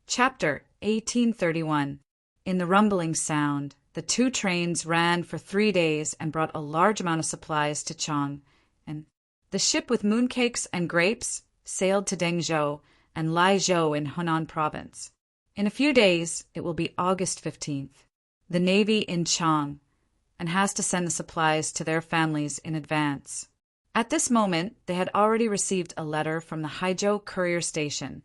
Chapter 1831. In the rumbling sound, the two trains ran for 3 days and brought a large amount of supplies to Tang, and the ship with mooncakes and grapes sailed to Dengzhou and Laizhou in Hunan province. In a few days, it will be August 15th. The Navy in Tang, and has to send the supplies to their families in advance. At this moment, they had already received a letter from the Haizhou courier station,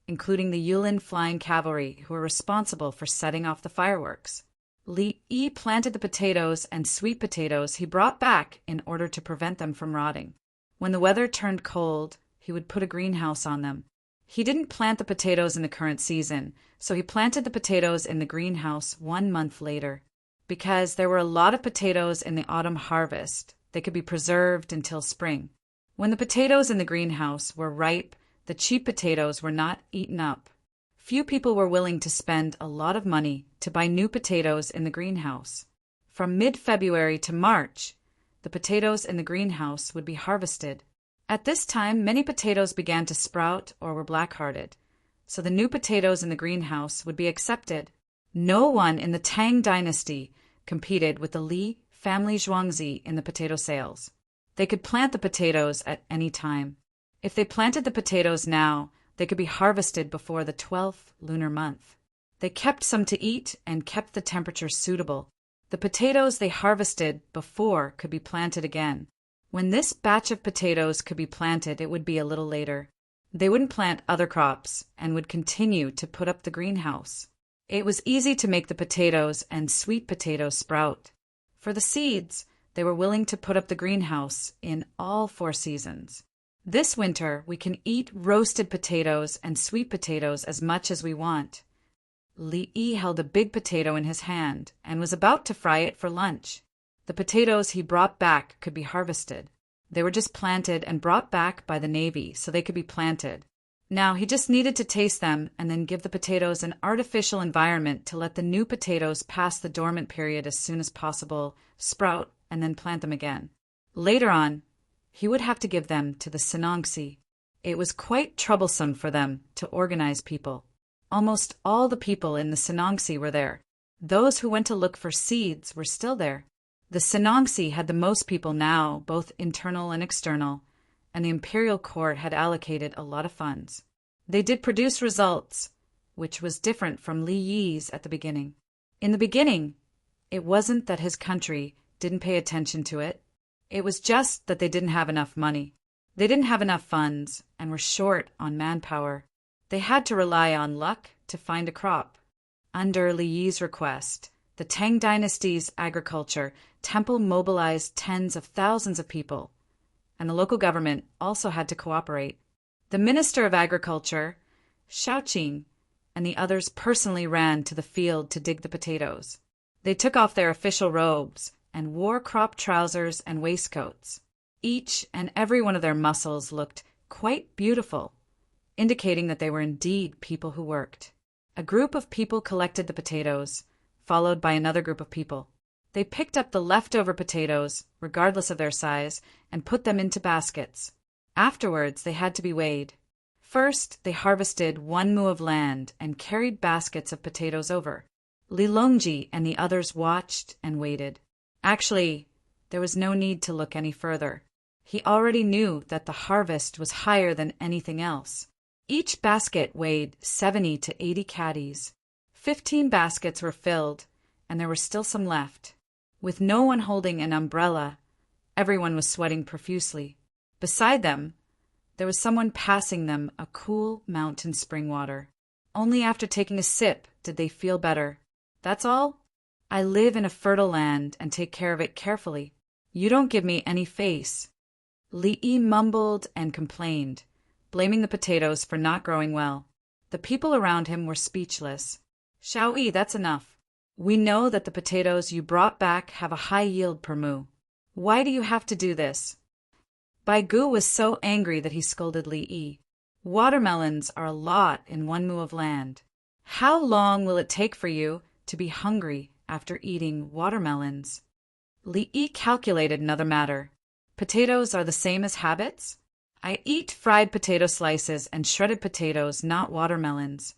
including the Yulin Flying Cavalry, who were responsible for setting off the fireworks. Li Yi planted the potatoes and sweet potatoes he brought back in order to prevent them from rotting. When the weather turned cold, he would put a greenhouse on them. He didn't plant the potatoes in the current season, so he planted the potatoes in the greenhouse 1 month later. Because there were a lot of potatoes in the autumn harvest, they could be preserved until spring. When the potatoes in the greenhouse were ripe, the cheap potatoes were not eaten up. Few people were willing to spend a lot of money to buy new potatoes in the greenhouse. From mid-February to March, the potatoes in the greenhouse would be harvested. At this time, many potatoes began to sprout or were black-hearted, so the new potatoes in the greenhouse would be accepted. No one in the Tang dynasty competed with the Li family Zhuangzi in the potato sales. They could plant the potatoes at any time. If they planted the potatoes now, they could be harvested before the 12th lunar month. They kept some to eat and kept the temperature suitable. The potatoes they harvested before could be planted again. When this batch of potatoes could be planted, it would be a little later. They wouldn't plant other crops and would continue to put up the greenhouse. It was easy to make the potatoes and sweet potatoes sprout. For the seeds, they were willing to put up the greenhouse in all 4 seasons. This winter, we can eat roasted potatoes and sweet potatoes as much as we want. Li Yi held a big potato in his hand and was about to fry it for lunch. The potatoes he brought back could be harvested. They were just planted and brought back by the Navy so they could be planted. Now he just needed to taste them and then give the potatoes an artificial environment to let the new potatoes pass the dormant period as soon as possible, sprout, and then plant them again. Later on, he would have to give them to the Sinangsi. It was quite troublesome for them to organize people. Almost all the people in the Sinangsi were there. Those who went to look for seeds were still there. The Sinangsi had the most people now, both internal and external, and the imperial court had allocated a lot of funds. They did produce results, which was different from Li Yi's at the beginning. In the beginning, it wasn't that his country didn't pay attention to it. It was just that they didn't have enough money. They didn't have enough funds and were short on manpower. They had to rely on luck to find a crop. Under Li Yi's request, the Tang dynasty's agriculture temple mobilized tens of thousands of people, and the local government also had to cooperate. The Minister of Agriculture, Shaoqing, and the others personally ran to the field to dig the potatoes. They took off their official robes and wore crop trousers and waistcoats. Each and every one of their muscles looked quite beautiful, indicating that they were indeed people who worked. A group of people collected the potatoes, followed by another group of people. They picked up the leftover potatoes, regardless of their size, and put them into baskets. Afterwards, they had to be weighed. First, they harvested 1 mu of land and carried baskets of potatoes over. Li Longji and the others watched and waited. Actually, there was no need to look any further. He already knew that the harvest was higher than anything else. Each basket weighed 70 to 80 caddies. 15 baskets were filled, and there were still some left. With no one holding an umbrella, everyone was sweating profusely. Beside them, there was someone passing them a cool mountain spring water. Only after taking a sip did they feel better. That's all? I live in a fertile land and take care of it carefully. You don't give me any face. Li Yi mumbled and complained, blaming the potatoes for not growing well. The people around him were speechless. Xiaoyi, that's enough. We know that the potatoes you brought back have a high yield per mu. Why do you have to do this? Bai Gu was so angry that he scolded Li Yi. Watermelons are a lot in 1 mu of land. How long will it take for you to be hungry after eating watermelons? Li Yi calculated another matter. Potatoes are the same as habits? I eat fried potato slices and shredded potatoes, not watermelons.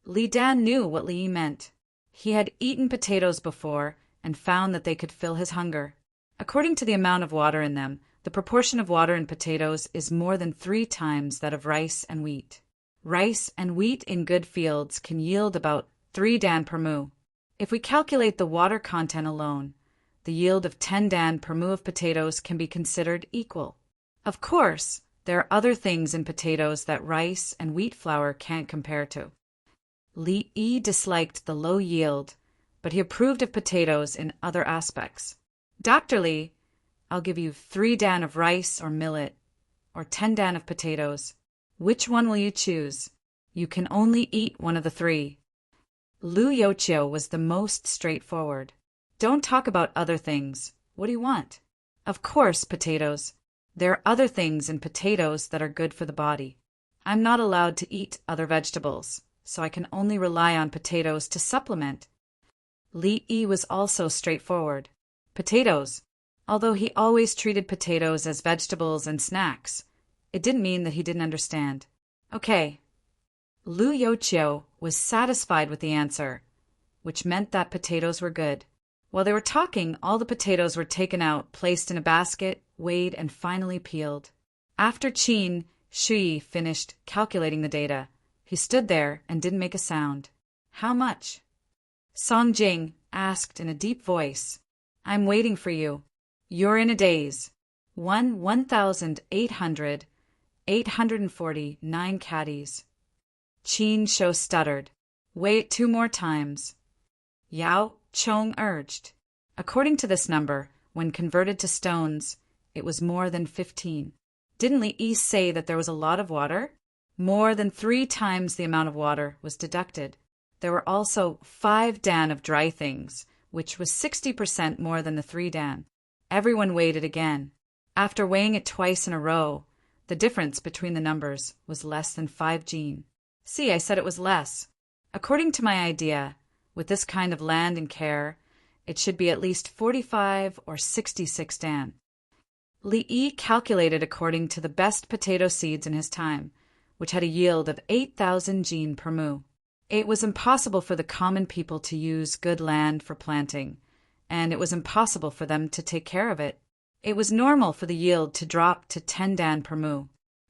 Li Dan knew what Li Yi meant. He had eaten potatoes before and found that they could fill his hunger. According to the amount of water in them, the proportion of water in potatoes is more than 3 times that of rice and wheat. Rice and wheat in good fields can yield about 3 dan per mu. If we calculate the water content alone, the yield of 10 dan per mu of potatoes can be considered equal. Of course, there are other things in potatoes that rice and wheat flour can't compare to. Li Yi disliked the low yield, but he approved of potatoes in other aspects. Dr. Li, I'll give you 3 dan of rice or millet, or 10 dan of potatoes. Which one will you choose? You can only eat one of the 3. Lu Yoqiu was the most straightforward. Don't talk about other things. What do you want? Of course, potatoes. There are other things in potatoes that are good for the body. I'm not allowed to eat other vegetables, so I can only rely on potatoes to supplement. Li Yi was also straightforward. Potatoes. Although he always treated potatoes as vegetables and snacks, it didn't mean that he didn't understand. Okay. Lu Yoqiu was satisfied with the answer, which meant that potatoes were good. While they were talking, all the potatoes were taken out, placed in a basket, weighed, and finally peeled. After Qin Shi finished calculating the data, he stood there and didn't make a sound. How much? Song Jing asked in a deep voice. I'm waiting for you. You're in a daze. 1,849 caddies. Qin Shou stuttered. Wait 2 more times. Yao Chong urged. According to this number, when converted to stones, it was more than 15. Didn't Li Yi say that there was a lot of water? More than 3 times the amount of water was deducted. There were also 5 dan of dry things, which was 60% more than the 3 dan. Everyone weighed it again. After weighing it twice in a row, the difference between the numbers was less than 5 jin. See, I said it was less. According to my idea, with this kind of land and care, it should be at least 45 or 66 dan. Li Yi calculated according to the best potato seeds in his time, which had a yield of 8,000 jin per mu. It was impossible for the common people to use good land for planting, and it was impossible for them to take care of it. It was normal for the yield to drop to 10 dan per mu.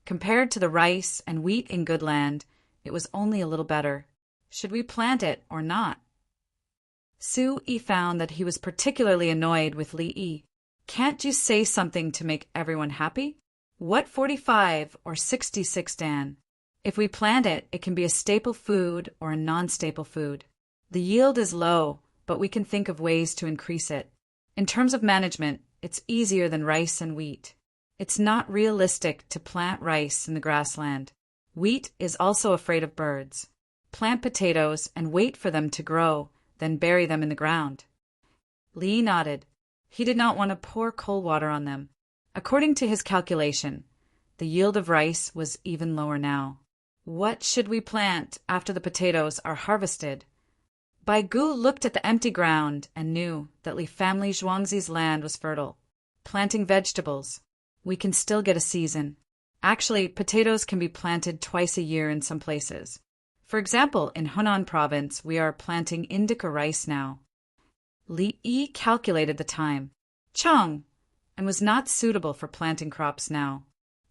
Compared to the rice and wheat in good land, it was only a little better. Should we plant it or not? Su Yi found that he was particularly annoyed with Li Yi. Can't you say something to make everyone happy? What 45 or 66 dan? If we plant it, it can be a staple food or a non-staple food. The yield is low, but we can think of ways to increase it. In terms of management, it's easier than rice and wheat. It's not realistic to plant rice in the grassland. Wheat is also afraid of birds. Plant potatoes and wait for them to grow, then bury them in the ground. Li nodded. He did not want to pour cold water on them. According to his calculation, the yield of rice was even lower now. What should we plant after the potatoes are harvested? Bai Gu looked at the empty ground and knew that Li family Zhuangzi's land was fertile. Planting vegetables. We can still get a season. Actually, potatoes can be planted twice a year in some places. For example, in Hunan province, we are planting indica rice now. Li Yi calculated the time. Chang, and was not suitable for planting crops now.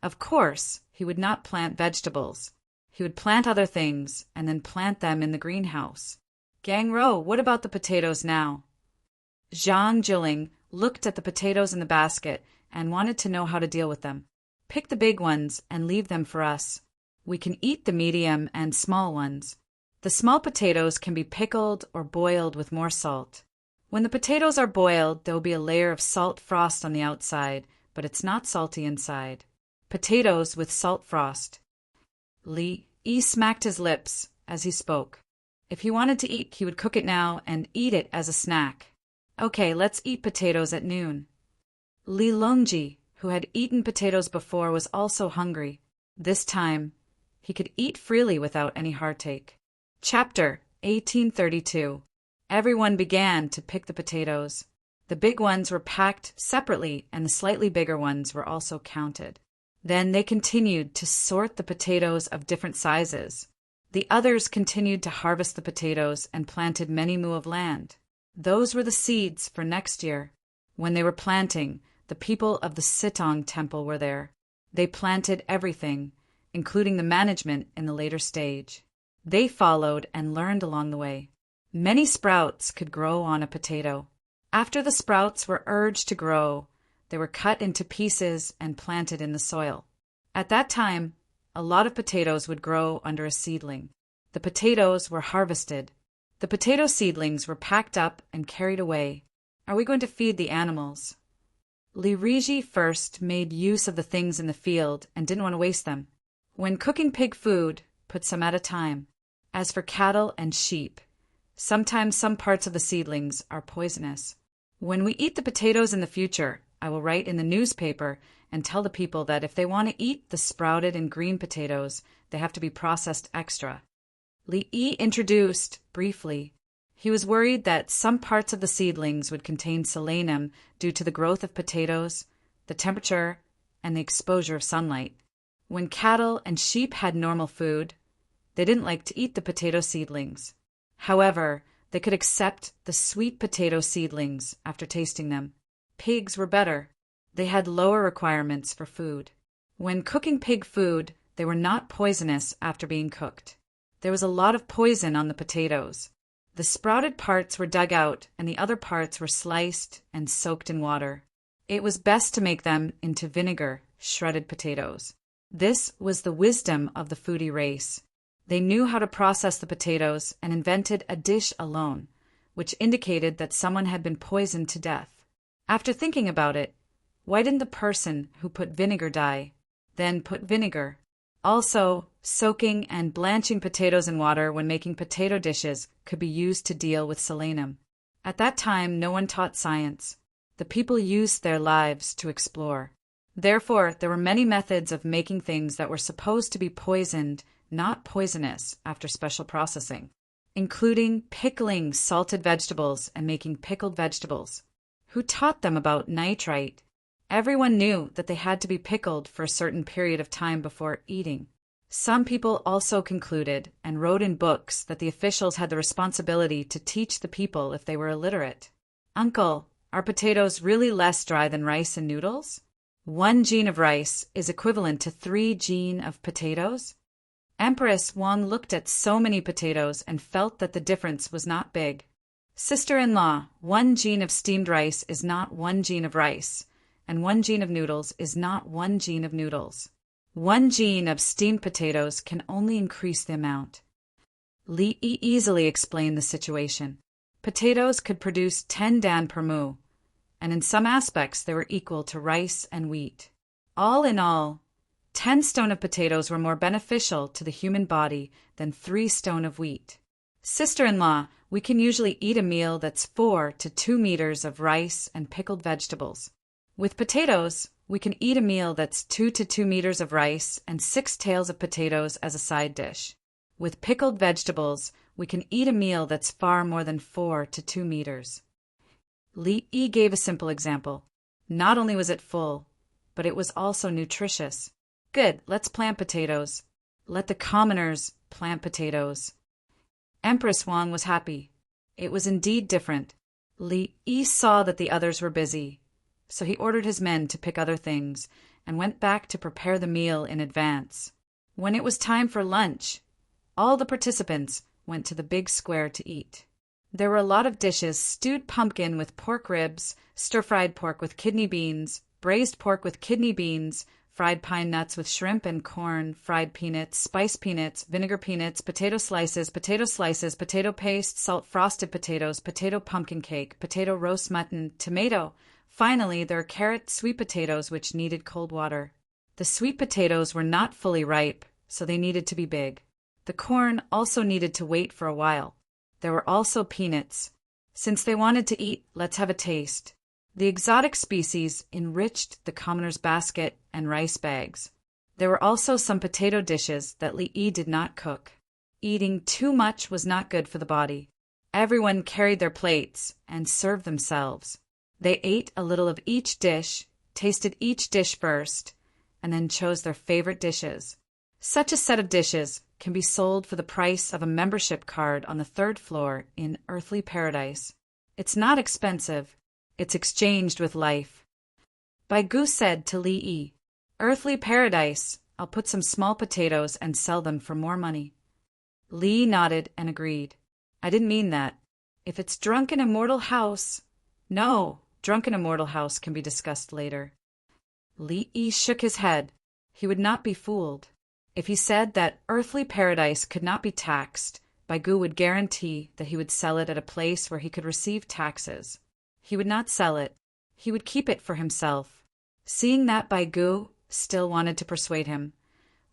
Of course, he would not plant vegetables. He would plant other things and then plant them in the greenhouse. Gang Ro, what about the potatoes now? Zhang Jiling looked at the potatoes in the basket and wanted to know how to deal with them. Pick the big ones and leave them for us. We can eat the medium and small ones. The small potatoes can be pickled or boiled with more salt. When the potatoes are boiled, there will be a layer of salt frost on the outside, but it's not salty inside. Potatoes with salt frost. Li Yi smacked his lips as he spoke. If he wanted to eat, he would cook it now and eat it as a snack. Okay, let's eat potatoes at noon. Li Longji, who had eaten potatoes before, was also hungry. This time, he could eat freely without any heartache. Chapter 1832. Everyone began to pick the potatoes. The big ones were packed separately and the slightly bigger ones were also counted. Then they continued to sort the potatoes of different sizes. The others continued to harvest the potatoes and planted many mu of land. Those were the seeds for next year. When they were planting, the people of the Sitong temple were there. They planted everything, including the management in the later stage. They followed and learned along the way. Many sprouts could grow on a potato. After the sprouts were urged to grow, they were cut into pieces and planted in the soil. At that time, a lot of potatoes would grow under a seedling. The potatoes were harvested. The potato seedlings were packed up and carried away. Are we going to feed the animals? Li Riji first made use of the things in the field and didn't want to waste them. When cooking pig food, put some at a time. As for cattle and sheep, sometimes some parts of the seedlings are poisonous. When we eat the potatoes in the future, I will write in the newspaper and tell the people that if they want to eat the sprouted and green potatoes, they have to be processed extra. Li Yi introduced, briefly. He was worried that some parts of the seedlings would contain selenium due to the growth of potatoes, the temperature, and the exposure of sunlight. When cattle and sheep had normal food, they didn't like to eat the potato seedlings. However, they could accept the sweet potato seedlings after tasting them. Pigs were better. They had lower requirements for food. When cooking pig food, they were not poisonous after being cooked. There was a lot of poison on the potatoes. The sprouted parts were dug out and the other parts were sliced and soaked in water. It was best to make them into vinegar, shredded potatoes. This was the wisdom of the foodie race. They knew how to process the potatoes and invented a dish alone, which indicated that someone had been poisoned to death. After thinking about it, why didn't the person who put vinegar die, then put vinegar? Also, soaking and blanching potatoes in water when making potato dishes could be used to deal with selenium. At that time, no one taught science. The people used their lives to explore. Therefore, there were many methods of making things that were supposed to be poisoned, not poisonous, after special processing, including pickling salted vegetables and making pickled vegetables. Who taught them about nitrite? Everyone knew that they had to be pickled for a certain period of time before eating. Some people also concluded and wrote in books that the officials had the responsibility to teach the people if they were illiterate. Uncle, are potatoes really less dry than rice and noodles? 1 gene of rice is equivalent to 3 gene of potatoes? Empress Wang looked at so many potatoes and felt that the difference was not big. Sister-in-law, 1 gene of steamed rice is not 1 gene of rice, and 1 gene of noodles is not 1 gene of noodles. 1 gene of steamed potatoes can only increase the amount. Li Yi easily explained the situation. Potatoes could produce 10 dan per mu, and in some aspects they were equal to rice and wheat. All in all, 10 stone of potatoes were more beneficial to the human body than 3 stone of wheat. Sister-in-law, we can usually eat a meal that's 4 to 2 meters of rice and pickled vegetables. With potatoes, we can eat a meal that's 2 to 2 meters of rice and 6 tails of potatoes as a side dish. With pickled vegetables, we can eat a meal that's far more than 4 to 2 meters. Li Yi gave a simple example. Not only was it full, but it was also nutritious. Good, let's plant potatoes. Let the commoners plant potatoes. Empress Wang was happy. It was indeed different. Li Yi saw that the others were busy, so he ordered his men to pick other things and went back to prepare the meal in advance. When it was time for lunch, all the participants went to the big square to eat. There were a lot of dishes: stewed pumpkin with pork ribs, stir-fried pork with kidney beans, braised pork with kidney beans, fried pine nuts with shrimp and corn, fried peanuts, spiced peanuts, vinegar peanuts, potato slices, potato paste, salt frosted potatoes, potato pumpkin cake, potato roast mutton, tomato. Finally, there are carrot sweet potatoes which needed cold water. The sweet potatoes were not fully ripe, so they needed to be big. The corn also needed to wait for a while. There were also peanuts. Since they wanted to eat, let's have a taste. The exotic species enriched the commoner's basket and rice bags. There were also some potato dishes that Li Yi did not cook. Eating too much was not good for the body. Everyone carried their plates and served themselves. They ate a little of each dish, tasted each dish first, and then chose their favorite dishes. Such a set of dishes can be sold for the price of a membership card on the third floor in earthly paradise. It's not expensive. It's exchanged with life. Baigu said to Li Yi, "Earthly paradise. I'll put some small potatoes and sell them for more money." Li nodded and agreed. "I didn't mean that. If it's drunk in immortal house—" "No, drunk in immortal house can be discussed later." Li Yi shook his head. He would not be fooled. If he said that earthly paradise could not be taxed, Baigu would guarantee that he would sell it at a place where he could receive taxes. He would not sell it. He would keep it for himself. Seeing that Baigu still wanted to persuade him,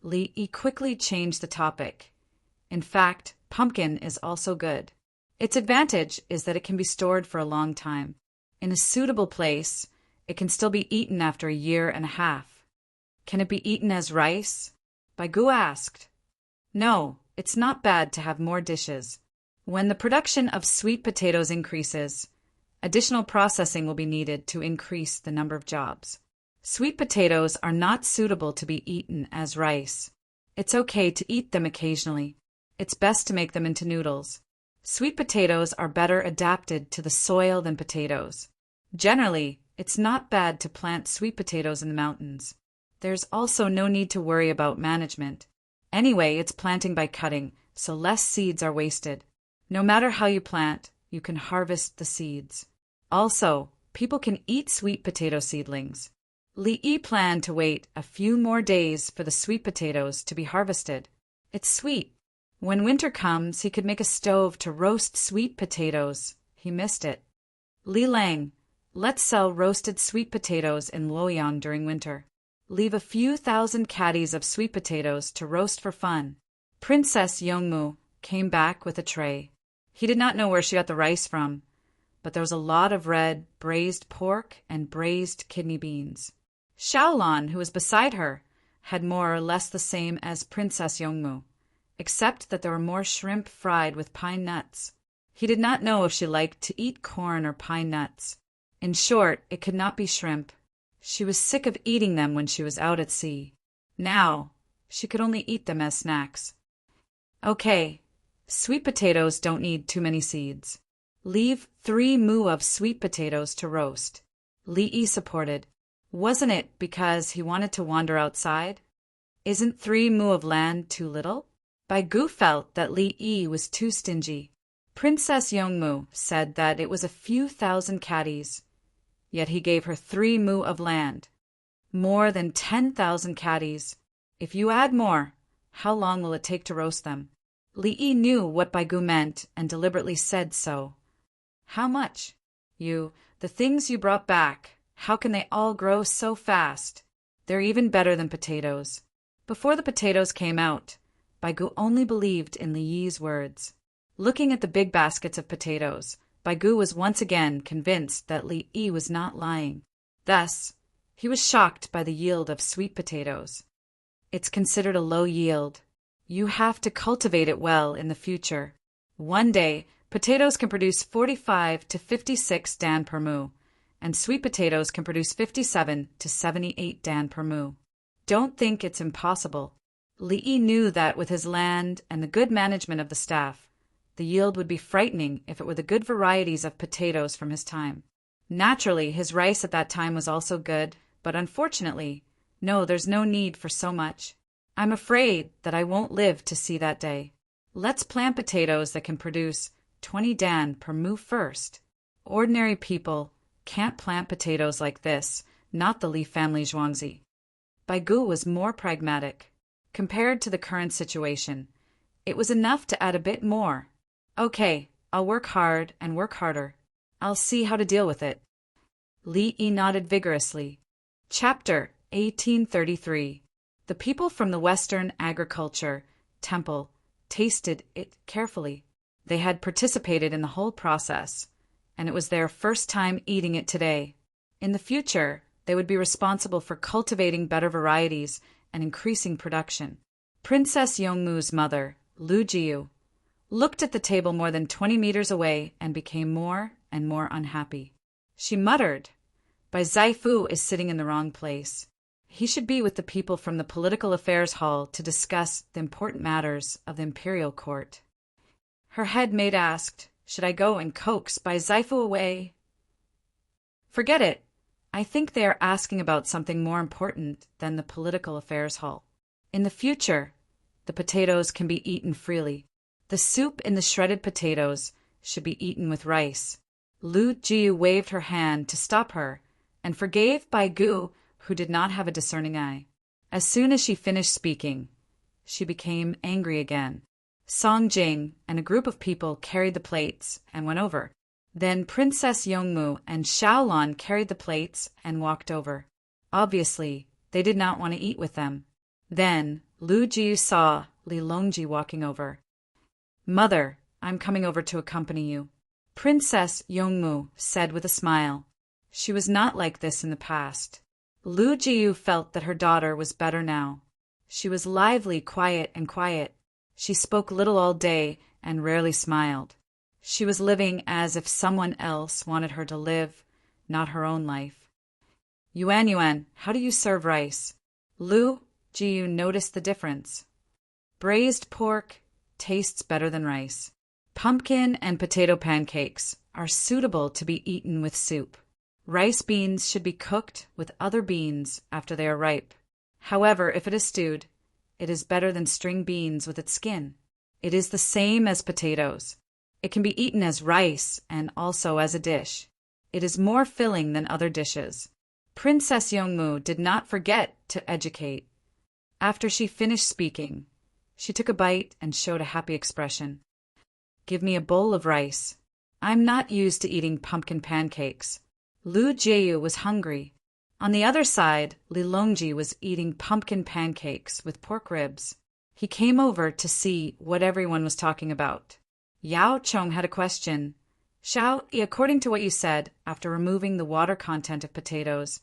Li Yi quickly changed the topic. "In fact, pumpkin is also good. Its advantage is that it can be stored for a long time. In a suitable place, it can still be eaten after a year and a half." "Can it be eaten as rice?" Baigu asked. "No, it's not bad to have more dishes. When the production of sweet potatoes increases, additional processing will be needed to increase the number of jobs. Sweet potatoes are not suitable to be eaten as rice. It's okay to eat them occasionally. It's best to make them into noodles. Sweet potatoes are better adapted to the soil than potatoes. Generally, it's not bad to plant sweet potatoes in the mountains. There's also no need to worry about management. Anyway, it's planting by cutting, so less seeds are wasted. No matter how you plant, you can harvest the seeds. Also, people can eat sweet potato seedlings." Li Yi planned to wait a few more days for the sweet potatoes to be harvested. It's sweet. When winter comes, he could make a stove to roast sweet potatoes. He missed it. "Li Lang, let's sell roasted sweet potatoes in Luoyang during winter. Leave a few thousand caddies of sweet potatoes to roast for fun." Princess Yongmu came back with a tray. He did not know where she got the rice from, but there was a lot of red, braised pork and braised kidney beans. Xiaolan, who was beside her, had more or less the same as Princess Yongmu, except that there were more shrimp fried with pine nuts. He did not know if she liked to eat corn or pine nuts. In short, it could not be shrimp. She was sick of eating them when she was out at sea. Now, she could only eat them as snacks. "Okay, sweet potatoes don't need too many seeds. Leave 3 mu of sweet potatoes to roast." Li Yi supported. Wasn't it because he wanted to wander outside? Isn't 3 mu of land too little? Baigu felt that Li Yi was too stingy. Princess Yongmu said that it was a few thousand caddies. Yet he gave her 3 mu of land. More than 10,000 caddies. If you add more, how long will it take to roast them? Li Yi knew what Baigu meant and deliberately said so. "How much? The things you brought back, how can they all grow so fast? They're even better than potatoes." Before the potatoes came out, Baigu only believed in Li Yi's words. Looking at the big baskets of potatoes, Baigu was once again convinced that Li Yi was not lying. Thus, he was shocked by the yield of sweet potatoes. It's considered a low yield. You have to cultivate it well in the future. One day, potatoes can produce 45 to 56 dan per mu, and sweet potatoes can produce 57 to 78 dan per mu. Don't think it's impossible. Li Yi knew that with his land and the good management of the staff, the yield would be frightening if it were the good varieties of potatoes from his time. Naturally, his rice at that time was also good, but unfortunately, no, there's no need for so much. I'm afraid that I won't live to see that day. Let's plant potatoes that can produce 20 dan per mu first. Ordinary people can't plant potatoes like this, not the Li family Zhuangzi. Baigu was more pragmatic. Compared to the current situation, it was enough to add a bit more. "Okay, I'll work hard and work harder. I'll see how to deal with it." Li Yi nodded vigorously. Chapter 1833. The people from the Western Agriculture Temple tasted it carefully. They had participated in the whole process, and it was their first time eating it today. In the future, they would be responsible for cultivating better varieties and increasing production. Princess Yongmu's mother, Lu Jiu, looked at the table more than 20 meters away and became more and more unhappy. She muttered, "Bai Zaifu is sitting in the wrong place. He should be with the people from the Political Affairs Hall to discuss the important matters of the imperial court. Her head maid asked, "Should I go and coax Bai Zaifu away?" "Forget it. I think they are asking about something more important than the Political Affairs Hall. In the future, the potatoes can be eaten freely. The soup in the shredded potatoes should be eaten with rice." Lu Jiu waved her hand to stop her and forgave Bai Gu, who did not have a discerning eye. As soon as she finished speaking, she became angry again. Song Jing and a group of people carried the plates and went over. Then Princess Yongmu and Xiaolon carried the plates and walked over. Obviously, they did not want to eat with them. Then Lu Jiu saw Li Longji walking over. "Mother, I'm coming over to accompany you," Princess Yongmu said with a smile. She was not like this in the past. Lu Jiu felt that her daughter was better now. She was lively, quiet. She spoke little all day and rarely smiled. She was living as if someone else wanted her to live, not her own life. Yuan, how do you serve rice?" Lu Jiu noticed the difference. Braised pork tastes better than rice. Pumpkin and potato pancakes are suitable to be eaten with soup. Rice beans should be cooked with other beans after they are ripe. However, if it is stewed, it is better than string beans with its skin. It is the same as potatoes. It can be eaten as rice and also as a dish. It is more filling than other dishes. Princess Yongmu did not forget to educate. After she finished speaking, she took a bite and showed a happy expression. "Give me a bowl of rice. I'm not used to eating pumpkin pancakes." Lu Jiu was hungry. On the other side, Li Longji was eating pumpkin pancakes with pork ribs. He came over to see what everyone was talking about. Yao Chong had a question. "Xiao, according to what you said, after removing the water content of potatoes,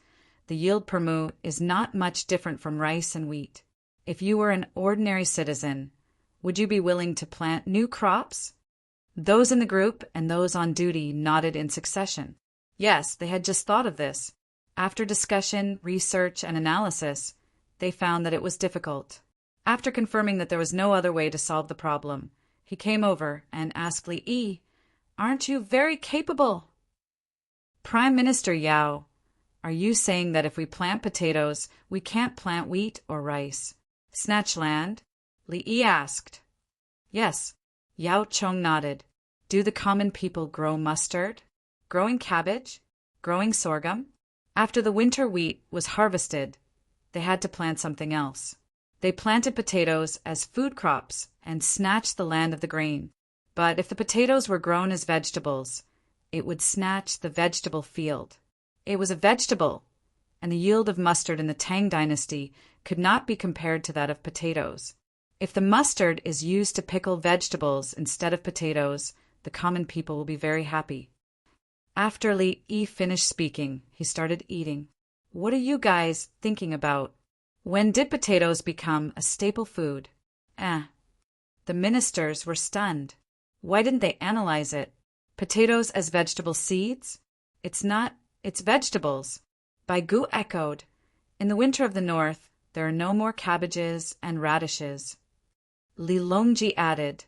the yield per mu is not much different from rice and wheat. If you were an ordinary citizen, would you be willing to plant new crops?" Those in the group and those on duty nodded in succession. Yes, they had just thought of this. After discussion, research, and analysis, they found that it was difficult. After confirming that there was no other way to solve the problem, he came over and asked Li Yi, "Aren't you very capable?" "Prime Minister Yao, are you saying that if we plant potatoes, we can't plant wheat or rice? Snatch land?" Li Yi asked. "Yes." Yao Chong nodded. "Do the common people grow mustard? Growing cabbage? Growing sorghum?" After the winter wheat was harvested, they had to plant something else. They planted potatoes as food crops and snatched the land of the grain. But if the potatoes were grown as vegetables, it would snatch the vegetable field. It was a vegetable, and the yield of mustard in the Tang dynasty could not be compared to that of potatoes. If the mustard is used to pickle vegetables instead of potatoes, the common people will be very happy. After Li Yi finished speaking, he started eating. "What are you guys thinking about? When did potatoes become a staple food?" The ministers were stunned. Why didn't they analyze it? Potatoes as vegetable seeds? It's not, it's vegetables. Bai Gu echoed. "In the winter of the north, there are no more cabbages and radishes." Li Longji added,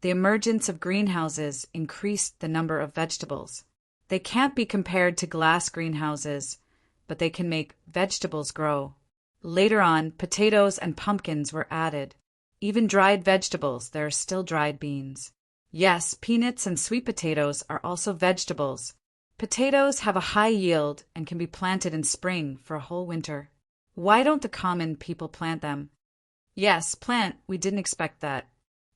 "The emergence of greenhouses increased the number of vegetables. They can't be compared to glass greenhouses, but they can make vegetables grow." Later on, potatoes and pumpkins were added. Even dried vegetables, there are still dried beans. Yes, peanuts and sweet potatoes are also vegetables. Potatoes have a high yield and can be planted in spring for a whole winter. Why don't the common people plant them? Yes, plant, we didn't expect that.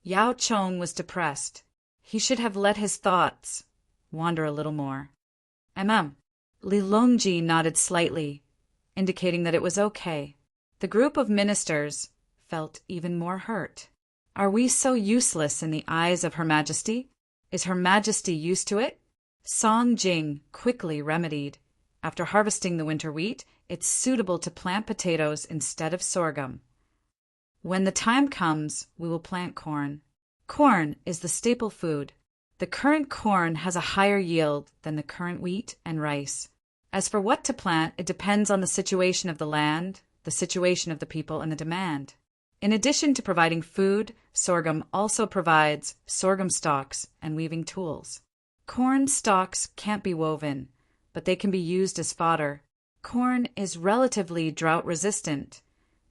Yao Chong was depressed. He should have let his thoughts wander a little more. Li Longji nodded slightly, indicating that it was okay. The group of ministers felt even more hurt. Are we so useless in the eyes of Her Majesty? Is Her Majesty used to it? Song Jing quickly remedied. After harvesting the winter wheat, it's suitable to plant potatoes instead of sorghum. When the time comes, we will plant corn. Corn is the staple food. The current corn has a higher yield than the current wheat and rice. As for what to plant, it depends on the situation of the land, the situation of the people and the demand. In addition to providing food, sorghum also provides sorghum stalks and weaving tools. Corn stalks can't be woven, but they can be used as fodder. Corn is relatively drought-resistant,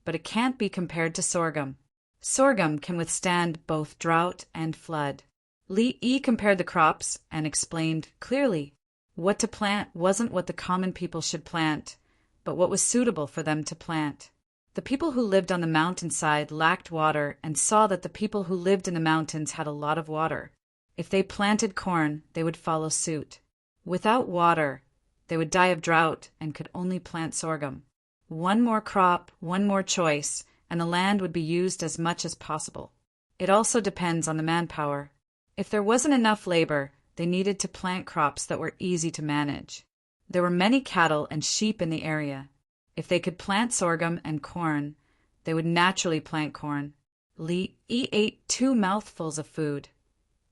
but it can't be compared to sorghum. Sorghum can withstand both drought and flood. Li Yi compared the crops and explained clearly. What to plant wasn't what the common people should plant, but what was suitable for them to plant. The people who lived on the mountainside lacked water and saw that the people who lived in the mountains had a lot of water. If they planted corn, they would follow suit. Without water, they would die of drought and could only plant sorghum. One more crop, one more choice, and the land would be used as much as possible. It also depends on the manpower. If there wasn't enough labor, they needed to plant crops that were easy to manage. There were many cattle and sheep in the area. If they could plant sorghum and corn, they would naturally plant corn. Li Yi ate 2 mouthfuls of food.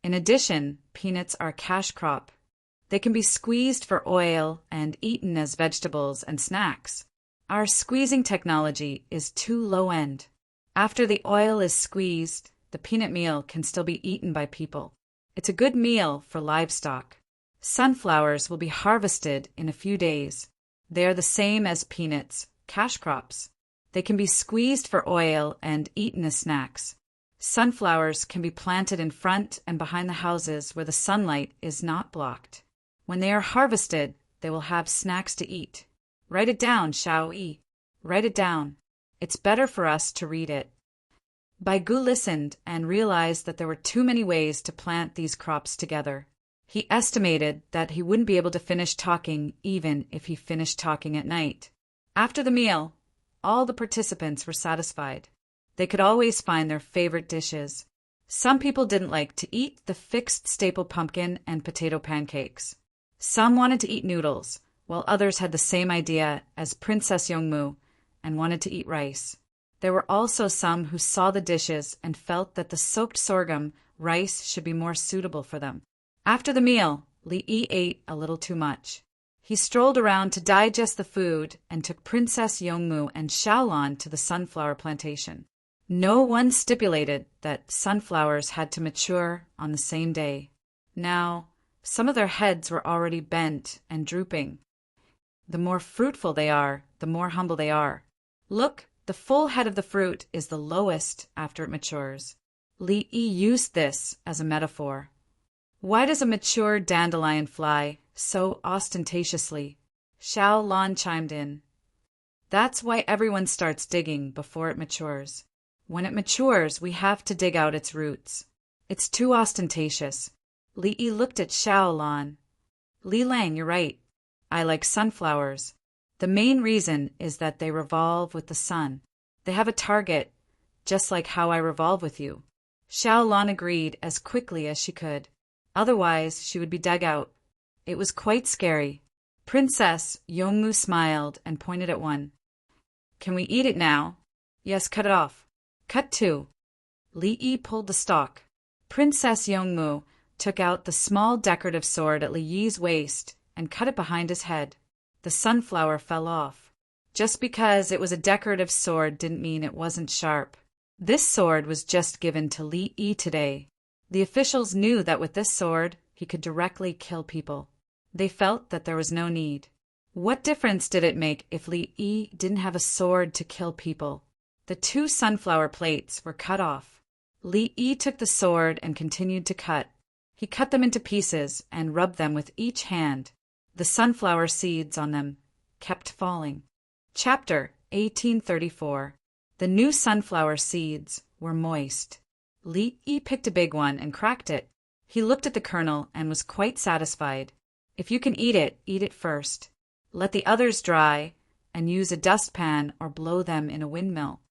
In addition, peanuts are a cash crop. They can be squeezed for oil and eaten as vegetables and snacks. Our squeezing technology is too low-end. After the oil is squeezed, the peanut meal can still be eaten by people. It's a good meal for livestock. Sunflowers will be harvested in a few days. They are the same as peanuts, cash crops. They can be squeezed for oil and eaten as snacks. Sunflowers can be planted in front and behind the houses where the sunlight is not blocked. When they are harvested, they will have snacks to eat. Write it down, Xiao Yi. Write it down. It's better for us to read it. Bai Gu listened and realized that there were too many ways to plant these crops together. He estimated that he wouldn't be able to finish talking even if he finished talking at night. After the meal, all the participants were satisfied. They could always find their favorite dishes. Some people didn't like to eat the fixed staple pumpkin and potato pancakes. Some wanted to eat noodles, while others had the same idea as Princess Yongmu and wanted to eat rice. There were also some who saw the dishes and felt that the soaked sorghum rice should be more suitable for them. After the meal, Li Yi ate a little too much. He strolled around to digest the food and took Princess Yongmu and Xiaolan to the sunflower plantation. No one stipulated that sunflowers had to mature on the same day. Now, some of their heads were already bent and drooping. The more fruitful they are, the more humble they are. Look, the full head of the fruit is the lowest after it matures. Li Yi used this as a metaphor. Why does a mature dandelion fly so ostentatiously? Xiao Lan chimed in. That's why everyone starts digging before it matures. When it matures, we have to dig out its roots. It's too ostentatious. Li Yi looked at Xiao Lan. Li Lang, you're right. I like sunflowers. The main reason is that they revolve with the sun. They have a target, just like how I revolve with you. Xiao Lan agreed as quickly as she could. Otherwise, she would be dug out. It was quite scary. Princess Yongmu smiled and pointed at one. Can we eat it now? Yes, cut it off. Cut 2. Li Yi pulled the stalk. Princess Yongmu took out the small decorative sword at Li Yi's waist and cut it behind his head. The sunflower fell off. Just because it was a decorative sword didn't mean it wasn't sharp. This sword was just given to Li Yi today. The officials knew that with this sword, he could directly kill people. They felt that there was no need. What difference did it make if Li Yi didn't have a sword to kill people? The 2 sunflower plates were cut off. Li Yi took the sword and continued to cut. He cut them into pieces and rubbed them with each hand. The sunflower seeds on them kept falling. Chapter 1834. The new sunflower seeds were moist. Li Yi picked a big one and cracked it. He looked at the kernel and was quite satisfied. If you can eat it first. Let the others dry and use a dustpan or blow them in a windmill.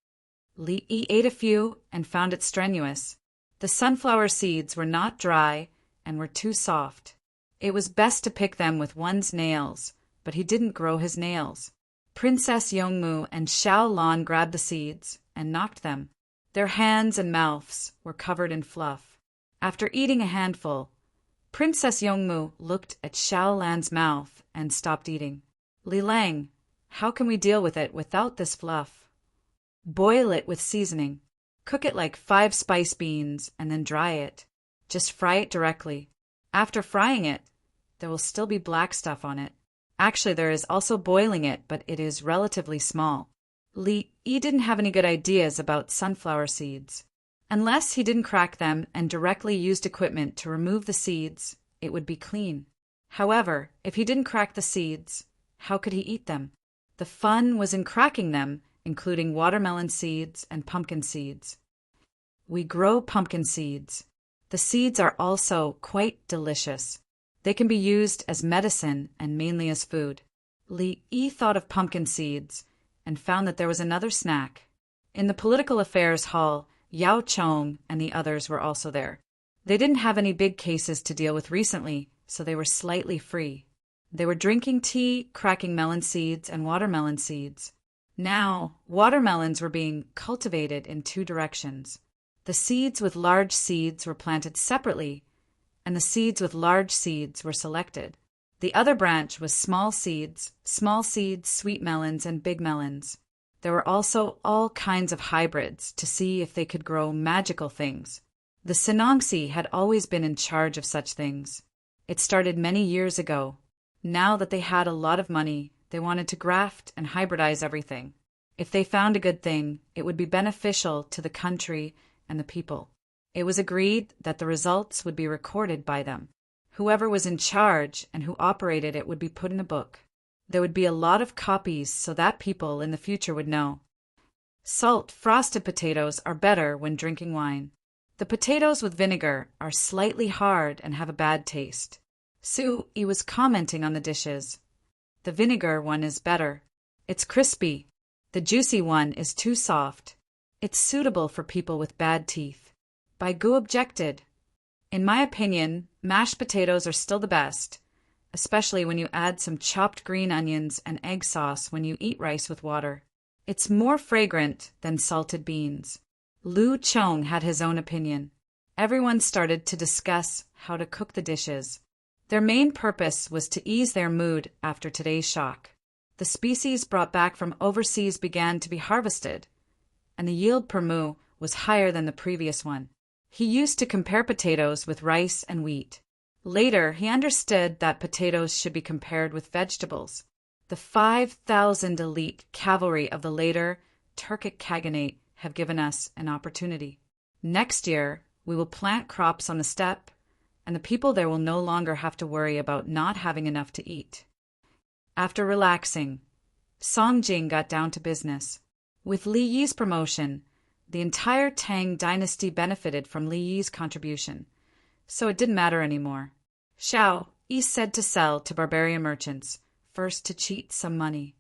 Li Yi ate a few and found it strenuous. The sunflower seeds were not dry and were too soft. It was best to pick them with one's nails, but he didn't grow his nails. Princess Yongmu and Xiao Lan grabbed the seeds and knocked them. Their hands and mouths were covered in fluff. After eating a handful, Princess Yongmu looked at Xiao Lan's mouth and stopped eating. Li Lang, How can we deal with it without this fluff? Boil it with seasoning. Cook it like 5 spice beans and then dry it. Just fry it directly. After frying it, there will still be black stuff on it. Actually, there is also boiling it, but it is relatively small. Li Yi didn't have any good ideas about sunflower seeds. Unless he didn't crack them and directly used equipment to remove the seeds, it would be clean. However, if he didn't crack the seeds, how could he eat them? The fun was in cracking them, including watermelon seeds and pumpkin seeds. We grow pumpkin seeds. The seeds are also quite delicious. They can be used as medicine and mainly as food. Li Yi thought of pumpkin seeds and found that there was another snack. In the political affairs hall, Yao Chong and the others were also there. They didn't have any big cases to deal with recently, so they were slightly free. They were drinking tea, cracking melon seeds and watermelon seeds. Now, watermelons were being cultivated in 2 directions. The seeds with large seeds were planted separately, and the seeds with large seeds were selected. The other branch was small seeds, sweet melons, and big melons. There were also all kinds of hybrids to see if they could grow magical things. The Sinangsi had always been in charge of such things. It started many years ago. Now that they had a lot of money, they wanted to graft and hybridize everything. If they found a good thing, it would be beneficial to the country and the people. It was agreed that the results would be recorded by them. Whoever was in charge and who operated it would be put in a book. There would be a lot of copies so that people in the future would know. Salt frosted potatoes are better when drinking wine. The potatoes with vinegar are slightly hard and have a bad taste. Su-yi was commenting on the dishes. The vinegar one is better. It's crispy. The juicy one is too soft. It's suitable for people with bad teeth. Baigu objected. In my opinion, mashed potatoes are still the best, especially when you add some chopped green onions and egg sauce when you eat rice with water. It's more fragrant than salted beans. Lu Chong had his own opinion. Everyone started to discuss how to cook the dishes. Their main purpose was to ease their mood after today's shock. The species brought back from overseas began to be harvested, and the yield per moo was higher than the previous one. He used to compare potatoes with rice and wheat. Later, he understood that potatoes should be compared with vegetables. The 5,000 elite cavalry of the later Turkic Khaganate have given us an opportunity. Next year, we will plant crops on the steppe, and the people there will no longer have to worry about not having enough to eat. After relaxing, Song Jing got down to business. With Li Yi's promotion, the entire Tang dynasty benefited from Li Yi's contribution, so it didn't matter anymore. Xiao Yi said to sell to barbarian merchants, first to cheat some money.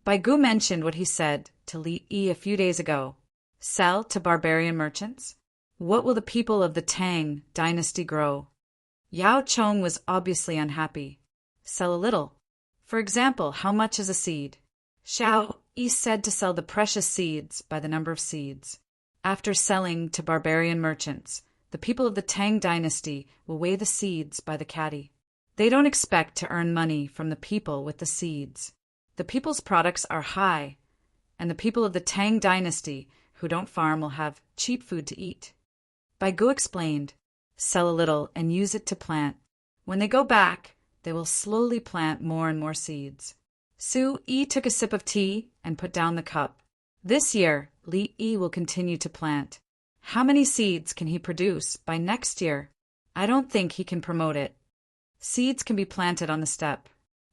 Baigu mentioned what he said to Li Yi a few days ago. Sell to barbarian merchants? What will the people of the Tang dynasty grow? Yao Chong was obviously unhappy. Sell a little. For example, how much is a seed? Xiao Yi said to sell the precious seeds by the number of seeds. After selling to barbarian merchants, the people of the Tang dynasty will weigh the seeds by the caddy. They don't expect to earn money from the people with the seeds. The people's products are high, and the people of the Tang dynasty who don't farm will have cheap food to eat. Baigu explained, sell a little and use it to plant. When they go back, they will slowly plant more and more seeds. Su-yi took a sip of tea and put down the cup. This year, Li Yi will continue to plant. How many seeds can he produce by next year? I don't think he can promote it. Seeds can be planted on the steppe.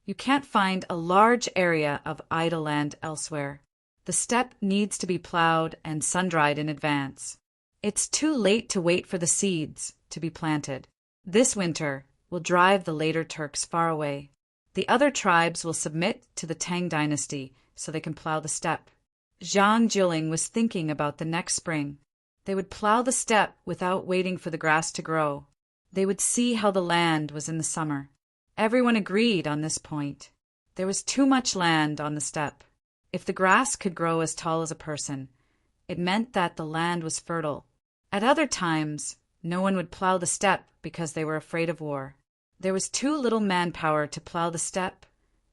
You can't find a large area of idle land elsewhere. The steppe needs to be plowed and sun-dried in advance. It's too late to wait for the seeds to be planted. This winter will drive the later Turks far away. The other tribes will submit to the Tang dynasty so they can plow the steppe. Zhang Jiling was thinking about the next spring. They would plow the steppe without waiting for the grass to grow. They would see how the land was in the summer. Everyone agreed on this point. There was too much land on the steppe. If the grass could grow as tall as a person, it meant that the land was fertile. At other times, no one would plow the steppe because they were afraid of war. There was too little manpower to plow the steppe,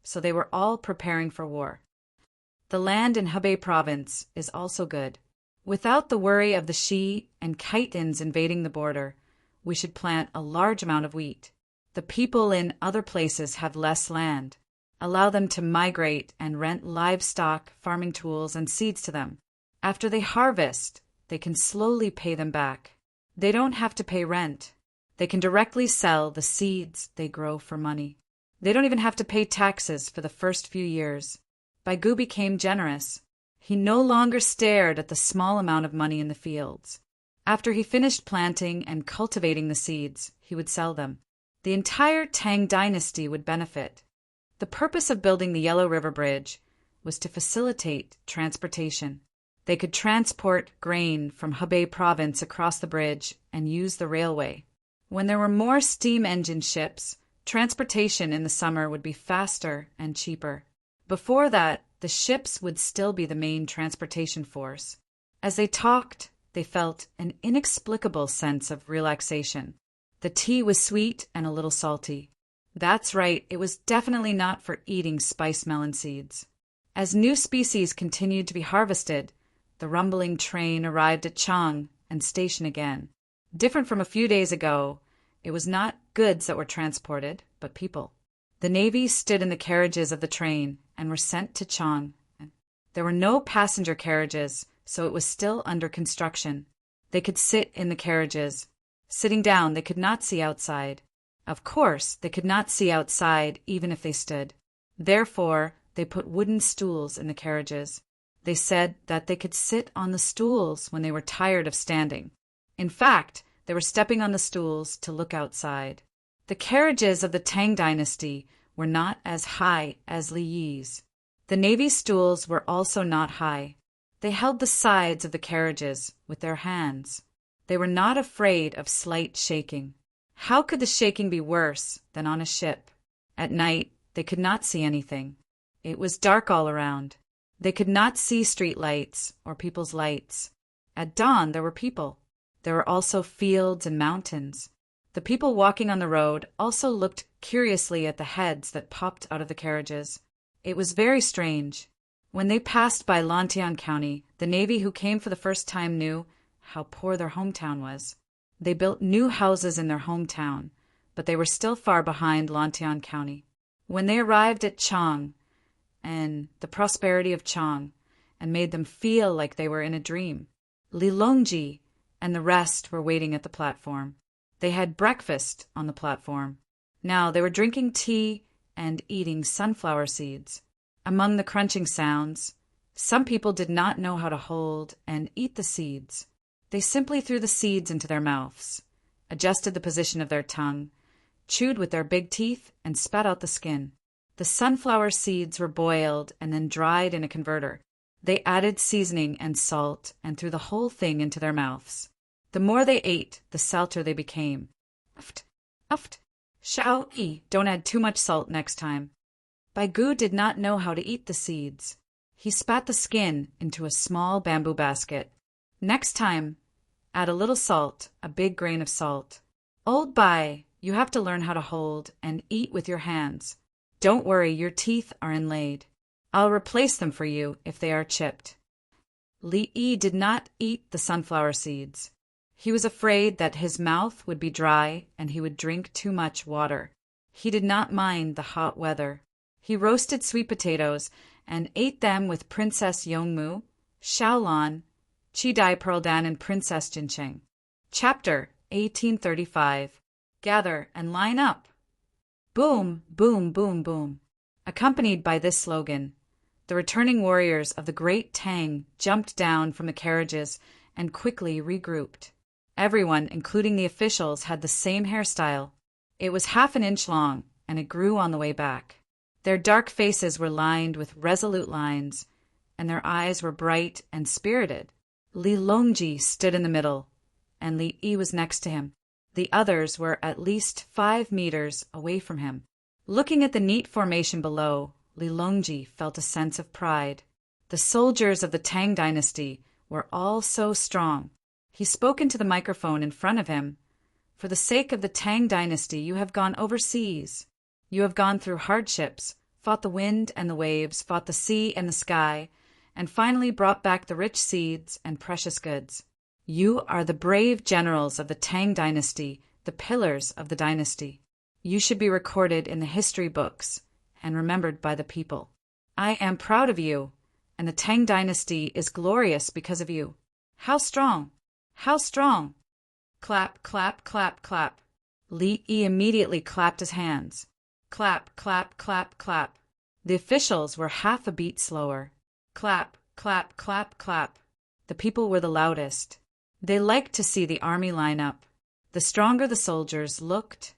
so they were all preparing for war. The land in Hebei province is also good. Without the worry of the Shi and Khitans invading the border, we should plant a large amount of wheat. The people in other places have less land. Allow them to migrate and rent livestock, farming tools, and seeds to them. After they harvest, they can slowly pay them back. They don't have to pay rent. They can directly sell the seeds they grow for money. They don't even have to pay taxes for the first few years. Baigu became generous. He no longer stared at the small amount of money in the fields. After he finished planting and cultivating the seeds, he would sell them. The entire Tang dynasty would benefit. The purpose of building the Yellow River Bridge was to facilitate transportation. They could transport grain from Hebei province across the bridge and use the railway. When there were more steam engine ships, transportation in the summer would be faster and cheaper. Before that, the ships would still be the main transportation force. As they talked, they felt an inexplicable sense of relaxation. The tea was sweet and a little salty. That's right, it was definitely not for eating spice melon seeds. As new species continued to be harvested, the rumbling train arrived at Tang and stationed again. Different from a few days ago, it was not goods that were transported, but people. The Navy stood in the carriages of the train and were sent to Tang. There were no passenger carriages, so it was still under construction. They could sit in the carriages. Sitting down, they could not see outside. Of course, they could not see outside even if they stood. Therefore, they put wooden stools in the carriages. They said that they could sit on the stools when they were tired of standing. In fact, they were stepping on the stools to look outside. The carriages of the Tang dynasty were not as high as Li Yi's. The Navy stools were also not high. They held the sides of the carriages with their hands. They were not afraid of slight shaking. How could the shaking be worse than on a ship? At night, they could not see anything. It was dark all around. They could not see street lights or people's lights. At dawn, there were people. There were also fields and mountains. The people walking on the road also looked curiously at the heads that popped out of the carriages. It was very strange. When they passed by Lantian County, the Navy who came for the first time knew how poor their hometown was. They built new houses in their hometown, but they were still far behind Lantian County. When they arrived at Tang, and the prosperity of Tang, and made them feel like they were in a dream, Li Longji and the rest were waiting at the platform. They had breakfast on the platform. Now they were drinking tea and eating sunflower seeds. Among the crunching sounds, some people did not know how to hold and eat the seeds. They simply threw the seeds into their mouths, adjusted the position of their tongue, chewed with their big teeth, and spat out the skin. The sunflower seeds were boiled and then dried in a converter. They added seasoning and salt and threw the whole thing into their mouths. The more they ate, the salter they became. Uft, uft, shao-yi, don't add too much salt next time. Baigu did not know how to eat the seeds. He spat the skin into a small bamboo basket. Next time, add a little salt, a big grain of salt. Old Bai, you have to learn how to hold and eat with your hands. Don't worry, your teeth are inlaid. I'll replace them for you if they are chipped. Li Yi did not eat the sunflower seeds. He was afraid that his mouth would be dry and he would drink too much water. He did not mind the hot weather. He roasted sweet potatoes and ate them with Princess Yongmu, Xiaolan, Chidai Pearldan, and Princess Jincheng. Chapter 1835. Gather and line up. Boom, boom, boom, boom. Accompanied by this slogan, the returning warriors of the great Tang jumped down from the carriages and quickly regrouped. Everyone, including the officials, had the same hairstyle. It was half an inch long, and it grew on the way back. Their dark faces were lined with resolute lines, and their eyes were bright and spirited. Li Longji stood in the middle, and Li Yi was next to him. The others were at least 5 meters away from him. Looking at the neat formation below, Li Longji felt a sense of pride. The soldiers of the Tang dynasty were all so strong. He spoke into the microphone in front of him. For the sake of the Tang dynasty, you have gone overseas. You have gone through hardships, fought the wind and the waves, fought the sea and the sky, and finally brought back the rich seeds and precious goods. You are the brave generals of the Tang dynasty, the pillars of the dynasty. You should be recorded in the history books and remembered by the people. I am proud of you, and the Tang dynasty is glorious because of you. How strong! How strong! Clap, clap, clap, clap. Li Yi immediately clapped his hands. Clap, clap, clap, clap. The officials were half a beat slower. Clap, clap, clap, clap. The people were the loudest. They liked to see the army line up. The stronger the soldiers looked,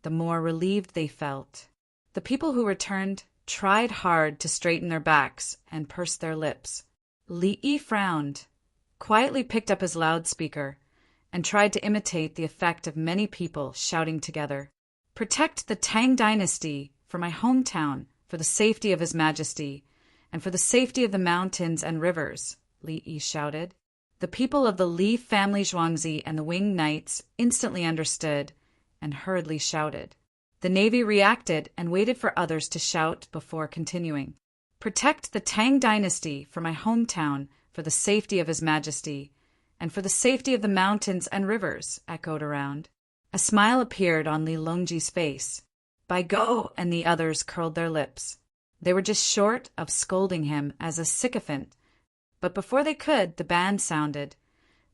the more relieved they felt. The people who returned tried hard to straighten their backs and purse their lips. Li Yi frowned, quietly picked up his loudspeaker, and tried to imitate the effect of many people shouting together. Protect the Tang dynasty for my hometown, for the safety of His Majesty, and for the safety of the mountains and rivers, Li Yi shouted. The people of the Li family Zhuangzi and the Winged Knights instantly understood and hurriedly shouted. The navy reacted and waited for others to shout before continuing. Protect the Tang dynasty for my hometown, for the safety of His Majesty, and for the safety of the mountains and rivers, echoed around. A smile appeared on Li Longji's face. By go, and the others curled their lips. They were just short of scolding him as a sycophant, but before they could, the band sounded.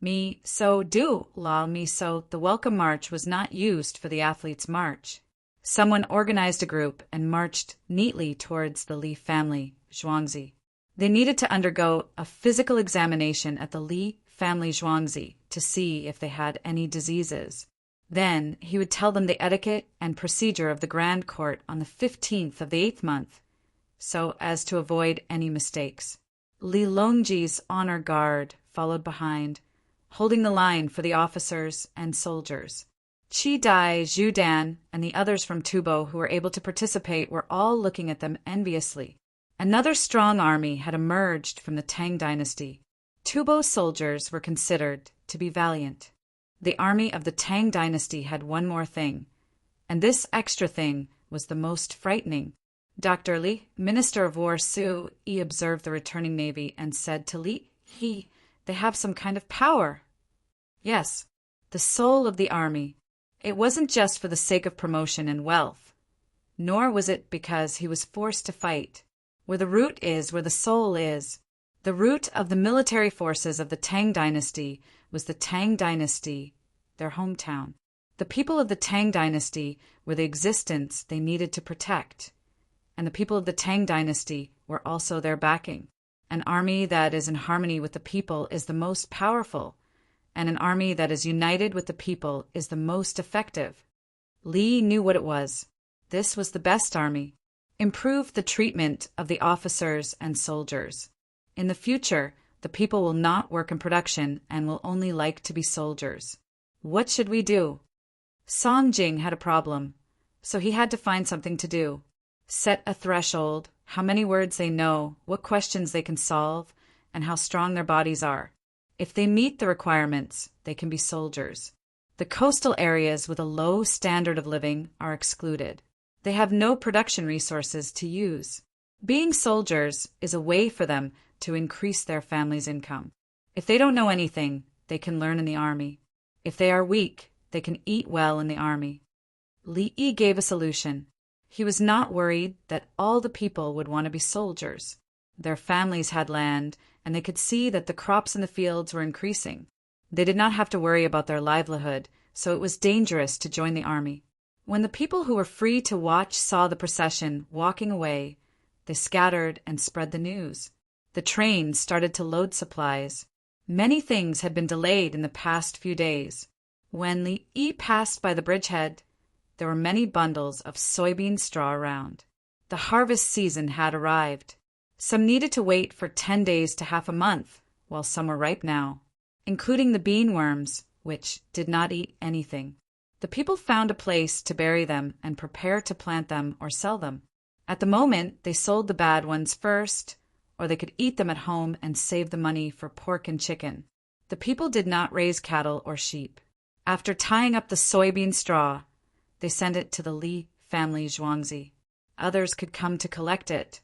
Me so do, la me so. The welcome march was not used for the athletes' march. Someone organized a group and marched neatly towards the Li family, Zhuangzi. They needed to undergo a physical examination at the Li family Zhuangzi to see if they had any diseases. Then he would tell them the etiquette and procedure of the Grand Court on the 15th of the 8th month, so as to avoid any mistakes. Li Longji's honor guard followed behind, holding the line for the officers and soldiers. Qi Dai, Zhu Dan, and the others from Tubo who were able to participate were all looking at them enviously. Another strong army had emerged from the Tang dynasty. Tubo's soldiers were considered to be valiant. The army of the Tang dynasty had one more thing, and this extra thing was the most frightening. Dr. Li, Minister of War Su Yi, observed the returning navy and said to Li Yi, they have some kind of power. Yes, the soul of the army. It wasn't just for the sake of promotion and wealth, nor was it because he was forced to fight. Where the root is, where the soul is. The root of the military forces of the Tang dynasty was the Tang dynasty, their hometown. The people of the Tang dynasty were the existence they needed to protect, and the people of the Tang dynasty were also their backing. An army that is in harmony with the people is the most powerful, and an army that is united with the people is the most effective. Li knew what it was. This was the best army. Improve the treatment of the officers and soldiers. In the future, the people will not work in production and will only like to be soldiers. What should we do? Song Jing had a problem, so he had to find something to do. Set a threshold, how many words they know, what questions they can solve, and how strong their bodies are. If they meet the requirements, they can be soldiers. The coastal areas with a low standard of living are excluded. They have no production resources to use. Being soldiers is a way for them to increase their family's income. If they don't know anything, they can learn in the army. If they are weak, they can eat well in the army. Li Yi gave a solution. He was not worried that all the people would want to be soldiers. Their families had land, and they could see that the crops in the fields were increasing. They did not have to worry about their livelihood, so it was dangerous to join the army. When the people who were free to watch saw the procession walking away, they scattered and spread the news. The trains started to load supplies. Many things had been delayed in the past few days. When Li Yi passed by the bridgehead, there were many bundles of soybean straw around. The harvest season had arrived. Some needed to wait for 10 days to half a month, while some were ripe now, including the bean worms, which did not eat anything. The people found a place to bury them and prepare to plant them or sell them. At the moment, they sold the bad ones first, or they could eat them at home and save the money for pork and chicken. The people did not raise cattle or sheep. After tying up the soybean straw, they sent it to the Li family Zhuangzi. Others could come to collect it,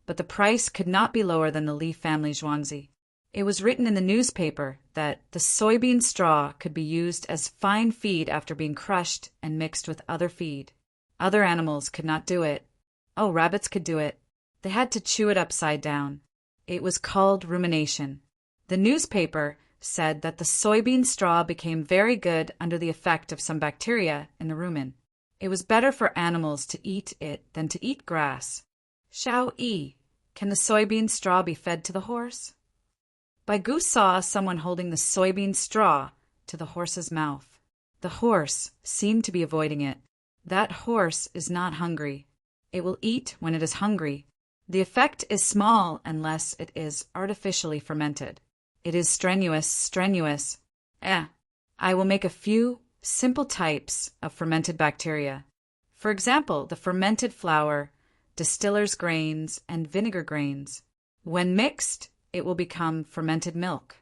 but the price could not be lower than the Li family zhuangzi. It was written in the newspaper that the soybean straw could be used as fine feed after being crushed and mixed with other feed. Other animals could not do it. Oh, rabbits could do it. They had to chew it upside down. It was called rumination. The newspaper said that the soybean straw became very good under the effect of some bacteria in the rumen. It was better for animals to eat it than to eat grass. Xiao Yi, can the soybean straw be fed to the horse? Bai Gu saw someone holding the soybean straw to the horse's mouth. The horse seemed to be avoiding it. That horse is not hungry. It will eat when it is hungry. The effect is small unless it is artificially fermented. It is strenuous. I will make a few simple types of fermented bacteria. For example, the fermented flour, distiller's grains, and vinegar grains. When mixed, it will become fermented milk.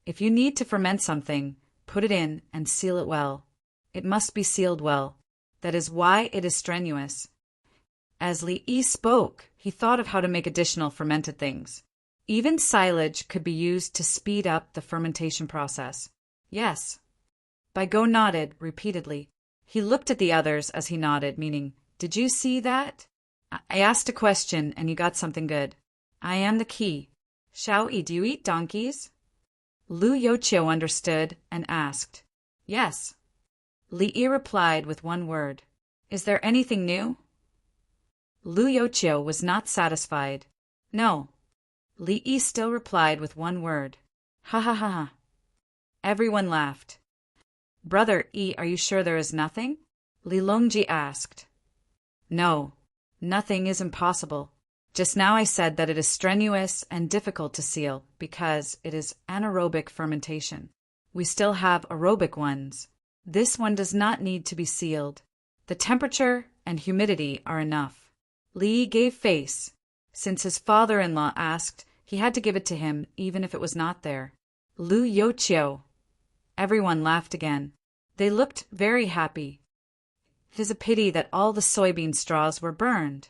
If you need to ferment something, put it in and seal it well. It must be sealed well. That is why it is strenuous. As Li Yi spoke, he thought of how to make additional fermented things. Even silage could be used to speed up the fermentation process. Yes. Bai Go nodded repeatedly. He looked at the others as he nodded, meaning, did you see that? I asked a question and you got something good. I am the key. Xiao Yi, do you eat donkeys? Lu Youqiu understood and asked. Yes. Li Yi replied with one word. Is there anything new? Lu Youqiu was not satisfied. No. Li Yi still replied with one word. Ha ha ha ha. Everyone laughed. Brother Yi, are you sure there is nothing? Li Longji asked. No. Nothing is impossible. Just now I said that it is strenuous and difficult to seal because it is anaerobic fermentation. We still have aerobic ones. This one does not need to be sealed. The temperature and humidity are enough. Li gave face. Since his father-in-law asked, he had to give it to him even if it was not there. Lu Youqiu. Everyone laughed again. They looked very happy. It is a pity that all the soybean straws were burned.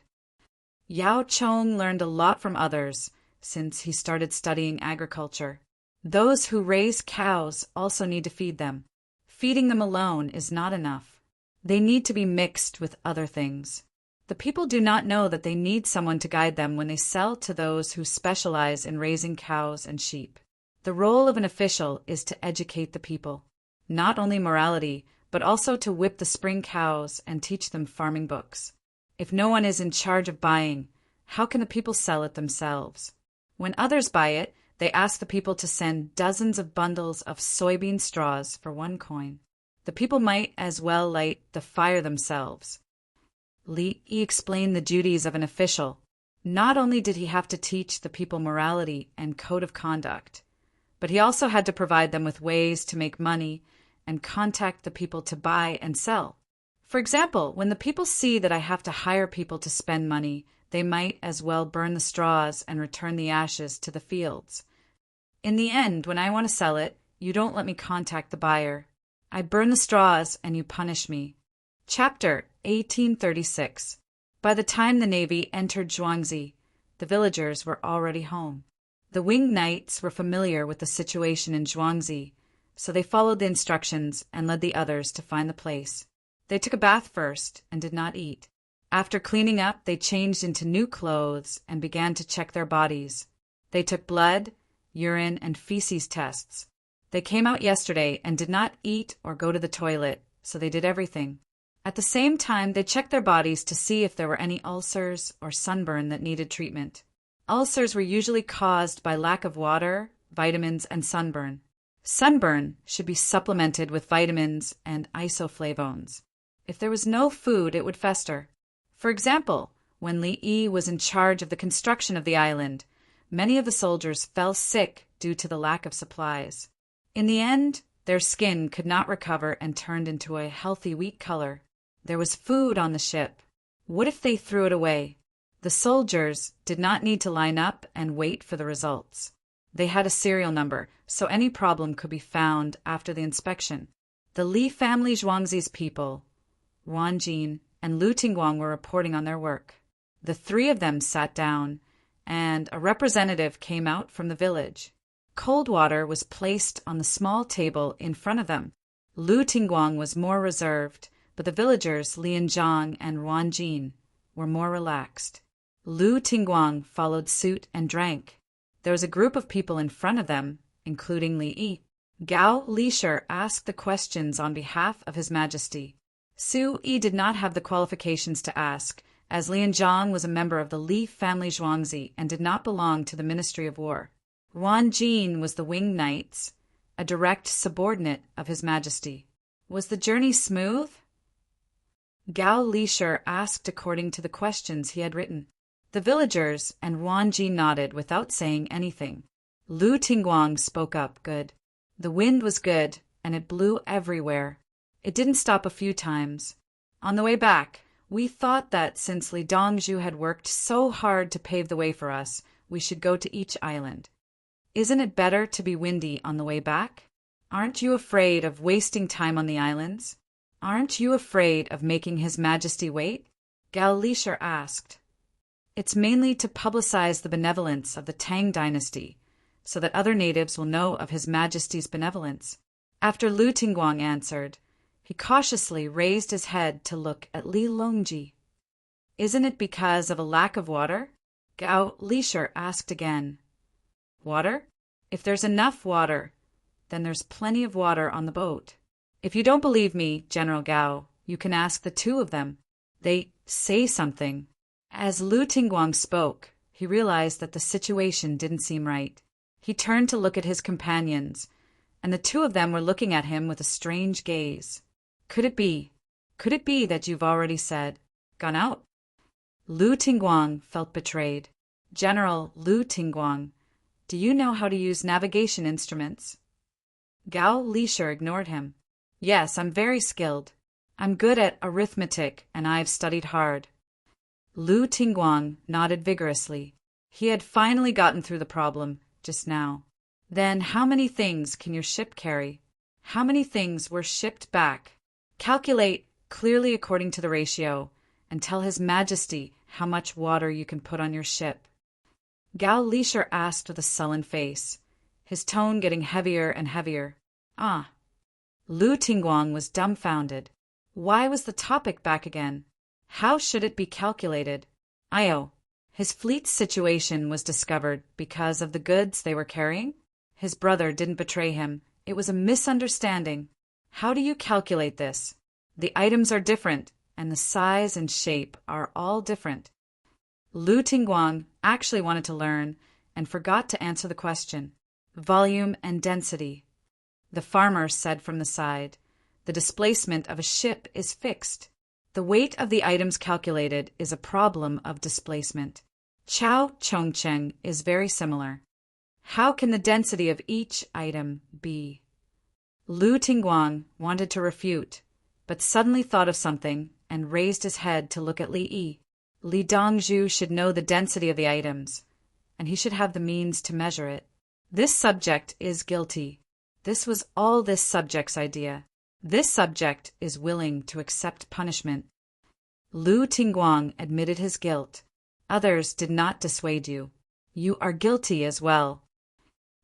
Yao Chong learned a lot from others since he started studying agriculture. Those who raise cows also need to feed them. Feeding them alone is not enough. They need to be mixed with other things. The people do not know that they need someone to guide them when they sell to those who specialize in raising cows and sheep. The role of an official is to educate the people, not only morality, but also to whip the spring cows and teach them farming books. If no one is in charge of buying, how can the people sell it themselves? When others buy it, they ask the people to send dozens of bundles of soybean straws for 1 coin. The people might as well light the fire themselves. Li Yi explained the duties of an official. Not only did he have to teach the people morality and code of conduct, but he also had to provide them with ways to make money and contact the people to buy and sell. For example, when the people see that I have to hire people to spend money, they might as well burn the straws and return the ashes to the fields. In the end, when I want to sell it, you don't let me contact the buyer. I burn the straws and you punish me. Chapter 1836. By the time the navy entered Zhuangzi, the villagers were already home. The winged knights were familiar with the situation in Zhuangzi, so they followed the instructions and led the others to find the place. They took a bath first and did not eat. After cleaning up, they changed into new clothes and began to check their bodies. They took blood, urine, and feces tests. They came out yesterday and did not eat or go to the toilet, so they did everything. At the same time, they checked their bodies to see if there were any ulcers or sunburn that needed treatment. Ulcers were usually caused by lack of water, vitamins, and sunburn. Sunburn should be supplemented with vitamins and isoflavones. If there was no food, it would fester. For example, when Li Yi was in charge of the construction of the island, many of the soldiers fell sick due to the lack of supplies. In the end, their skin could not recover and turned into a healthy wheat color. There was food on the ship. What if they threw it away? The soldiers did not need to line up and wait for the results. They had a serial number, so any problem could be found after the inspection. The Li family Zhuangzi's people, Wan Jin and Lu Tingguang, were reporting on their work. The three of them sat down, and a representative came out from the village. Cold water was placed on the small table in front of them. Lu Tingguang was more reserved, but the villagers, Lian Zhang and Ruan Jin, were more relaxed. Lu Tingguang followed suit and drank. There was a group of people in front of them, including Li Yi. Gao Lisher asked the questions on behalf of His Majesty. Su Yi did not have the qualifications to ask, as Lian Zhang was a member of the Li family Zhuangzi and did not belong to the Ministry of War. Ruan Jin was the Winged Knights, a direct subordinate of His Majesty. Was the journey smooth? Gao Lisher asked according to the questions he had written. The villagers and Ruan Jin nodded without saying anything. Lu Tingguang spoke up. Good. The wind was good, and it blew everywhere. It didn't stop a few times. On the way back, we thought that since Li Dongzhu had worked so hard to pave the way for us, we should go to each island. Isn't it better to be windy on the way back? Aren't you afraid of wasting time on the islands? Aren't you afraid of making His Majesty wait? Gao Lisher asked. It's mainly to publicize the benevolence of the Tang dynasty, so that other natives will know of His Majesty's benevolence. After Lu Tingguang answered, he cautiously raised his head to look at Li Longji. Isn't it because of a lack of water? Gao Lisher asked again. Water? If there's enough water, then there's plenty of water on the boat. If you don't believe me, General Gao, you can ask the two of them. They say something. As Lu Tingguang spoke, he realized that the situation didn't seem right. He turned to look at his companions, and the two of them were looking at him with a strange gaze. Could it be that you've already said, gone out? Lu Tingguang felt betrayed. General Lu Tingguang, do you know how to use navigation instruments? Gao Lisher ignored him. Yes, I'm very skilled. I'm good at arithmetic, and I've studied hard. Lu Tingguang nodded vigorously. He had finally gotten through the problem just now. Then how many things can your ship carry? How many things were shipped back? Calculate clearly according to the ratio, and tell His Majesty how much water you can put on your ship. Gao Lisher asked with a sullen face, his tone getting heavier and heavier. Ah. Lu Tingguang was dumbfounded. Why was the topic back again? How should it be calculated? His fleet's situation was discovered because of the goods they were carrying? His brother didn't betray him. It was a misunderstanding. How do you calculate this? The items are different, and the size and shape are all different. Lu Tingguang actually wanted to learn and forgot to answer the question. Volume and density. The farmer said from the side, the displacement of a ship is fixed. The weight of the items calculated is a problem of displacement. Chao Chongcheng is very similar. How can the density of each item be? Lu Tingguang wanted to refute, but suddenly thought of something and raised his head to look at Li Yi. Li Dongzhu should know the density of the items, and he should have the means to measure it. This subject is guilty. This was all this subject's idea. This subject is willing to accept punishment. Lu Tingguang admitted his guilt. Others did not dissuade you. You are guilty as well.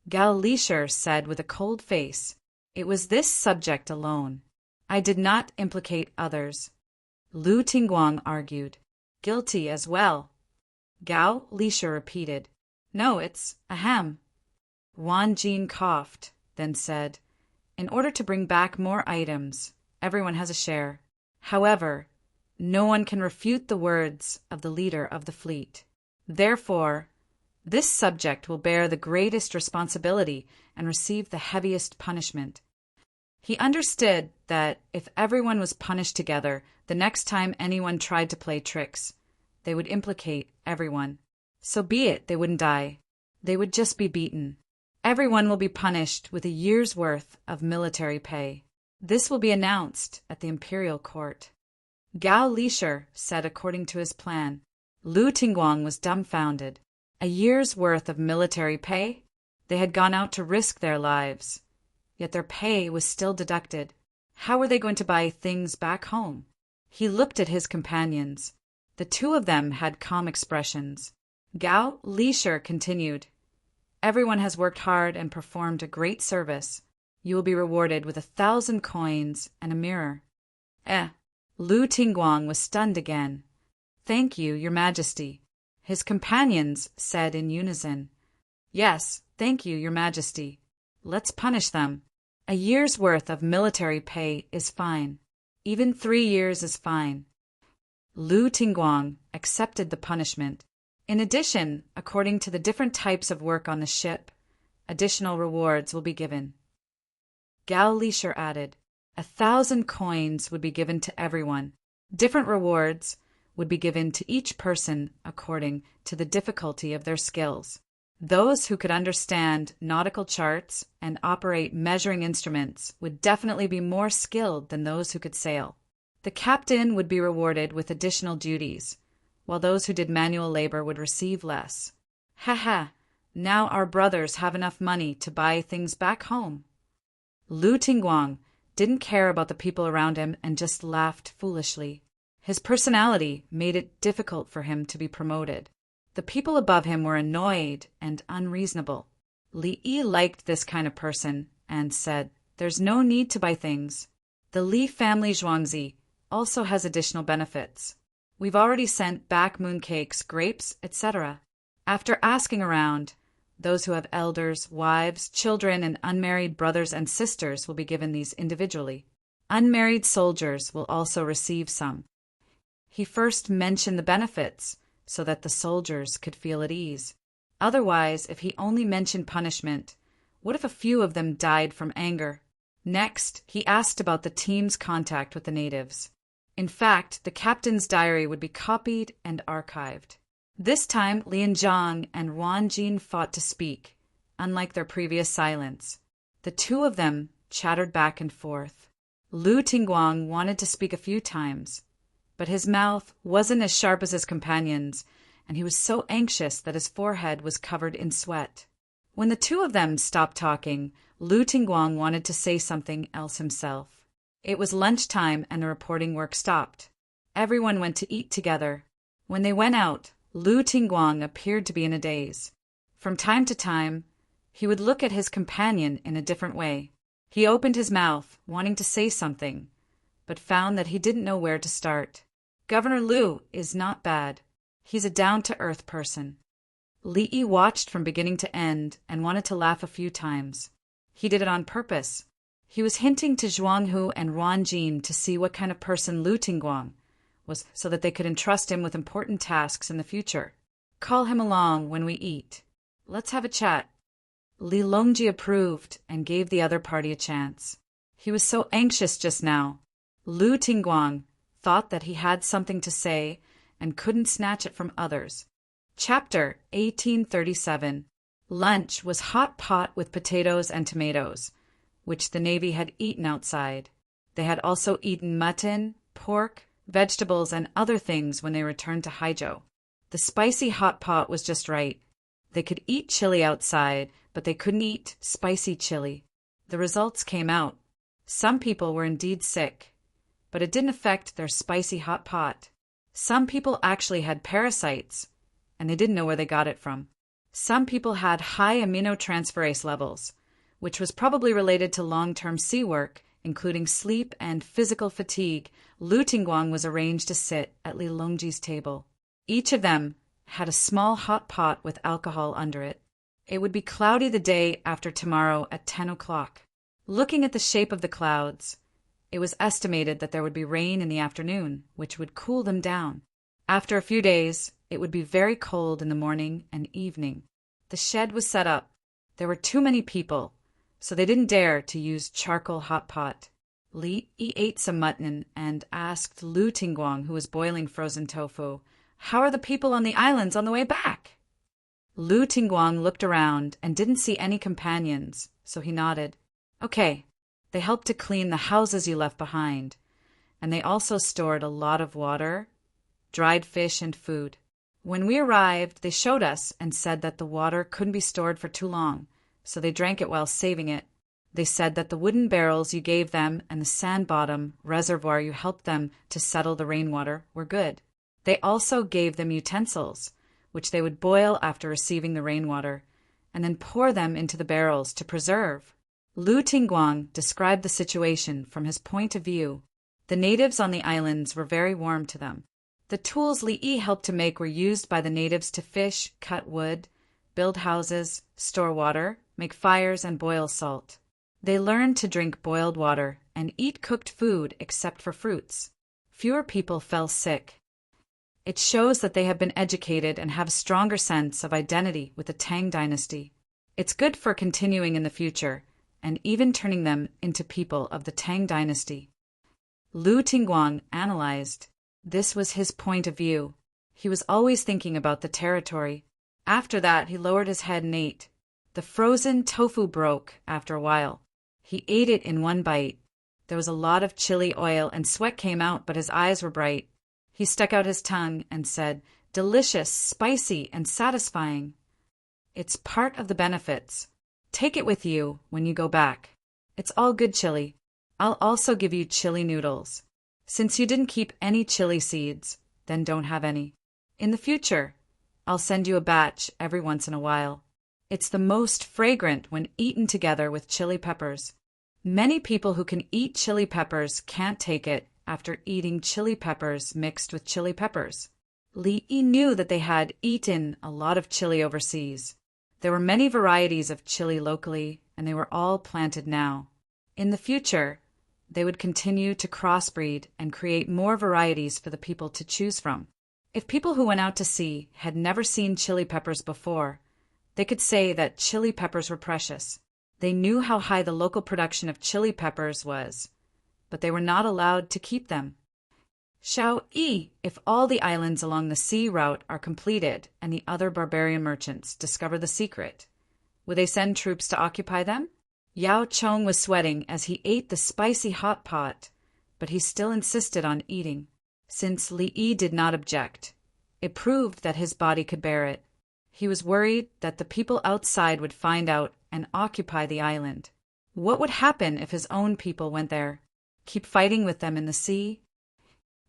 Gao Lisher said with a cold face, it was this subject alone. I did not implicate others. Lu Tingguang argued, guilty as well. Gao Lisher repeated, no, it's ahem. Ruan Jin coughed, then said, in order to bring back more items, everyone has a share. However, no one can refute the words of the leader of the fleet. Therefore, this subject will bear the greatest responsibility and receive the heaviest punishment. He understood that if everyone was punished together, the next time anyone tried to play tricks, they would implicate everyone. So be it, they wouldn't die. They would just be beaten. Everyone will be punished with a year's worth of military pay. This will be announced at the imperial court. Gao Lisher said according to his plan. Lu Tingguang was dumbfounded. A year's worth of military pay? They had gone out to risk their lives, yet their pay was still deducted. How were they going to buy things back home? He looked at his companions. The two of them had calm expressions. Gao Lisher continued, "Everyone has worked hard and performed a great service. You will be rewarded with 1,000 coins and a mirror." Lu Tingguang was stunned again. "Thank you, Your Majesty." His companions said in unison, "Yes, thank you, Your Majesty. Let's punish them. A year's worth of military pay is fine. Even 3 years is fine." Lu Tingguang accepted the punishment. In addition, according to the different types of work on the ship, additional rewards will be given. Gao Lisher added, 1,000 coins would be given to everyone. Different rewards would be given to each person according to the difficulty of their skills. Those who could understand nautical charts and operate measuring instruments would definitely be more skilled than those who could sail. The captain would be rewarded with additional duties, while those who did manual labor would receive less. Now our brothers have enough money to buy things back home. Lu Tingguang didn't care about the people around him and just laughed foolishly. His personality made it difficult for him to be promoted. The people above him were annoyed and unreasonable. Li Yi liked this kind of person and said, "There's no need to buy things. The Li family Zhuangzi also has additional benefits. We've already sent back mooncakes, grapes, etc." After asking around, those who have elders, wives, children, and unmarried brothers and sisters will be given these individually. Unmarried soldiers will also receive some. He first mentioned the benefits so that the soldiers could feel at ease. Otherwise, if he only mentioned punishment, what if a few of them died from anger? Next, he asked about the team's contact with the natives. In fact, the captain's diary would be copied and archived. This time, Lian Zhang and Wan Jin fought to speak, unlike their previous silence. The two of them chattered back and forth. Lu Tingguang wanted to speak a few times, but his mouth wasn't as sharp as his companions, and he was so anxious that his forehead was covered in sweat. When the two of them stopped talking, Lu Tingguang wanted to say something else himself. It was lunchtime and the reporting work stopped. Everyone went to eat together. When they went out, Lu Tingguang appeared to be in a daze. From time to time, he would look at his companion in a different way. He opened his mouth, wanting to say something, but found that he didn't know where to start. Governor Lu is not bad. He's a down-to-earth person. Li Yi watched from beginning to end and wanted to laugh a few times. He did it on purpose. He was hinting to Zhuanghu and Wan Jin to see what kind of person Lu Tingguang was so that they could entrust him with important tasks in the future. Call him along when we eat. Let's have a chat. Li Longji approved and gave the other party a chance. He was so anxious just now. Lu Tingguang thought that he had something to say and couldn't snatch it from others. Chapter 1837. Lunch was hot pot with potatoes and tomatoes, which the Navy had eaten outside. They had also eaten mutton, pork, vegetables, and other things when they returned to Haijiu. The spicy hot pot was just right. They could eat chili outside, but they couldn't eat spicy chili. The results came out. Some people were indeed sick, but it didn't affect their spicy hot pot. Some people actually had parasites, and they didn't know where they got it from. Some people had high aminotransferase levels, which was probably related to long-term sea work, including sleep and physical fatigue. Lu Tingguang was arranged to sit at Li Longji's table. Each of them had a small hot pot with alcohol under it. It would be cloudy the day after tomorrow at 10 o'clock. Looking at the shape of the clouds, it was estimated that there would be rain in the afternoon, which would cool them down. After a few days, it would be very cold in the morning and evening. The shed was set up. There were too many people, so they didn't dare to use charcoal hot pot. Li Yi ate some mutton and asked Lu Tingguang, who was boiling frozen tofu, "How are the people on the islands on the way back?" Lu Tingguang looked around and didn't see any companions, so he nodded. "Okay, they helped to clean the houses you left behind, and they also stored a lot of water, dried fish, and food. When we arrived, they showed us and said that the water couldn't be stored for too long, so they drank it while saving it. They said that the wooden barrels you gave them and the sand bottom reservoir you helped them to settle the rainwater were good. They also gave them utensils, which they would boil after receiving the rainwater, and then pour them into the barrels to preserve. Lu Tingguang described the situation from his point of view. The natives on the islands were very warm to them. The tools Li Yi helped to make were used by the natives to fish, cut wood, build houses, store water, make fires, and boil salt. They learned to drink boiled water and eat cooked food except for fruits. Fewer people fell sick. It shows that they have been educated and have a stronger sense of identity with the Tang dynasty. It's good for continuing in the future, and even turning them into people of the Tang dynasty. Lu Tingguang analyzed. This was his point of view. He was always thinking about the territory. After that, he lowered his head and ate. The frozen tofu broke after a while. He ate it in one bite. There was a lot of chili oil and sweat came out, but his eyes were bright. He stuck out his tongue and said, "Delicious, spicy, and satisfying. It's part of the benefits. Take it with you when you go back. It's all good chili. I'll also give you chili noodles. Since you didn't keep any chili seeds, then don't have any. In the future, I'll send you a batch every once in a while. It's the most fragrant when eaten together with chili peppers. Many people who can eat chili peppers can't take it after eating chili peppers mixed with chili peppers." Li Yi knew that they had eaten a lot of chili overseas. There were many varieties of chili locally, and they were all planted now. In the future, they would continue to crossbreed and create more varieties for the people to choose from. If people who went out to sea had never seen chili peppers before, they could say that chili peppers were precious. They knew how high the local production of chili peppers was, but they were not allowed to keep them. Xiao Yi, if all the islands along the sea route are completed and the other barbarian merchants discover the secret, will they send troops to occupy them? Yao Chong was sweating as he ate the spicy hot pot, but he still insisted on eating. Since Li Yi did not object, it proved that his body could bear it. He was worried that the people outside would find out and occupy the island. What would happen if his own people went there? Keep fighting with them in the sea?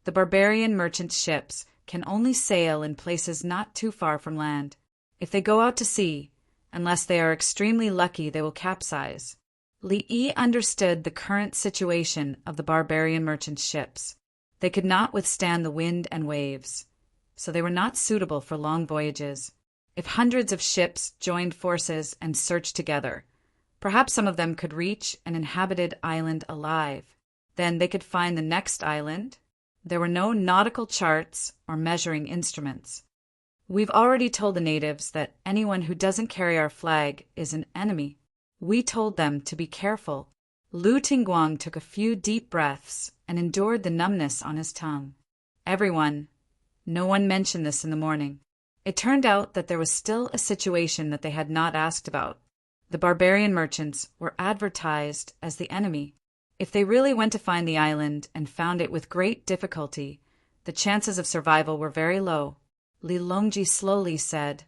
The barbarian merchant ships can only sail in places not too far from land. If they go out to sea, unless they are extremely lucky, they will capsize. Li Yi understood the current situation of the barbarian merchant ships. They could not withstand the wind and waves, so they were not suitable for long voyages. If hundreds of ships joined forces and searched together, perhaps some of them could reach an inhabited island alive. Then they could find the next island. There were no nautical charts or measuring instruments. We've already told the natives that anyone who doesn't carry our flag is an enemy. We told them to be careful. Lu Tingguang took a few deep breaths and endured the numbness on his tongue. No one mentioned this in the morning. It turned out that there was still a situation that they had not asked about. The barbarian merchants were advertised as the enemy. If they really went to find the island and found it with great difficulty, the chances of survival were very low. Li Longji slowly said,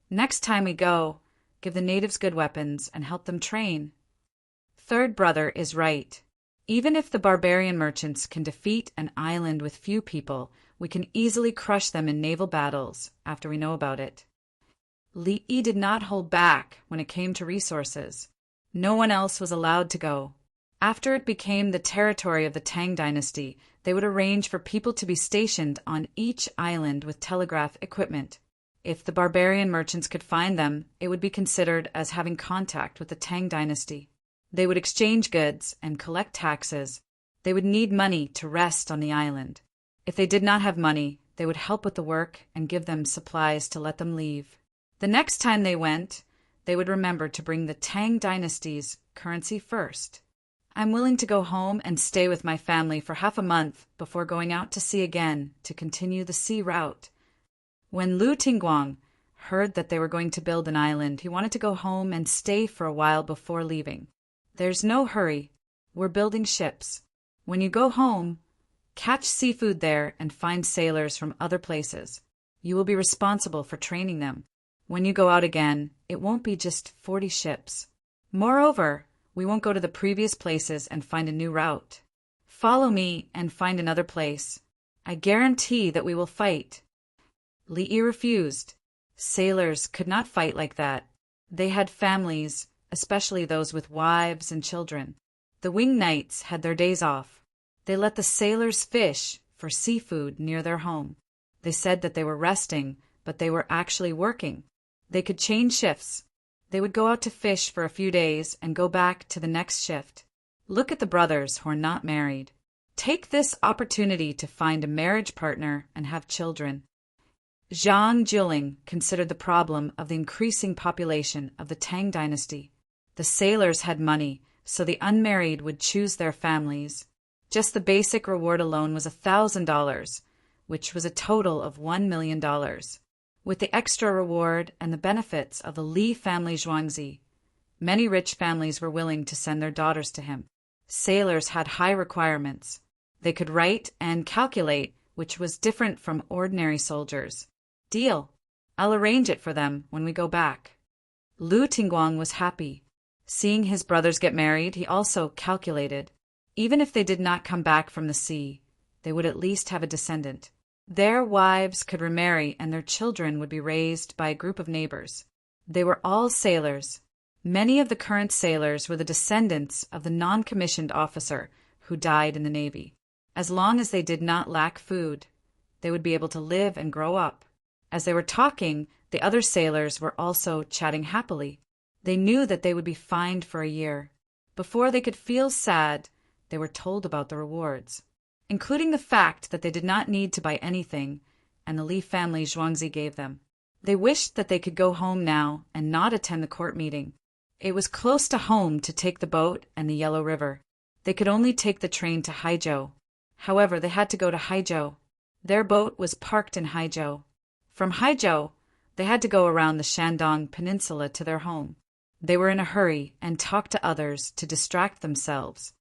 "Next time we go, give the natives good weapons and help them train." Third brother is right. Even if the barbarian merchants can defeat an island with few people, we can easily crush them in naval battles after we know about it. Li Yi did not hold back when it came to resources. No one else was allowed to go. After it became the territory of the Tang dynasty, they would arrange for people to be stationed on each island with telegraph equipment. If the barbarian merchants could find them, it would be considered as having contact with the Tang dynasty. They would exchange goods and collect taxes. They would need money to rest on the island. If they did not have money, they would help with the work and give them supplies to let them leave. The next time they went, they would remember to bring the Tang dynasty's currency first. I'm willing to go home and stay with my family for half a month before going out to sea again to continue the sea route. When Lu Tingguang heard that they were going to build an island, he wanted to go home and stay for a while before leaving. There's no hurry. We're building ships. When you go home, catch seafood there and find sailors from other places. You will be responsible for training them. When you go out again, it won't be just 40 ships. Moreover, we won't go to the previous places and find a new route. Follow me and find another place. I guarantee that we will fight. Li refused. Sailors could not fight like that. They had families, especially those with wives and children. The winged knights had their days off. They let the sailors fish for seafood near their home. They said that they were resting, but they were actually working. They could change shifts. They would go out to fish for a few days and go back to the next shift. Look at the brothers who are not married. Take this opportunity to find a marriage partner and have children. Zhang Jiling considered the problem of the increasing population of the Tang dynasty. The sailors had money, so the unmarried would choose their families. Just the basic reward alone was $1,000, which was a total of $1 million. With the extra reward and the benefits of the Li family Zhuangzi, many rich families were willing to send their daughters to him. Sailors had high requirements. They could write and calculate, which was different from ordinary soldiers. Deal. I'll arrange it for them when we go back. Lu Tingguang was happy. Seeing his brothers get married, he also calculated. Even if they did not come back from the sea, they would at least have a descendant. Their wives could remarry and their children would be raised by a group of neighbors. They were all sailors. Many of the current sailors were the descendants of the non-commissioned officer who died in the Navy. As long as they did not lack food, they would be able to live and grow up. As they were talking, the other sailors were also chatting happily. They knew that they would be fined for a year. Before they could feel sad, they were told about the rewards, including the fact that they did not need to buy anything, and the Li family Zhuangzi gave them. They wished that they could go home now and not attend the court meeting. It was close to home to take the boat and the Yellow River. They could only take the train to Haizhou. However, they had to go to Haizhou. Their boat was parked in Haizhou. From Haizhou, they had to go around the Shandong Peninsula to their home. They were in a hurry and talked to others to distract themselves.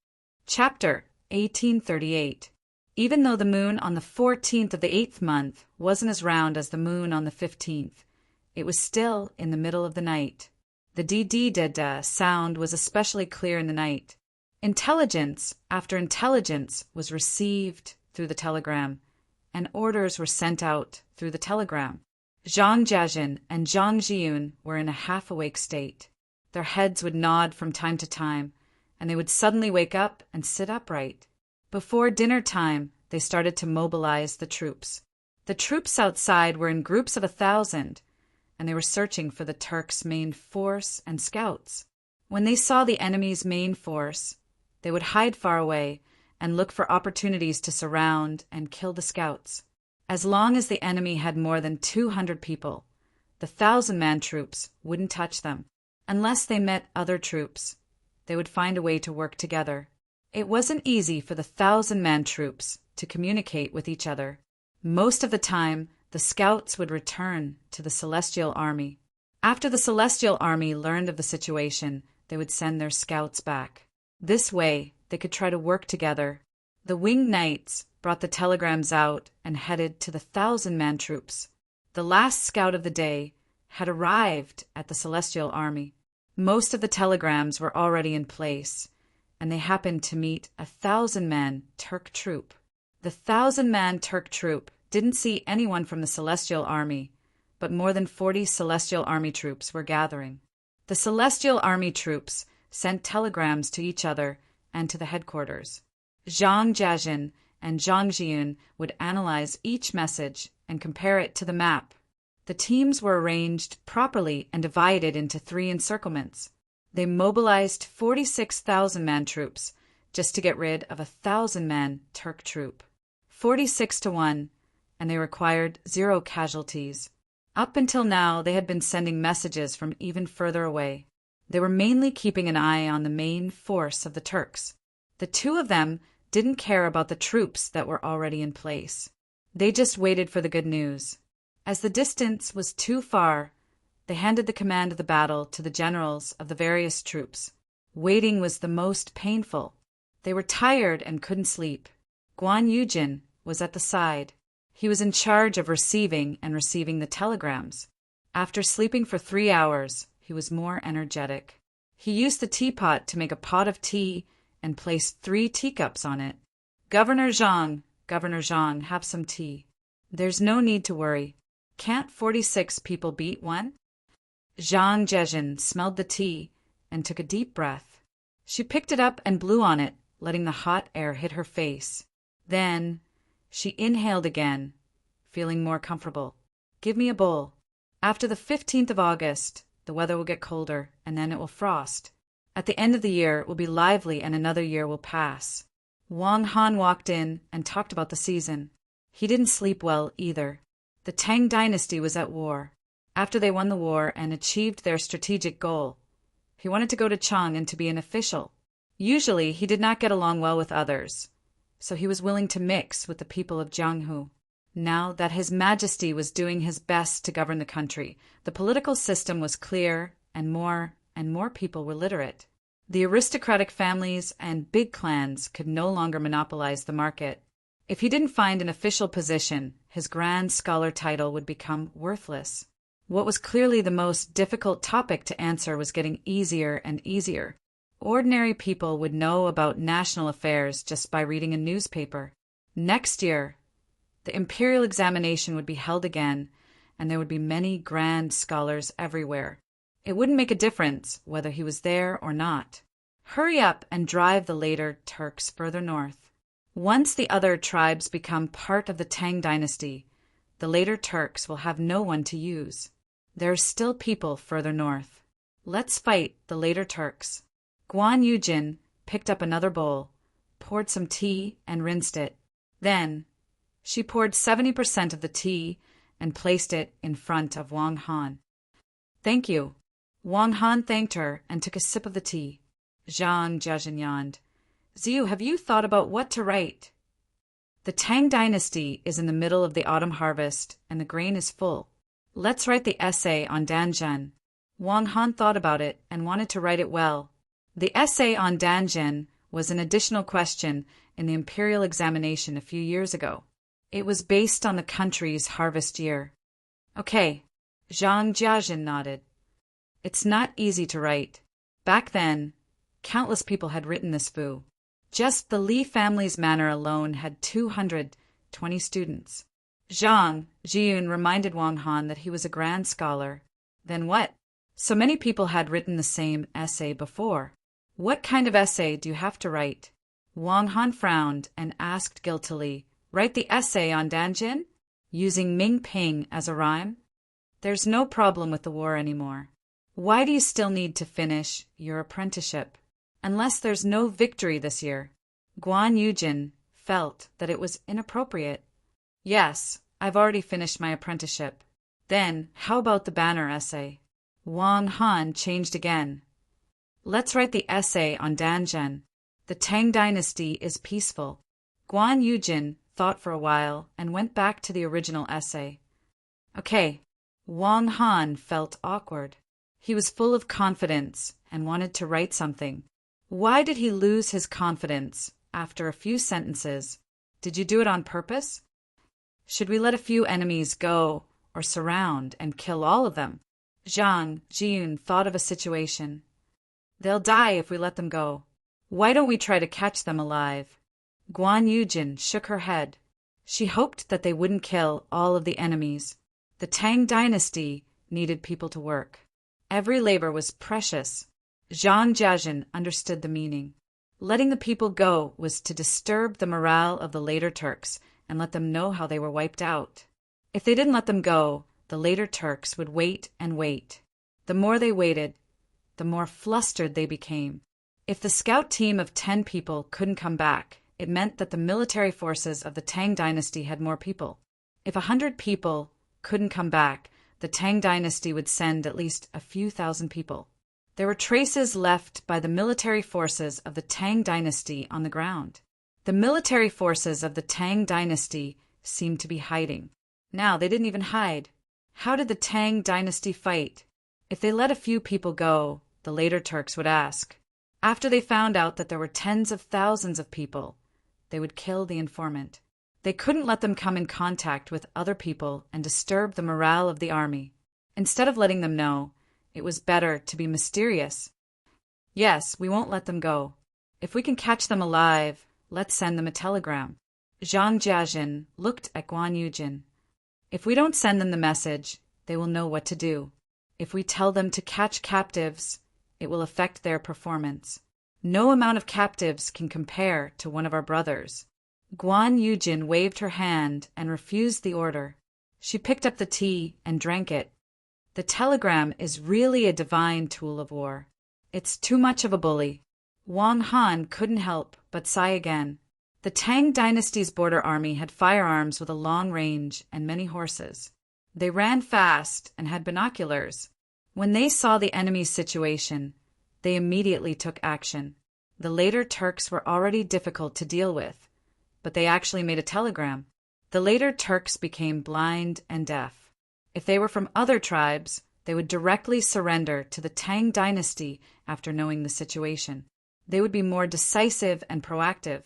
Chapter 1838. Even though the moon on the 14th of the 8th month wasn't as round as the moon on the 15th, it was still in the middle of the night. The d-d-da-da sound was especially clear in the night. Intelligence after intelligence was received through the telegram, and orders were sent out through the telegram. Zhang Jiajin and Zhang Jiyun were in a half-awake state. Their heads would nod from time to time, and they would suddenly wake up and sit upright. Before dinner time, they started to mobilize the troops. The troops outside were in groups of 1,000, and they were searching for the Turks' main force and scouts. When they saw the enemy's main force, they would hide far away and look for opportunities to surround and kill the scouts. As long as the enemy had more than 200 people, the 1,000-man troops wouldn't touch them. Unless they met other troops, they would find a way to work together. It wasn't easy for the 1,000-man troops to communicate with each other. Most of the time, the scouts would return to the Celestial Army. After the Celestial Army learned of the situation, they would send their scouts back. This way, they could try to work together. The winged knights brought the telegrams out and headed to the 1,000-man troops. The last scout of the day had arrived at the Celestial Army. Most of the telegrams were already in place, and they happened to meet a 1,000-man Turk troop. The 1,000-man Turk troop didn't see anyone from the Celestial Army, but more than 40 Celestial Army troops were gathering. The Celestial Army troops sent telegrams to each other and to the headquarters. Zhang Jiajin and Zhang Jiyun would analyze each message and compare it to the map. The teams were arranged properly and divided into 3 encirclements. They mobilized 46,000-man troops just to get rid of a 1,000-man Turk troop. 46 to 1, and they required 0 casualties. Up until now, they had been sending messages from even further away. They were mainly keeping an eye on the main force of the Turks. The 2 of them didn't care about the troops that were already in place. They just waited for the good news. As the distance was too far, they handed the command of the battle to the generals of the various troops. Waiting was the most painful. They were tired and couldn't sleep. Guan Yujin was at the side. He was in charge of receiving the telegrams. After sleeping for 3 hours, he was more energetic. He used the teapot to make a pot of tea and placed 3 teacups on it. Governor Zhang, Governor Zhang, have some tea. There's no need to worry. Can't 46 people beat one? Zhang Zhezhen smelled the tea and took a deep breath. She picked it up and blew on it, letting the hot air hit her face. Then she inhaled again, feeling more comfortable. Give me a bowl. After the 15th of August, the weather will get colder, and then it will frost. At the end of the year, it will be lively and another year will pass. Wang Han walked in and talked about the season. He didn't sleep well either. The Tang dynasty was at war. After they won the war and achieved their strategic goal, he wanted to go to Chang and to be an official. Usually, he did not get along well with others, so he was willing to mix with the people of Jianghu. Now that His Majesty was doing his best to govern the country, the political system was clear and more people were literate. The aristocratic families and big clans could no longer monopolize the market. If he didn't find an official position, his grand scholar title would become worthless. What was clearly the most difficult topic to answer was getting easier and easier. Ordinary people would know about national affairs just by reading a newspaper. Next year, the imperial examination would be held again, and there would be many grand scholars everywhere. It wouldn't make a difference whether he was there or not. Hurry up and drive the later Turks further north. Once the other tribes become part of the Tang dynasty, the later Turks will have no one to use. There are still people further north. Let's fight the later Turks. Guan Yujin picked up another bowl, poured some tea, and rinsed it. Then she poured 70% of the tea and placed it in front of Wang Han. Thank you. Wang Han thanked her and took a sip of the tea. Zhang Zhezhen yawned. Ziyu, have you thought about what to write? The Tang dynasty is in the middle of the autumn harvest, and the grain is full. Let's write the essay on Danzhen. Wang Han thought about it and wanted to write it well. The essay on Danzhen was an additional question in the imperial examination a few years ago. It was based on the country's harvest year. Okay, Zhang Jiajin nodded. It's not easy to write. Back then, countless people had written this fu. Just the Li family's manor alone had 220 students. Zhang Jiyun reminded Wang Han that he was a grand scholar. Then what? So many people had written the same essay before. What kind of essay do you have to write? Wang Han frowned and asked guiltily, Write the essay on Danjin? Using Ming Ping as a rhyme? There's no problem with the war anymore. Why do you still need to finish your apprenticeship? Unless there's no victory this year. Guan Yujin felt that it was inappropriate. Yes, I've already finished my apprenticeship. Then, how about the banner essay? Wang Han changed again. Let's write the essay on Danzhen. The Tang dynasty is peaceful. Guan Yujin thought for a while and went back to the original essay. Okay. Wang Han felt awkward. He was full of confidence and wanted to write something. Why did he lose his confidence after a few sentences? Did you do it on purpose? Should we let a few enemies go or surround and kill all of them? Zhang Jiyun thought of a situation. They'll die if we let them go. Why don't we try to catch them alive? Guan Yujin shook her head. She hoped that they wouldn't kill all of the enemies. The Tang dynasty needed people to work. Every labor was precious. Zhang Jiajin understood the meaning. Letting the people go was to disturb the morale of the later Turks and let them know how they were wiped out. If they didn't let them go, the later Turks would wait and wait. The more they waited, the more flustered they became. If the scout team of 10 people couldn't come back, it meant that the military forces of the Tang dynasty had more people. If 100 people couldn't come back, the Tang dynasty would send at least a few thousand people. There were traces left by the military forces of the Tang dynasty on the ground. The military forces of the Tang dynasty seemed to be hiding. Now they didn't even hide. How did the Tang dynasty fight? If they let a few people go, the later Turks would ask. After they found out that there were tens of thousands of people, they would kill the informant. They couldn't let them come in contact with other people and disturb the morale of the army. Instead of letting them know, it was better to be mysterious. Yes, we won't let them go. If we can catch them alive, let's send them a telegram. Zhang Jiajin looked at Guan Yujin. If we don't send them the message, they will know what to do. If we tell them to catch captives, it will affect their performance. No amount of captives can compare to one of our brothers. Guan Yujin waved her hand and refused the order. She picked up the tea and drank it. The telegram is really a divine tool of war. It's too much of a bully. Wang Han couldn't help but sigh again. The Tang dynasty's border army had firearms with a long range and many horses. They ran fast and had binoculars. When they saw the enemy's situation, they immediately took action. The later Turks were already difficult to deal with, but they actually made a telegram. The later Turks became blind and deaf. If they were from other tribes, they would directly surrender to the Tang dynasty after knowing the situation. They would be more decisive and proactive.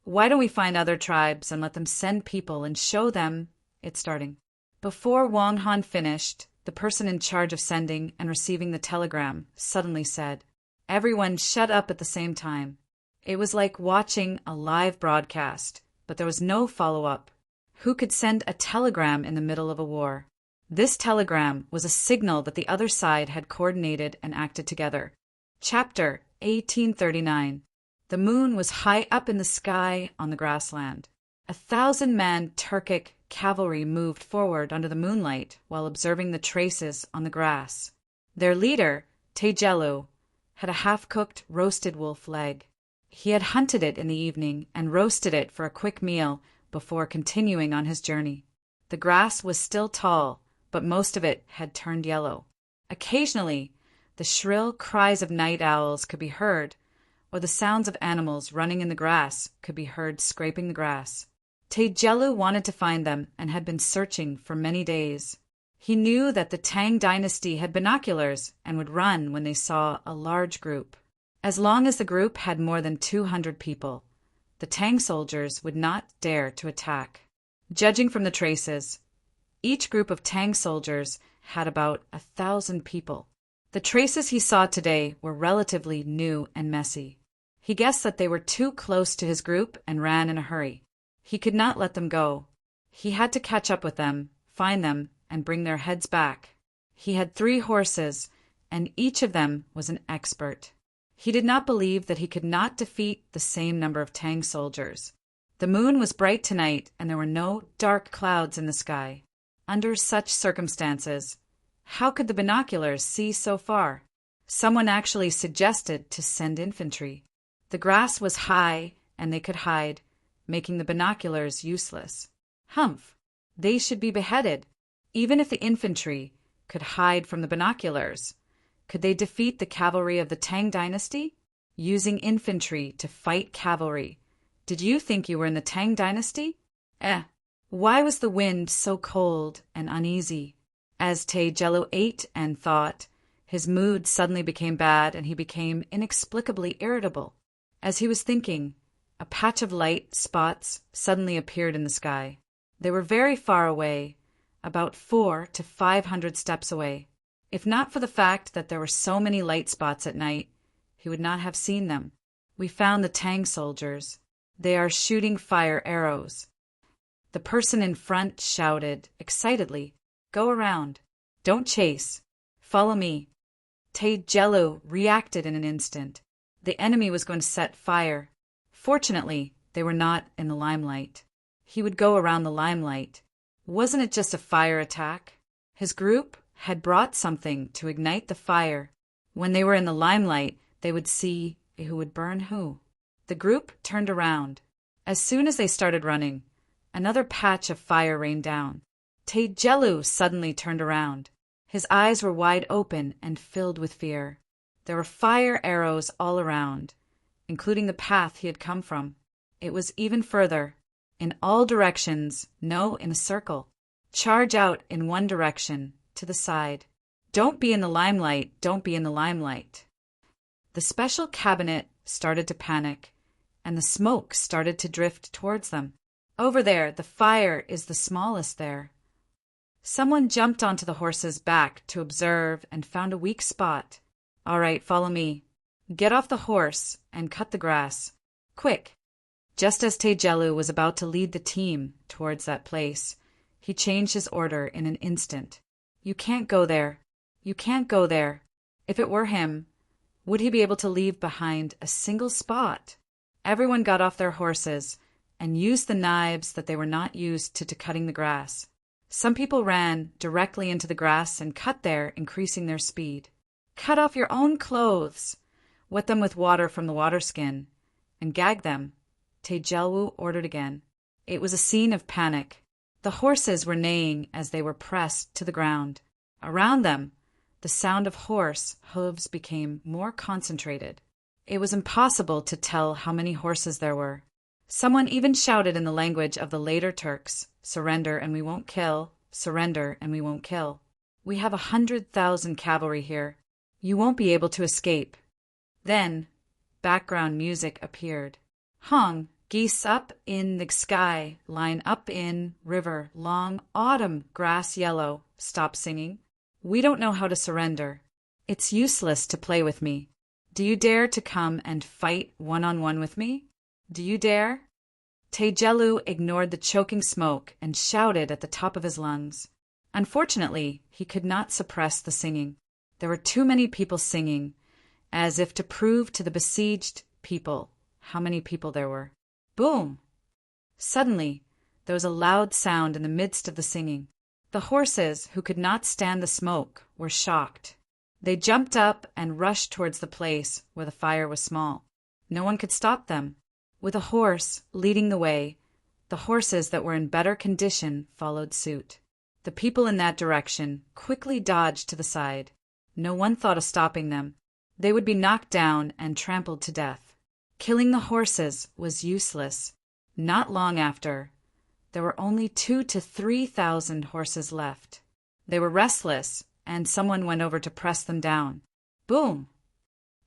Why don't we find other tribes and let them send people and show them it's starting? Before Wang Han finished, the person in charge of sending and receiving the telegram suddenly said, "Everyone shut up at the same time." It was like watching a live broadcast, but there was no follow-up. Who could send a telegram in the middle of a war? This telegram was a signal that the other side had coordinated and acted together. Chapter 1839. The moon was high up in the sky on the grassland. 1,000-man Turkic cavalry moved forward under the moonlight while observing the traces on the grass. Their leader, Tejelu, had a half-cooked roasted wolf leg. He had hunted it in the evening and roasted it for a quick meal before continuing on his journey. The grass was still tall, but most of it had turned yellow. Occasionally, the shrill cries of night owls could be heard, or the sounds of animals running in the grass could be heard scraping the grass. Tejelu wanted to find them and had been searching for many days. He knew that the Tang dynasty had binoculars and would run when they saw a large group. As long as the group had more than 200 people, the Tang soldiers would not dare to attack. Judging from the traces, each group of Tang soldiers had about 1,000 people. The traces he saw today were relatively new and messy. He guessed that they were too close to his group and ran in a hurry. He could not let them go. He had to catch up with them, find them, and bring their heads back. He had 3 horses, and each of them was an expert. He did not believe that he could not defeat the same number of Tang soldiers. The moon was bright tonight, and there were no dark clouds in the sky. Under such circumstances, how could the binoculars see so far? Someone actually suggested to send infantry. The grass was high, and they could hide, making the binoculars useless. Humph! They should be beheaded. Even if the infantry could hide from the binoculars, could they defeat the cavalry of the Tang dynasty? Using infantry to fight cavalry. Did you think you were in the Tang dynasty? Why was the wind so cold and uneasy? As Tejelu ate and thought, his mood suddenly became bad and he became inexplicably irritable. As he was thinking, a patch of light spots suddenly appeared in the sky. They were very far away, about 400 to 500 steps away. If not for the fact that there were so many light spots at night, he would not have seen them. We found the Tang soldiers. They are shooting fire arrows. The person in front shouted excitedly, "Go around. Don't chase. Follow me." Tejelu reacted in an instant. The enemy was going to set fire. Fortunately, they were not in the limelight. He would go around the limelight. Wasn't it just a fire attack? His group had brought something to ignite the fire. When they were in the limelight, they would see who would burn who. The group turned around. As soon as they started running, another patch of fire rained down. Tejelu suddenly turned around. His eyes were wide open and filled with fear. There were fire arrows all around, including the path he had come from. It was even further. In all directions, no, in a circle. Charge out in one direction, to the side. Don't be in the limelight, don't be in the limelight. The special cabinet started to panic, and the smoke started to drift towards them. Over there, the fire is the smallest there. Someone jumped onto the horse's back to observe and found a weak spot. All right, follow me. Get off the horse and cut the grass. Quick. Just as Tejelu was about to lead the team towards that place, he changed his order in an instant. You can't go there. You can't go there. If it were him, would he be able to leave behind a single spot? Everyone got off their horses and used the knives that they were not used to cutting the grass. Some people ran directly into the grass and cut there, increasing their speed. Cut off your own clothes, wet them with water from the water skin, and gag them, Tejelu ordered again. It was a scene of panic. The horses were neighing as they were pressed to the ground. Around them, the sound of horse hooves became more concentrated. It was impossible to tell how many horses there were. Someone even shouted in the language of the later Turks, "Surrender and we won't kill, surrender and we won't kill. We have 100,000 cavalry here. You won't be able to escape." Then, background music appeared. Hong, geese up in the sky, line up in river, long autumn, grass yellow, stop singing. We don't know how to surrender. It's useless to play with me. Do you dare to come and fight one-on-one with me? Do you dare? Tejelu ignored the choking smoke and shouted at the top of his lungs. Unfortunately, he could not suppress the singing. There were too many people singing, as if to prove to the besieged people how many people there were. Boom! Suddenly, there was a loud sound in the midst of the singing. The horses, who could not stand the smoke, were shocked. They jumped up and rushed towards the place where the fire was small. No one could stop them. With a horse leading the way, the horses that were in better condition followed suit. The people in that direction quickly dodged to the side. No one thought of stopping them. They would be knocked down and trampled to death. Killing the horses was useless. Not long after, there were only 2,000 to 3,000 horses left. They were restless, and someone went over to press them down. Boom!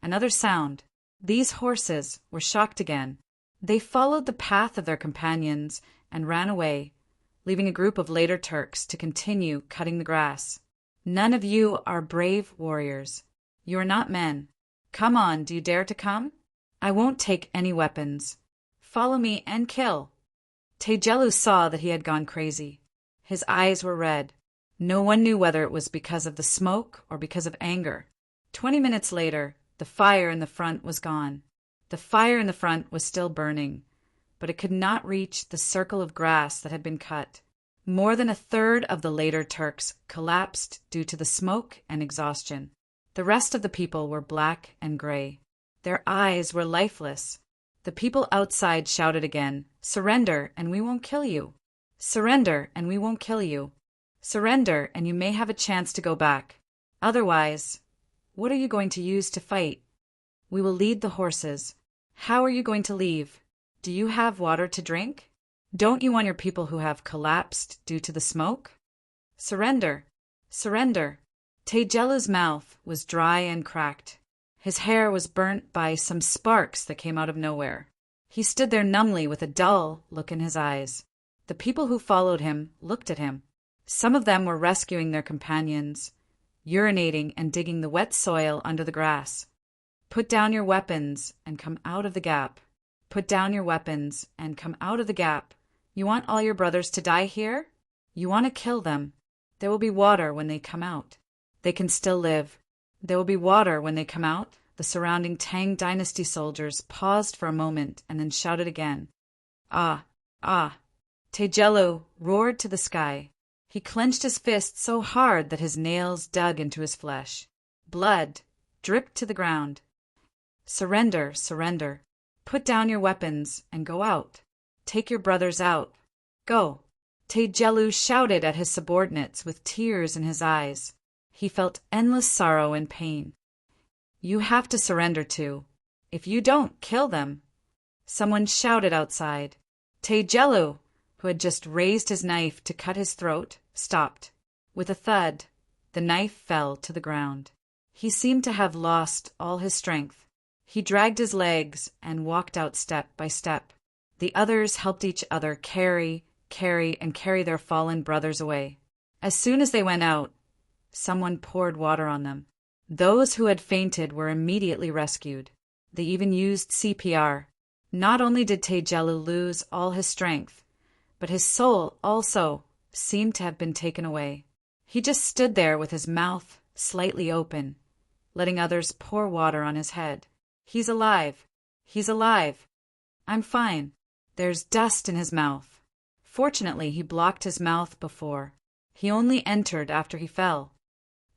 Another sound. These horses were shocked again. They followed the path of their companions and ran away, leaving a group of later Turks to continue cutting the grass. None of you are brave warriors. You are not men. Come on, do you dare to come? I won't take any weapons. Follow me and kill. Tejelu saw that he had gone crazy. His eyes were red. No one knew whether it was because of the smoke or because of anger. 20 minutes later, the fire in the front was gone. The fire in the front was still burning, but it could not reach the circle of grass that had been cut. More than a third of the later Turks collapsed due to the smoke and exhaustion. The rest of the people were black and gray. Their eyes were lifeless. The people outside shouted again, "Surrender, and we won't kill you. Surrender, and we won't kill you. Surrender, and you may have a chance to go back. Otherwise, what are you going to use to fight? We will lead the horses. How are you going to leave? Do you have water to drink? Don't you want your people who have collapsed due to the smoke? Surrender, surrender." Tejelu's mouth was dry and cracked. His hair was burnt by some sparks that came out of nowhere. He stood there numbly with a dull look in his eyes. The people who followed him looked at him. Some of them were rescuing their companions, urinating and digging the wet soil under the grass. Put down your weapons and come out of the gap. Put down your weapons and come out of the gap. You want all your brothers to die here? You want to kill them. There will be water when they come out. They can still live. There will be water when they come out. The surrounding Tang dynasty soldiers paused for a moment and then shouted again. Ah, ah. Tejelu roared to the sky. He clenched his fist so hard that his nails dug into his flesh. Blood dripped to the ground. Surrender, surrender. Put down your weapons and go out. Take your brothers out. Go. Tejelu shouted at his subordinates with tears in his eyes. He felt endless sorrow and pain. You have to surrender too. If you don't, kill them. Someone shouted outside. Tejelu, who had just raised his knife to cut his throat, stopped. With a thud, the knife fell to the ground. He seemed to have lost all his strength. He dragged his legs and walked out step by step. The others helped each other carry their fallen brothers away. As soon as they went out, someone poured water on them. Those who had fainted were immediately rescued. They even used CPR. Not only did Taijelu lose all his strength, but his soul also seemed to have been taken away. He just stood there with his mouth slightly open, letting others pour water on his head. He's alive. He's alive. I'm fine. There's dust in his mouth. Fortunately, he blocked his mouth before. He only entered after he fell.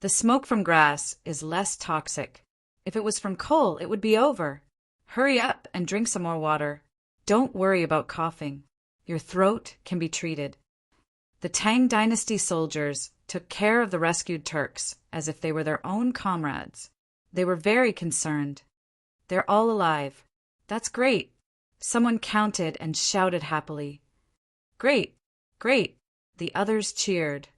The smoke from grass is less toxic. If it was from coal, it would be over. Hurry up and drink some more water. Don't worry about coughing. Your throat can be treated. The Tang dynasty soldiers took care of the rescued Turks as if they were their own comrades. They were very concerned. They're all alive. That's great. Someone counted and shouted happily. Great, great. The others cheered.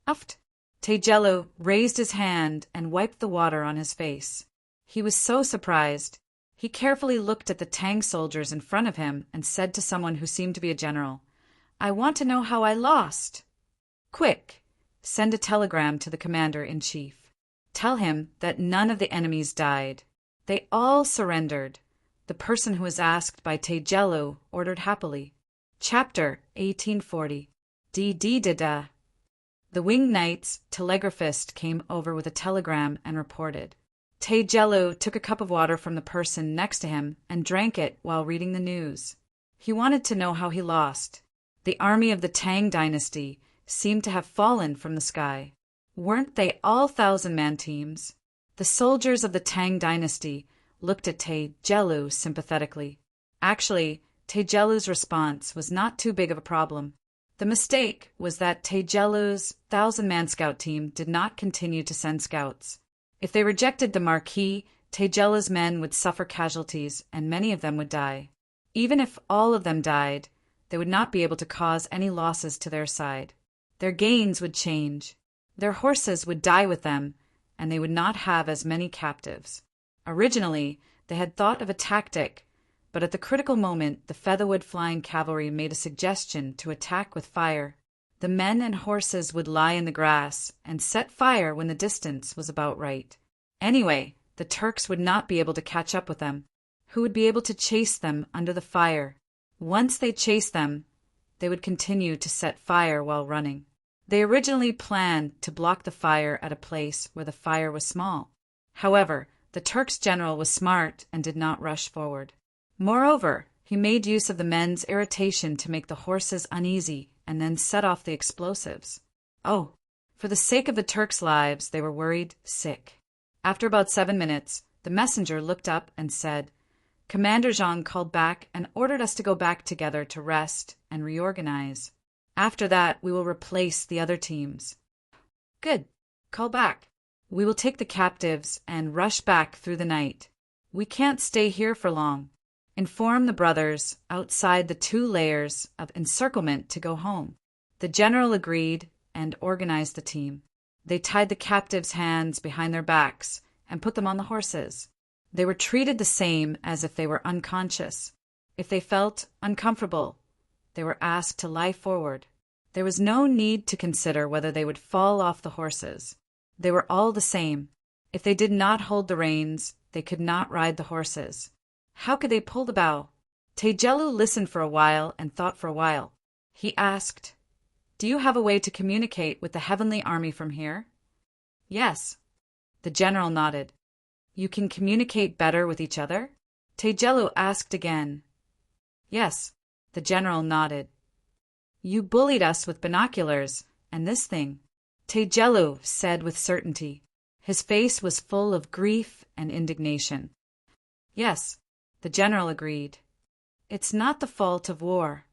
Uft. Taijelu raised his hand and wiped the water on his face. He was so surprised. He carefully looked at the Tang soldiers in front of him and said to someone who seemed to be a general, I want to know how I lost. Quick, send a telegram to the commander-in-chief. Tell him that none of the enemies died. They all surrendered. The person who was asked by Taijelu ordered happily. Chapter 1840. Da. The winged knight's telegraphist came over with a telegram and reported. Taijelu took a cup of water from the person next to him and drank it while reading the news. He wanted to know how he lost. The army of the Tang dynasty seemed to have fallen from the sky. Weren't they all 1,000-man teams? The soldiers of the Tang dynasty looked at Taijelu sympathetically. Actually, Taijelu's response was not too big of a problem. The mistake was that Taijelu's 1,000-man scout team did not continue to send scouts. If they rejected the marquee, Taijelu's men would suffer casualties and many of them would die. Even if all of them died, they would not be able to cause any losses to their side. Their gains would change. Their horses would die with them, and they would not have as many captives. Originally, they had thought of a tactic, but at the critical moment, the featherwood flying cavalry made a suggestion to attack with fire. The men and horses would lie in the grass and set fire when the distance was about right. Anyway, the Turks would not be able to catch up with them. Who would be able to chase them under the fire? Once they chased them, they would continue to set fire while running. They originally planned to block the fire at a place where the fire was small. However, the Turks' general was smart and did not rush forward. Moreover, he made use of the men's irritation to make the horses uneasy and then set off the explosives. Oh, for the sake of the Turks' lives, they were worried sick. After about 7 minutes, the messenger looked up and said, Commander Zhang called back and ordered us to go back together to rest and reorganize. After that, we will replace the other teams. Good. Call back. We will take the captives and rush back through the night. We can't stay here for long. Inform the brothers outside the 2 layers of encirclement to go home. The general agreed and organized the team. They tied the captives' hands behind their backs and put them on the horses. They were treated the same as if they were unconscious. If they felt uncomfortable, they were asked to lie forward. There was no need to consider whether they would fall off the horses. They were all the same. If they did not hold the reins, they could not ride the horses. How could they pull the bow? Taijelu listened for a while and thought for a while. He asked, Do you have a way to communicate with the heavenly army from here? Yes. The general nodded. You can communicate better with each other? Taijelu asked again. Yes. The general nodded. You bullied us with binoculars, and this thing. Taijelu said with certainty. His face was full of grief and indignation. Yes, the general agreed. It's not the fault of war.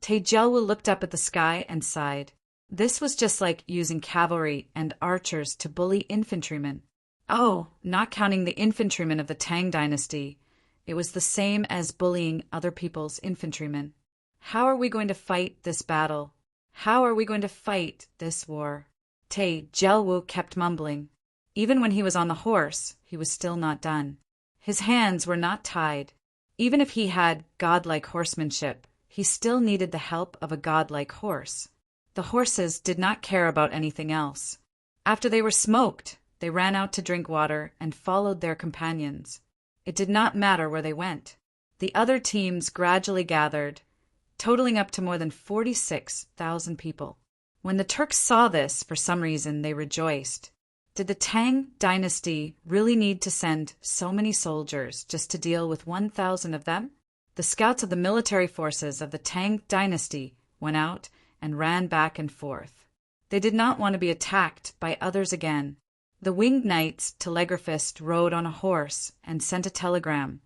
Taijelu looked up at the sky and sighed. This was just like using cavalry and archers to bully infantrymen. Oh, not counting the infantrymen of the Tang dynasty. It was the same as bullying other people's infantrymen. How are we going to fight this battle? How are we going to fight this war? Taijelu kept mumbling. Even when he was on the horse, he was still not done. His hands were not tied. Even if he had godlike horsemanship, he still needed the help of a godlike horse. The horses did not care about anything else. After they were smoked, they ran out to drink water and followed their companions. It did not matter where they went. The other teams gradually gathered, totaling up to more than 46,000 people. When the Turks saw this, for some reason, they rejoiced. Did the Tang dynasty really need to send so many soldiers just to deal with 1,000 of them? The scouts of the military forces of the Tang dynasty went out and ran back and forth. They did not want to be attacked by others again. The winged knight's telegraphist rode on a horse and sent a telegram,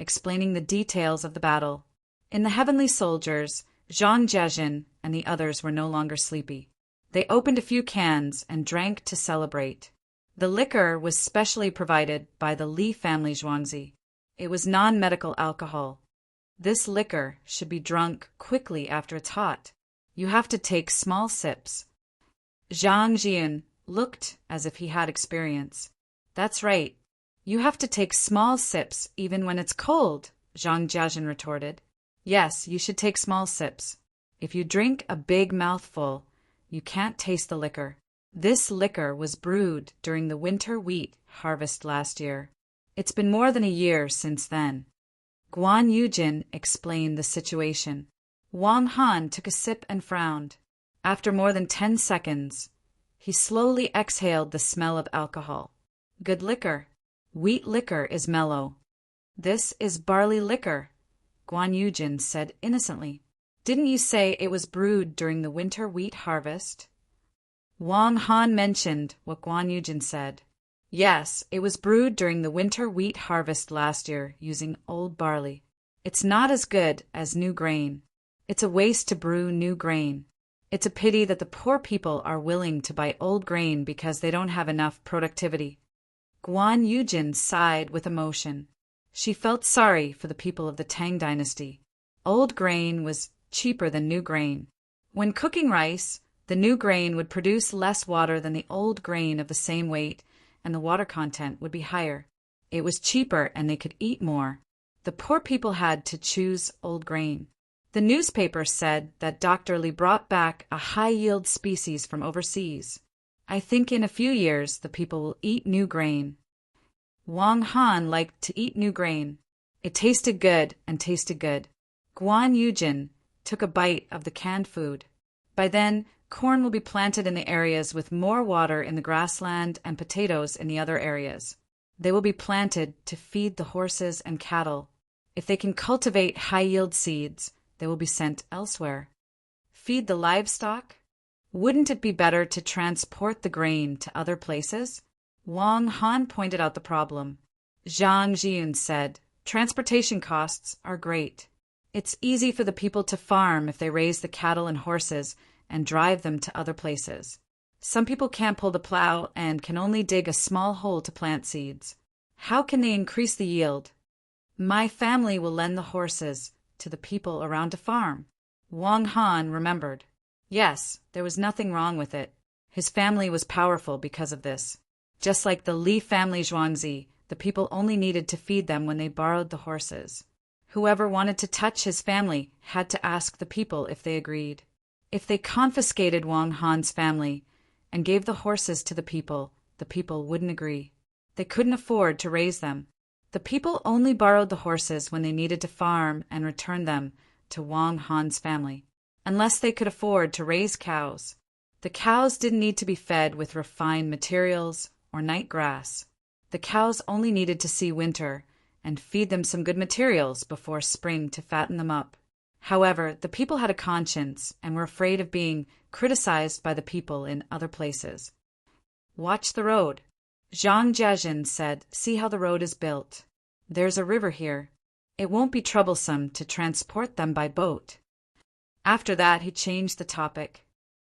explaining the details of the battle. In the heavenly soldiers, Zhang Jiajin and the others were no longer sleepy. They opened a few cans and drank to celebrate. The liquor was specially provided by the Li family Zhuangzi. It was non-medical alcohol. This liquor should be drunk quickly after it's hot. You have to take small sips. Zhang Jian looked as if he had experience. That's right. You have to take small sips even when it's cold, Zhang Jiajin retorted. Yes, you should take small sips. If you drink a big mouthful, you can't taste the liquor. This liquor was brewed during the winter wheat harvest last year. It's been more than a year since then. Guan Yujin explained the situation. Wang Han took a sip and frowned. After more than 10 seconds, he slowly exhaled the smell of alcohol. Good liquor. Wheat liquor is mellow. This is barley liquor, Guan Yujin said innocently. Didn't you say it was brewed during the winter wheat harvest? Wang Han mentioned what Guan Yujin said. Yes, it was brewed during the winter wheat harvest last year using old barley. It's not as good as new grain. It's a waste to brew new grain. It's a pity that the poor people are willing to buy old grain because they don't have enough productivity. Guan Yujin sighed with emotion. She felt sorry for the people of the Tang dynasty. Old grain was cheaper than new grain. When cooking rice, the new grain would produce less water than the old grain of the same weight, and the water content would be higher. It was cheaper and they could eat more. The poor people had to choose old grain. The newspaper said that Dr. Li brought back a high-yield species from overseas. I think in a few years the people will eat new grain. Wang Han liked to eat new grain. It tasted good and tasted good. Guan Yujin took a bite of the canned food. By then, corn will be planted in the areas with more water in the grassland and potatoes in the other areas. They will be planted to feed the horses and cattle. If they can cultivate high-yield seeds, they will be sent elsewhere. Feed the livestock? Wouldn't it be better to transport the grain to other places? Wang Han pointed out the problem. Zhang Jian said, transportation costs are great. It's easy for the people to farm if they raise the cattle and horses and drive them to other places. Some people can't pull the plow and can only dig a small hole to plant seeds. How can they increase the yield? My family will lend the horses to the people around a farm. Wang Han remembered. Yes, there was nothing wrong with it. His family was powerful because of this. Just like the Li family Zhuangzi, the people only needed to feed them when they borrowed the horses. Whoever wanted to touch his family had to ask the people if they agreed. If they confiscated Wang Han's family and gave the horses to the people wouldn't agree. They couldn't afford to raise them. The people only borrowed the horses when they needed to farm and returned them to Wang Han's family, unless they could afford to raise cows. The cows didn't need to be fed with refined materials or night grass. The cows only needed to see winter and feed them some good materials before spring to fatten them up. However, the people had a conscience and were afraid of being criticized by the people in other places. Watch the road. Zhang Jiajin said, see how the road is built. There's a river here. It won't be troublesome to transport them by boat. After that, he changed the topic.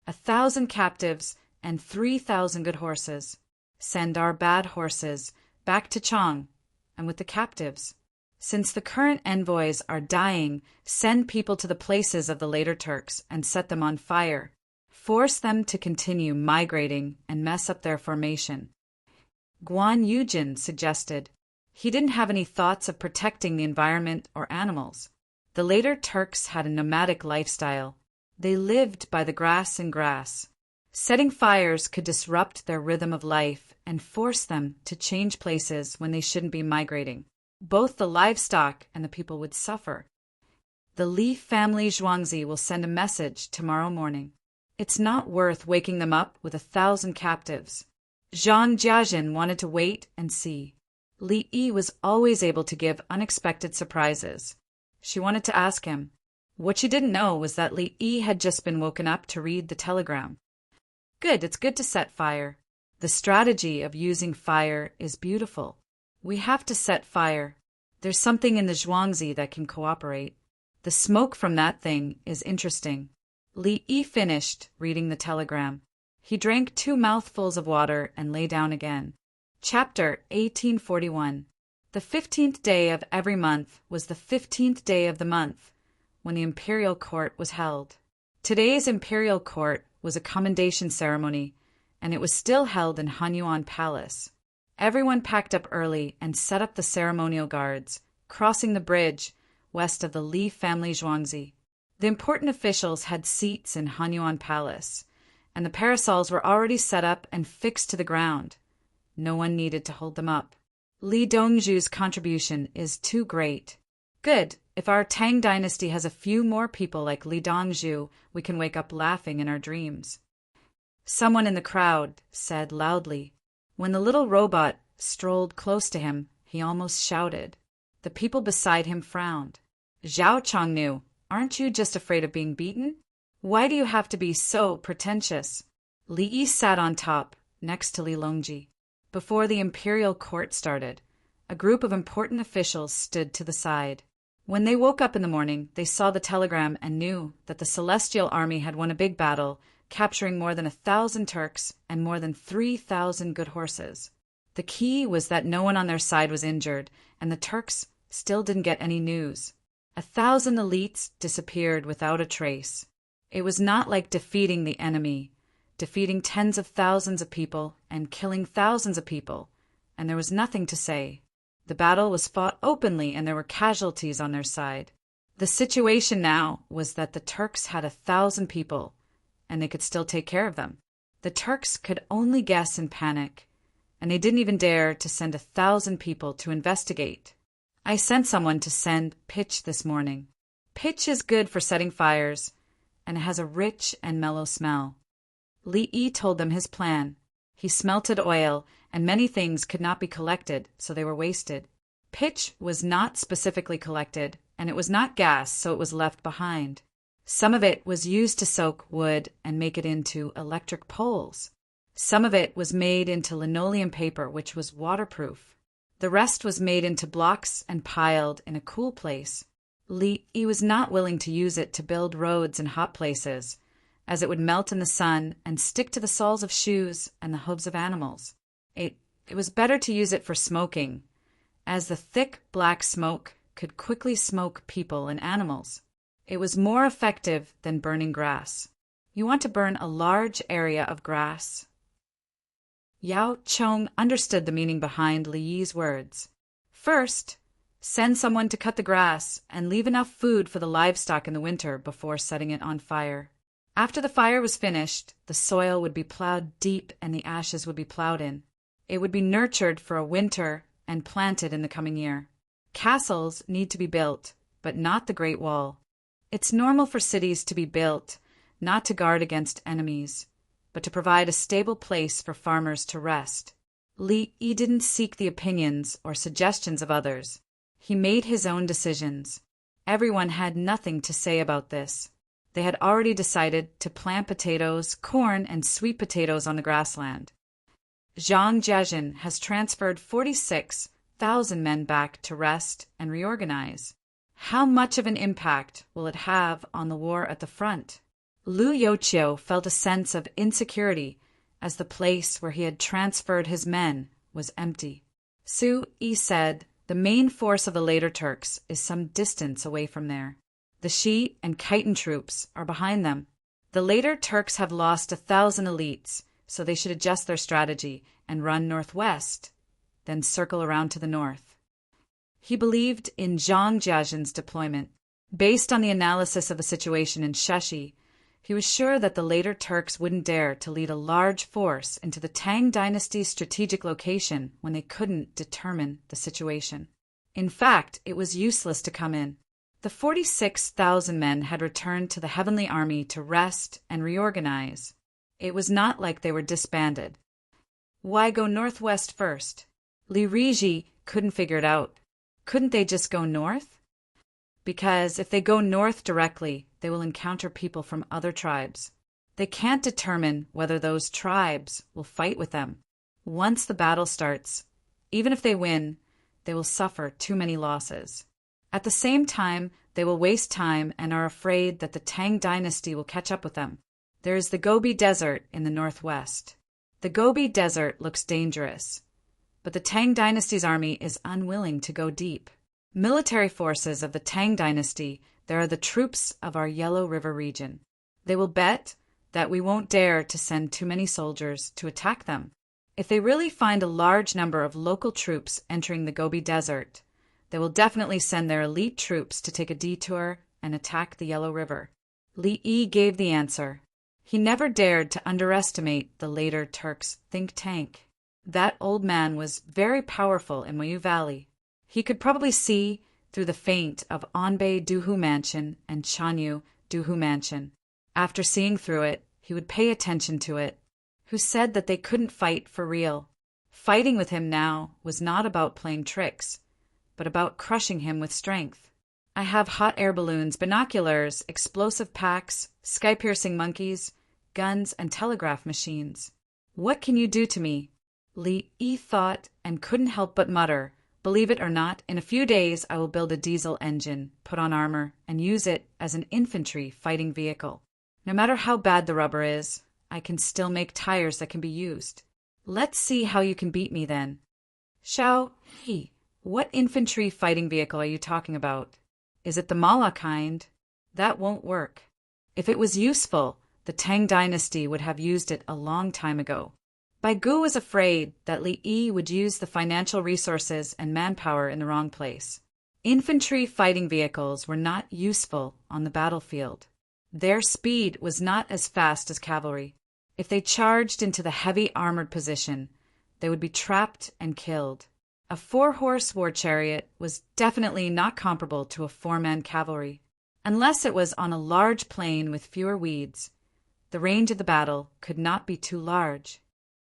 1,000 captives and 3,000 good horses. Send our bad horses back to Chang, and with the captives. Since the current envoys are dying, send people to the places of the later Turks and set them on fire. Force them to continue migrating and mess up their formation. Guan Yujin suggested. He didn't have any thoughts of protecting the environment or animals. The later Turks had a nomadic lifestyle. They lived by the grass and grass. Setting fires could disrupt their rhythm of life and force them to change places when they shouldn't be migrating. Both the livestock and the people would suffer. The Li family Zhuangzi will send a message tomorrow morning. It's not worth waking them up with 1,000 captives. Zhang Jiajin wanted to wait and see. Li Yi was always able to give unexpected surprises. She wanted to ask him. What she didn't know was that Li Yi had just been woken up to read the telegram. Good, it's good to set fire. The strategy of using fire is beautiful. We have to set fire. There's something in the Zhuangzi that can cooperate. The smoke from that thing is interesting. Li Yi finished reading the telegram. He drank 2 mouthfuls of water and lay down again. Chapter 1841. The 15th day of every month was the 15th day of the month, when the imperial court was held. Today's imperial court was a commendation ceremony, and it was still held in Hanyuan Palace. Everyone packed up early and set up the ceremonial guards, crossing the bridge west of the Li family Zhuangzi. The important officials had seats in Hanyuan Palace, and the parasols were already set up and fixed to the ground. No one needed to hold them up. Li Dongzhu's contribution is too great. Good. If our Tang dynasty has a few more people like Li Dongzhu, we can wake up laughing in our dreams. Someone in the crowd said loudly. When the little robot strolled close to him, he almost shouted. The people beside him frowned. Zhao Chongnu, aren't you just afraid of being beaten? Why do you have to be so pretentious? Li Yi sat on top, next to Li Longji. Before the imperial court started, a group of important officials stood to the side. When they woke up in the morning, they saw the telegram and knew that the Celestial Army had won a big battle, capturing more than 1,000 Turks and more than 3,000 good horses. The key was that no one on their side was injured, and the Turks still didn't get any news. 1,000 elites disappeared without a trace. It was not like defeating the enemy, defeating tens of thousands of people and killing thousands of people, and there was nothing to say. The battle was fought openly and there were casualties on their side. The situation now was that the Turks had 1,000 people, and they could still take care of them. The Turks could only guess in panic, and they didn't even dare to send 1,000 people to investigate. I sent someone to send pitch this morning. Pitch is good for setting fires, and it has a rich and mellow smell. Li Yi told them his plan. He smelted oil, and many things could not be collected, so they were wasted. Pitch was not specifically collected, and it was not gas, so it was left behind. Some of it was used to soak wood and make it into electric poles. Some of it was made into linoleum paper, which was waterproof. The rest was made into blocks and piled in a cool place. Li Yi was not willing to use it to build roads in hot places, as it would melt in the sun and stick to the soles of shoes and the hooves of animals. It was better to use it for smoking, as the thick black smoke could quickly smoke people and animals. It was more effective than burning grass. You want to burn a large area of grass. Yao Chong understood the meaning behind Li Yi's words. First, send someone to cut the grass and leave enough food for the livestock in the winter before setting it on fire. After the fire was finished, the soil would be plowed deep and the ashes would be plowed in. It would be nurtured for a winter and planted in the coming year. Castles need to be built, but not the Great Wall. It's normal for cities to be built, not to guard against enemies, but to provide a stable place for farmers to rest. Li Yi didn't seek the opinions or suggestions of others. He made his own decisions. Everyone had nothing to say about this. They had already decided to plant potatoes, corn, and sweet potatoes on the grassland. Zhang Jiajin has transferred 46,000 men back to rest and reorganize. How much of an impact will it have on the war at the front? Lu Youqiu felt a sense of insecurity as the place where he had transferred his men was empty. Su Yi said the main force of the later Turks is some distance away from there. The Shi and Khitan troops are behind them. The later Turks have lost 1,000 elites, so they should adjust their strategy and run northwest, then circle around to the north. He believed in Zhang Jiajin's deployment. Based on the analysis of the situation in Sheshi, he was sure that the later Turks wouldn't dare to lead a large force into the Tang dynasty's strategic location when they couldn't determine the situation. In fact, it was useless to come in. The 46,000 men had returned to the heavenly army to rest and reorganize. It was not like they were disbanded. Why go northwest first? Li Riji couldn't figure it out. Couldn't they just go north? Because if they go north directly, they will encounter people from other tribes. They can't determine whether those tribes will fight with them. Once the battle starts, even if they win, they will suffer too many losses. At the same time, they will waste time and are afraid that the Tang dynasty will catch up with them. There is the Gobi Desert in the northwest. The Gobi Desert looks dangerous, but the Tang dynasty's army is unwilling to go deep. Military forces of the Tang dynasty, there are the troops of our Yellow River region. They will bet that we won't dare to send too many soldiers to attack them. If they really find a large number of local troops entering the Gobi Desert, they will definitely send their elite troops to take a detour and attack the Yellow River. Li Yi gave the answer. He never dared to underestimate the later Turks' think tank. That old man was very powerful in Mayu Valley. He could probably see through the feint of Anbei Duhu Mansion and Chanyu Duhu Mansion. After seeing through it, he would pay attention to it. Who said that they couldn't fight for real? Fighting with him now was not about playing tricks, but about crushing him with strength. I have hot air balloons, binoculars, explosive packs, sky-piercing monkeys, guns, and telegraph machines. What can you do to me? Li Yi thought and couldn't help but mutter, believe it or not, in a few days I will build a diesel engine, put on armor, and use it as an infantry fighting vehicle. No matter how bad the rubber is, I can still make tires that can be used. Let's see how you can beat me then. Xiao He, what infantry fighting vehicle are you talking about? Is it the Mala kind? That won't work. If it was useful, the Tang dynasty would have used it a long time ago. Bai Gu was afraid that Li Yi would use the financial resources and manpower in the wrong place. Infantry fighting vehicles were not useful on the battlefield. Their speed was not as fast as cavalry. If they charged into the heavy armored position, they would be trapped and killed. A 4-horse war chariot was definitely not comparable to a 4-man cavalry. Unless it was on a large plain with fewer weeds, the range of the battle could not be too large.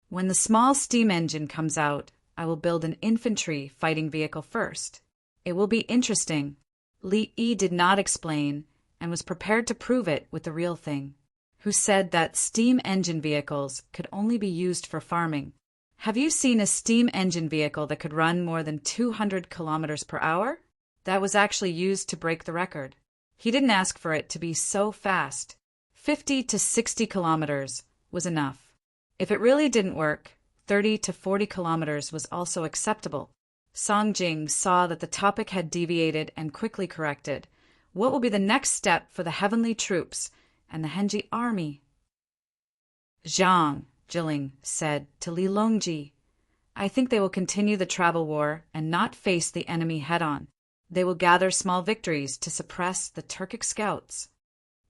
When the small steam engine comes out, I will build an infantry fighting vehicle first. It will be interesting. Li Yi did not explain and was prepared to prove it with the real thing. Who said that steam engine vehicles could only be used for farming. Have you seen a steam engine vehicle that could run more than 200 kilometers per hour? That was actually used to break the record. He didn't ask for it to be so fast. 50 to 60 kilometers was enough. If it really didn't work, 30 to 40 kilometers was also acceptable. Song Jing saw that the topic had deviated and quickly corrected. What will be the next step for the heavenly troops and the Henji army? Zhang Jilin said to Li Longji, I think they will continue the travel war and not face the enemy head-on. They will gather small victories to suppress the Turkic scouts.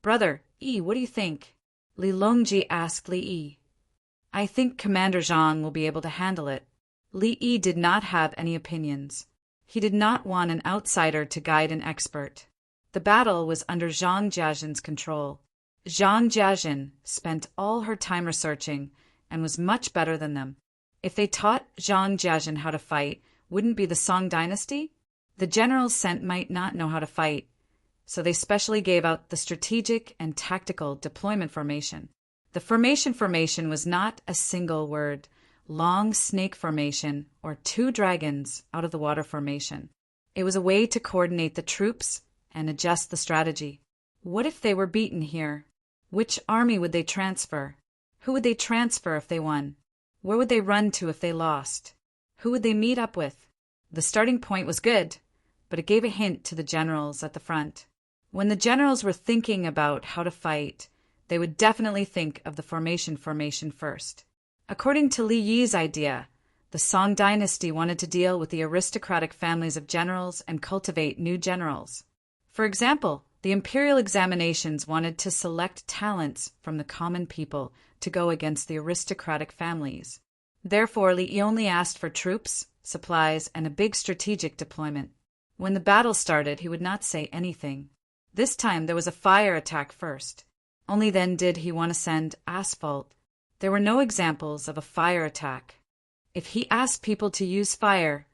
Brother, Yi, what do you think? Li Longji asked Li Yi. I think Commander Zhang will be able to handle it. Li Yi did not have any opinions. He did not want an outsider to guide an expert. The battle was under Zhang Jiajin's control. Zhang Jiajin spent all her time researching and was much better than them. If they taught Zhang Jiajin how to fight, wouldn't be the Song dynasty? The generals sent might not know how to fight, so they specially gave out the strategic and tactical deployment formation. The formation was not a single word, long snake formation or 2 dragons out of the water formation. It was a way to coordinate the troops and adjust the strategy. What if they were beaten here? Which army would they transfer? Who would they transfer if they won? Where would they run to if they lost? Who would they meet up with? The starting point was good, but it gave a hint to the generals at the front. When the generals were thinking about how to fight, they would definitely think of the formation first. According to Li Yi's idea, the Song dynasty wanted to deal with the aristocratic families of generals and cultivate new generals. For example, the imperial examinations wanted to select talents from the common people to go against the aristocratic families. Therefore, Li Yi only asked for troops, supplies, and a big strategic deployment. When the battle started, he would not say anything. This time there was a fire attack first. Only then did he want to send asphalt. There were no examples of a fire attack. If he asked people to use fire,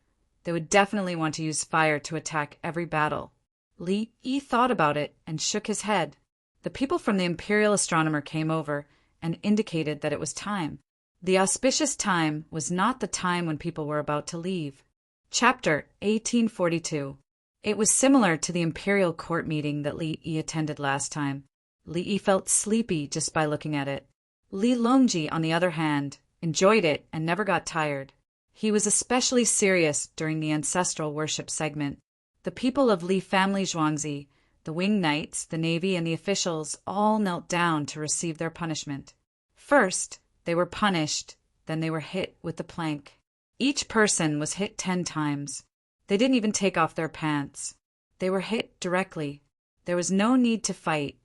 they would definitely want to use fire to attack every battle. Li Yi thought about it and shook his head. The people from the imperial astronomer came over and indicated that it was time. The auspicious time was not the time when people were about to leave. Chapter 1842. It was similar to the imperial court meeting that Li Yi attended last time. Li Yi felt sleepy just by looking at it. Li Longji, on the other hand, enjoyed it and never got tired. He was especially serious during the ancestral worship segment. The people of Li family Zhuangzi, the winged knights, the navy, and the officials all knelt down to receive their punishment. First, they were punished, then they were hit with the plank. Each person was hit 10 times. They didn't even take off their pants. They were hit directly. There was no need to fight.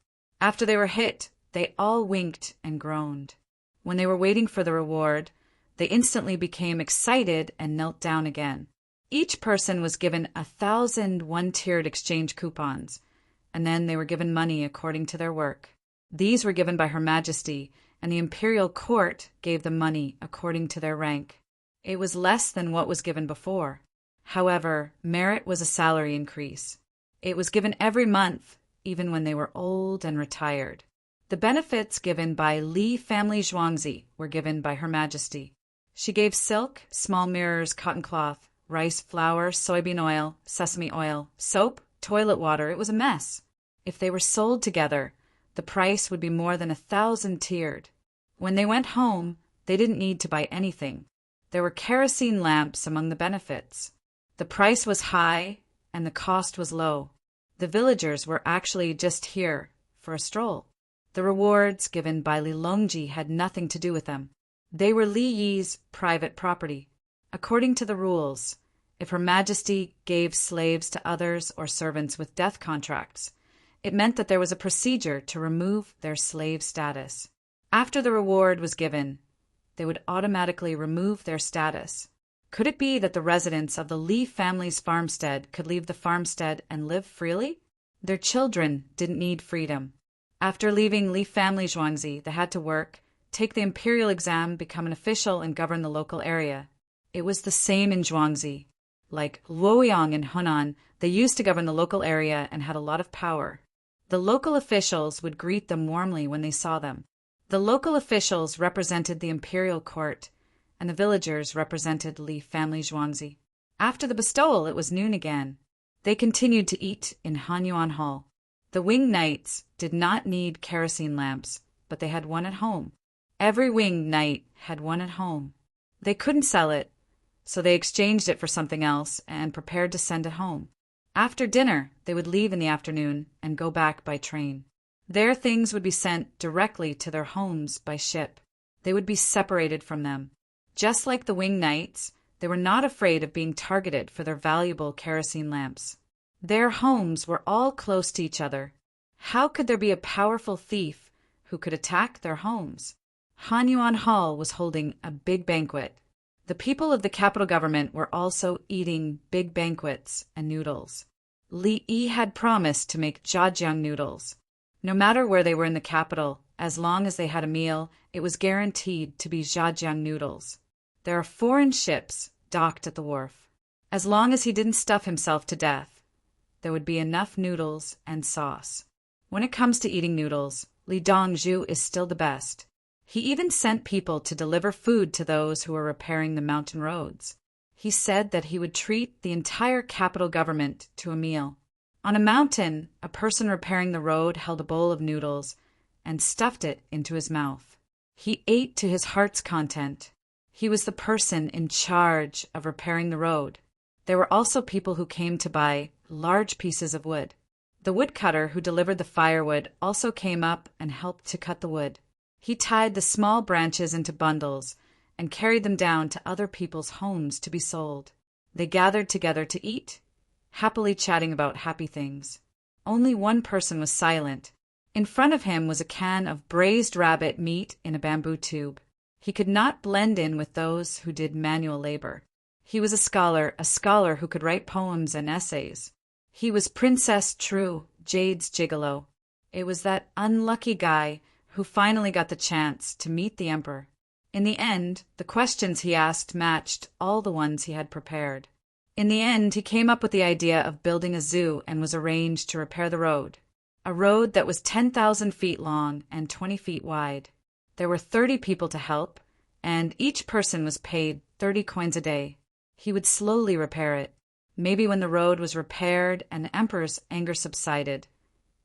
After they were hit, they all winked and groaned. When they were waiting for the reward, they instantly became excited and knelt down again. Each person was given 1,000 one-tiered exchange coupons, and then they were given money according to their work. These were given by Her Majesty, and the imperial court gave them money according to their rank. It was less than what was given before. However, merit was a salary increase. It was given every month, even when they were old and retired. The benefits given by Li family Zhuangzi were given by Her Majesty. She gave silk, small mirrors, cotton cloth, rice flour, soybean oil, sesame oil, soap, toilet water. It was a mess. If they were sold together, the price would be more than 1,000 tiered. When they went home, they didn't need to buy anything. There were kerosene lamps among the benefits. The price was high and the cost was low. The villagers were actually just here for a stroll. The rewards given by Li Longji had nothing to do with them. They were Li Yi's private property. According to the rules, if Her Majesty gave slaves to others or servants with death contracts, it meant that there was a procedure to remove their slave status. After the reward was given, they would automatically remove their status. Could it be that the residents of the Li family's farmstead could leave the farmstead and live freely? Their children didn't need freedom. After leaving Li family Zhuangzi, they had to work, take the imperial exam, become an official, and govern the local area. It was the same in Zhuangzi. Like Luoyang in Hunan, they used to govern the local area and had a lot of power. The local officials would greet them warmly when they saw them. The local officials represented the imperial court, and the villagers represented Li family Zhuangzi. After the bestowal, it was noon again. They continued to eat in Hanyuan Hall. The winged knights did not need kerosene lamps, but they had one at home. Every winged knight had one at home. They couldn't sell it, so they exchanged it for something else and prepared to send it home. After dinner, they would leave in the afternoon and go back by train. Their things would be sent directly to their homes by ship. They would be separated from them. Just like the winged knights, they were not afraid of being targeted for their valuable kerosene lamps. Their homes were all close to each other. How could there be a powerful thief who could attack their homes? Hanyuan Hall was holding a big banquet. The people of the capital government were also eating big banquets and noodles. Li Yi had promised to make zhajiang noodles. No matter where they were in the capital, as long as they had a meal, it was guaranteed to be zhajiang noodles. There are foreign ships docked at the wharf. As long as he didn't stuff himself to death, there would be enough noodles and sauce. When it comes to eating noodles, Li Dongzhu is still the best. He even sent people to deliver food to those who were repairing the mountain roads. He said that he would treat the entire capital government to a meal. On a mountain, a person repairing the road held a bowl of noodles and stuffed it into his mouth. He ate to his heart's content. He was the person in charge of repairing the road. There were also people who came to buy large pieces of wood. The woodcutter who delivered the firewood also came up and helped to cut the wood. He tied the small branches into bundles and carried them down to other people's homes to be sold. They gathered together to eat, happily chatting about happy things. Only one person was silent. In front of him was a can of braised rabbit meat in a bamboo tube. He could not blend in with those who did manual labor. He was a scholar who could write poems and essays. He was Princess True, Jade's gigolo. It was that unlucky guy who finally got the chance to meet the emperor. In the end, the questions he asked matched all the ones he had prepared. In the end, he came up with the idea of building a zoo and was arranged to repair the road. A road that was 10,000 feet long and 20 feet wide. There were 30 people to help, and each person was paid 30 coins a day. He would slowly repair it. Maybe when the road was repaired and the emperor's anger subsided,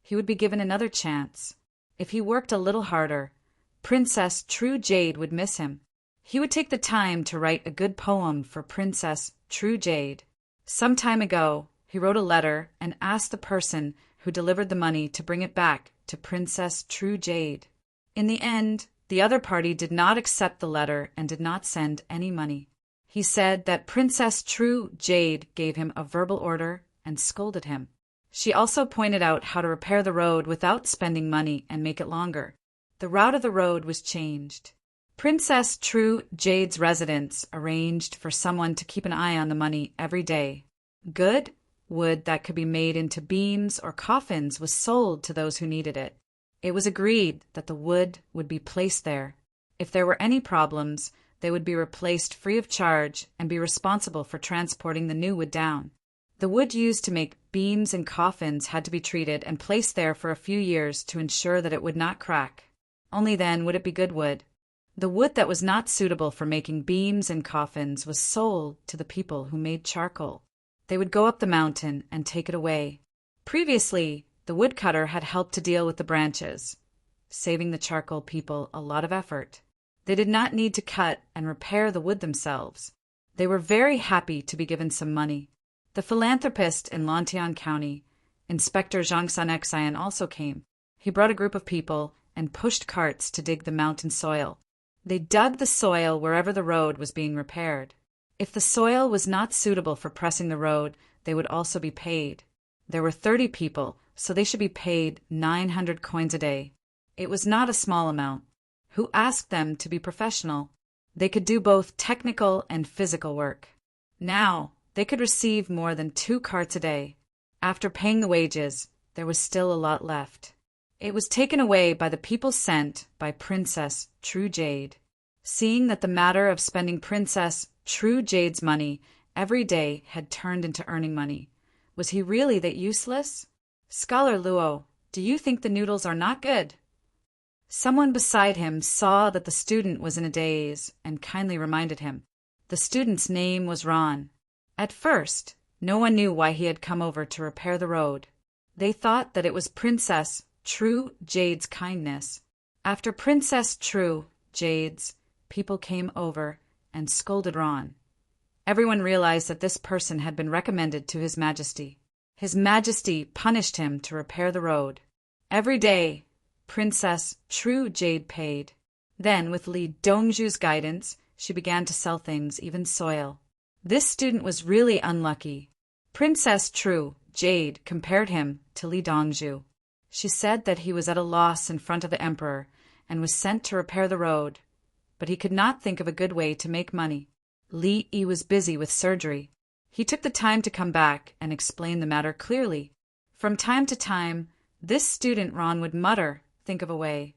he would be given another chance. If he worked a little harder, Princess True Jade would miss him. He would take the time to write a good poem for Princess True Jade. Some time ago, he wrote a letter and asked the person who delivered the money to bring it back to Princess True Jade. In the end, the other party did not accept the letter and did not send any money. He said that Princess True Jade gave him a verbal order and scolded him. She also pointed out how to repair the road without spending money and make it longer. The route of the road was changed. Princess True Jade's residence arranged for someone to keep an eye on the money every day. Good wood that could be made into beams or coffins was sold to those who needed it. It was agreed that the wood would be placed there. If there were any problems, they would be replaced free of charge and be responsible for transporting the new wood down. The wood used to make beams and coffins had to be treated and placed there for a few years to ensure that it would not crack. Only then would it be good wood. The wood that was not suitable for making beams and coffins was sold to the people who made charcoal. They would go up the mountain and take it away. Previously, the woodcutter had helped to deal with the branches, saving the charcoal people a lot of effort. They did not need to cut and repair the wood themselves. They were very happy to be given some money. The philanthropist in Lantian County, Inspector Zhang Sanexayan, also came. He brought a group of people and pushed carts to dig the mountain soil. They dug the soil wherever the road was being repaired. If the soil was not suitable for pressing the road, they would also be paid. There were 30 people, so they should be paid 900 coins a day. It was not a small amount. Who asked them to be professional? They could do both technical and physical work. Now, they could receive more than 2 carts a day. After paying the wages, there was still a lot left. It was taken away by the people sent by Princess True Jade. Seeing that the matter of spending Princess True Jade's money every day had turned into earning money, was he really that useless? Scholar Luo, do you think the noodles are not good? Someone beside him saw that the student was in a daze and kindly reminded him. The student's name was Ron. At first, no one knew why he had come over to repair the road. They thought that it was Princess True Jade's kindness. After Princess True Jade's, people came over and scolded Ron. Everyone realized that this person had been recommended to His Majesty. His Majesty punished him to repair the road. Every day, Princess True Jade paid. Then, with Li Dongzhu's guidance, she began to sell things, even soil. This student was really unlucky. Princess True Jade compared him to Li Dongzhu. She said that he was at a loss in front of the emperor and was sent to repair the road, but he could not think of a good way to make money. Li Yi was busy with surgery. He took the time to come back and explain the matter clearly. From time to time, this student Ron would mutter, think of a way.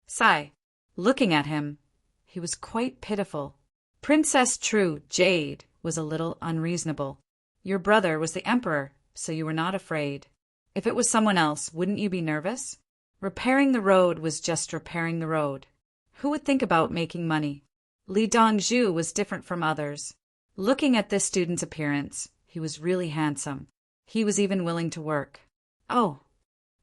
Sigh. Looking at him, he was quite pitiful. Princess True Jade was a little unreasonable. Your brother was the emperor, so you were not afraid. If it was someone else, wouldn't you be nervous? Repairing the road was just repairing the road. Who would think about making money? Li Dongzhu was different from others. Looking at this student's appearance, he was really handsome. He was even willing to work. Oh!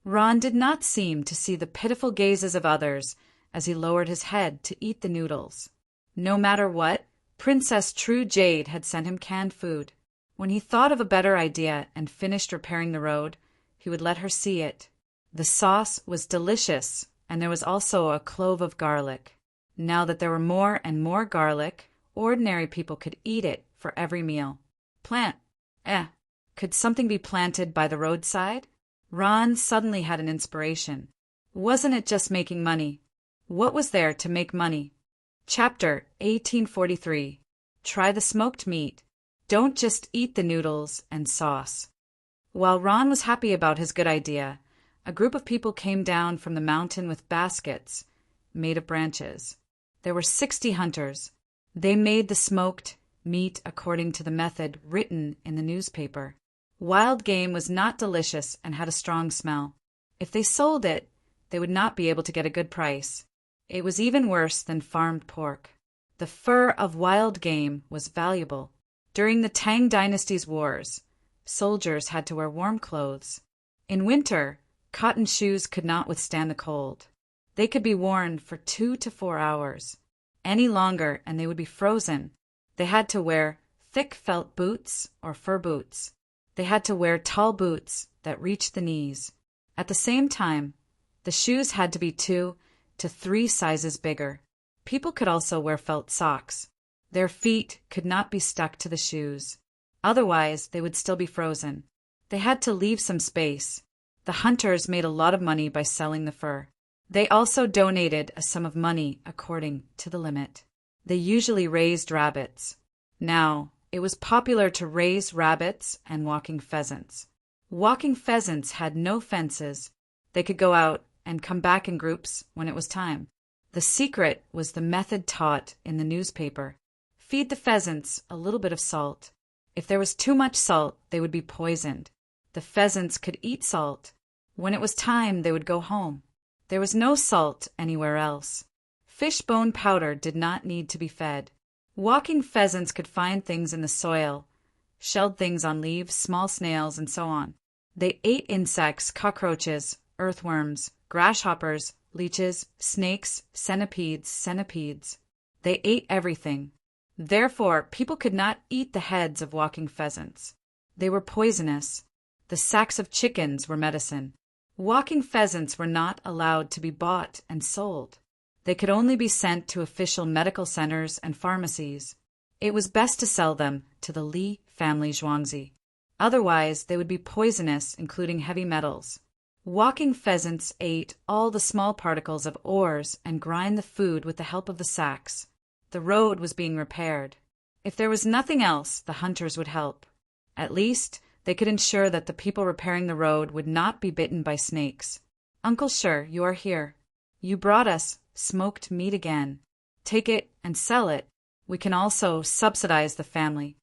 Ron did not seem to see the pitiful gazes of others as he lowered his head to eat the noodles. No matter what, Princess True Jade had sent him canned food. When he thought of a better idea and finished repairing the road, he would let her see it. The sauce was delicious, and there was also a clove of garlic. Now that there were more and more garlic, ordinary people could eat it for every meal. Plant. Could something be planted by the roadside? Ron suddenly had an inspiration. Wasn't it just making money? What was there to make money? Chapter 1843. Try the smoked meat. Don't just eat the noodles and sauce. While Ron was happy about his good idea, a group of people came down from the mountain with baskets made of branches. There were 60 hunters. They made the smoked meat according to the method written in the newspaper. Wild game was not delicious and had a strong smell. If they sold it, they would not be able to get a good price. It was even worse than farmed pork. The fur of wild game was valuable. During the Tang dynasty's wars, soldiers had to wear warm clothes. In winter, cotton shoes could not withstand the cold. They could be worn for 2 to 4 hours. Any longer and they would be frozen. They had to wear thick felt boots or fur boots. They had to wear tall boots that reached the knees. At the same time, the shoes had to be 2 to 3 sizes bigger. People could also wear felt socks. Their feet could not be stuck to the shoes. Otherwise, they would still be frozen. They had to leave some space. The hunters made a lot of money by selling the fur. They also donated a sum of money according to the limit. They usually raised rabbits. Now, it was popular to raise rabbits and walking pheasants. Walking pheasants had no fences. They could go out and come back in groups when it was time. The secret was the method taught in the newspaper. Feed the pheasants a little bit of salt. If there was too much salt, they would be poisoned. The pheasants could eat salt. When it was time, they would go home. There was no salt anywhere else. Fish bone powder did not need to be fed. Walking pheasants could find things in the soil, shelled things on leaves, small snails, and so on. They ate insects, cockroaches, earthworms, grasshoppers, leeches, snakes, centipedes. They ate everything. Therefore, people could not eat the heads of walking pheasants. They were poisonous. The sacks of chickens were medicine. Walking pheasants were not allowed to be bought and sold. They could only be sent to official medical centers and pharmacies. It was best to sell them to the Li family Zhuangzi. Otherwise, they would be poisonous, including heavy metals. Walking pheasants ate all the small particles of ores and grind the food with the help of the sacks. The road was being repaired. If there was nothing else, the hunters would help. At least, they could ensure that the people repairing the road would not be bitten by snakes. Uncle Sure, you are here. You brought us smoked meat again. Take it and sell it. We can also subsidize the family.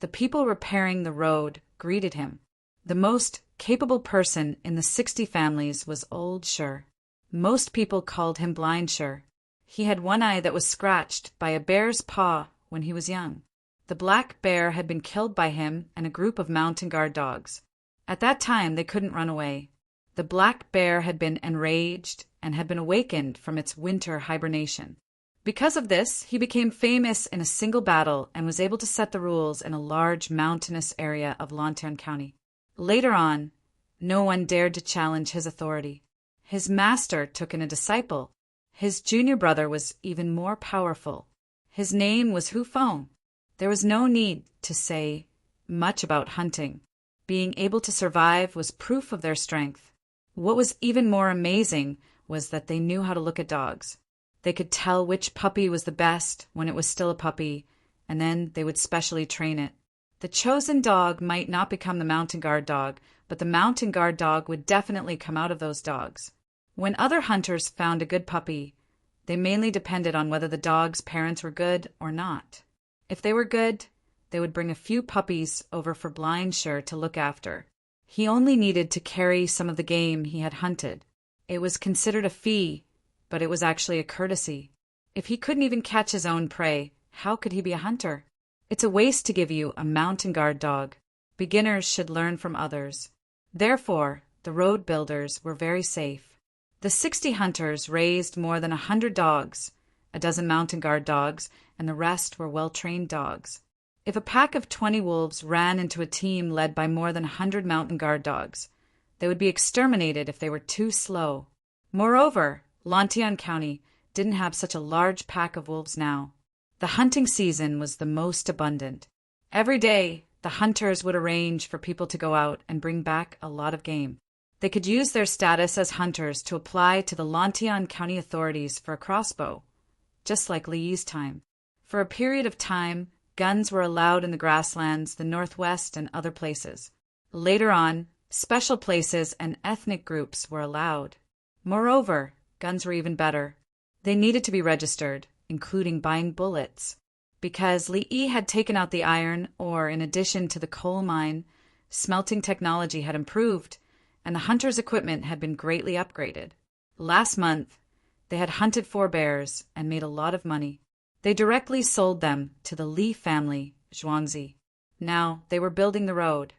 The people repairing the road greeted him. The most capable person in the 60 families was Old Sure. Most people called him Blind Sure. He had one eye that was scratched by a bear's paw when he was young. The black bear had been killed by him and a group of mountain guard dogs. At that time, they couldn't run away. The black bear had been enraged and had been awakened from its winter hibernation. Because of this, he became famous in a single battle and was able to set the rules in a large mountainous area of Lantern County. Later on, no one dared to challenge his authority. His master took in a disciple. His junior brother was even more powerful. His name was Hu Feng. There was no need to say much about hunting. Being able to survive was proof of their strength. What was even more amazing was that they knew how to look at dogs. They could tell which puppy was the best when it was still a puppy, and then they would specially train it. The chosen dog might not become the mountain guard dog, but the mountain guard dog would definitely come out of those dogs. When other hunters found a good puppy, they mainly depended on whether the dog's parents were good or not. If they were good, they would bring a few puppies over for Blind Sure to look after. He only needed to carry some of the game he had hunted. It was considered a fee, but it was actually a courtesy. If he couldn't even catch his own prey, how could he be a hunter? It's a waste to give you a mountain guard dog. Beginners should learn from others. Therefore, the road builders were very safe. The 60 hunters raised more than 100 dogs, a dozen mountain guard dogs, and the rest were well-trained dogs. If a pack of 20 wolves ran into a team led by more than 100 mountain guard dogs, they would be exterminated if they were too slow. Moreover, Lantern County didn't have such a large pack of wolves now. The hunting season was the most abundant. Every day, the hunters would arrange for people to go out and bring back a lot of game. They could use their status as hunters to apply to the Lantern County authorities for a crossbow, just like Li's time. For a period of time, Guns were allowed in the grasslands, the Northwest, and other places. Later on, special places and ethnic groups were allowed. Moreover, guns were even better. They needed to be registered, including buying bullets. Because Li Yi had taken out the iron ore in addition to the coal mine, smelting technology had improved, and the hunters' equipment had been greatly upgraded. Last month, they had hunted 4 bears and made a lot of money. They directly sold them to the Li family, Zhuangzi. Now they were building the road.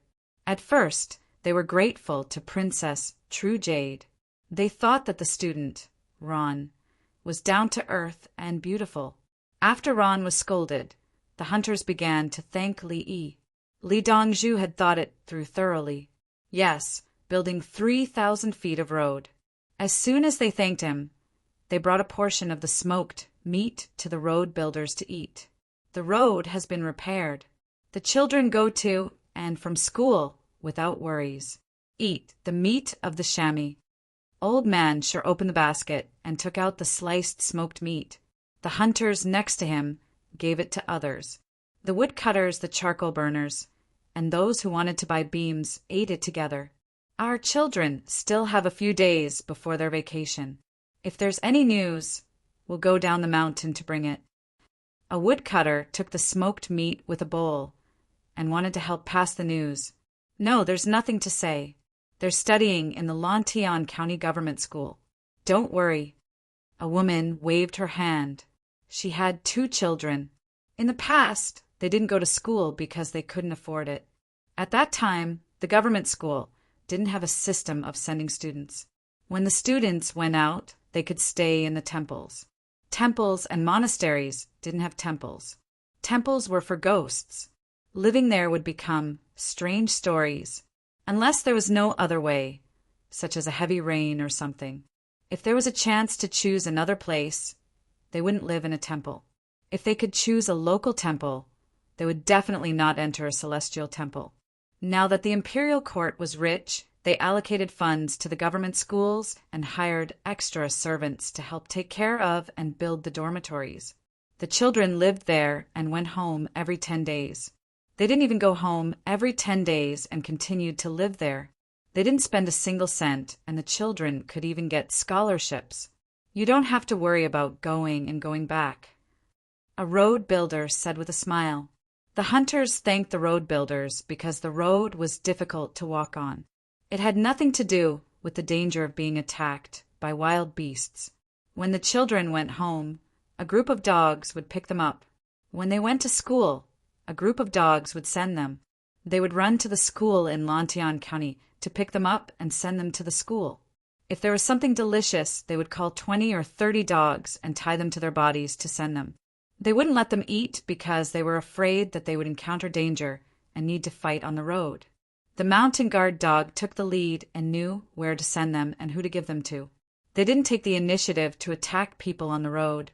At first, they were grateful to Princess True Jade. They thought that the student, Ron, was down to earth and beautiful. After Ron was scolded, the hunters began to thank Li Yi. Li Dongzhu had thought it through thoroughly. Yes, building 3,000 feet of road. As soon as they thanked him, they brought a portion of the smoked meat to the road builders to eat. The road has been repaired. The children go to and from school without worries. Eat the meat of the chamois. Old Man sure opened the basket and took out the sliced smoked meat. The hunters next to him gave it to others. The woodcutters, the charcoal burners, and those who wanted to buy beams ate it together. Our children still have a few days before their vacation. If there's any news, we'll go down the mountain to bring it. A woodcutter took the smoked meat with a bowl and wanted to help pass the news. No, there's nothing to say. They're studying in the Lantian County Government School. Don't worry. A woman waved her hand. She had 2 children. In the past, they didn't go to school because they couldn't afford it. At that time, the government school didn't have a system of sending students. When the students went out, they could stay in the temples. Temples and monasteries didn't have temples. Temples were for ghosts. Living there would become strange stories, unless there was no other way, such as a heavy rain or something. If there was a chance to choose another place, they wouldn't live in a temple. If they could choose a local temple, they would definitely not enter a celestial temple. Now that the imperial court was rich, they allocated funds to the government schools and hired extra servants to help take care of and build the dormitories. The children lived there and went home every 10 days. They didn't even go home every 10 days and continued to live there. They didn't spend a single cent, and the children could even get scholarships. You don't have to worry about going and going back. A road builder said with a smile. The hunters thanked the road builders because the road was difficult to walk on. It had nothing to do with the danger of being attacked by wild beasts. When the children went home, a group of dogs would pick them up. When they went to school, a group of dogs would send them. They would run to the school in Lantian County to pick them up and send them to the school. If there was something delicious, they would call 20 or 30 dogs and tie them to their bodies to send them. They wouldn't let them eat because they were afraid that they would encounter danger and need to fight on the road. The mountain guard dog took the lead and knew where to send them and who to give them to. They didn't take the initiative to attack people on the road,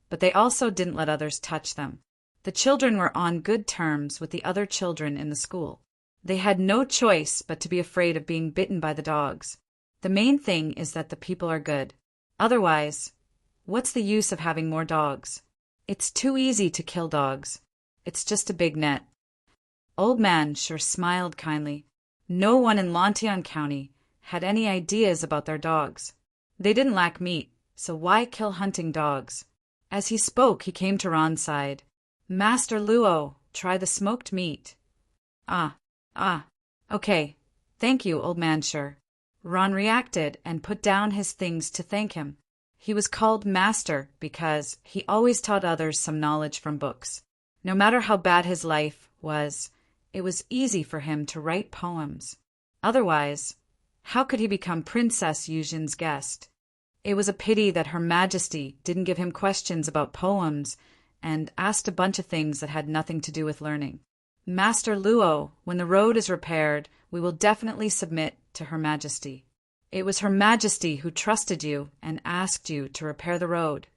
but they also didn't let others touch them. The children were on good terms with the other children in the school. They had no choice but to be afraid of being bitten by the dogs. The main thing is that the people are good. Otherwise, what's the use of having more dogs? It's too easy to kill dogs. It's just a big net. Old Man sure smiled kindly. No one in Lantian County had any ideas about their dogs. They didn't lack meat, so why kill hunting dogs? As he spoke, he came to Ron's side. Master Luo, try the smoked meat. Okay. Thank you, Old Man sure. Ron reacted and put down his things to thank him. He was called Master because he always taught others some knowledge from books. No matter how bad his life was, it was easy for him to write poems. Otherwise, how could he become Princess Yuzhin's guest? It was a pity that Her Majesty didn't give him questions about poems and asked a bunch of things that had nothing to do with learning. Master Luo, when the road is repaired, we will definitely submit to Her Majesty. It was Her Majesty who trusted you and asked you to repair the road.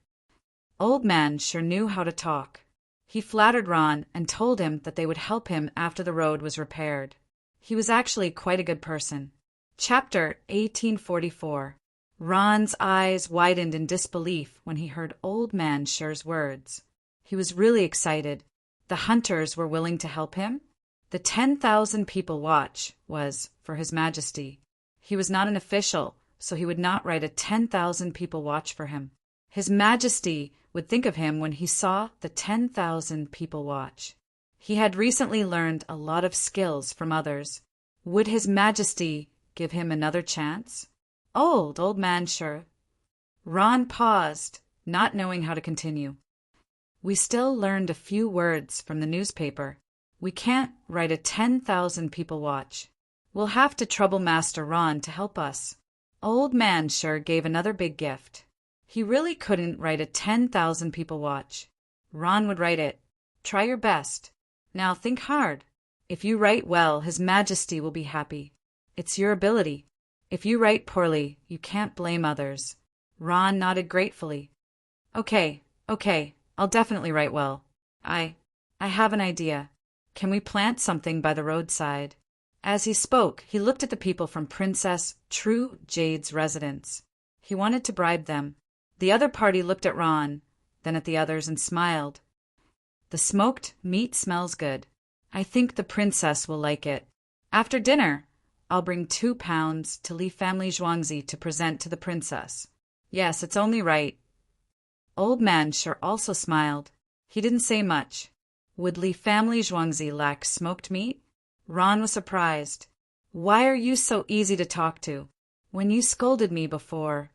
Old Man sure knew how to talk. He flattered Ron and told him that they would help him after the road was repaired. He was actually quite a good person. Chapter 1844. Ron's eyes widened in disbelief when he heard Old Man Sure's words. He was really excited. the hunters were willing to help him? The 10,000 people watch was for His Majesty. He was not an official, so he would not write a 10,000 people watch for him. His Majesty would think of him when he saw the 10,000 people watch. He had recently learned a lot of skills from others. Would His Majesty give him another chance? Old man, sure. Ron paused, not knowing how to continue. We still learned a few words from the newspaper. We can't write a 10,000 people watch. We'll have to trouble Master Ron to help us. Old man sure gave another big gift. He really couldn't write a 10,000 people watch. Ron would write it. Try your best. Now think hard. If you write well, His Majesty will be happy. It's your ability. If you write poorly, you can't blame others. Ron nodded gratefully. Okay, I'll definitely write well. I have an idea. Can we plant something by the roadside? As he spoke, he looked at the people from Princess True Jade's residence. He wanted to bribe them. The other party looked at Ron, then at the others and smiled. The smoked meat smells good. I think the princess will like it. After dinner, I'll bring 2 pounds to Li family Zhuangzi to present to the princess. Yes, it's only right. Old man sure also smiled. He didn't say much. Would Li family Zhuangzi lack smoked meat? Ron was surprised. Why are you so easy to talk to? When you scolded me before,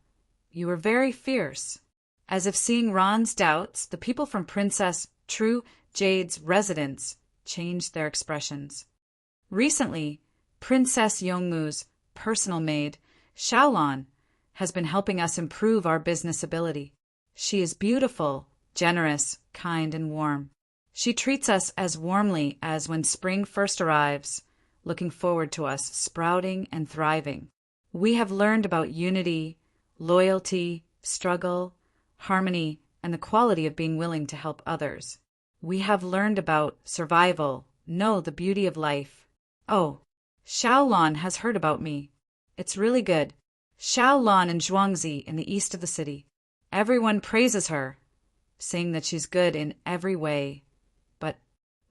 you were very fierce. As if seeing Ron's doubts, the people from Princess True Jade's residence changed their expressions. Recently, Princess Yongmu's personal maid, Xiaolon, has been helping us improve our business ability. She is beautiful, generous, kind, and warm. She treats us as warmly as when spring first arrives, looking forward to us sprouting and thriving. We have learned about unity, loyalty, struggle, harmony, and the quality of being willing to help others. We have learned about survival, know the beauty of life. Oh, Xiaolon has heard about me. It's really good. Xiaolon in Zhuangzi in the east of the city. Everyone praises her, saying that she's good in every way. But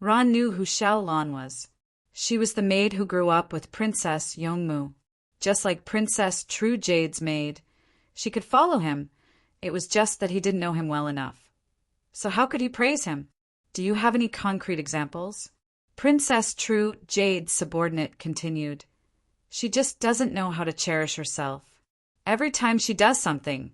Ron knew who Xiaolon was. She was the maid who grew up with Princess Yongmu. Just like Princess True Jade's maid, she could follow him. It was just that he didn't know him well enough. So how could he praise him? Do you have any concrete examples? Princess True Jade's subordinate continued. She just doesn't know how to cherish herself. Every time she does something,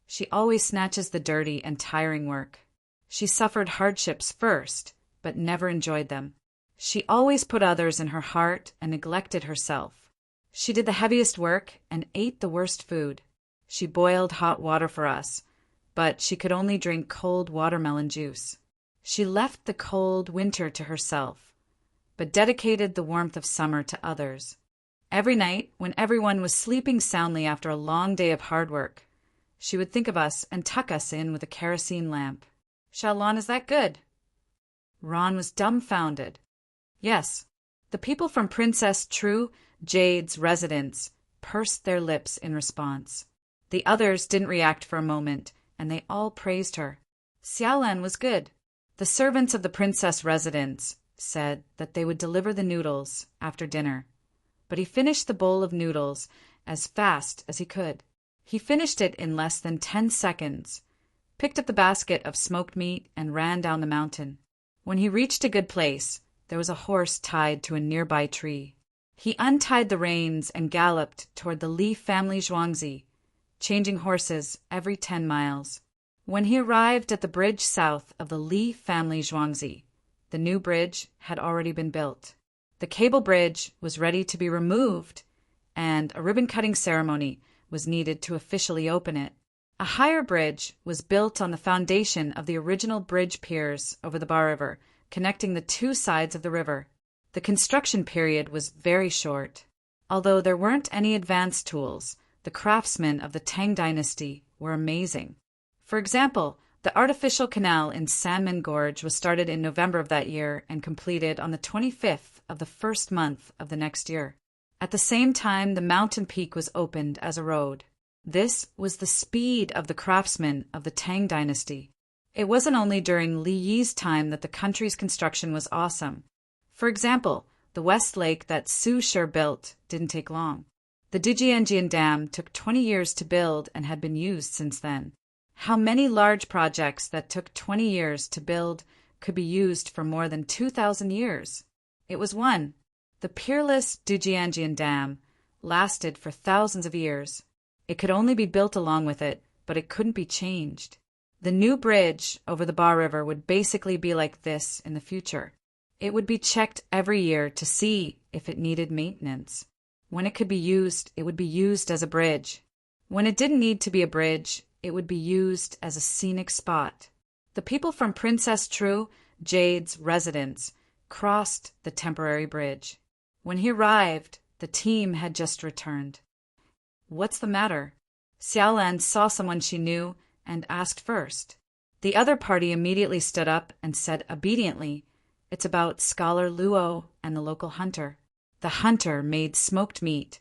she always snatches the dirty and tiring work. She suffered hardships first, but never enjoyed them. She always put others in her heart and neglected herself. She did the heaviest work and ate the worst food. She boiled hot water for us, but she could only drink cold watermelon juice. She left the cold winter to herself, but dedicated the warmth of summer to others. Every night, when everyone was sleeping soundly after a long day of hard work, she would think of us and tuck us in with a kerosene lamp. Xiaolon, is that good? Ron was dumbfounded. Yes, the people from Princess True Jade's residence pursed their lips in response. The others didn't react for a moment, and they all praised her. Xiaolan was good. The servants of the princess residence said that they would deliver the noodles after dinner, but he finished the bowl of noodles as fast as he could. He finished it in less than 10 seconds, picked up the basket of smoked meat, and ran down the mountain. When he reached a good place, there was a horse tied to a nearby tree. He untied the reins and galloped toward the Li family Zhuangzi, changing horses every 10 miles. When he arrived at the bridge south of the Li family Zhuangzi, the new bridge had already been built. The cable bridge was ready to be removed, and a ribbon-cutting ceremony was needed to officially open it. A higher bridge was built on the foundation of the original bridge piers over the Bar River, connecting the two sides of the river. The construction period was very short. Although there weren't any advanced tools, the craftsmen of the Tang dynasty were amazing. For example, the artificial canal in Sanmen Gorge was started in November of that year and completed on the 25th of the first month of the next year. At the same time, the mountain peak was opened as a road. This was the speed of the craftsmen of the Tang dynasty. It wasn't only during Li Yi's time that the country's construction was awesome. For example, the West Lake that Su Shi built didn't take long. The Dijianjian Dam took 20 years to build and had been used since then. How many large projects that took 20 years to build could be used for more than 2,000 years? It was one. The peerless Dijianjian Dam lasted for thousands of years. It could only be built along with it, but it couldn't be changed. The new bridge over the Ba River would basically be like this in the future. It would be checked every year to see if it needed maintenance. When it could be used, it would be used as a bridge. When it didn't need to be a bridge, it would be used as a scenic spot. The people from Princess True Jade's residence crossed the temporary bridge. When he arrived, the team had just returned. "What's the matter?" Xiaolan saw someone she knew and asked first. The other party immediately stood up and said obediently, "It's about Scholar Luo and the local hunter. The hunter made smoked meat."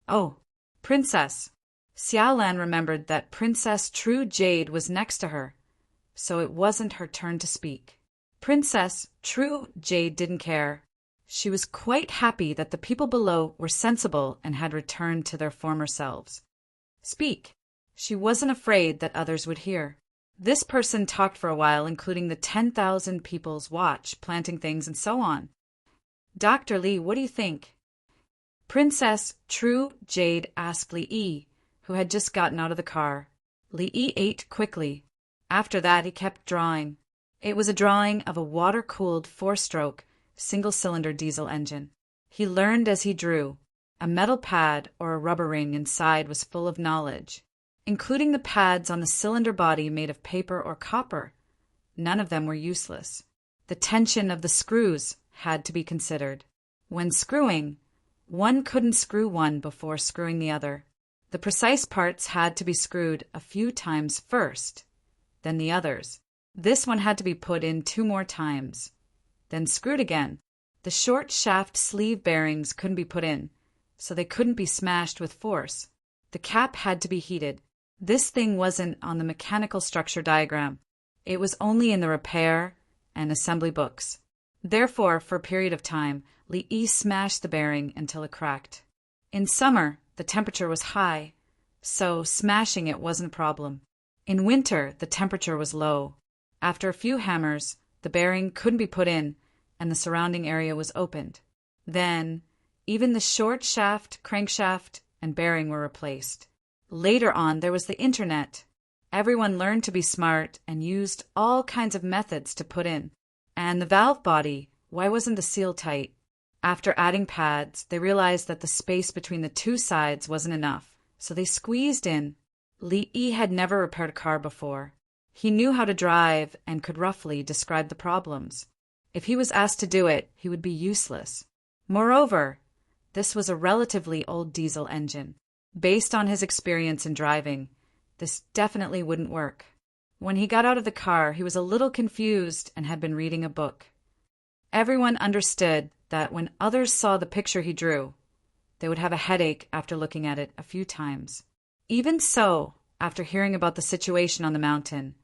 "Oh, Princess." Xiaolan remembered that Princess True Jade was next to her, so it wasn't her turn to speak. Princess True Jade didn't care. She was quite happy that the people below were sensible and had returned to their former selves. Speak. She wasn't afraid that others would hear. This person talked for a while, including the 10,000 people's watch, planting things, and so on. "Dr. Li, what do you think?" Princess True Jade asked Li Yi, who had just gotten out of the car. Li Yi ate quickly. After that, he kept drawing. It was a drawing of a water-cooled 4-stroke, single-cylinder diesel engine. He learned as he drew. A metal pad or a rubber ring inside was full of knowledge, including the pads on the cylinder body made of paper or copper. None of them were useless. The tension of the screws had to be considered. When screwing, one couldn't screw one before screwing the other. The precise parts had to be screwed a few times first, then the others. This one had to be put in 2 more times, then screwed again. The short shaft sleeve bearings couldn't be put in, so they couldn't be smashed with force. The cap had to be heated. This thing wasn't on the mechanical structure diagram. It was only in the repair and assembly books. Therefore, for a period of time, Li Yi smashed the bearing until it cracked. In summer, the temperature was high, so smashing it wasn't a problem. In winter, the temperature was low. After a few hammers, the bearing couldn't be put in, and the surrounding area was opened. Then, even the short shaft, crankshaft, and bearing were replaced. Later on, there was the internet. Everyone learned to be smart and used all kinds of methods to put in. And the valve body, why wasn't the seal tight? After adding pads, they realized that the space between the 2 sides wasn't enough, so they squeezed in. Li Yi had never repaired a car before. He knew how to drive and could roughly describe the problems. If he was asked to do it, he would be useless. Moreover, this was a relatively old diesel engine. Based on his experience in driving, this definitely wouldn't work. When he got out of the car, he was a little confused and had been reading a book. Everyone understood that when others saw the picture he drew, they would have a headache after looking at it a few times. Even so, after hearing about the situation on the mountain,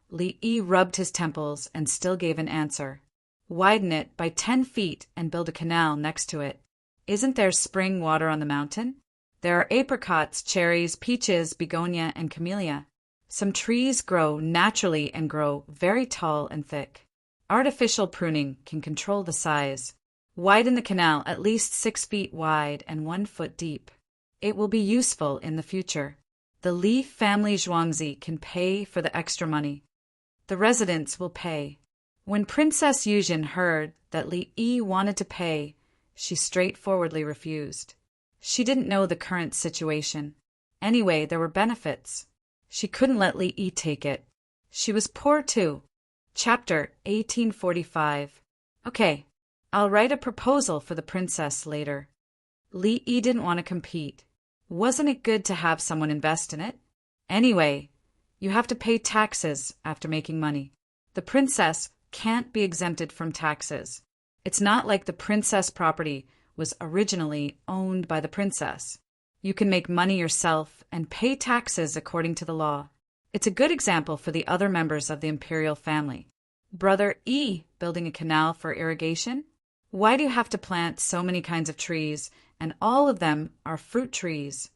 Li Yi rubbed his temples and still gave an answer. Widen it by 10 feet and build a canal next to it. Isn't there spring water on the mountain? There are apricots, cherries, peaches, begonia, and camellia. Some trees grow naturally and grow very tall and thick. Artificial pruning can control the size. Widen the canal at least 6 feet wide and 1 foot deep. It will be useful in the future. The Li family Zhuangzi can pay for the extra money. The residents will pay. When Princess Yuzhen heard that Li Yi wanted to pay, she straightforwardly refused. She didn't know the current situation. Anyway, there were benefits. She couldn't let Li Yi take it. She was poor too. Chapter 1845. Okay, I'll write a proposal for the princess later. Li Yi didn't want to compete. Wasn't it good to have someone invest in it? Anyway, you have to pay taxes after making money. The princess can't be exempted from taxes. It's not like the princess property was originally owned by the princess. You can make money yourself and pay taxes according to the law. It's a good example for the other members of the imperial family. Brother E building a canal for irrigation? Why do you have to plant so many kinds of trees, and all of them are fruit trees?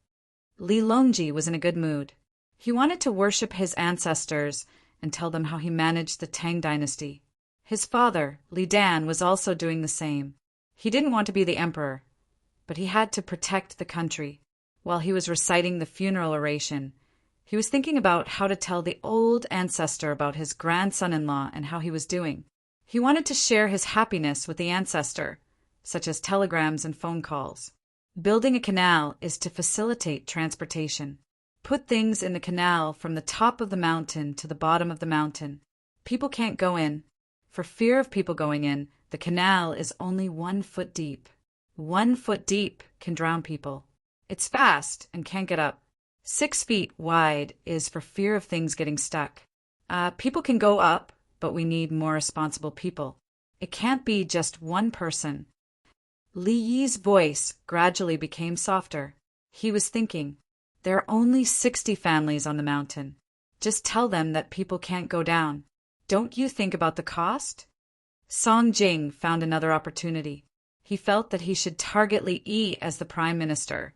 Li Longji was in a good mood. He wanted to worship his ancestors and tell them how he managed the Tang dynasty. His father, Li Dan, was also doing the same. He didn't want to be the emperor, but he had to protect the country. While he was reciting the funeral oration, he was thinking about how to tell the old ancestor about his grandson-in-law and how he was doing. He wanted to share his happiness with the ancestor, such as telegrams and phone calls. Building a canal is to facilitate transportation. Put things in the canal from the top of the mountain to the bottom of the mountain. People can't go in. For fear of people going in, the canal is only 1 foot deep. 1 foot deep can drown people. It's fast and can't get up. 6 feet wide is for fear of things getting stuck. People can go up, but we need more responsible people. It can't be just one person. Li Yi's voice gradually became softer. He was thinking, there are only 60 families on the mountain. Just tell them that people can't go down. Don't you think about the cost? Song Jing found another opportunity. He felt that he should target Li Yi as the prime minister,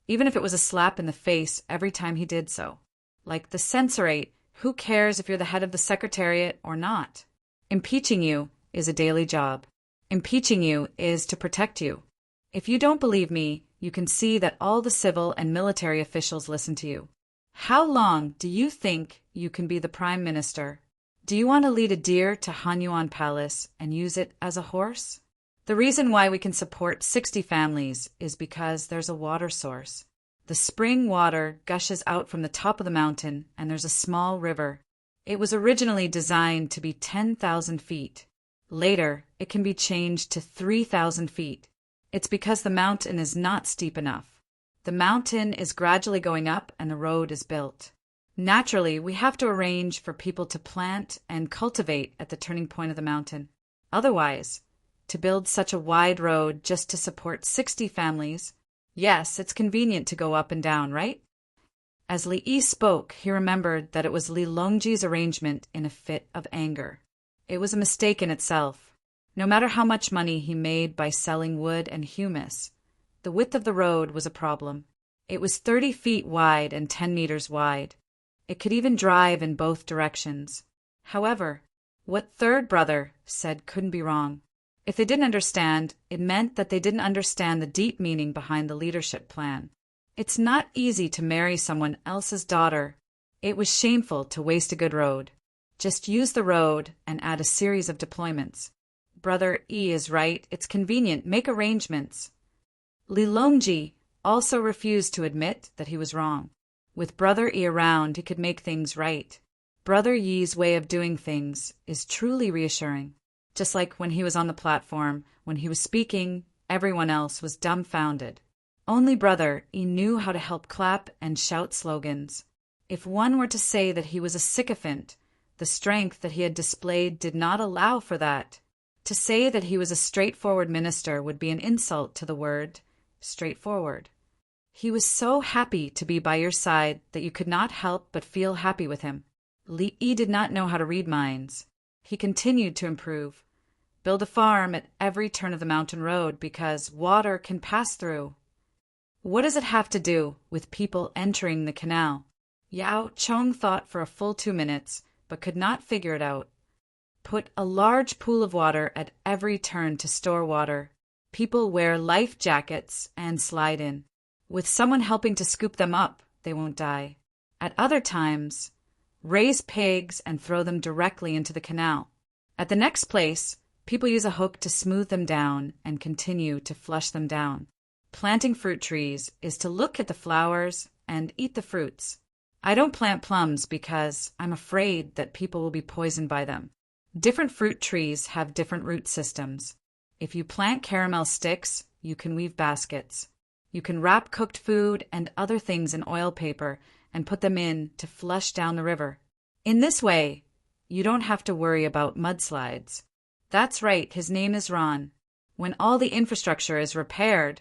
even if it was a slap in the face every time he did so. Like the censorate, who cares if you're the head of the secretariat or not? Impeaching you is a daily job. Impeaching you is to protect you. If you don't believe me, you can see that all the civil and military officials listen to you. How long do you think you can be the prime minister? Do you want to lead a deer to Hanyuan Palace and use it as a horse? The reason why we can support 60 families is because there's a water source. The spring water gushes out from the top of the mountain, and there's a small river. It was originally designed to be 10,000 feet. Later, it can be changed to 3,000 feet. It's because the mountain is not steep enough. The mountain is gradually going up and the road is built. Naturally, we have to arrange for people to plant and cultivate at the turning point of the mountain. Otherwise, to build such a wide road just to support 60 families, yes, it's convenient to go up and down, right? As Li Yi spoke, he remembered that it was Li Longji's arrangement in a fit of anger. It was a mistake in itself. No matter how much money he made by selling wood and humus, the width of the road was a problem. It was 30 feet wide and 10 meters wide. It could even drive in both directions. However, what third brother said couldn't be wrong. If they didn't understand, it meant that they didn't understand the deep meaning behind the leadership plan. It's not easy to marry someone else's daughter. It was shameful to waste a good road. Just use the road and add a series of deployments. Brother E is right. It's convenient. Make arrangements. Li Longji also refused to admit that he was wrong. With Brother E around, he could make things right. Brother Yi's way of doing things is truly reassuring. Just like when he was on the platform, when he was speaking, everyone else was dumbfounded. Only Brother E knew how to help clap and shout slogans. If one were to say that he was a sycophant, the strength that he had displayed did not allow for that. To say that he was a straightforward minister would be an insult to the word straightforward. He was so happy to be by your side that you could not help but feel happy with him. Li Yi did not know how to read minds. He continued to improve. Build a farm at every turn of the mountain road because water can pass through. What does it have to do with people entering the canal? Yao Chong thought for a full 2 minutes, but could not figure it out. Put a large pool of water at every turn to store water. People wear life jackets and slide in. With someone helping to scoop them up, they won't die. At other times, raise pigs and throw them directly into the canal. At the next place, people use a hook to smooth them down and continue to flush them down. Planting fruit trees is to look at the flowers and eat the fruits. I don't plant plums because I'm afraid that people will be poisoned by them. Different fruit trees have different root systems. If you plant caramel sticks, you can weave baskets. You can wrap cooked food and other things in oil paper and put them in to flush down the river. In this way, you don't have to worry about mudslides. That's right, his name is Ron. When all the infrastructure is repaired,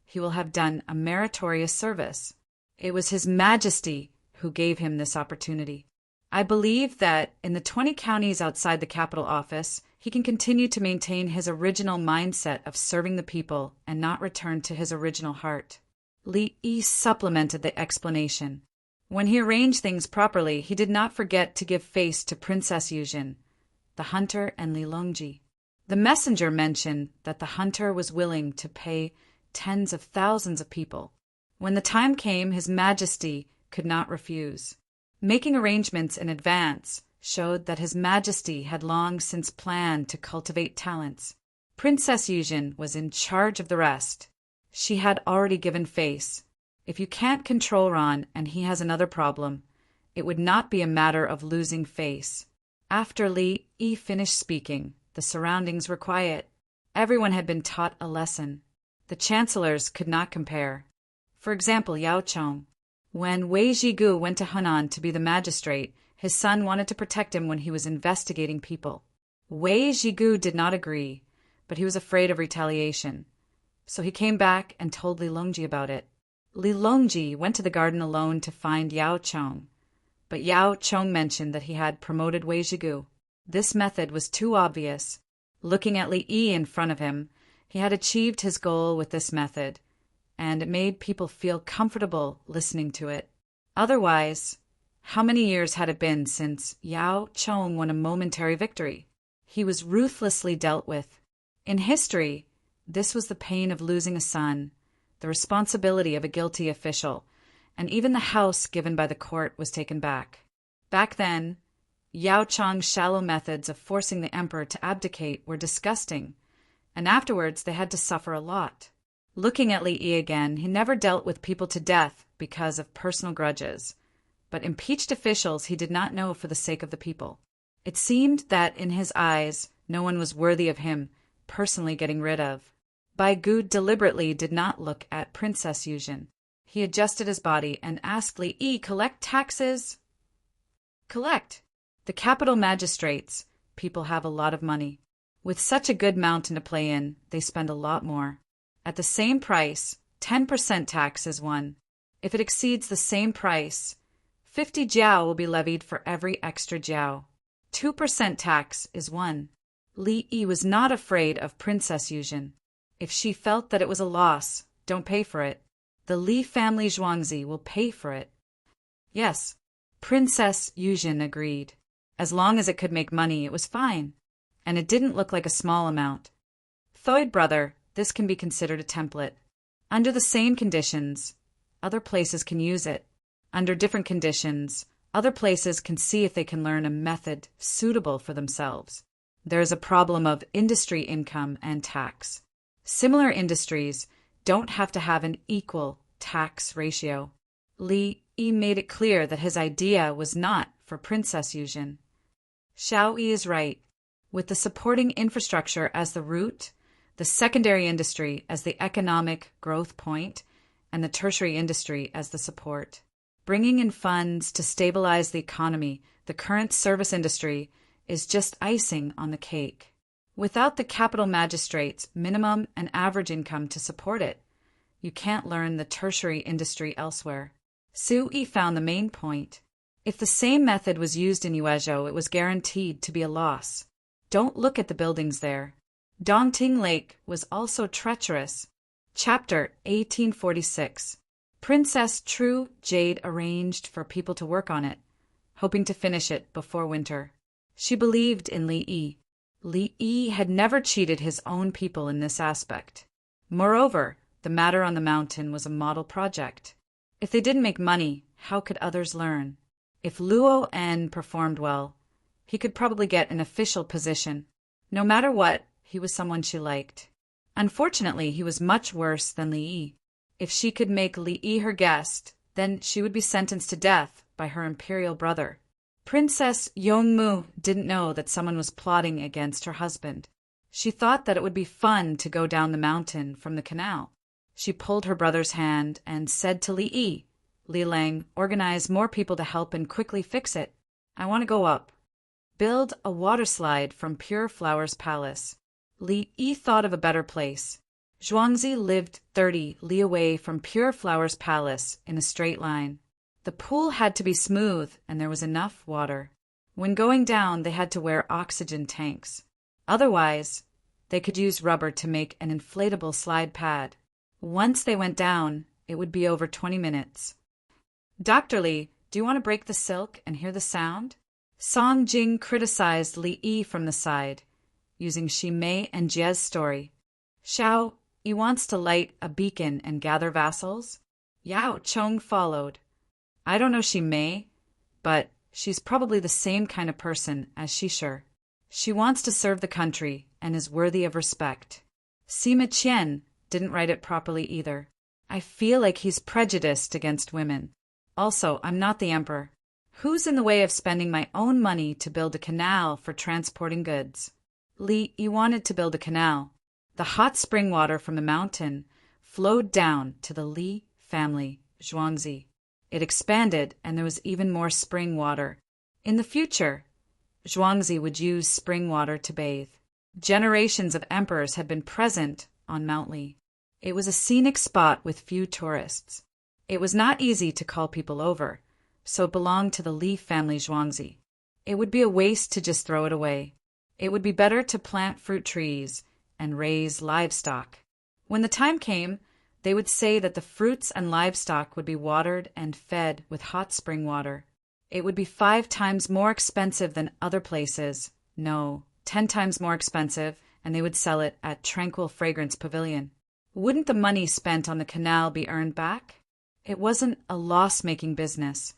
he will have done a meritorious service. It was His Majesty who gave him this opportunity. I believe that in the 20 counties outside the capital office, he can continue to maintain his original mindset of serving the people and not return to his original heart. Li Yi supplemented the explanation. When he arranged things properly, he did not forget to give face to Princess Yuzhen, the hunter, and Li Longji. The messenger mentioned that the hunter was willing to pay tens of thousands of people. When the time came, His Majesty could not refuse. Making arrangements in advance showed that His Majesty had long since planned to cultivate talents. Princess Yuzhen was in charge of the rest. She had already given face. If you can't control Ron and he has another problem, it would not be a matter of losing face. After Li Yi finished speaking, the surroundings were quiet. Everyone had been taught a lesson. The chancellors could not compare. For example, Yao Chong. When Wei Zhigu went to Hunan to be the magistrate, his son wanted to protect him when he was investigating people. Wei Zhigu did not agree, but he was afraid of retaliation. So he came back and told Li Longji about it. Li Longji went to the garden alone to find Yao Chong, but Yao Chong mentioned that he had promoted Wei Zhigu. This method was too obvious. Looking at Li Yi in front of him, he had achieved his goal with this method, and it made people feel comfortable listening to it. Otherwise, how many years had it been since Yao Chong won a momentary victory? He was ruthlessly dealt with. In history, this was the pain of losing a son, the responsibility of a guilty official, and even the house given by the court was taken back. Back then, Yao Chong's shallow methods of forcing the emperor to abdicate were disgusting, and afterwards they had to suffer a lot. Looking at Li Yi again, he never dealt with people to death because of personal grudges, but impeached officials he did not know for the sake of the people. It seemed that in his eyes, no one was worthy of him personally getting rid of. Bai Gu deliberately did not look at Princess Yuzhen. He adjusted his body and asked Li Yi, "Collect taxes?" "Collect. The capital magistrates, people have a lot of money. With such a good mountain to play in, they spend a lot more. At the same price, 10% tax is one. If it exceeds the same price, 50 jiao will be levied for every extra jiao. 2% tax is one." Li Yi was not afraid of Princess Yuzhen. If she felt that it was a loss, don't pay for it. The Li family Zhuangzi will pay for it. Yes, Princess Yuzhen agreed. As long as it could make money, it was fine. And it didn't look like a small amount. Thoid brother, this can be considered a template. Under the same conditions, other places can use it. Under different conditions, other places can see if they can learn a method suitable for themselves. There is a problem of industry income and tax. Similar industries don't have to have an equal tax ratio. Li Yi made it clear that his idea was not for Princess Yuzhen. Xiao Yi is right. With the supporting infrastructure as the root, the secondary industry as the economic growth point, and the tertiary industry as the support. Bringing in funds to stabilize the economy, the current service industry, is just icing on the cake. Without the capital magistrates' minimum and average income to support it, you can't learn the tertiary industry elsewhere. Su Yi found the main point. If the same method was used in Yuezhou, it was guaranteed to be a loss. Don't look at the buildings there. Dongting Lake was also treacherous. Chapter 1846. Princess True Jade arranged for people to work on it, hoping to finish it before winter. She believed in Li Yi. Li Yi had never cheated his own people in this aspect. Moreover, the matter on the mountain was a model project. If they didn't make money, how could others learn? If Luo En performed well, he could probably get an official position. No matter what, he was someone she liked. Unfortunately, he was much worse than Li Yi. If she could make Li Yi her guest, then she would be sentenced to death by her imperial brother. Princess Yongmu didn't know that someone was plotting against her husband. She thought that it would be fun to go down the mountain from the canal. She pulled her brother's hand and said to Li Yi, "Li Lang, organize more people to help and quickly fix it. I want to go up. Build a water slide from Pure Flower's palace." Li Yi thought of a better place. Zhuangzi lived 30 li away from Pure Flower's palace in a straight line. The pool had to be smooth and there was enough water. When going down, they had to wear oxygen tanks. Otherwise, they could use rubber to make an inflatable slide pad. Once they went down, it would be over 20 minutes. Dr. Li, do you want to break the silk and hear the sound? Song Jing criticized Li Yi from the side, using Shi Mei and Jie's story. Xiao Yi wants to light a beacon and gather vassals. Yao Chong followed. I don't know Shi Mei, but she's probably the same kind of person as Shisher. She wants to serve the country and is worthy of respect. Sima Qian didn't write it properly either. I feel like he's prejudiced against women. Also, I'm not the emperor. Who's in the way of spending my own money to build a canal for transporting goods? Li Yi wanted to build a canal. The hot spring water from the mountain flowed down to the Li family, Zhuangzi. It expanded and there was even more spring water. In the future, Zhuangzi would use spring water to bathe. Generations of emperors had been present on Mount Li. It was a scenic spot with few tourists. It was not easy to call people over, so it belonged to the Li family Zhuangzi. It would be a waste to just throw it away. It would be better to plant fruit trees and raise livestock. When the time came, they would say that the fruits and livestock would be watered and fed with hot spring water. It would be 5 times more expensive than other places. No, 10 times more expensive, and they would sell it at Tranquil Fragrance Pavilion. Wouldn't the money spent on the canal be earned back? It wasn't a loss-making business.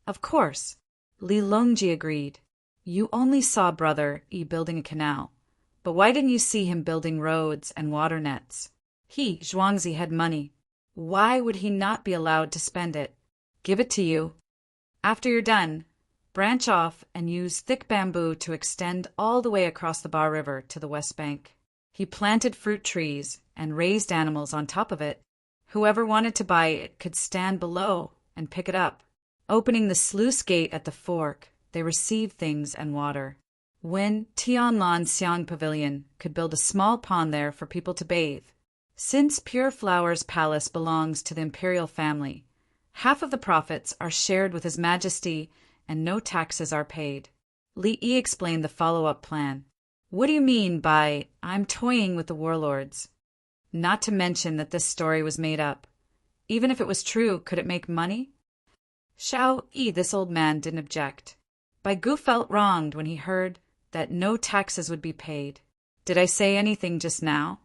Of course, Li Longji agreed. You only saw Brother Yi building a canal, but why didn't you see him building roads and water nets? He, Zhuangzi, had money. Why would he not be allowed to spend it? Give it to you. After you're done, branch off and use thick bamboo to extend all the way across the Ba River to the west bank. He planted fruit trees and raised animals on top of it. Whoever wanted to buy it could stand below and pick it up. Opening the sluice gate at the fork, they received things and water. When Tianlan Xiang Pavilion could build a small pond there for people to bathe. Since Pure Flower's palace belongs to the imperial family, half of the profits are shared with His Majesty and no taxes are paid. Li Yi explained the follow-up plan. What do you mean by, I'm toying with the warlords? Not to mention that this story was made up. Even if it was true, could it make money? Xiao Yi, this old man, didn't object. Bai Gu felt wronged when he heard that no taxes would be paid. Did I say anything just now?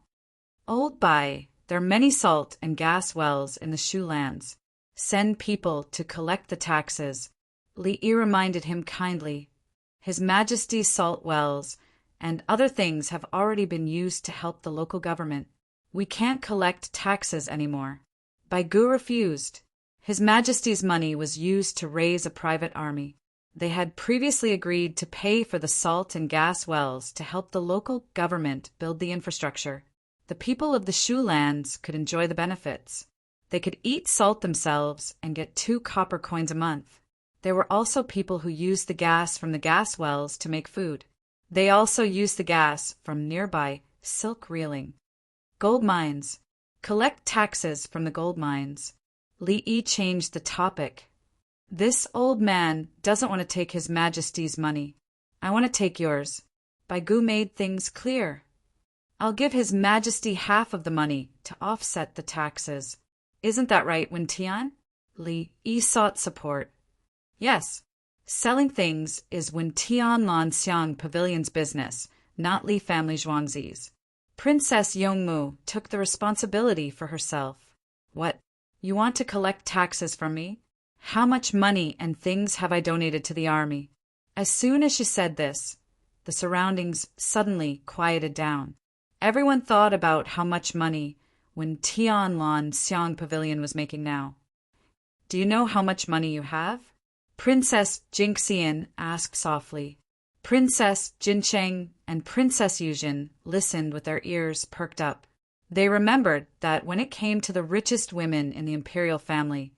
Old Bai, there are many salt and gas wells in the Shu lands. Send people to collect the taxes. Li Yi reminded him kindly. His Majesty's salt wells and other things have already been used to help the local government. We can't collect taxes anymore. Bai Gu refused. His Majesty's money was used to raise a private army. They had previously agreed to pay for the salt and gas wells to help the local government build the infrastructure. The people of the Shu lands could enjoy the benefits. They could eat salt themselves and get 2 copper coins a month. There were also people who used the gas from the gas wells to make food. They also used the gas from nearby silk reeling. Gold mines. Collect taxes from the gold mines. Li Yi changed the topic. This old man doesn't want to take His Majesty's money. I want to take yours. Bai Gu made things clear. I'll give His Majesty half of the money to offset the taxes. Isn't that right, Wen Tian? Li Yi sought support. Yes. Selling things is Wen Tianlan Xiang Pavilion's business, not Li family Zhuangzi's. Princess Yongmu took the responsibility for herself. What? You want to collect taxes from me? How much money and things have I donated to the army? As soon as she said this, the surroundings suddenly quieted down. Everyone thought about how much money Wen Tianlan Xiang Pavilion was making now. Do you know how much money you have? Princess Jingxian asked softly. Princess Jincheng and Princess Yuzhen listened with their ears perked up. They remembered that when it came to the richest women in the imperial family,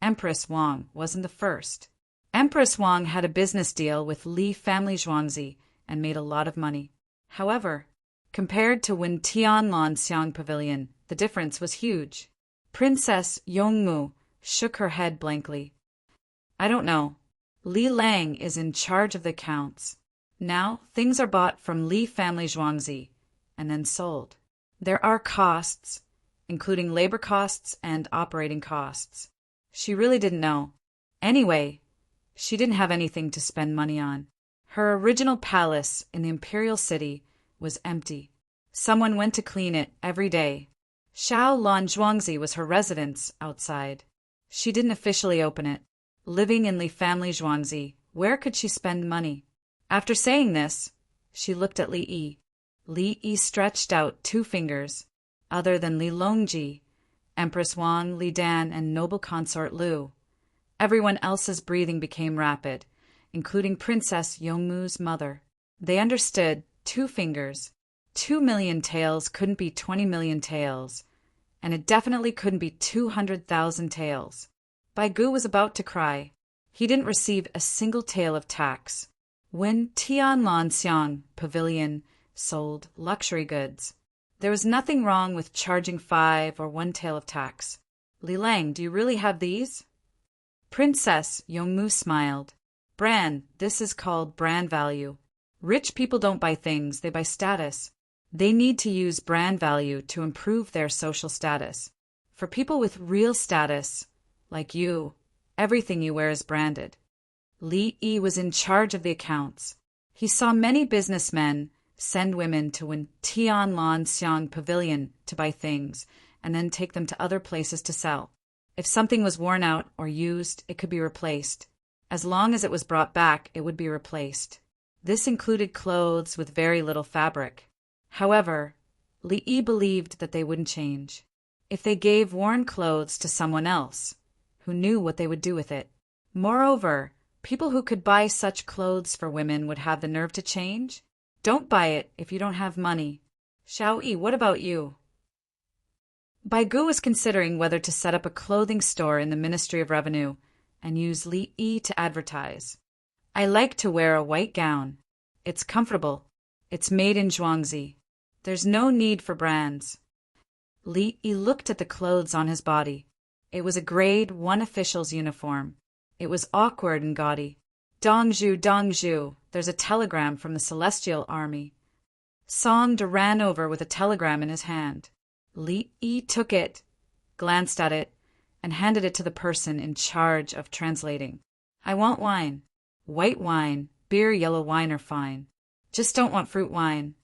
Empress Wang wasn't the first. Empress Wang had a business deal with Li family Zhuangzi and made a lot of money. However, compared to Wen Tianlan Xiang Pavilion, the difference was huge. Princess Yongmu shook her head blankly. I don't know. Li Lang is in charge of the accounts. Now, things are bought from Li family Zhuangzi and then sold. There are costs, including labor costs and operating costs. She really didn't know. Anyway, she didn't have anything to spend money on. Her original palace in the imperial city was empty. Someone went to clean it every day. Xiao Lan Zhuangzi was her residence outside. She didn't officially open it. Living in Li family Zhuangzi, where could she spend money? After saying this, she looked at Li Yi. Li Yi stretched out 2 fingers. Other than Li Longji, Empress Wang, Li Dan, and noble consort Lu, everyone else's breathing became rapid, including Princess Yongmu's mother. They understood 2 fingers. 2 million taels couldn't be 20 million taels, and it definitely couldn't be 200,000 taels. Bai Gu was about to cry. He didn't receive a single tael of tax. When Tianlan Xiang Pavilion sold luxury goods, there was nothing wrong with charging 5 or 1 tael of tax. Li Lang, do you really have these? Princess Yongmu smiled. Brand, this is called brand value. Rich people don't buy things, they buy status. They need to use brand value to improve their social status. For people with real status, like you, everything you wear is branded. Li Yi was in charge of the accounts. He saw many businessmen send women to Tianlan Xiang Pavilion to buy things and then take them to other places to sell. If something was worn out or used, it could be replaced. As long as it was brought back, it would be replaced. This included clothes with very little fabric. However, Li Yi believed that they wouldn't change. If they gave worn clothes to someone else, who knew what they would do with it. Moreover, people who could buy such clothes for women would have the nerve to change. Don't buy it if you don't have money. Xiao Yi, what about you? Bai Gu was considering whether to set up a clothing store in the Ministry of Revenue and use Li Yi to advertise. I like to wear a white gown. It's comfortable. It's made in Zhuangzi. There's no need for brands. Li Yi looked at the clothes on his body. It was a grade 1 official's uniform. It was awkward and gaudy. Dongzhu, Dongzhu, there's a telegram from the Celestial Army. Song De ran over with a telegram in his hand. Li Yi took it, glanced at it, and handed it to the person in charge of translating. I want wine. White wine, beer, yellow wine are fine. Just don't want fruit wine.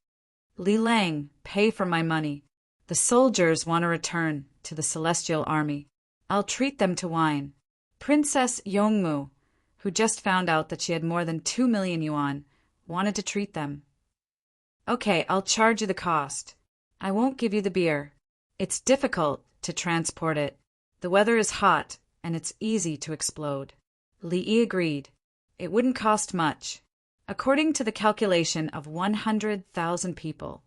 Li Lang, pay for my money. The soldiers want to return to the Celestial Army. I'll treat them to wine. Princess Yongmu, who just found out that she had more than 2 million yuan, wanted to treat them. Okay, I'll charge you the cost. I won't give you the beer. It's difficult to transport it. The weather is hot, and it's easy to explode. Li Yi agreed. It wouldn't cost much. According to the calculation of 100,000 people,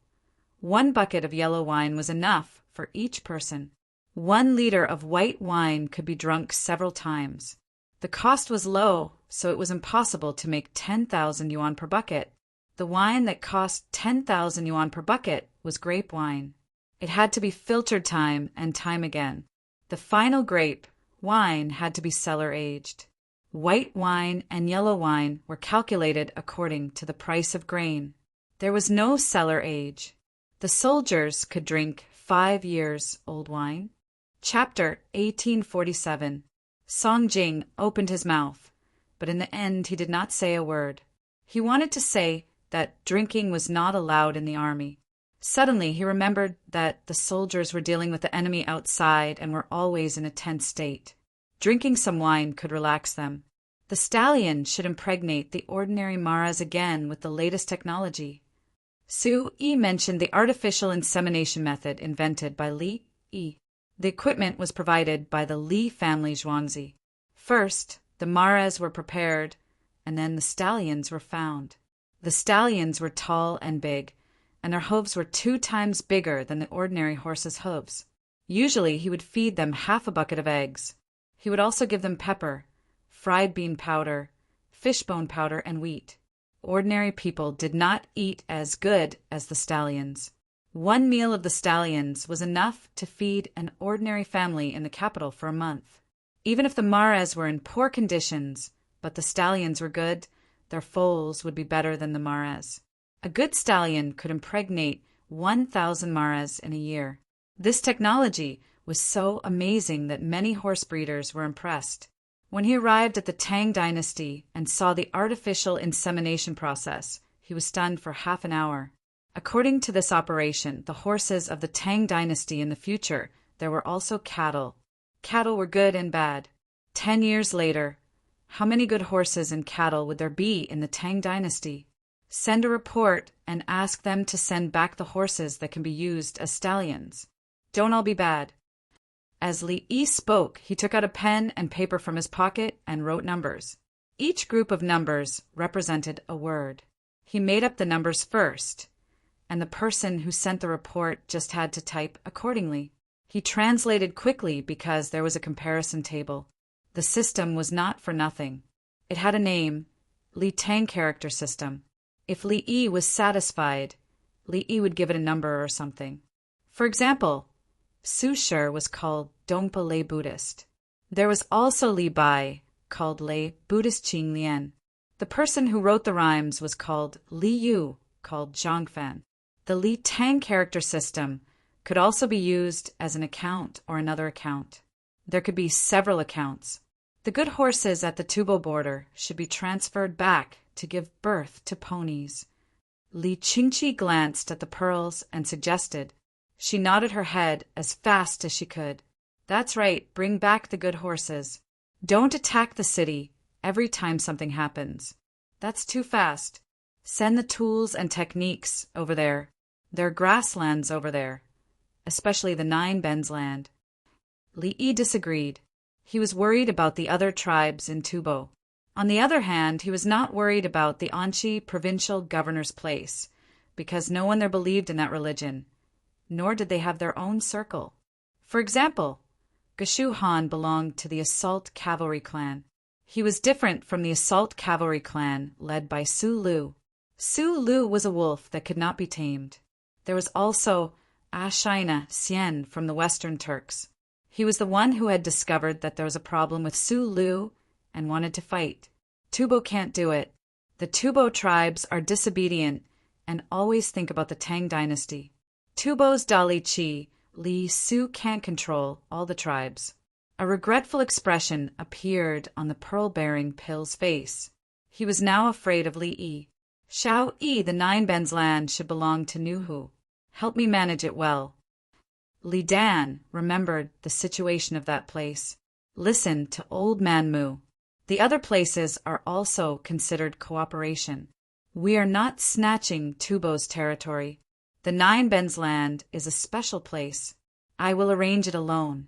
1 bucket of yellow wine was enough for each person. 1 liter of white wine could be drunk several times. The cost was low, so it was impossible to make 10,000 yuan per bucket. The wine that cost 10,000 yuan per bucket was grape wine. It had to be filtered time and time again. The final grape, wine, had to be cellar-aged. White wine and yellow wine were calculated according to the price of grain. There was no cellar age. The soldiers could drink 5 years old wine. Chapter 1847. Song Jing opened his mouth, but in the end he did not say a word. He wanted to say that drinking was not allowed in the army. Suddenly he remembered that the soldiers were dealing with the enemy outside and were always in a tense state. Drinking some wine could relax them. The stallion should impregnate the ordinary maras again with the latest technology. Su Yi mentioned the artificial insemination method invented by Li Yi. The equipment was provided by the Li family Zhuangzi. First, the maras were prepared, and then the stallions were found. The stallions were tall and big, and their hooves were 2 times bigger than the ordinary horse's hooves. Usually he would feed them half a bucket of eggs. He would also give them pepper, fried bean powder, fishbone powder, and wheat. Ordinary people did not eat as good as the stallions. 1 meal of the stallions was enough to feed an ordinary family in the capital for a month. Even if the mares were in poor conditions, but the stallions were good, their foals would be better than the mares. A good stallion could impregnate 1,000 mares in a year. This technology was so amazing that many horse breeders were impressed. When he arrived at the Tang dynasty and saw the artificial insemination process, he was stunned for half an hour. According to this operation, the horses of the Tang dynasty in the future, there were also cattle. Cattle were good and bad. 10 years later, how many good horses and cattle would there be in the Tang dynasty? Send a report and ask them to send back the horses that can be used as stallions. Don't all be bad. As Li Yi spoke, he took out a pen and paper from his pocket and wrote numbers. Each group of numbers represented a word. He made up the numbers first, and the person who sent the report just had to type accordingly. He translated quickly because there was a comparison table. The system was not for nothing. It had a name, Li Tang character system. If Li Yi was satisfied, Li Yi would give it a number or something. For example, Su Shi was called Dongpa Lei Buddhist. There was also Li Bai, called Lei Buddhist Qing Lian. The person who wrote the rhymes was called Li Yu, called Zhangfan. The Li Tang character system could also be used as an account or another account. There could be several accounts. The good horses at the Tubo border should be transferred back to give birth to ponies. Li Qingqi glanced at the pearls and suggested. She nodded her head as fast as she could. That's right, bring back the good horses. Don't attack the city every time something happens. That's too fast. Send the tools and techniques over there. There are grasslands over there, especially the Nine Bends land. Li Yi disagreed. He was worried about the other tribes in Tubo. On the other hand, he was not worried about the Anchi provincial governor's place, because no one there believed in that religion, nor did they have their own circle. For example, Geshu Han belonged to the Assault Cavalry clan. He was different from the Assault Cavalry clan led by Su Lu. Su Lu was a wolf that could not be tamed. There was also Ashina Xian from the Western Turks. He was the one who had discovered that there was a problem with Su Lu and wanted to fight. Tubo can't do it. The Tubo tribes are disobedient and always think about the Tang dynasty. Tubo's Dali Chi, Li Su can't control all the tribes. A regretful expression appeared on the pearl-bearing Pill's face. He was now afraid of Li Yi. Shao Yi, the Nine Bends land, should belong to Nuhu. Help me manage it well. Li Dan remembered the situation of that place. Listen to Old Man Mu. The other places are also considered cooperation. We are not snatching Tubo's territory. The Nine Bends land is a special place. I will arrange it alone.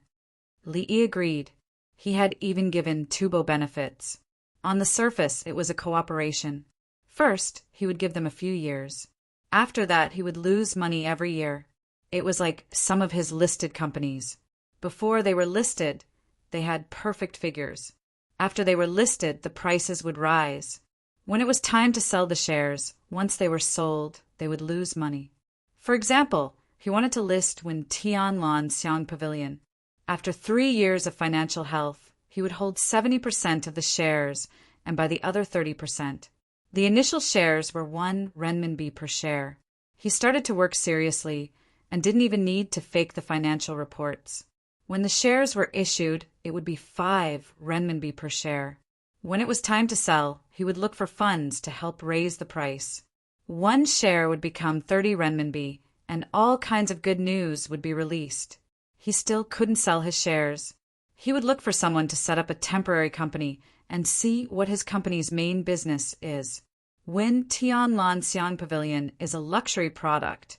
Li Yi agreed. He had even given Tubo benefits. On the surface, it was a cooperation. First, he would give them a few years. After that, he would lose money every year. It was like some of his listed companies. Before they were listed, they had perfect figures. After they were listed, the prices would rise. When it was time to sell the shares, once they were sold, they would lose money. For example, he wanted to list when Tianlan Xiang Pavilion. After 3 years of financial health, he would hold 70% of the shares and buy the other 30%. The initial shares were 1 renminbi per share. He started to work seriously and didn't even need to fake the financial reports. When the shares were issued, it would be 5 renminbi per share. When it was time to sell, he would look for funds to help raise the price. 1 share would become 30 renminbi, and all kinds of good news would be released. He still couldn't sell his shares. He would look for someone to set up a temporary company and see what his company's main business is. Win Tianlan Xiang Pavilion is a luxury product,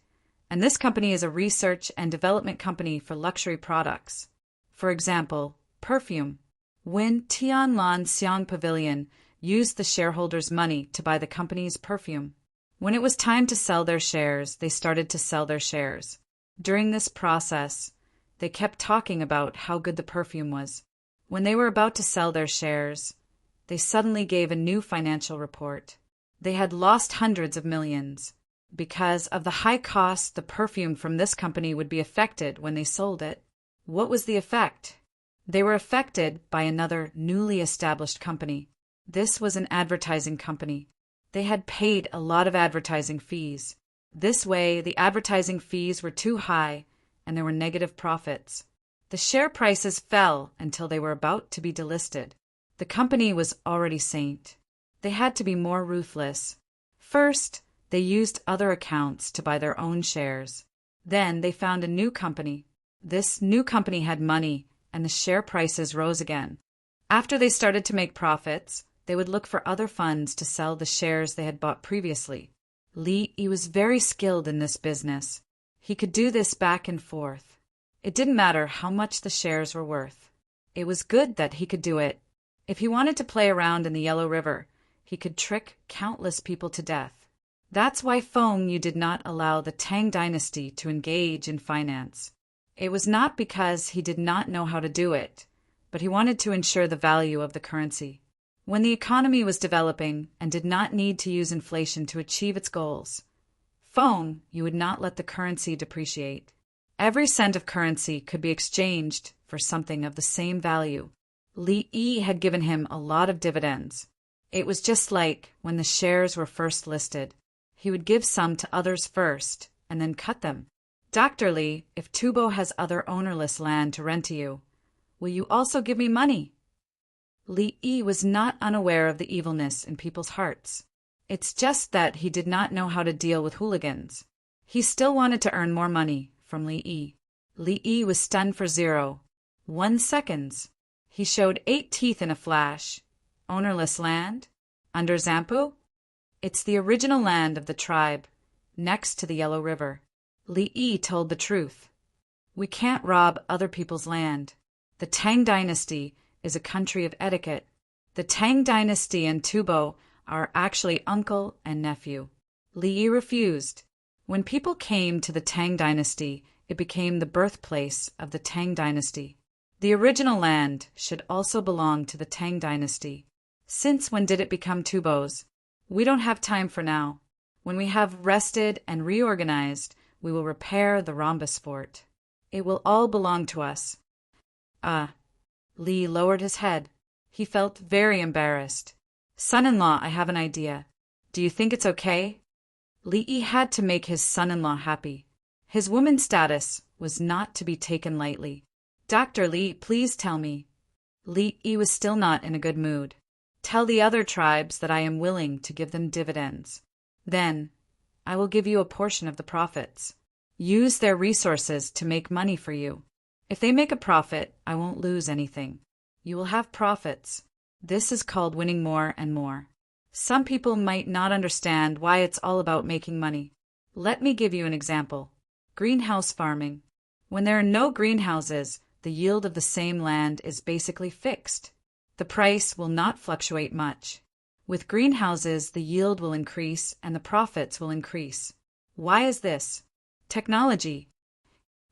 and this company is a research and development company for luxury products. For example, perfume. Win Tianlan Xiang Pavilion used the shareholders' money to buy the company's perfume. When it was time to sell their shares, they started to sell their shares. During this process, they kept talking about how good the perfume was. When they were about to sell their shares, they suddenly gave a new financial report. They had lost hundreds of millions. Because of the high cost, the perfume from this company would be affected when they sold it. What was the effect? They were affected by another newly established company. This was an advertising company. They had paid a lot of advertising fees. This way, the advertising fees were too high, and there were negative profits. The share prices fell until they were about to be delisted. The company was already saint. They had to be more ruthless. First, they used other accounts to buy their own shares. Then they found a new company. This new company had money, and the share prices rose again. After they started to make profits, they would look for other funds to sell the shares they had bought previously. He was very skilled in this business. He could do this back and forth. It didn't matter how much the shares were worth. It was good that he could do it. If he wanted to play around in the Yellow River, he could trick countless people to death. That's why Feng Yu did not allow the Tang dynasty to engage in finance. It was not because he did not know how to do it, but he wanted to ensure the value of the currency. When the economy was developing and did not need to use inflation to achieve its goals, Feng Yu would not let the currency depreciate. Every cent of currency could be exchanged for something of the same value. Li Yi had given him a lot of dividends. It was just like when the shares were first listed. He would give some to others first, and then cut them. Dr. Li, if Tubo has other ownerless land to rent to you, will you also give me money? Li Yi was not unaware of the evilness in people's hearts. It's just that he did not know how to deal with hooligans. He still wanted to earn more money from Li Yi. Li Yi was stunned for 0.1 seconds. He showed 8 teeth in a flash. Ownerless land? Under Zampu? It's the original land of the tribe, next to the Yellow River. Li Yi told the truth. We can't rob other people's land. The Tang dynasty is a country of etiquette. The Tang dynasty and Tubo are actually uncle and nephew. Li Yi refused. When people came to the Tang dynasty, it became the birthplace of the Tang dynasty. The original land should also belong to the Tang dynasty. Since when did it become Tubo's? We don't have time for now. When we have rested and reorganized, we will repair the rhombus fort. It will all belong to us. Li lowered his head. He felt very embarrassed. Son-in-law, I have an idea. Do you think it's okay? Li Yi had to make his son-in-law happy. His woman status was not to be taken lightly. Dr. Li, please tell me. Li Yi was still not in a good mood. Tell the other tribes that I am willing to give them dividends. Then, I will give you a portion of the profits. Use their resources to make money for you. If they make a profit, I won't lose anything. You will have profits. This is called winning more and more. Some people might not understand why it's all about making money. Let me give you an example. Greenhouse farming. When there are no greenhouses, the yield of the same land is basically fixed. The price will not fluctuate much. With greenhouses, the yield will increase and the profits will increase. Why is this? Technology.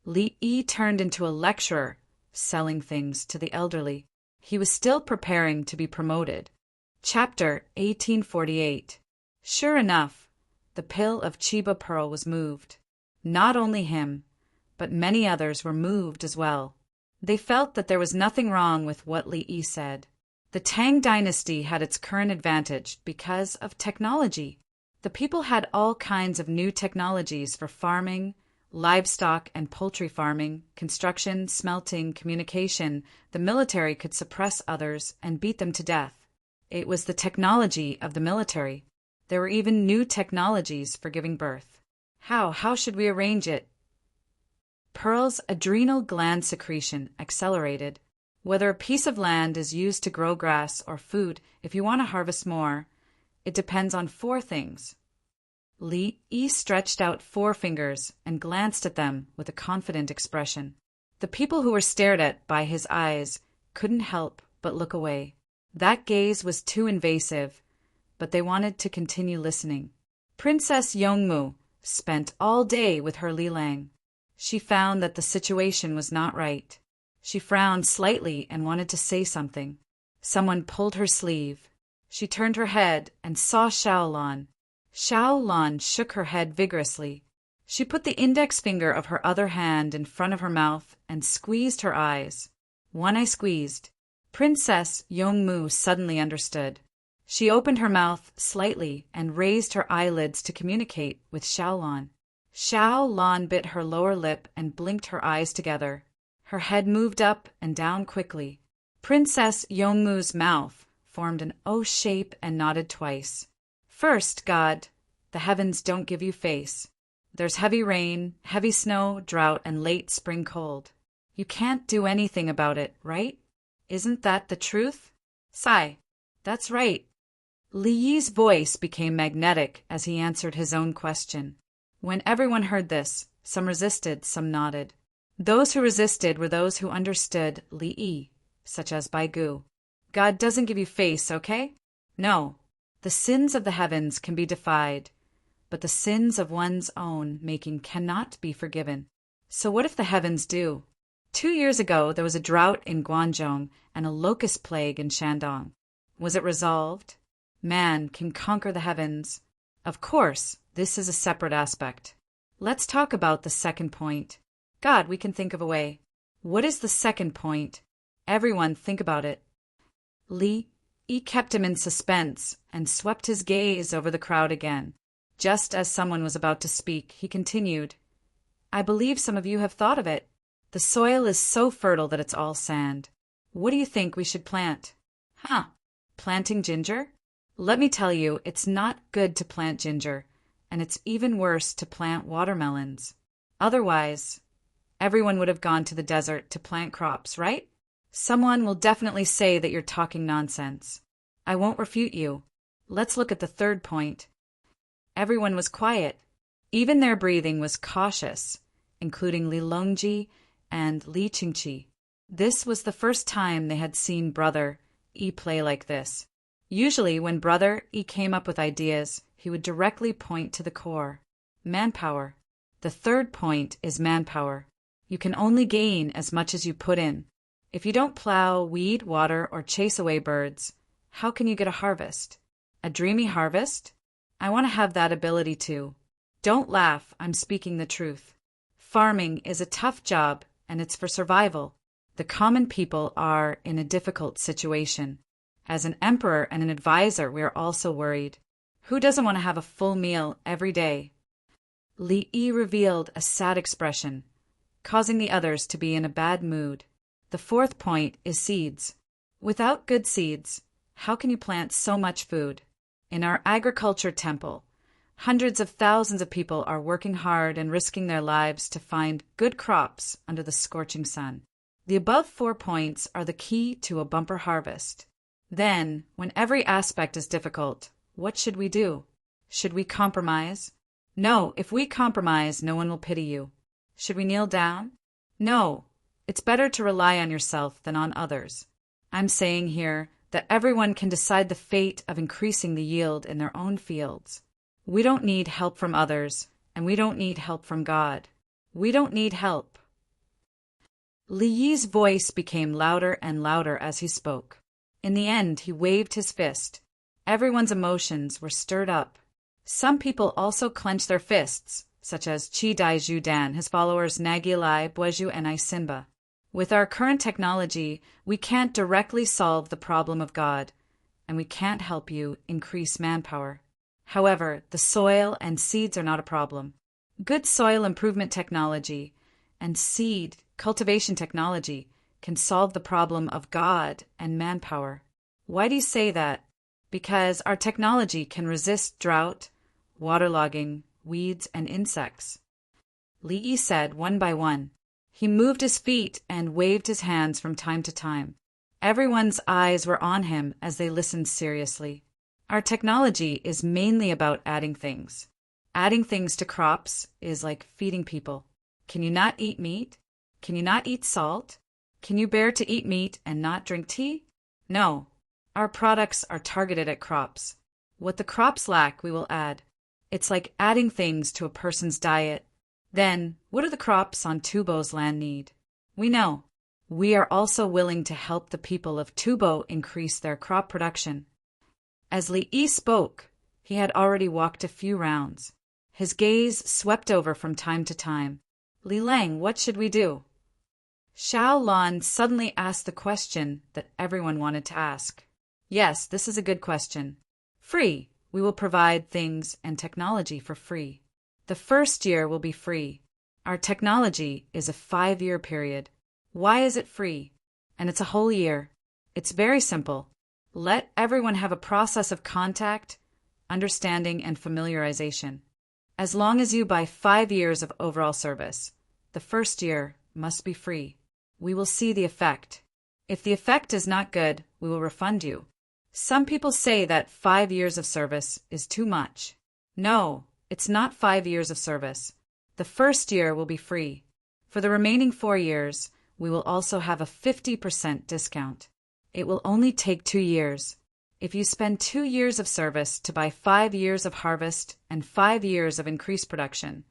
Li Yi turned into a lecturer, selling things to the elderly. He was still preparing to be promoted. Chapter 1848. Sure enough, the pill of Chiba Pearl was moved. Not only him, but many others were moved as well. They felt that there was nothing wrong with what Li Yi said. The Tang dynasty had its current advantage because of technology. The people had all kinds of new technologies for farming, livestock and poultry farming, construction, smelting, communication. The military could suppress others and beat them to death. It was the technology of the military. There were even new technologies for giving birth. How should we arrange it? Pearl's adrenal gland secretion accelerated. Whether a piece of land is used to grow grass or food, if you want to harvest more, it depends on 4 things. Li Yi stretched out 4 fingers and glanced at them with a confident expression. The people who were stared at by his eyes couldn't help but look away. That gaze was too invasive, but they wanted to continue listening. Princess Yongmu spent all day with her Li Lang. She found that the situation was not right. She frowned slightly and wanted to say something. Someone pulled her sleeve. She turned her head and saw Xiaolan. Xiaolan shook her head vigorously. She put the index finger of her other hand in front of her mouth and squeezed her eyes. One eye squeezed. Princess Yongmu suddenly understood. She opened her mouth slightly and raised her eyelids to communicate with Xiaolan. Xiaolan bit her lower lip and blinked her eyes together. Her head moved up and down quickly. Princess Yongmu's mouth formed an O shape and nodded twice. First, God, the heavens don't give you face. There's heavy rain, heavy snow, drought, and late spring cold. You can't do anything about it, right? Isn't that the truth? Sigh. That's right. Li Yi's voice became magnetic as he answered his own question. When everyone heard this, some resisted, some nodded. Those who resisted were those who understood Li Yi, such as Baigu. God doesn't give you face, okay? No. The sins of the heavens can be defied, but the sins of one's own making cannot be forgiven. So what if the heavens do? 2 years ago, there was a drought in Guangzhou and a locust plague in Shandong. Was it resolved? Man can conquer the heavens. Of course, this is a separate aspect. Let's talk about the second point. God, we can think of a way. What is the second point? Everyone think about it. Li Yi kept him in suspense and swept his gaze over the crowd again. Just as someone was about to speak, he continued, I believe some of you have thought of it. The soil is so fertile that it's all sand. What do you think we should plant? Planting ginger? Let me tell you, it's not good to plant ginger, and it's even worse to plant watermelons. Otherwise, everyone would have gone to the desert to plant crops, right? Someone will definitely say that you're talking nonsense. I won't refute you. Let's look at the third point. Everyone was quiet. Even their breathing was cautious, including Li Longji and Li Qingqi. This was the first time they had seen Brother Yi play like this. Usually, when Brother Yi came up with ideas, he would directly point to the core. Manpower. The third point is manpower. You can only gain as much as you put in. If you don't plow, weed, water, or chase away birds, how can you get a harvest? A dreamy harvest? I want to have that ability too. Don't laugh, I'm speaking the truth. Farming is a tough job, and it's for survival. The common people are in a difficult situation. As an emperor and an advisor, we are also worried. Who doesn't want to have a full meal every day? Li Yi revealed a sad expression, causing the others to be in a bad mood. The fourth point is seeds. Without good seeds, how can you plant so much food? In our agriculture temple, hundreds of thousands of people are working hard and risking their lives to find good crops under the scorching sun. The above 4 points are the key to a bumper harvest. Then, when every aspect is difficult, what should we do? Should we compromise? No, if we compromise, no one will pity you. Should we kneel down? No, it's better to rely on yourself than on others. I'm saying here that everyone can decide the fate of increasing the yield in their own fields. We don't need help from others, and we don't need help from God. We don't need help. Li Yi's voice became louder and louder as he spoke. In the end, he waved his fist. Everyone's emotions were stirred up. Some people also clenched their fists, such as Qi Dai Zhudan, his followers Nagilai, Buezhu, and Isimba. With our current technology, we can't directly solve the problem of God, and we can't help you increase manpower. However, the soil and seeds are not a problem. Good soil improvement technology and seed cultivation technology can solve the problem of God and manpower. Why do you say that? Because our technology can resist drought, waterlogging, weeds, and insects. Li Yi said one by one. He moved his feet and waved his hands from time to time. Everyone's eyes were on him as they listened seriously. Our technology is mainly about adding things. Adding things to crops is like feeding people. Can you not eat meat? Can you not eat salt? Can you bear to eat meat and not drink tea? No. Our products are targeted at crops. What the crops lack, we will add. It's like adding things to a person's diet. Then, what do the crops on Tubo's land need? We know. We are also willing to help the people of Tubo increase their crop production. As Li Yi spoke, he had already walked a few rounds. His gaze swept over from time to time. Li Lang, what should we do? Xiao Lan suddenly asked the question that everyone wanted to ask. Yes, this is a good question. Free. We will provide things and technology for free. The first year will be free. Our technology is a 5-year period. Why is it free? And it's a whole year. It's very simple. Let everyone have a process of contact, understanding, and familiarization. As long as you buy 5 years of overall service, the first year must be free. We will see the effect. If the effect is not good, we will refund you. Some people say that 5 years of service is too much. No, it's not 5 years of service. The first year will be free. For the remaining 4 years, we will also have a 50% discount. It will only take 2 years. If you spend 2 years of service to buy 5 years of harvest and 5 years of increased production,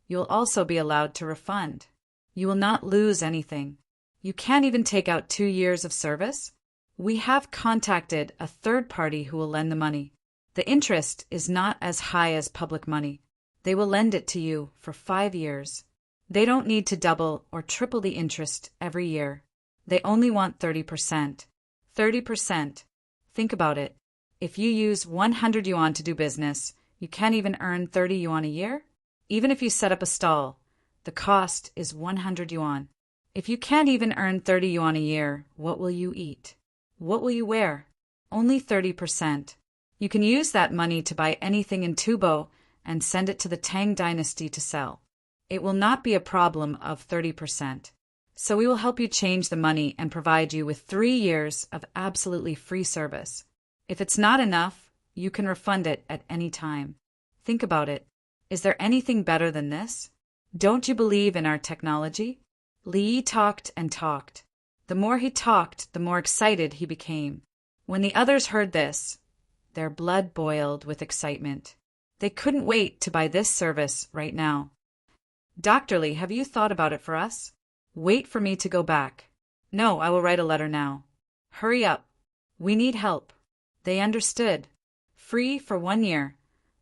you'll also be allowed to refund. You will not lose anything. You can't even take out 2 years of service? We have contacted a third party who will lend the money. The interest is not as high as public money. They will lend it to you for 5 years. They don't need to double or triple the interest every year. They only want 30%. 30%. Think about it. If you use 100 yuan to do business, you can't even earn 30 yuan a year? Even if you set up a stall, the cost is 100 yuan. If you can't even earn 30 yuan a year, what will you eat? What will you wear? Only 30%. You can use that money to buy anything in Tubo and send it to the Tang dynasty to sell. It will not be a problem of 30%. So we will help you change the money and provide you with 3 years of absolutely free service. If it's not enough, you can refund it at any time. Think about it. Is there anything better than this? Don't you believe in our technology? Li Yi talked and talked. The more he talked, the more excited he became. When the others heard this, their blood boiled with excitement. They couldn't wait to buy this service right now. Dr. Li, have you thought about it for us? Wait for me to go back. No, I will write a letter now. Hurry up. We need help. They understood. Free for 1 year.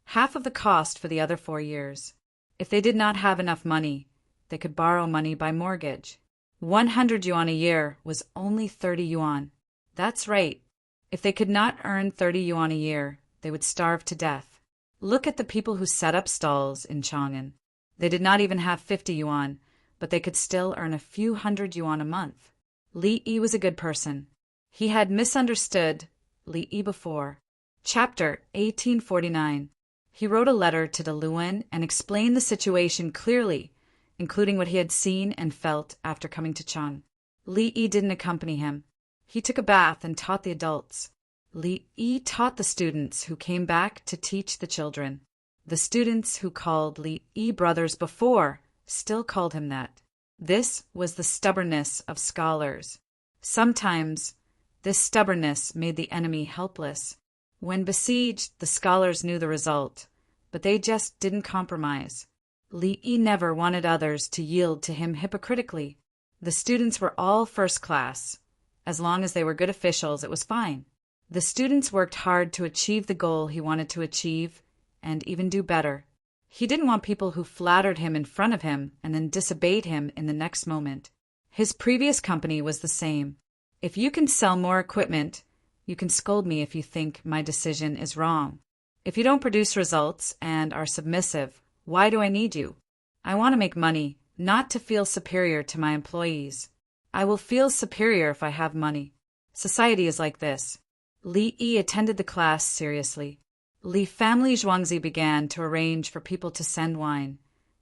Half of the cost for the other 4 years. If they did not have enough money, they could borrow money by mortgage. 100 yuan a year was only 30 yuan. That's right. If they could not earn 30 yuan a year, they would starve to death. Look at the people who set up stalls in Chang'an. They did not even have 50 yuan, but they could still earn a few hundred yuan a month. Li Yi was a good person. He had misunderstood Li Yi before. Chapter 1849. He wrote a letter to the Luan and explained the situation clearly, including what he had seen and felt after coming to Chang. Li Yi didn't accompany him. He took a bath and taught the adults. Li Yi taught the students who came back to teach the children. The students who called Li Yi brothers before still called him that. This was the stubbornness of scholars. Sometimes this stubbornness made the enemy helpless. When besieged, the scholars knew the result, but they just didn't compromise. Li Yi never wanted others to yield to him hypocritically. The students were all first class. As long as they were good officials, it was fine. The students worked hard to achieve the goal he wanted to achieve, and even do better. He didn't want people who flattered him in front of him and then disobeyed him in the next moment. His previous company was the same. If you can sell more equipment, you can scold me if you think my decision is wrong. If you don't produce results and are submissive, why do I need you? I want to make money, not to feel superior to my employees. I will feel superior if I have money. Society is like this. Li Yi attended the class seriously. Li family Zhuangzi began to arrange for people to send wine,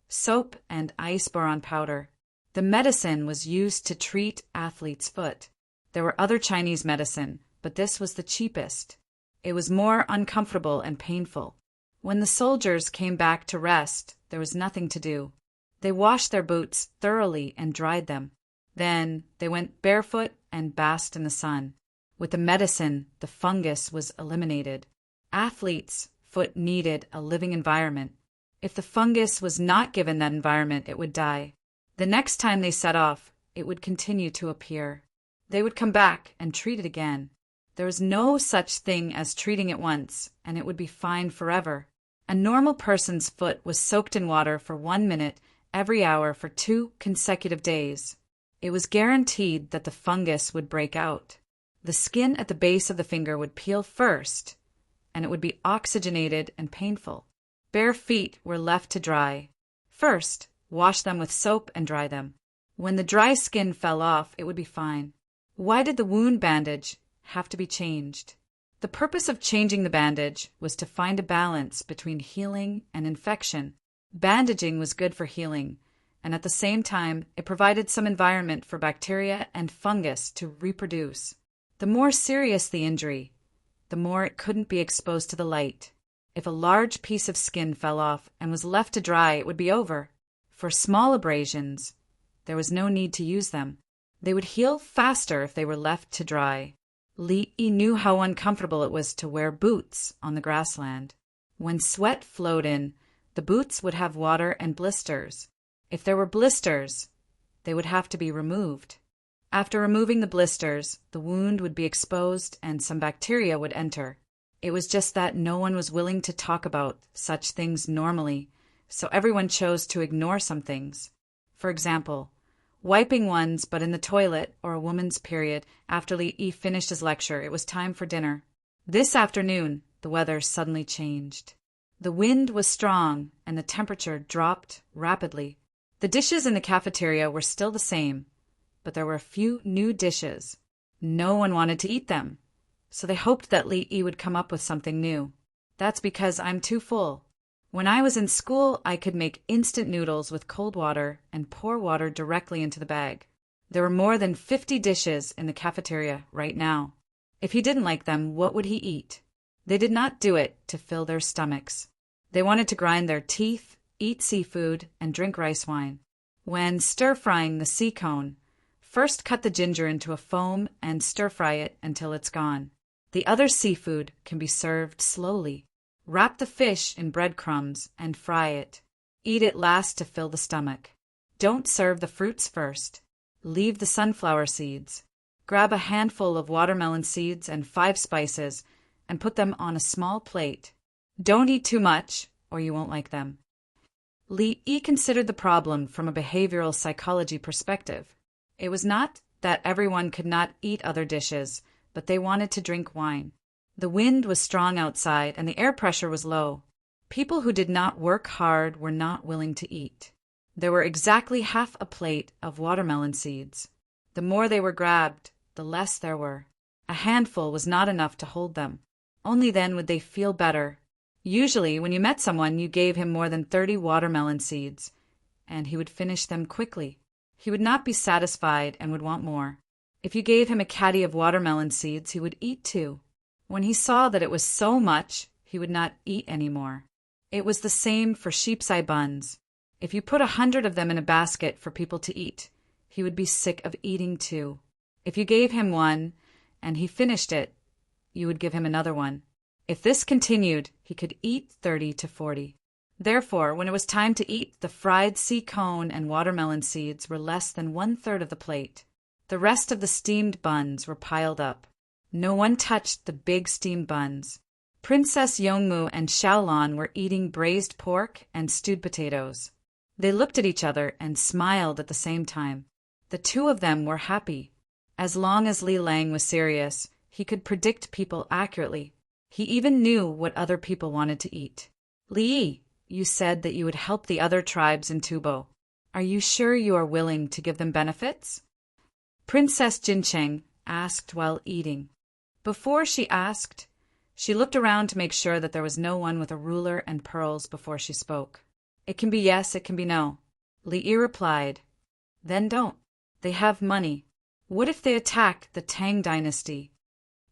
soap, and ice boron powder. The medicine was used to treat athletes' foot. There were other Chinese medicine, but this was the cheapest. It was more uncomfortable and painful. When the soldiers came back to rest, there was nothing to do. They washed their boots thoroughly and dried them. Then they went barefoot and basked in the sun. With the medicine, the fungus was eliminated. Athletes' foot needed a living environment. If the fungus was not given that environment, it would die. The next time they set off, it would continue to appear. They would come back and treat it again. There is no such thing as treating it once, and it would be fine forever. A normal person's foot was soaked in water for 1 minute every hour for 2 consecutive days. It was guaranteed that the fungus would break out. The skin at the base of the finger would peel first, and it would be oxygenated and painful. Bare feet were left to dry. First, wash them with soap and dry them. When the dry skin fell off, it would be fine. Why did the wound bandage have to be changed? The purpose of changing the bandage was to find a balance between healing and infection. Bandaging was good for healing, and at the same time, it provided some environment for bacteria and fungus to reproduce. The more serious the injury, the more it couldn't be exposed to the light. If a large piece of skin fell off and was left to dry, it would be over. For small abrasions, there was no need to use them. They would heal faster if they were left to dry. Li knew how uncomfortable it was to wear boots on the grassland. When sweat flowed in, the boots would have water and blisters. If there were blisters, they would have to be removed. After removing the blisters, the wound would be exposed and some bacteria would enter. It was just that no one was willing to talk about such things normally, so everyone chose to ignore some things. For example, wiping one's butt in the toilet or a woman's period. After Li finished his lecture, it was time for dinner. This afternoon, the weather suddenly changed. The wind was strong and the temperature dropped rapidly. The dishes in the cafeteria were still the same, but there were a few new dishes. No one wanted to eat them, so they hoped that Li would come up with something new. That's because I'm too full. When I was in school, I could make instant noodles with cold water and pour water directly into the bag. There were more than 50 dishes in the cafeteria right now. If he didn't like them, what would he eat? They did not do it to fill their stomachs. They wanted to grind their teeth, eat seafood, and drink rice wine. When stir-frying the sea cone, first cut the ginger into a foam and stir-fry it until it's gone. The other seafood can be served slowly. Wrap the fish in breadcrumbs and fry it. Eat it last to fill the stomach. Don't serve the fruits first. Leave the sunflower seeds. Grab a handful of watermelon seeds and 5 spices and put them on a small plate. Don't eat too much or you won't like them. Li considered the problem from a behavioral psychology perspective. It was not that everyone could not eat other dishes, but they wanted to drink wine. The wind was strong outside and the air pressure was low. People who did not work hard were not willing to eat. There were exactly half a plate of watermelon seeds. The more they were grabbed, the less there were. A handful was not enough to hold them. Only then would they feel better. Usually, when you met someone, you gave him more than 30 watermelon seeds, and he would finish them quickly. He would not be satisfied and would want more. If you gave him a caddy of watermelon seeds, he would eat 2. When he saw that it was so much, he would not eat any more. It was the same for sheep's eye buns. If you put 100 of them in a basket for people to eat, he would be sick of eating 2. If you gave him one and he finished it, you would give him another one. If this continued, he could eat 30 to 40. Therefore, when it was time to eat, the fried sea cone and watermelon seeds were less than 1/3 of the plate. The rest of the steamed buns were piled up. No one touched the big steamed buns. Princess Yongmu and Xiaolon were eating braised pork and stewed potatoes. They looked at each other and smiled at the same time. The 2 of them were happy. As long as Li Lang was serious, he could predict people accurately. He even knew what other people wanted to eat. Li, you said that you would help the other tribes in Tubo. Are you sure you are willing to give them benefits? Princess Jincheng asked while eating. Before she asked, she looked around to make sure that there was no one with a ruler and pearls before she spoke. It can be yes, it can be no. Li replied. Then don't. They have money. What if they attack the Tang dynasty?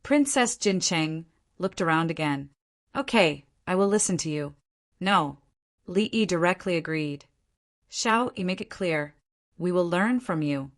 Princess Jincheng looked around again. Okay, I will listen to you. No. Li directly agreed. Xiao, you make it clear. We will learn from you.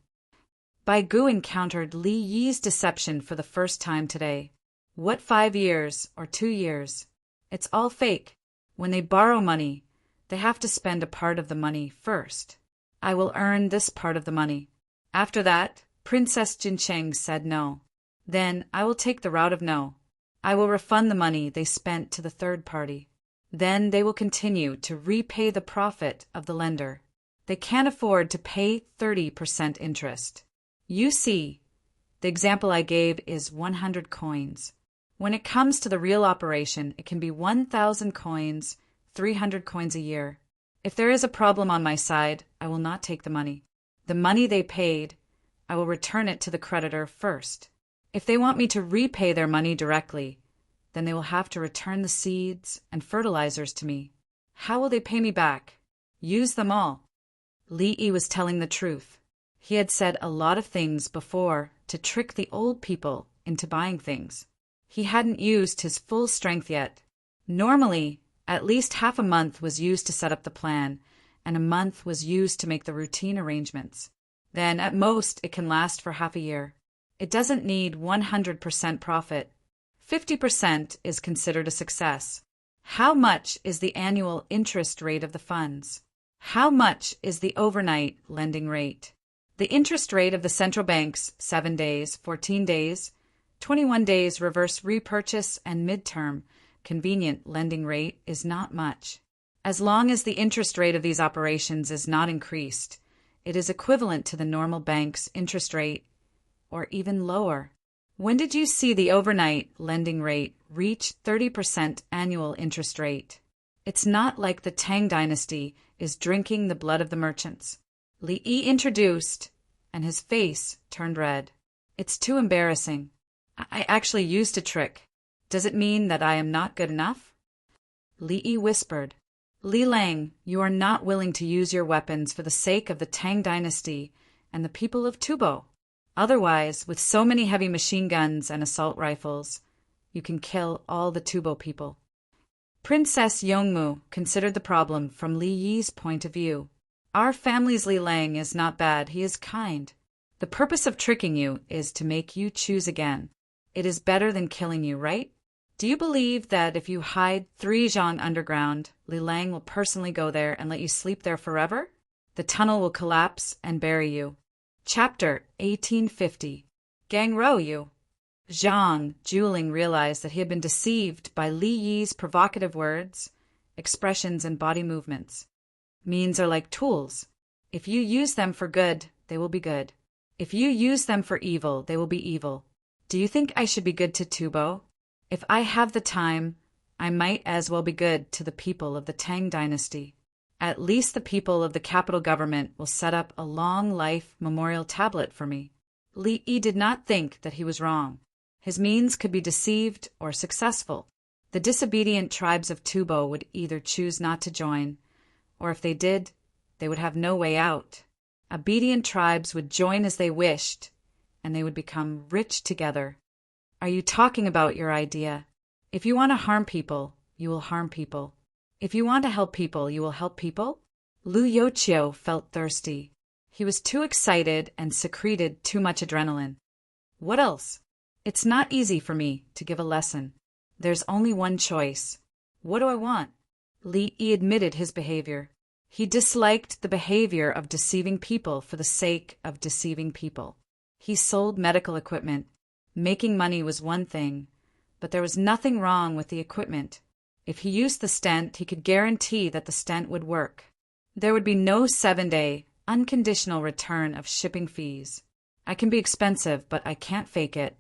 Bai Gu encountered Li Yi's deception for the first time today. What 5 years or 2 years? It's all fake. When they borrow money, they have to spend a part of the money first. I will earn this part of the money. After that, Princess Jincheng said no. Then I will take the route of no. I will refund the money they spent to the third party. Then they will continue to repay the profit of the lender. They can't afford to pay 30% interest. You see, the example I gave is 100 coins. When it comes to the real operation, it can be 1,000 coins, 300 coins a year. If there is a problem on my side, I will not take the money. The money they paid, I will return it to the creditor first. If they want me to repay their money directly, then they will have to return the seeds and fertilizers to me. How will they pay me back? Use them all. Li Yi was telling the truth. He had said a lot of things before to trick the old people into buying things. He hadn't used his full strength yet. Normally, at least half a month was used to set up the plan, and a month was used to make the routine arrangements. Then, at most, it can last for half a year. It doesn't need 100% profit. 50% is considered a success. How much is the annual interest rate of the funds? How much is the overnight lending rate? The interest rate of the central banks, 7 days, 14 days, 21 days reverse repurchase and midterm convenient lending rate is not much. As long as the interest rate of these operations is not increased, it is equivalent to the normal bank's interest rate, or even lower. When did you see the overnight lending rate reach 30% annual interest rate? It's not like the Tang dynasty is drinking the blood of the merchants. Li Yi introduced, and his face turned red. It's too embarrassing. I actually used a trick. Does it mean that I am not good enough? Li Yi whispered, Li Lang, you are not willing to use your weapons for the sake of the Tang dynasty and the people of Tubo. Otherwise, with so many heavy machine guns and assault rifles, you can kill all the Tubo people. Princess Yongmu considered the problem from Li Yi's point of view. Our family's Li Lang is not bad, he is kind. The purpose of tricking you is to make you choose again. It is better than killing you, right? Do you believe that if you hide 3 zhang underground, Li Lang will personally go there and let you sleep there forever? The tunnel will collapse and bury you. Chapter 1850. Gang Ro you. Zhang Juling realized that he had been deceived by Li Yi's provocative words, expressions, and body movements. Means are like tools. If you use them for good, they will be good. If you use them for evil, they will be evil. Do you think I should be good to Tubo? If I have the time, I might as well be good to the people of the Tang dynasty. At least the people of the capital government will set up a long life memorial tablet for me. Li Yi did not think that he was wrong. His means could be deceived or successful. The disobedient tribes of Tubo would either choose not to join, or if they did, they would have no way out. Obedient tribes would join as they wished, and they would become rich together. Are you talking about your idea? If you want to harm people, you will harm people. If you want to help people, you will help people? Lu Yochio felt thirsty. He was too excited and secreted too much adrenaline. What else? It's not easy for me to give a lesson. There's only one choice. What do I want? Li Yi admitted his behavior. He disliked the behavior of deceiving people for the sake of deceiving people. He sold medical equipment. Making money was one thing, but there was nothing wrong with the equipment. If he used the stent, he could guarantee that the stent would work. There would be no 7-day, unconditional return of shipping fees. I can be expensive, but I can't fake it.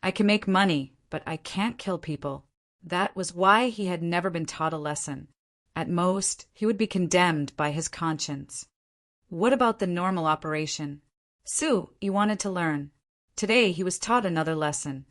I can make money, but I can't kill people. That was why he had never been taught a lesson. At most, he would be condemned by his conscience. What about the normal operation? Su, he wanted to learn. Today he was taught another lesson.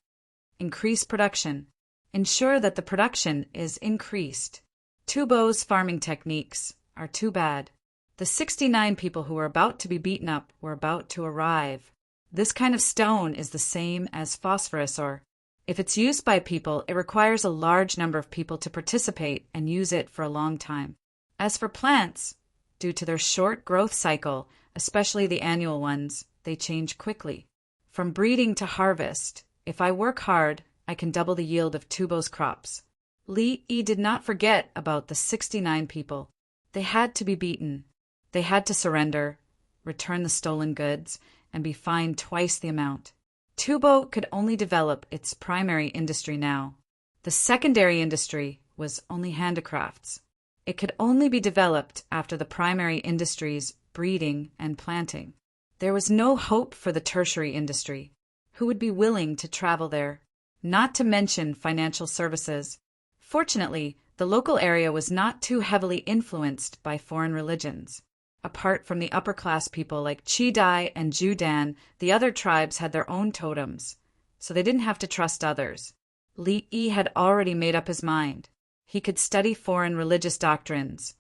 Increase production. Ensure that the production is increased. Tubo's farming techniques are too bad. The 69 people who were about to be beaten up were about to arrive. This kind of stone is the same as phosphorus, or if it's used by people, it requires a large number of people to participate and use it for a long time. As for plants, due to their short growth cycle, especially the annual ones, they change quickly. From breeding to harvest, if I work hard, I can double the yield of Tubo's crops. Li Yi did not forget about the 69 people. They had to be beaten. They had to surrender, return the stolen goods, and be fined twice the amount. Tubo could only develop its primary industry now. The secondary industry was only handicrafts. It could only be developed after the primary industry's breeding, and planting. There was no hope for the tertiary industry. Who would be willing to travel there? Not to mention financial services. Fortunately, the local area was not too heavily influenced by foreign religions. Apart from the upper-class people like Chidai and Judan, the other tribes had their own totems, so they didn't have to trust others. Li Yi had already made up his mind. He could study foreign religious doctrines,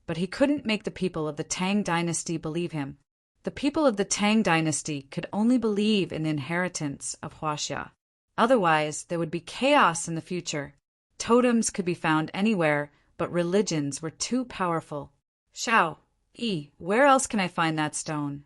but he couldn't make the people of the Tang dynasty believe him. The people of the Tang dynasty could only believe in the inheritance of Huaxia. Otherwise, there would be chaos in the future. Totems could be found anywhere, but religions were too powerful. Xiao, Yi, where else can I find that stone?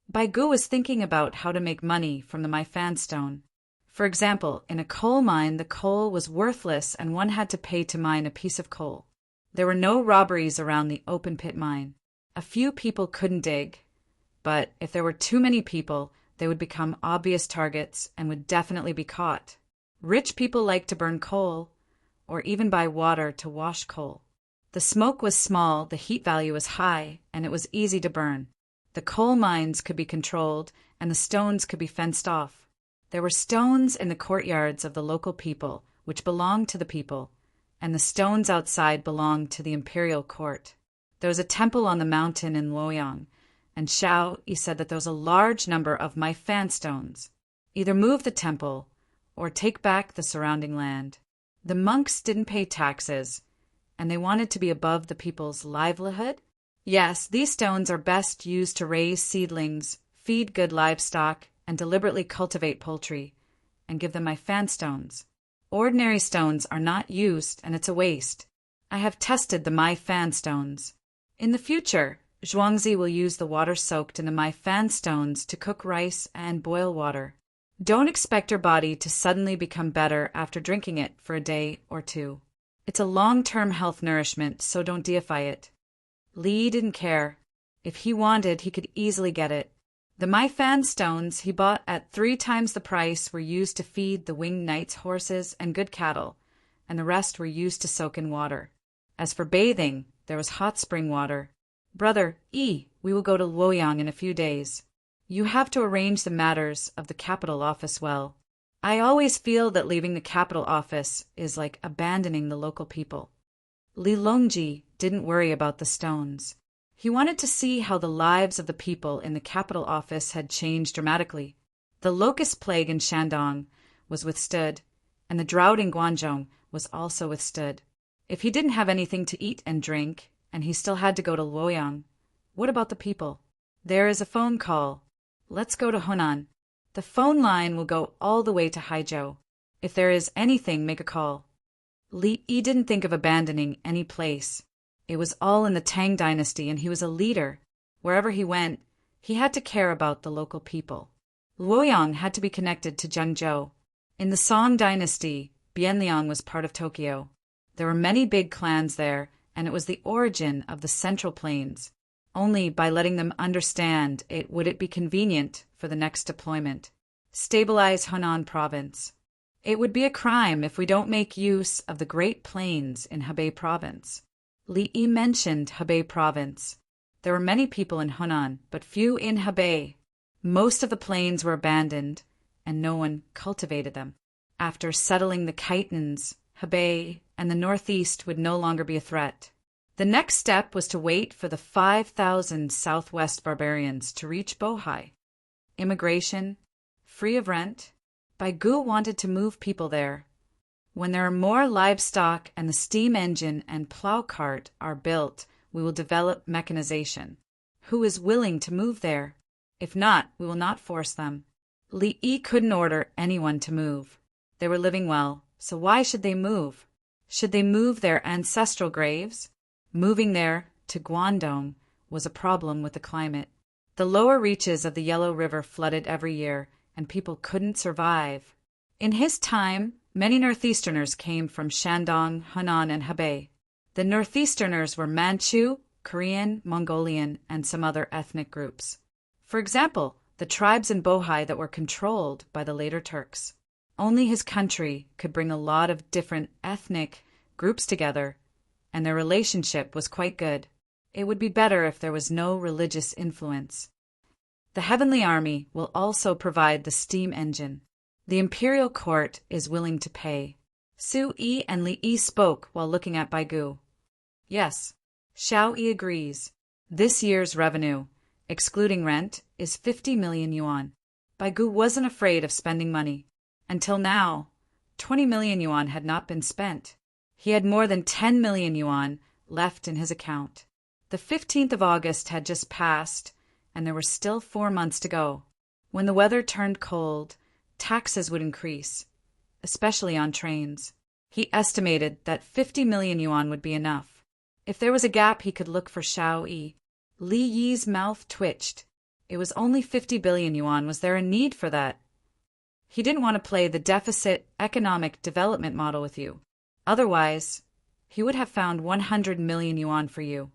Bai Gu was thinking about how to make money from the Maifan stone. For example, in a coal mine, the coal was worthless and one had to pay to mine a piece of coal. There were no robberies around the open-pit mine. A few people couldn't dig, but if there were too many people, they would become obvious targets and would definitely be caught. Rich people liked to burn coal, or even buy water to wash coal. The smoke was small, the heat value was high, and it was easy to burn. The coal mines could be controlled, and the stones could be fenced off. There were stones in the courtyards of the local people, which belonged to the people, and the stones outside belonged to the imperial court. There was a temple on the mountain in Luoyang, and Xiao Yi said that there was a large number of Maifan stones. Either move the temple, or take back the surrounding land. The monks didn't pay taxes, and they wanted to be above the people's livelihood. Yes, these stones are best used to raise seedlings, feed good livestock, and deliberately cultivate poultry, and give them Maifan stones. Ordinary stones are not used, and it's a waste. I have tested the Maifan stones. In the future, Zhuangzi will use the water soaked in the Maifan stones to cook rice and boil water. Don't expect your body to suddenly become better after drinking it for a day or two. It's a long-term health nourishment, so don't deify it. Li didn't care. If he wanted, he could easily get it. The Maifan stones he bought at 3 times the price were used to feed the winged knight's horses and good cattle, and the rest were used to soak in water. As for bathing, there was hot spring water. Brother Yi, we will go to Luoyang in a few days. You have to arrange the matters of the capital office well. I always feel that leaving the capital office is like abandoning the local people. Li Longji didn't worry about the stones. He wanted to see how the lives of the people in the capital office had changed dramatically. The locust plague in Shandong was withstood, and the drought in Guangzhou was also withstood. If he didn't have anything to eat and drink, and he still had to go to Luoyang, what about the people? There is a phone call. Let's go to Hunan. The phone line will go all the way to Haizhou. If there is anything, make a call. Li Yi didn't think of abandoning any place. It was all in the Tang dynasty, and he was a leader. Wherever he went, he had to care about the local people. Luoyang had to be connected to Zhengzhou. In the Song dynasty, Bianliang was part of Tokyo. There were many big clans there, and it was the origin of the Central Plains. Only by letting them understand it would it be convenient for the next deployment. Stabilize Hunan province. It would be a crime if we don't make use of the Great Plains in Hebei province. Li Yi mentioned Hebei province. There were many people in Hunan, but few in Hebei. Most of the plains were abandoned, and no one cultivated them. After settling the Khitans, Hebei and the northeast would no longer be a threat. The next step was to wait for the 5,000 southwest barbarians to reach Bohai. Immigration, free of rent. Bai Gu wanted to move people there. When there are more livestock and the steam engine and plow cart are built, we will develop mechanization. Who is willing to move there? If not, we will not force them. Li Yi couldn't order anyone to move. They were living well, so why should they move? Should they move their ancestral graves? Moving there to Guangdong was a problem with the climate. The lower reaches of the Yellow River flooded every year, and people couldn't survive. In his time, many Northeasterners came from Shandong, Hunan, and Hebei. The Northeasterners were Manchu, Korean, Mongolian, and some other ethnic groups. For example, the tribes in Bohai that were controlled by the later Turks. Only his country could bring a lot of different ethnic groups together, and their relationship was quite good. It would be better if there was no religious influence. The Heavenly Army will also provide the steam engine. The imperial court is willing to pay. Su Yi and Li Yi spoke while looking at Baigu. Yes, Xiao Yi agrees. This year's revenue, excluding rent, is 50 million yuan. Baigu wasn't afraid of spending money. Until now, 20 million yuan had not been spent. He had more than 10 million yuan left in his account. The 15th of August had just passed, and there were still 4 months to go. When the weather turned cold, taxes would increase, especially on trains. He estimated that 50 million yuan would be enough. If there was a gap, he could look for Xiao Yi. Li Yi's mouth twitched. It was only 50 billion yuan. Was there a need for that? He didn't want to play the deficit economic development model with you. Otherwise, he would have found 100 million yuan for you.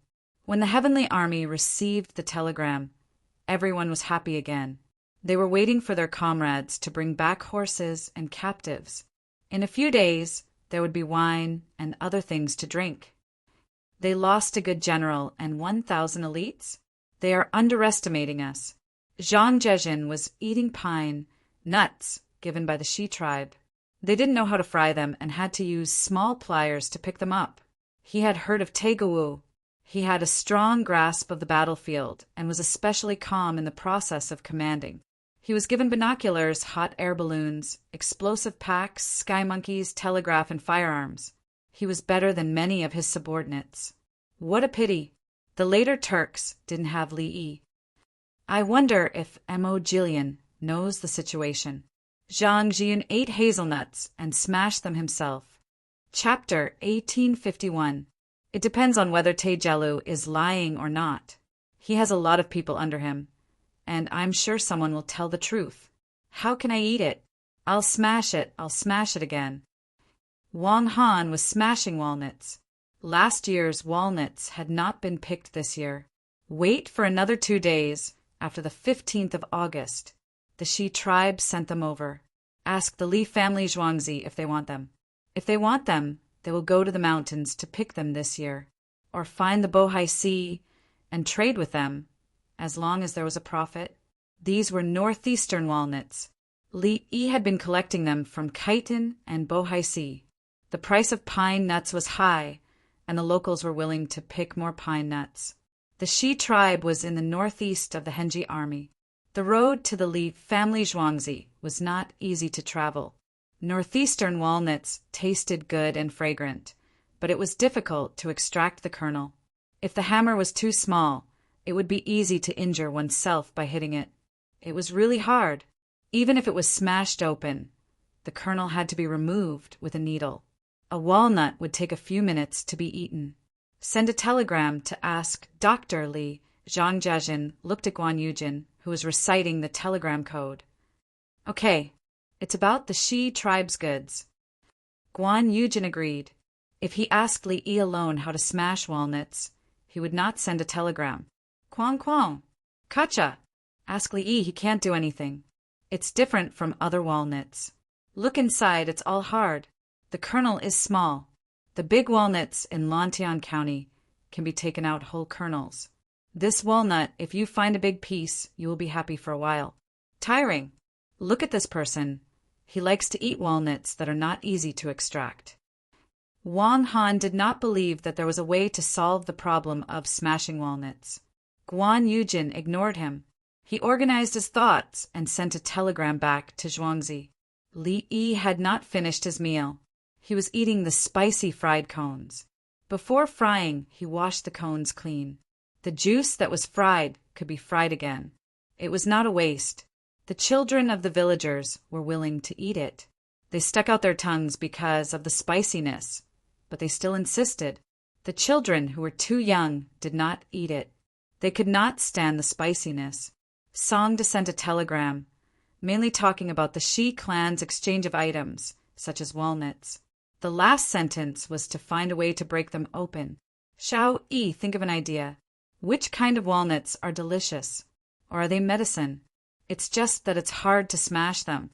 When the Heavenly Army received the telegram, everyone was happy again. They were waiting for their comrades to bring back horses and captives. In a few days, there would be wine and other things to drink. They lost a good general and 1,000 elites? They are underestimating us. Zhang Zhezhin was eating pine, nuts given by the Shi tribe. They didn't know how to fry them and had to use small pliers to pick them up. He had heard of Teguwu. He had a strong grasp of the battlefield and was especially calm in the process of commanding. He was given binoculars, hot air balloons, explosive packs, sky monkeys, telegraph, and firearms. He was better than many of his subordinates. What a pity! The later Turks didn't have Li Yi. I wonder if Mo Jillian knows the situation. Zhang Jian ate hazelnuts and smashed them himself. Chapter 1851. It depends on whether Tejelu is lying or not. He has a lot of people under him, and I'm sure someone will tell the truth. How can I eat it? I'll smash it again. Wang Han was smashing walnuts. Last year's walnuts had not been picked this year. Wait for another 2 days. After the 15th of August, the Shi tribe sent them over. Ask the Li family Zhuangzi if they want them. If they want them, they will go to the mountains to pick them this year, or find the Bohai Sea and trade with them, as long as there was a profit. These were northeastern walnuts. Li Yi had been collecting them from Khitan and Bohai Sea. The price of pine nuts was high, and the locals were willing to pick more pine nuts. The Shi tribe was in the northeast of the Henji army. The road to the Li family Zhuangzi was not easy to travel. Northeastern walnuts tasted good and fragrant, but it was difficult to extract the kernel. If the hammer was too small, it would be easy to injure oneself by hitting it. It was really hard. Even if it was smashed open, the kernel had to be removed with a needle. A walnut would take a few minutes to be eaten. Send a telegram to ask Dr. Li. Zhang Jiajin looked at Guan Yujin, who was reciting the telegram code. Okay, it's about the Shi tribe's goods. Guan Yujin agreed. If he asked Li Yi alone how to smash walnuts, he would not send a telegram. Quang Quang, Kacha, ask Li Yi, he can't do anything. It's different from other walnuts. Look inside, it's all hard. The kernel is small. The big walnuts in Lantian County can be taken out whole kernels. This walnut, if you find a big piece, you will be happy for a while. Tiring. Look at this person. He likes to eat walnuts that are not easy to extract. Wang Han did not believe that there was a way to solve the problem of smashing walnuts. Guan Yujin ignored him. He organized his thoughts and sent a telegram back to Zhuangzi. Li Yi had not finished his meal. He was eating the spicy fried cones. Before frying, he washed the cones clean. The juice that was fried could be fried again. It was not a waste. The children of the villagers were willing to eat it. They stuck out their tongues because of the spiciness, but they still insisted. The children who were too young did not eat it. They could not stand the spiciness. Song sent a telegram, mainly talking about the Shi clan's exchange of items, such as walnuts. The last sentence was to find a way to break them open. Xiao Yi, think of an idea. Which kind of walnuts are delicious? Or are they medicine? It's just that it's hard to smash them.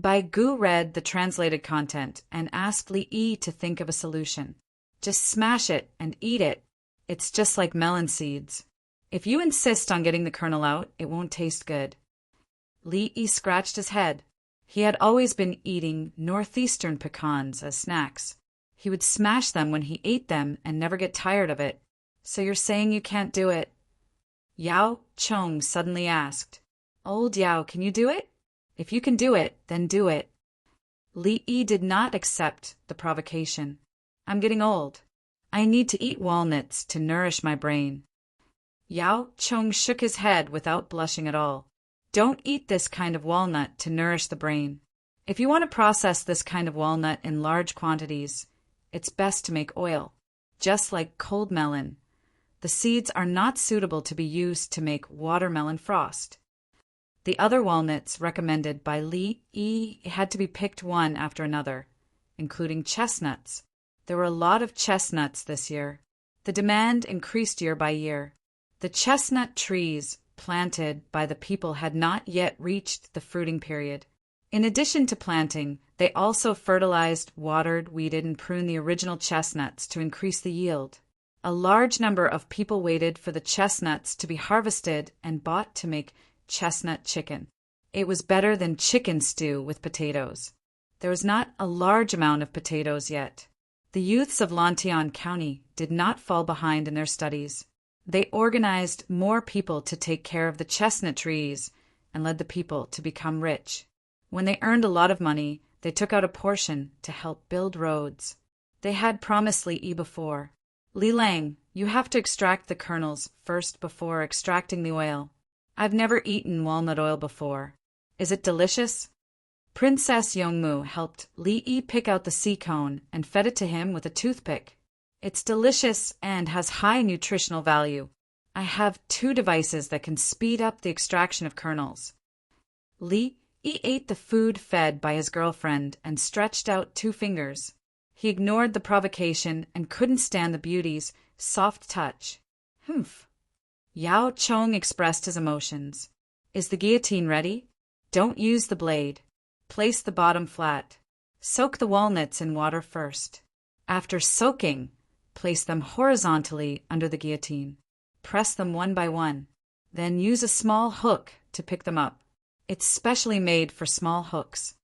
Baigu read the translated content and asked Li Yi to think of a solution. Just smash it and eat it. It's just like melon seeds. If you insist on getting the kernel out, it won't taste good. Li Yi scratched his head. He had always been eating northeastern pecans as snacks. He would smash them when he ate them and never get tired of it. So you're saying you can't do it? Yao Chong suddenly asked. Old Yao, can you do it? If you can do it, then do it. Li Yi did not accept the provocation. I'm getting old. I need to eat walnuts to nourish my brain. Yao Chong shook his head without blushing at all. Don't eat this kind of walnut to nourish the brain. If you want to process this kind of walnut in large quantities, it's best to make oil, just like cold melon. The seeds are not suitable to be used to make watermelon frost. The other walnuts recommended by Li Yi had to be picked one after another, including chestnuts. There were a lot of chestnuts this year. The demand increased year by year. The chestnut trees planted by the people had not yet reached the fruiting period. In addition to planting, they also fertilized, watered, weeded, and pruned the original chestnuts to increase the yield. A large number of people waited for the chestnuts to be harvested and bought to make chestnut chicken. It was better than chicken stew with potatoes. There was not a large amount of potatoes yet. The youths of Lantian County did not fall behind in their studies. They organized more people to take care of the chestnut trees and led the people to become rich. When they earned a lot of money, they took out a portion to help build roads. They had promised Li Yi before. Li Lang, you have to extract the kernels first before extracting the oil. I've never eaten walnut oil before. Is it delicious? Princess Yongmu helped Li Yi pick out the sea cone and fed it to him with a toothpick. It's delicious and has high nutritional value. I have 2 devices that can speed up the extraction of kernels. Li Yi ate the food fed by his girlfriend and stretched out 2 fingers. He ignored the provocation and couldn't stand the beauty's soft touch. Humph. Yao Chong expressed his emotions. Is the guillotine ready? Don't use the blade. Place the bottom flat. Soak the walnuts in water first. After soaking, place them horizontally under the guillotine. Press them one by one. Then use a small hook to pick them up. It's specially made for small hooks.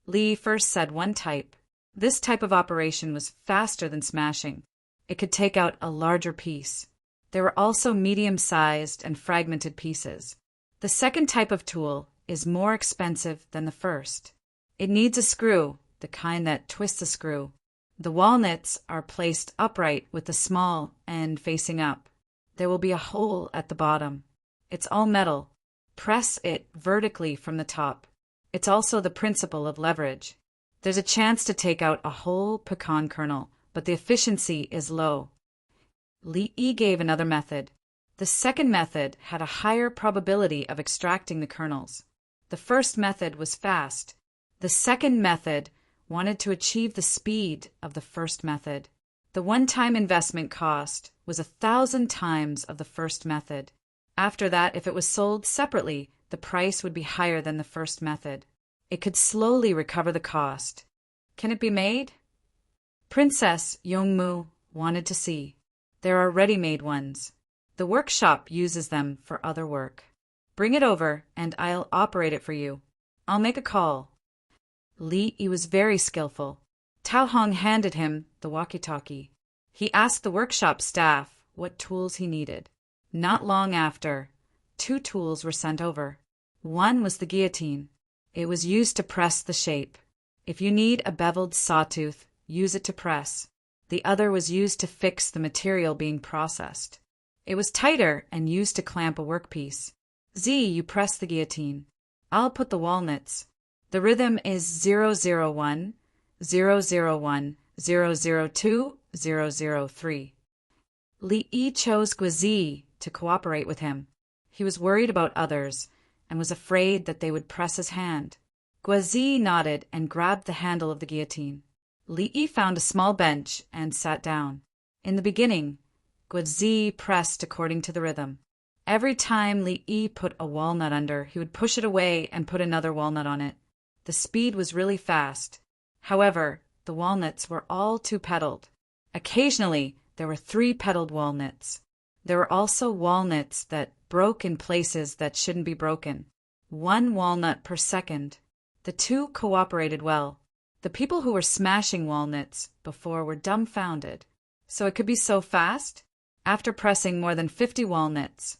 Li first said one type. This type of operation was faster than smashing. It could take out a larger piece. There were also medium-sized and fragmented pieces. The second type of tool is more expensive than the first. It needs a screw, the kind that twists a screw. The walnuts are placed upright with the small end facing up. There will be a hole at the bottom. It's all metal. Press it vertically from the top. It's also the principle of leverage. There's a chance to take out a whole pecan kernel, but the efficiency is low. Li Yi gave another method. The second method had a higher probability of extracting the kernels. The first method was fast. The second method wanted to achieve the speed of the first method. The one-time investment cost was 1,000 times of the first method. After that, if it was sold separately, the price would be higher than the first method. It could slowly recover the cost. Can it be made? Princess Yongmu wanted to see. There are ready-made ones. The workshop uses them for other work. Bring it over, and I'll operate it for you. I'll make a call. Li Yi was very skillful. Tao Hong handed him the walkie-talkie. He asked the workshop staff what tools he needed. Not long after, 2 tools were sent over. One was the guillotine. It was used to press the shape. If you need a beveled sawtooth, use it to press. The other was used to fix the material being processed. It was tighter and used to clamp a workpiece. Z, you press the guillotine. I'll put the walnuts. The rhythm is 001, 001, 002, 003. Li Yi chose Guizi to cooperate with him. He was worried about others and was afraid that they would press his hand. Guizi nodded and grabbed the handle of the guillotine. Li Yi found a small bench and sat down. In the beginning, Guizi pressed according to the rhythm. Every time Li Yi put a walnut under, he would push it away and put another walnut on it. The speed was really fast. However, the walnuts were all too petaled. Occasionally, there were 3-petaled walnuts. There were also walnuts that broke in places that shouldn't be broken. 1 walnut per second. The two cooperated well. The people who were smashing walnuts before were dumbfounded. So it could be so fast? After pressing more than 50 walnuts,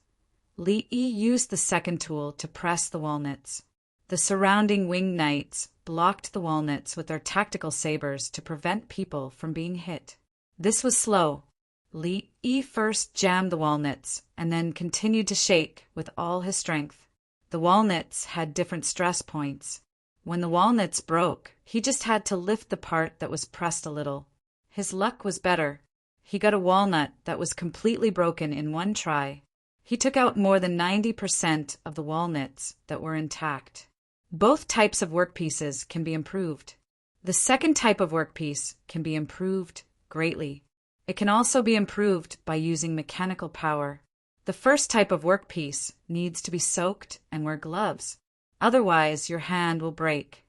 Li Yi used the second tool to press the walnuts. The surrounding winged knights blocked the walnuts with their tactical sabers to prevent people from being hit. This was slow. Li Yi first jammed the walnuts and then continued to shake with all his strength. The walnuts had different stress points. When the walnuts broke, he just had to lift the part that was pressed a little. His luck was better. He got a walnut that was completely broken in one try. He took out more than 90% of the walnuts that were intact. Both types of workpieces can be improved. The second type of workpiece can be improved greatly. It can also be improved by using mechanical power. The first type of workpiece needs to be soaked and wear gloves. Otherwise, your hand will break.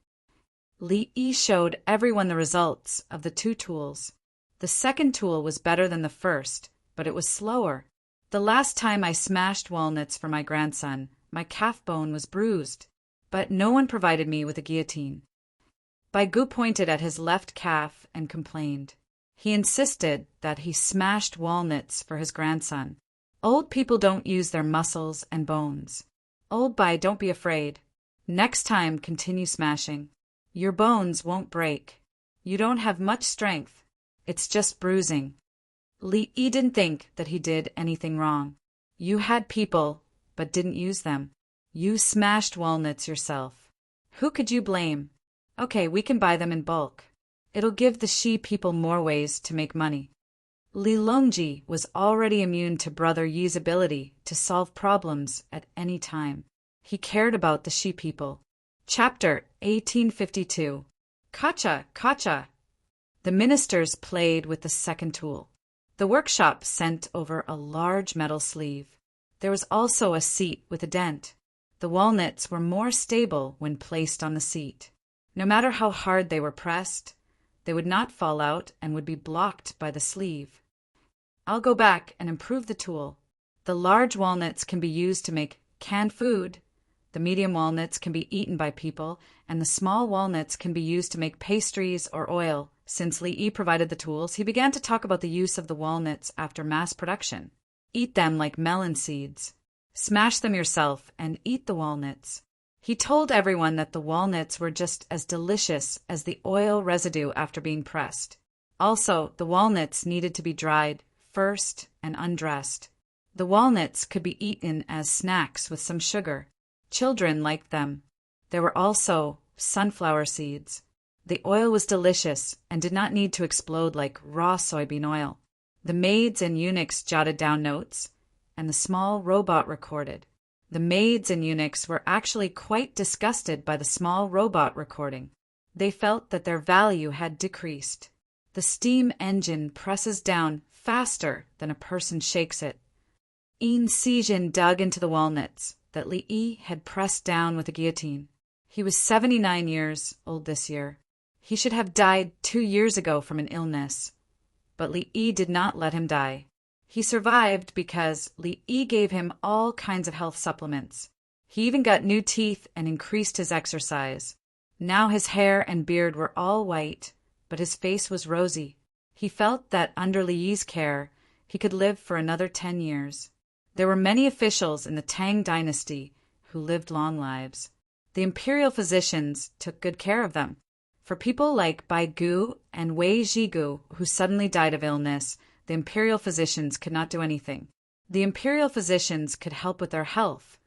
Li Yi showed everyone the results of the 2 tools. The second tool was better than the first, but it was slower. The last time I smashed walnuts for my grandson, my calf bone was bruised, but no one provided me with a guillotine. Bai Gu pointed at his left calf and complained. He insisted that he smashed walnuts for his grandson. Old people don't use their muscles and bones. Old Bai, don't be afraid. Next time, continue smashing. Your bones won't break. You don't have much strength. It's just bruising. Li Yi didn't think that he did anything wrong. You had people, but didn't use them. You smashed walnuts yourself. Who could you blame? Okay, we can buy them in bulk. It'll give the Shi people more ways to make money. Li Longji was already immune to Brother Yi's ability to solve problems at any time. He cared about the Shi people. Chapter 1852. Kacha, Kacha. The ministers played with the second tool. The workshop sent over a large metal sleeve. There was also a seat with a dent. The walnuts were more stable when placed on the seat. No matter how hard they were pressed, they would not fall out and would be blocked by the sleeve. I'll go back and improve the tool. The large walnuts can be used to make canned food. The medium walnuts can be eaten by people, and the small walnuts can be used to make pastries or oil. Since Li Yi provided the tools, he began to talk about the use of the walnuts after mass production. Eat them like melon seeds. Smash them yourself and eat the walnuts. He told everyone that the walnuts were just as delicious as the oil residue after being pressed. Also, the walnuts needed to be dried first and undressed. The walnuts could be eaten as snacks with some sugar. Children liked them. There were also sunflower seeds. The oil was delicious and did not need to explode like raw soybean oil. The maids and eunuchs jotted down notes, and the small robot recorded. The maids and eunuchs were actually quite disgusted by the small robot recording. They felt that their value had decreased. The steam engine presses down faster than a person shakes it. In Sijin dug into the walnuts that Li Yi had pressed down with a guillotine. He was 79 years old this year. He should have died 2 years ago from an illness. But Li Yi did not let him die. He survived because Li Yi gave him all kinds of health supplements. He even got new teeth and increased his exercise. Now his hair and beard were all white, but his face was rosy. He felt that under Li Yi's care, he could live for another 10 years. There were many officials in the Tang dynasty who lived long lives. The imperial physicians took good care of them. For people like Bai Gu and Wei Zhigu, who suddenly died of illness, the imperial physicians could not do anything. The imperial physicians could help with their health,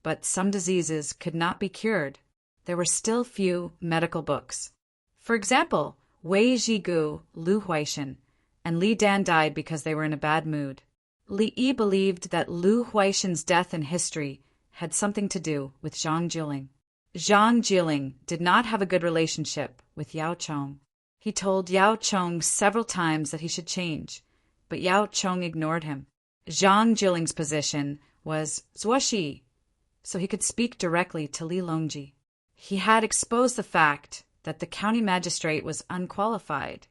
but some diseases could not be cured. There were still few medical books. For example, Wei Zhigu, Lu Huaishan, and Li Dan died because they were in a bad mood. Li Yi believed that Lu Huaishan's death in history had something to do with Zhang Jiling. Zhang Jiling did not have a good relationship with Yao Chong. He told Yao Chong several times that he should change, but Yao Chong ignored him. Zhang Jiling's position was Zuoshi, so he could speak directly to Li Longji. He had exposed the fact that the county magistrate was unqualified,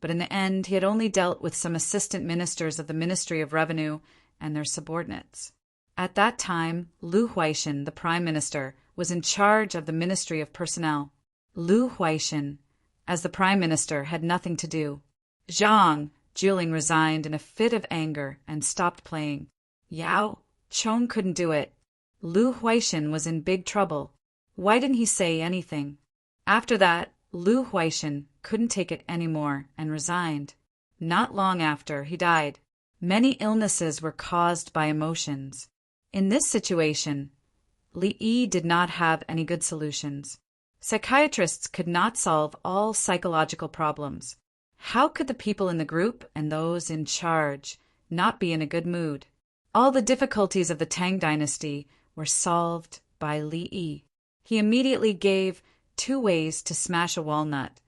but in the end he had only dealt with some assistant ministers of the Ministry of Revenue and their subordinates. At that time, Lu Huaishan, the prime minister, was in charge of the Ministry of Personnel. Lu Huaishan, as the prime minister, had nothing to do. Zhang Juling resigned in a fit of anger and stopped playing. Yao Chong couldn't do it. Lu Huaishan was in big trouble. Why didn't he say anything? After that, Lu Huaishan couldn't take it anymore and resigned. Not long after, he died. Many illnesses were caused by emotions. In this situation, Li Yi did not have any good solutions. Psychiatrists could not solve all psychological problems. How could the people in the group and those in charge not be in a good mood? All the difficulties of the Tang dynasty were solved by Li Yi. He immediately gave 2 ways to smash a walnut,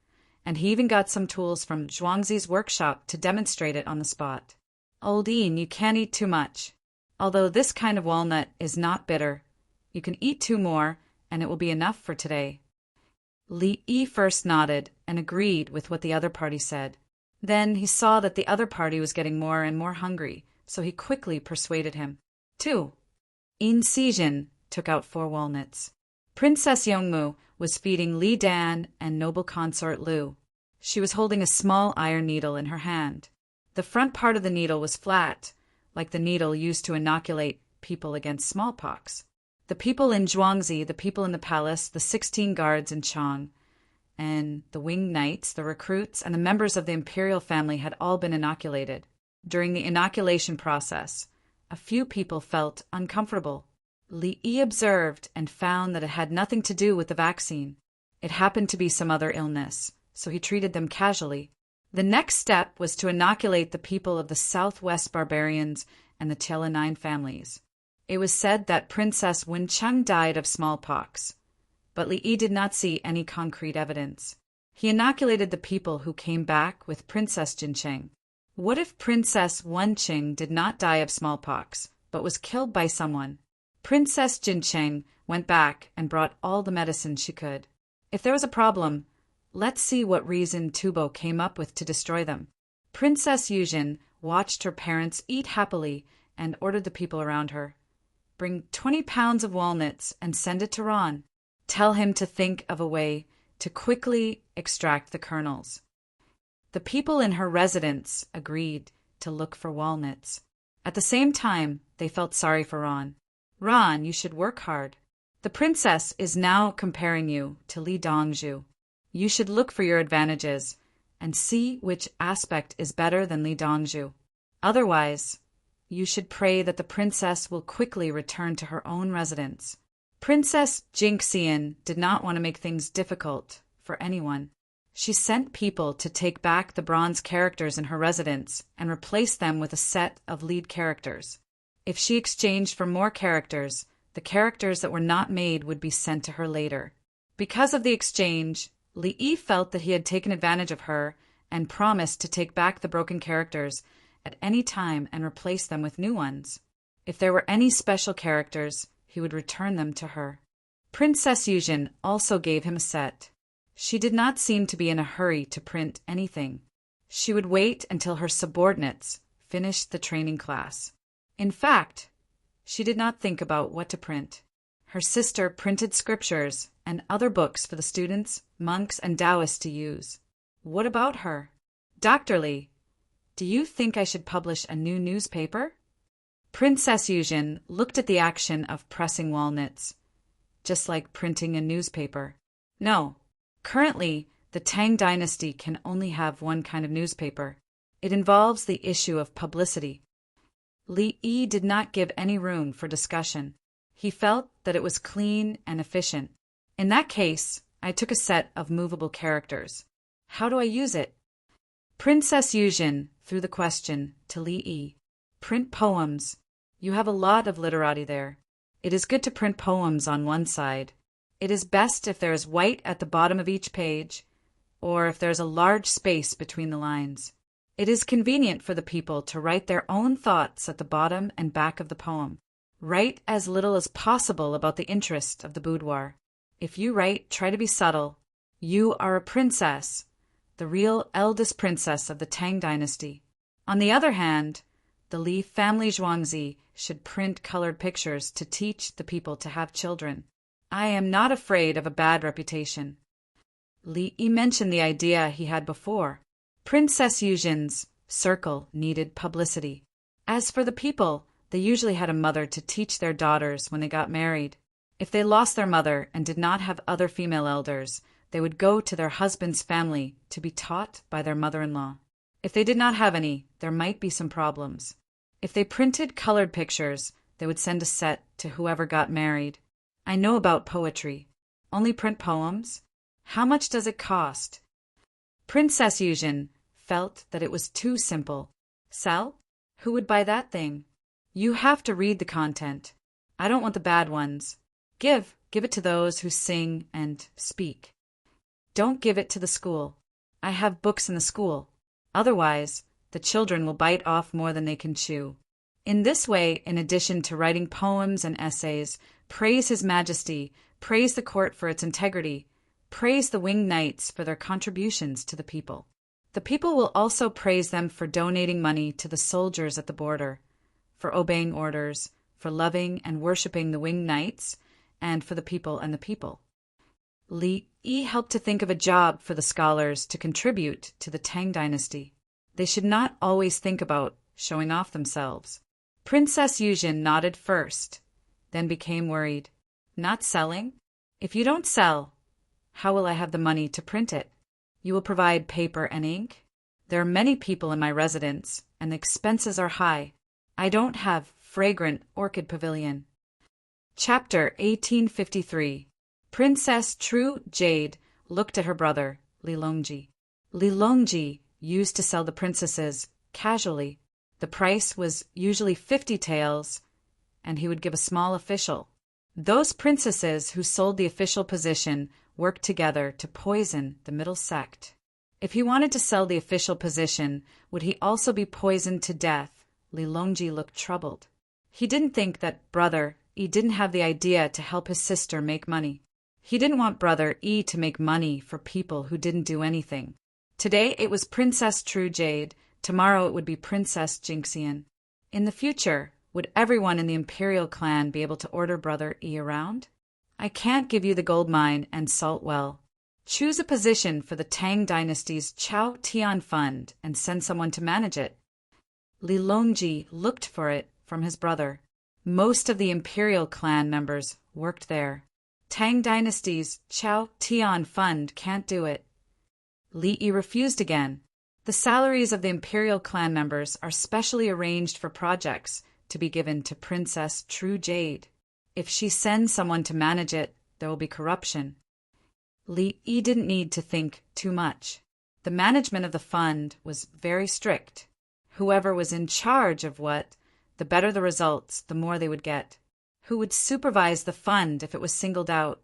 and he even got some tools from Zhuangzi's workshop to demonstrate it on the spot. Old Ian, you can't eat too much. Although this kind of walnut is not bitter, you can eat 2 more, and it will be enough for today. Li Yi first nodded and agreed with what the other party said. Then he saw that the other party was getting more and more hungry, so he quickly persuaded him. 2. In Sijin took out 4 walnuts. Princess Yongmu was feeding Li Dan and noble consort Lu. She was holding a small iron needle in her hand. The front part of the needle was flat, like the needle used to inoculate people against smallpox. The people in Zhuangzi, the people in the palace, the 16 guards in Chang, and the winged knights, the recruits, and the members of the imperial family had all been inoculated. During the inoculation process, a few people felt uncomfortable. Li Yi observed and found that it had nothing to do with the vaccine. It happened to be some other illness, so he treated them casually. The next step was to inoculate the people of the Southwest barbarians and the Tiananmen families. It was said that Princess Wencheng died of smallpox, but Li Yi did not see any concrete evidence. He inoculated the people who came back with Princess Jincheng. What if Princess Wencheng did not die of smallpox, but was killed by someone? Princess Jincheng went back and brought all the medicine she could. If there was a problem, let's see what reason Tubo came up with to destroy them. Princess Yuzhen watched her parents eat happily and ordered the people around her. Bring 20 pounds of walnuts and send it to Ron. Tell him to think of a way to quickly extract the kernels. The people in her residence agreed to look for walnuts. At the same time, they felt sorry for Ron. Ron, you should work hard. The princess is now comparing you to Li Dongzhu. You should look for your advantages and see which aspect is better than Li Dongzhu. Otherwise, you should pray that the princess will quickly return to her own residence. Princess Jinxian did not want to make things difficult for anyone. She sent people to take back the bronze characters in her residence and replace them with a set of lead characters. If she exchanged for more characters, the characters that were not made would be sent to her later. Because of the exchange, Li Yi felt that he had taken advantage of her and promised to take back the broken characters at any time and replace them with new ones. If there were any special characters, he would return them to her. Princess Yuzhen also gave him a set. She did not seem to be in a hurry to print anything. She would wait until her subordinates finished the training class. In fact, she did not think about what to print. Her sister printed scriptures and other books for the students, monks, and Taoists to use. What about her? Dr. Li, do you think I should publish a new newspaper? Princess Yuzhen looked at the action of pressing walnuts, just like printing a newspaper. No, currently the Tang dynasty can only have one kind of newspaper. It involves the issue of publicity. Li Yi did not give any room for discussion. He felt that it was clean and efficient. In that case, I took a set of movable characters. How do I use it? Princess Yuzhen threw the question to Li Yi. Print poems. You have a lot of literati there. It is good to print poems on one side. It is best if there is white at the bottom of each page, or if there is a large space between the lines. It is convenient for the people to write their own thoughts at the bottom and back of the poem. Write as little as possible about the interest of the boudoir. If you write, try to be subtle. You are a princess. the real eldest princess of the Tang dynasty. On the other hand, the Li family Zhuangzi should print colored pictures to teach the people to have children. I am not afraid of a bad reputation. Li Yi mentioned the idea he had before. Princess Yuzhin's circle needed publicity. As for the people, they usually had a mother to teach their daughters when they got married. If they lost their mother and did not have other female elders, they would go to their husband's family to be taught by their mother-in-law. If they did not have any, there might be some problems. If they printed colored pictures, they would send a set to whoever got married. I know about poetry. Only print poems? How much does it cost? Princess Yuzhin felt that it was too simple. Sell? Who would buy that thing? You have to read the content. I don't want the bad ones. Give it to those who sing and speak. Don't give it to the school. I have books in the school. Otherwise, the children will bite off more than they can chew. In this way, in addition to writing poems and essays, praise His Majesty, praise the court for its integrity, praise the winged knights for their contributions to the people. The people will also praise them for donating money to the soldiers at the border, for obeying orders, for loving and worshipping the winged knights, and for the people and the people. Li Yi helped to think of a job for the scholars to contribute to the Tang dynasty. They should not always think about showing off themselves. Princess Yuzhin nodded first, then became worried. Not selling? If you don't sell, how will I have the money to print it? You will provide paper and ink? There are many people in my residence, and the expenses are high. I don't have fragrant orchid pavilion. Chapter 1853. Princess True Jade looked at her brother, Li Longji. Li Longji used to sell the princesses casually. The price was usually 50 taels, and he would give a small official. Those princesses who sold the official position worked together to poison the middle sect. If he wanted to sell the official position, would he also be poisoned to death? Li Longji looked troubled. He didn't think that Brother Yi didn't have the idea to help his sister make money. He didn't want Brother Yi to make money for people who didn't do anything. Today it was Princess True Jade, tomorrow it would be Princess Jinxian. In the future, would everyone in the imperial clan be able to order Brother Yi around? I can't give you the gold mine and salt well. Choose a position for the Tang dynasty's Chao Tian Fund and send someone to manage it. Li Longji looked for it from his brother. Most of the imperial clan members worked there. Tang dynasty's Chao Tian Fund can't do it. Li Yi refused again. The salaries of the imperial clan members are specially arranged for projects to be given to Princess True Jade. If she sends someone to manage it, there will be corruption. Li Yi didn't need to think too much. The management of the fund was very strict. Whoever was in charge of what, the better the results, the more they would get. Who would supervise the fund if it was singled out?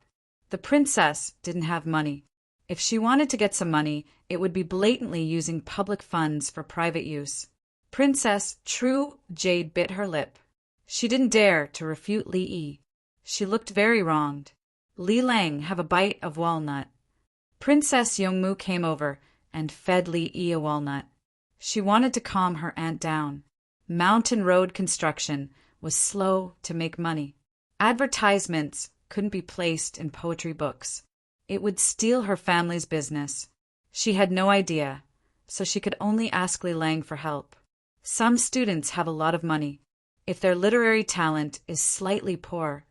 The princess didn't have money. If she wanted to get some money, it would be blatantly using public funds for private use. Princess True Jade bit her lip. She didn't dare to refute Li Yi. She looked very wronged. Li Lang, have a bite of walnut. Princess Yongmu came over and fed Li Yi a walnut. She wanted to calm her aunt down. Mountain road construction was slow to make money. Advertisements couldn't be placed in poetry books. It would steal her family's business. She had no idea, so she could only ask Li Lang for help. Some students have a lot of money. If their literary talent is slightly poor,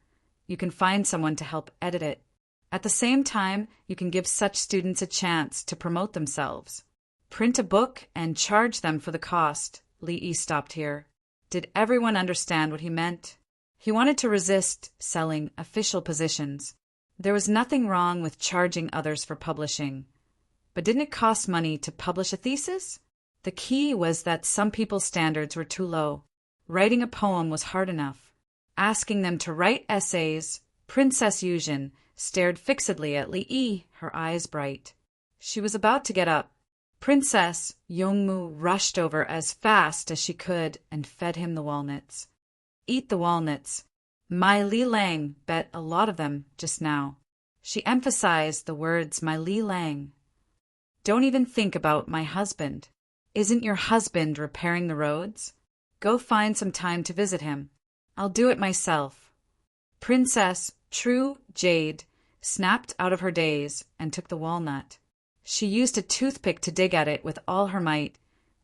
you can find someone to help edit it. At the same time, you can give such students a chance to promote themselves. Print a book and charge them for the cost. Li Yi stopped here. Did everyone understand what he meant? He wanted to resist selling official positions. There was nothing wrong with charging others for publishing. But didn't it cost money to publish a thesis? The key was that some people's standards were too low. Writing a poem was hard enough. Asking them to write essays, Princess Yuzhin stared fixedly at Li Yi, her eyes bright. She was about to get up. Princess Yongmu rushed over as fast as she could and fed him the walnuts. Eat the walnuts. My Li Lang bet a lot of them just now. She emphasized the words my Li Lang. Don't even think about my husband. Isn't your husband repairing the roads? Go find some time to visit him. I'll do it myself." Princess True Jade snapped out of her daze and took the walnut. She used a toothpick to dig at it with all her might,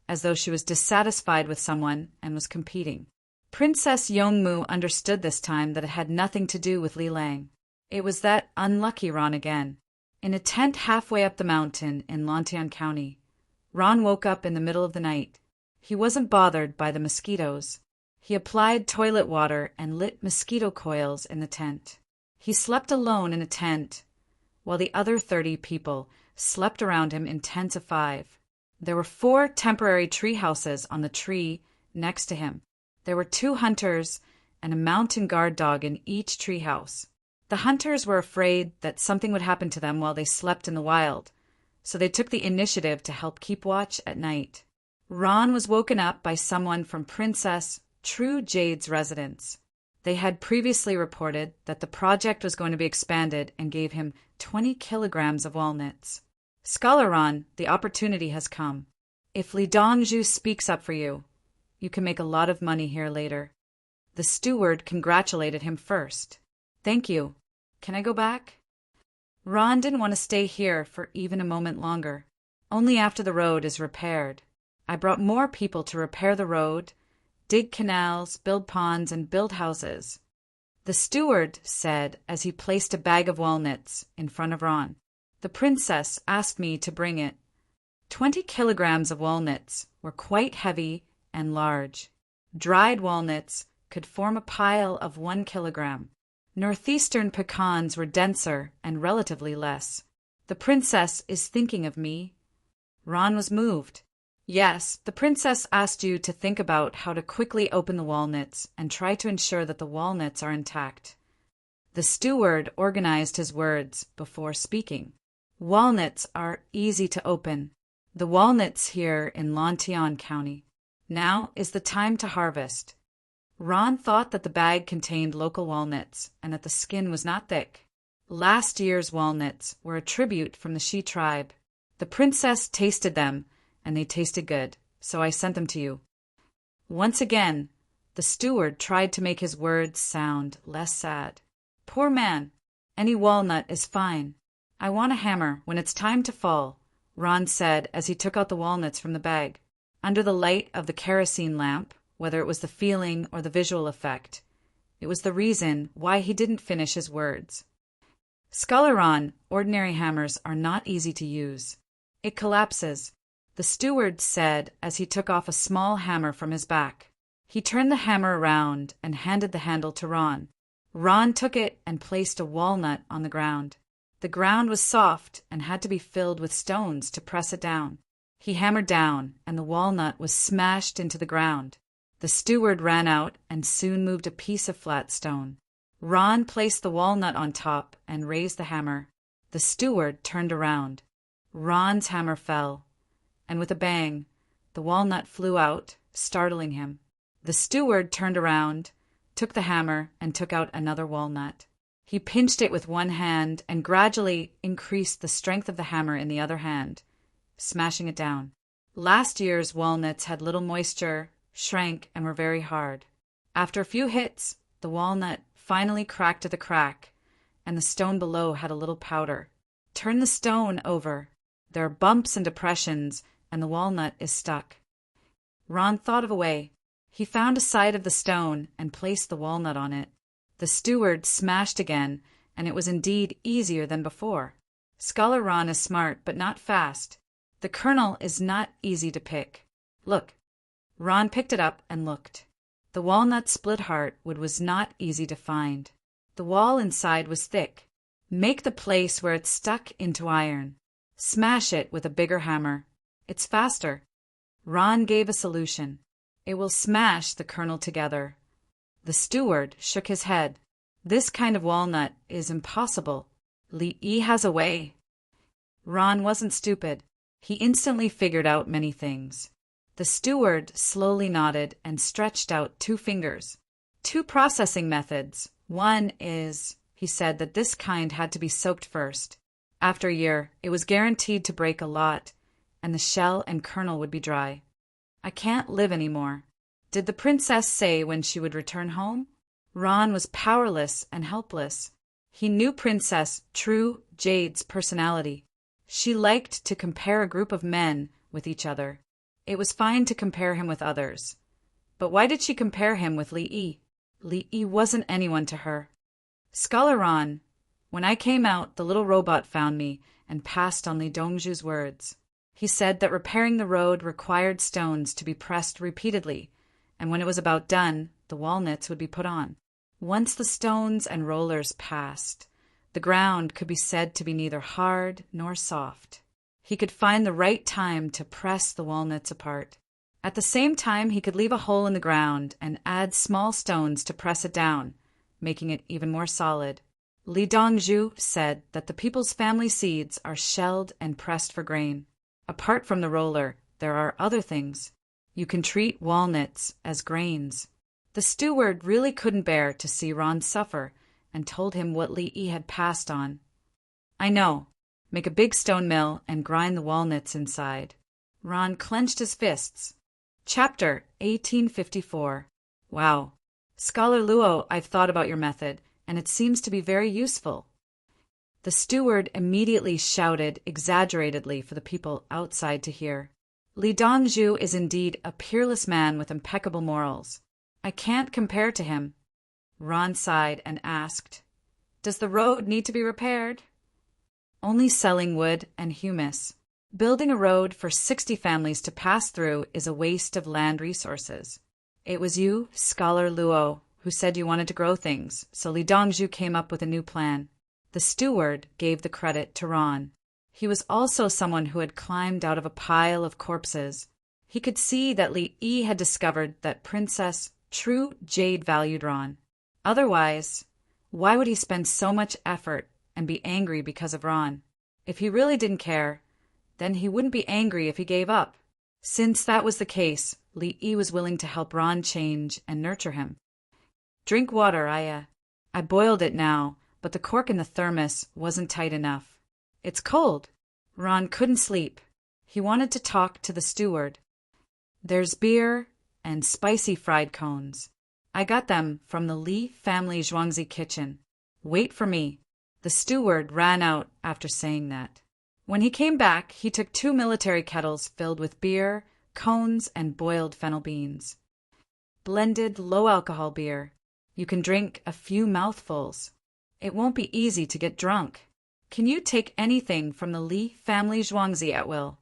as though she was dissatisfied with someone and was competing. Princess Yongmu understood this time that it had nothing to do with Li Lang. It was that unlucky Ron again. In a tent halfway up the mountain in Lantian County, Ron woke up in the middle of the night. He wasn't bothered by the mosquitoes. He applied toilet water and lit mosquito coils in the tent. He slept alone in a tent, while the other 30 people slept around him in tents of 5. There were 4 temporary tree houses on the tree next to him. There were 2 hunters and a mountain guard dog in each tree house. The hunters were afraid that something would happen to them while they slept in the wild, so they took the initiative to help keep watch at night. Ron was woken up by someone from Princess True Jade's residence. They had previously reported that the project was going to be expanded and gave him 20 kilograms of walnuts. "Scholar Ron, the opportunity has come. If Li Dongzhu speaks up for you, you can make a lot of money here later." The steward congratulated him first. "Thank you. Can I go back?" Ron didn't want to stay here for even a moment longer. "Only after the road is repaired. I brought more people to repair the road, dig canals, build ponds, and build houses," the steward said as he placed a bag of walnuts in front of Ron. "The princess asked me to bring it." 20 kilograms of walnuts were quite heavy and large. Dried walnuts could form a pile of 1 kilogram. Northeastern pecans were denser and relatively less. "The princess is thinking of me." Ron was moved. "Yes, the princess asked you to think about how to quickly open the walnuts and try to ensure that the walnuts are intact." The steward organized his words before speaking. "Walnuts are easy to open. The walnuts here in Lantian County. Now is the time to harvest." Ron thought that the bag contained local walnuts and that the skin was not thick. Last year's walnuts were a tribute from the Shi tribe. "The princess tasted them, and they tasted good, so I sent them to you." Once again, the steward tried to make his words sound less sad. "Poor man, any walnut is fine. I want a hammer when it's time to fall," Ron said as he took out the walnuts from the bag. Under the light of the kerosene lamp, whether it was the feeling or the visual effect, it was the reason why he didn't finish his words. "Scholar Ron, ordinary hammers are not easy to use. It collapses," the steward said as he took off a small hammer from his back. He turned the hammer around and handed the handle to Ron. Ron took it and placed a walnut on the ground. The ground was soft and had to be filled with stones to press it down. He hammered down, and the walnut was smashed into the ground. The steward ran out and soon moved a piece of flat stone. Ron placed the walnut on top and raised the hammer. The steward turned around. Ron's hammer fell, and with a bang, the walnut flew out, startling him. The steward turned around, took the hammer, and took out another walnut. He pinched it with one hand and gradually increased the strength of the hammer in the other hand, smashing it down. Last year's walnuts had little moisture, shrank, and were very hard. After a few hits, the walnut finally cracked to the crack, and the stone below had a little powder. Turn the stone over. There are bumps and depressions, and the walnut is stuck. Ron thought of a way. He found a side of the stone and placed the walnut on it. The steward smashed again, and it was indeed easier than before. Scholar Ron is smart, but not fast. The kernel is not easy to pick. Look. Ron picked it up and looked. The walnut split heartwood was not easy to find. The wall inside was thick. Make the place where it's stuck into iron. Smash it with a bigger hammer. It's faster. Ron gave a solution. It will smash the kernel together. The steward shook his head. This kind of walnut is impossible. Li Yi has a way. Ron wasn't stupid. He instantly figured out many things. The steward slowly nodded and stretched out 2 fingers. 2 processing methods. One is, he said, that this kind had to be soaked first. After a year, it was guaranteed to break a lot, and the shell and kernel would be dry. I can't live anymore. Did the princess say when she would return home? Ron was powerless and helpless. He knew Princess True Jade's personality. She liked to compare a group of men with each other. It was fine to compare him with others. But why did she compare him with Li Yi? Li Yi wasn't anyone to her. Scholar Ron, when I came out, the little robot found me and passed on Li Dongzhu's words. He said that repairing the road required stones to be pressed repeatedly, and when it was about done, the walnuts would be put on. Once the stones and rollers passed, the ground could be said to be neither hard nor soft. He could find the right time to press the walnuts apart. At the same time, he could leave a hole in the ground and add small stones to press it down, making it even more solid. Li Dongzhu said that the people's family seeds are shelled and pressed for grain. Apart from the roller, there are other things. You can treat walnuts as grains. The steward really couldn't bear to see Ron suffer and told him what Li Yi had passed on. I know. Make a big stone mill and grind the walnuts inside. Ron clenched his fists. Chapter 1854. Wow. Scholar Luo, I've thought about your method, and it seems to be very useful. The steward immediately shouted exaggeratedly for the people outside to hear. Li Dongzhu is indeed a peerless man with impeccable morals. I can't compare to him. Ron sighed and asked, Does the road need to be repaired? Only selling wood and humus. Building a road for 60 families to pass through is a waste of land resources. It was you, Scholar Luo, who said you wanted to grow things, so Li Dongzhu came up with a new plan. The steward gave the credit to Ron. He was also someone who had climbed out of a pile of corpses. He could see that Li Yi had discovered that Princess True Jade valued Ron. Otherwise, why would he spend so much effort and be angry because of Ron? If he really didn't care, then he wouldn't be angry if he gave up. Since that was the case, Li Yi was willing to help Ron change and nurture him. Drink water, I boiled it now, but the cork in the thermos wasn't tight enough. It's cold. Ron couldn't sleep. He wanted to talk to the steward. There's beer and spicy fried cones. I got them from the Li family Zhuangzi kitchen. Wait for me. The steward ran out after saying that. When he came back, he took 2 military kettles filled with beer, cones, and boiled fennel beans. Blended low-alcohol beer. You can drink a few mouthfuls. It won't be easy to get drunk. Can you take anything from the Li family Zhuangzi at will?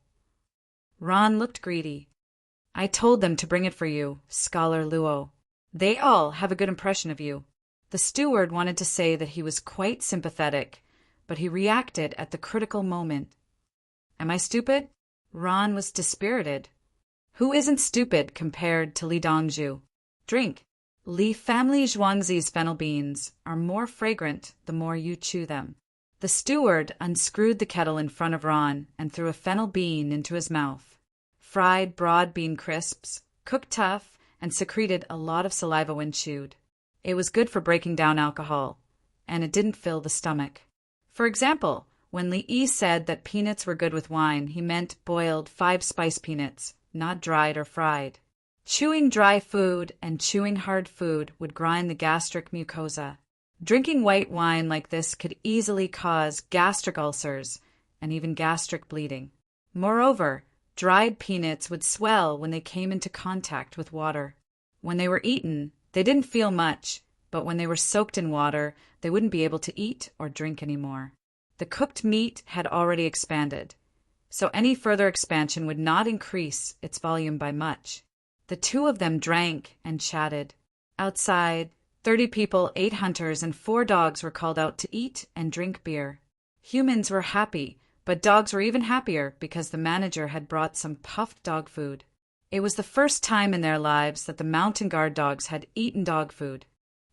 Ron looked greedy. I told them to bring it for you, Scholar Luo. They all have a good impression of you. The steward wanted to say that he was quite sympathetic, but he reacted at the critical moment. Am I stupid? Ron was dispirited. Who isn't stupid compared to Li Dongzhu? Drink. Li family Zhuangzi's fennel beans are more fragrant the more you chew them. The steward unscrewed the kettle in front of Ron and threw a fennel bean into his mouth. Fried broad bean crisps, cooked tough, and secreted a lot of saliva when chewed. It was good for breaking down alcohol, and it didn't fill the stomach. For example, when Li Yi said that peanuts were good with wine, he meant boiled 5-spice peanuts, not dried or fried. Chewing dry food and chewing hard food would grind the gastric mucosa. Drinking white wine like this could easily cause gastric ulcers and even gastric bleeding. Moreover, dried peanuts would swell when they came into contact with water. When they were eaten, they didn't feel much, but when they were soaked in water, they wouldn't be able to eat or drink anymore. The cooked meat had already expanded, so any further expansion would not increase its volume by much. The 2 of them drank and chatted. Outside, 30 people, 8 hunters, and 4 dogs were called out to eat and drink beer. Humans were happy, but dogs were even happier because the manager had brought some puffed dog food. It was the first time in their lives that the mountain guard dogs had eaten dog food.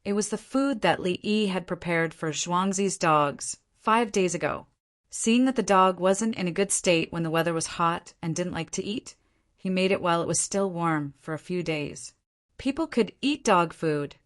It was the food that Li Yi had prepared for Zhuangzi's dogs 5 days ago. Seeing that the dog wasn't in a good state when the weather was hot and didn't like to eat, he made it while it was still warm for a few days. People could eat dog food,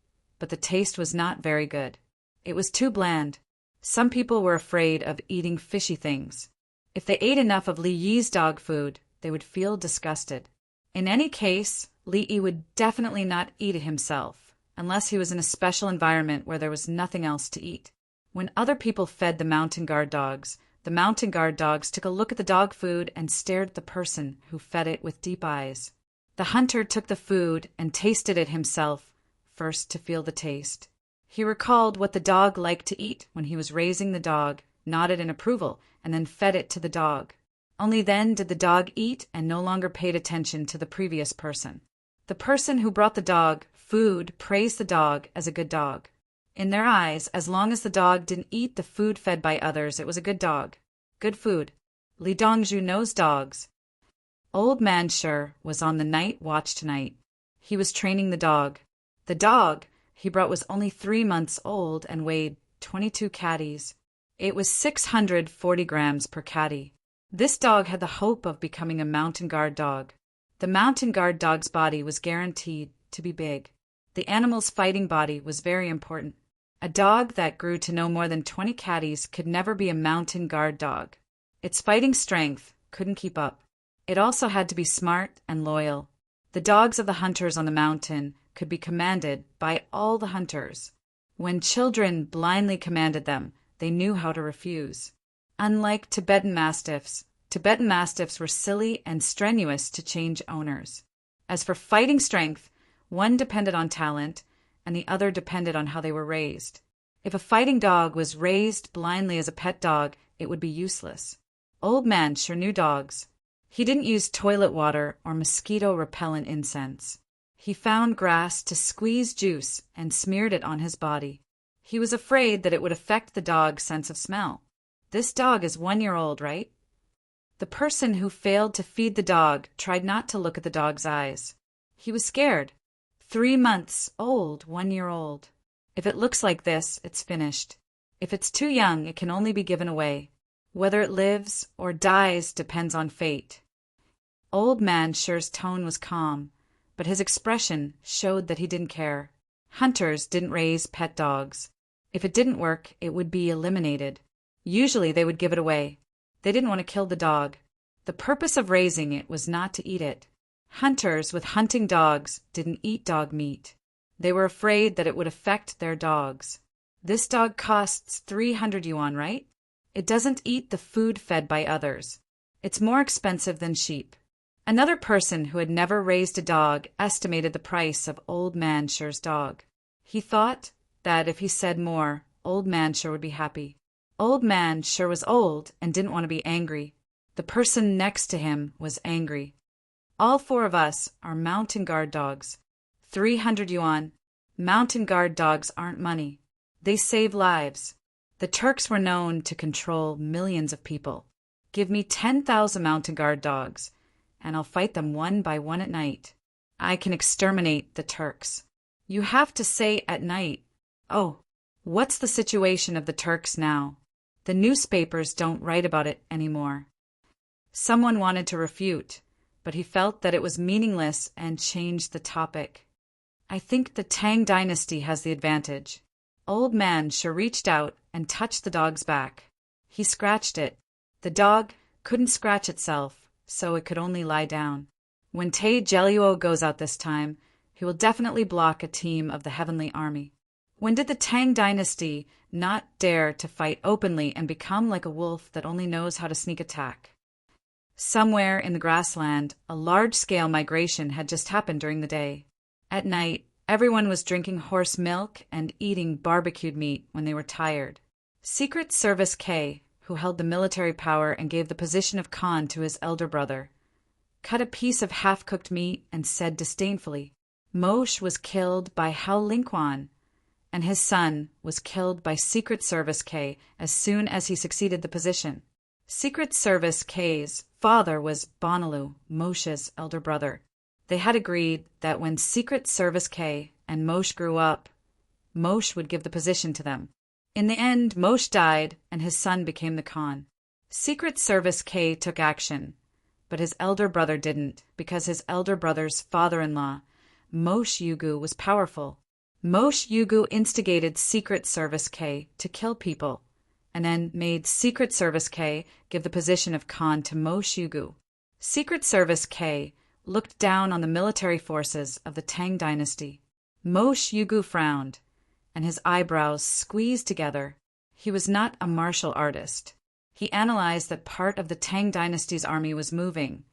but the taste was not very good. It was too bland. Some people were afraid of eating fishy things. If they ate enough of Li Yi's dog food, they would feel disgusted. In any case, Li Yi would definitely not eat it himself, unless he was in a special environment where there was nothing else to eat. When other people fed the mountain guard dogs, the mountain guard dogs took a look at the dog food and stared at the person who fed it with deep eyes. The hunter took the food and tasted it himself, first to feel the taste. He recalled what the dog liked to eat when he was raising the dog, nodded in approval, and then fed it to the dog. Only then did the dog eat and no longer paid attention to the previous person. The person who brought the dog food praised the dog as a good dog. In their eyes, as long as the dog didn't eat the food fed by others, it was a good dog. Good food. Li Dongzhu knows dogs. Old Man Sher was on the night watch tonight. He was training the dog. The dog he brought was only 3 months old and weighed 22 catties. It was 640 grams per catty. This dog had the hope of becoming a mountain guard dog. The mountain guard dog's body was guaranteed to be big. The animal's fighting body was very important. A dog that grew to no more than 20 catties could never be a mountain guard dog. Its fighting strength couldn't keep up. It also had to be smart and loyal. The dogs of the hunters on the mountain could be commanded by all the hunters. When children blindly commanded them, they knew how to refuse. Unlike Tibetan Mastiffs were silly and strenuous to change owners. As for fighting strength, one depended on talent, and the other depended on how they were raised. If a fighting dog was raised blindly as a pet dog, it would be useless. Old Man sure knew dogs. He didn't use toilet water or mosquito-repellent incense. He found grass to squeeze juice and smeared it on his body. He was afraid that it would affect the dog's sense of smell. This dog is 1 year old, right? The person who failed to feed the dog tried not to look at the dog's eyes. He was scared. 3 months old, 1 year old. If it looks like this, it's finished. If it's too young, it can only be given away. Whether it lives or dies depends on fate. Old Man Sher's tone was calm, but his expression showed that he didn't care. Hunters didn't raise pet dogs. If it didn't work, it would be eliminated. Usually they would give it away. They didn't want to kill the dog. The purpose of raising it was not to eat it. Hunters with hunting dogs didn't eat dog meat. They were afraid that it would affect their dogs. This dog costs 300 yuan, right? It doesn't eat the food fed by others. It's more expensive than sheep. Another person who had never raised a dog estimated the price of Old Man Sher's dog. He thought that if he said more, Old Man Sher would be happy. Old Man Sher was old and didn't want to be angry. The person next to him was angry. All 4 of us are mountain guard dogs. 300 yuan. Mountain guard dogs aren't money. They save lives. The Turks were known to control millions of people. Give me 10,000 mountain guard dogs, and I'll fight them one by one at night. I can exterminate the Turks. You have to say at night. Oh, what's the situation of the Turks now? The newspapers don't write about it anymore. Someone wanted to refute, but he felt that it was meaningless and changed the topic. I think the Tang dynasty has the advantage. Old Man Sher reached out and touched the dog's back. He scratched it. The dog couldn't scratch itself, so it could only lie down. When Te Jelluo goes out this time, he will definitely block a team of the Heavenly Army. When did the Tang dynasty not dare to fight openly and become like a wolf that only knows how to sneak attack? Somewhere in the grassland, a large-scale migration had just happened during the day. At night, everyone was drinking horse milk and eating barbecued meat when they were tired. Secret Service K, who held the military power and gave the position of Khan to his elder brother, cut a piece of half-cooked meat and said disdainfully, Moshe was killed by Hao Lingquan, and his son was killed by Secret Service K as soon as he succeeded the position. Secret Service K's father was Bonalu, Moshe's elder brother. They had agreed that when Secret Service K and Moshe grew up, Moshe would give the position to them. In the end, Moshe died and his son became the Khan. Secret Service K took action, but his elder brother didn't, because his elder brother's father-in-law, Moshe Yugu, was powerful. Moshe Yugu instigated Secret Service K to kill people. and then made Secret Service K give the position of Khan to Mo Shugu. Secret Service K looked down on the military forces of the Tang dynasty. Mo Shugu frowned, and his eyebrows squeezed together. He was not a martial artist. He analyzed that part of the Tang dynasty's army was moving,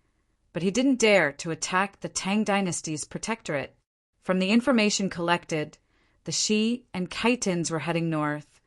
but he didn't dare to attack the Tang dynasty's protectorate. From the information collected, the Shi and Khaitans were heading north,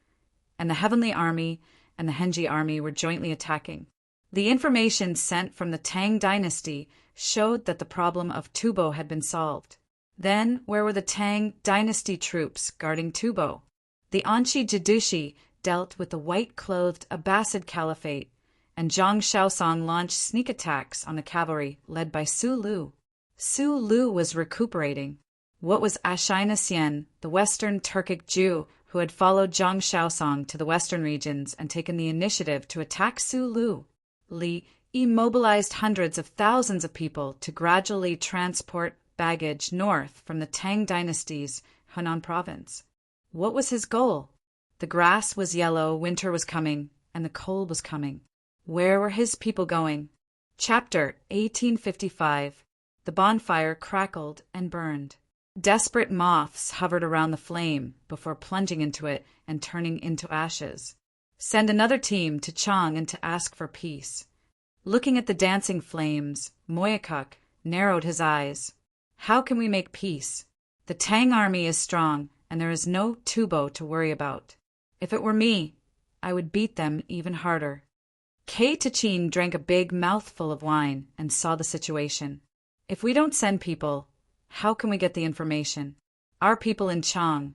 and the Heavenly Army and the Henji Army were jointly attacking. The information sent from the Tang dynasty showed that the problem of Tubo had been solved. Then, where were the Tang dynasty troops guarding Tubo? The Anshi Jadushi dealt with the white-clothed Abbasid Caliphate, and Zhang Shaosong launched sneak attacks on the cavalry led by Su Lu. Su Lu was recuperating. What was Ashina Xian, the Western Turkic Jew who had followed Zhang Shaosong to the western regions and taken the initiative to attack Su Lu? Li Yi mobilized hundreds of thousands of people to gradually transport baggage north from the Tang dynasty's Henan province. What was his goal? The grass was yellow, winter was coming, and the cold was coming. Where were his people going? Chapter 1855. The bonfire crackled and burned. Desperate moths hovered around the flame before plunging into it and turning into ashes. Send another team to Chang and to ask for peace. Looking at the dancing flames, Moyakuk narrowed his eyes. How can we make peace? The Tang army is strong, and there is no Tubo to worry about. If it were me, I would beat them even harder. Kei Tachin drank a big mouthful of wine and saw the situation. If we don't send people, how can we get the information? Our people in Chang,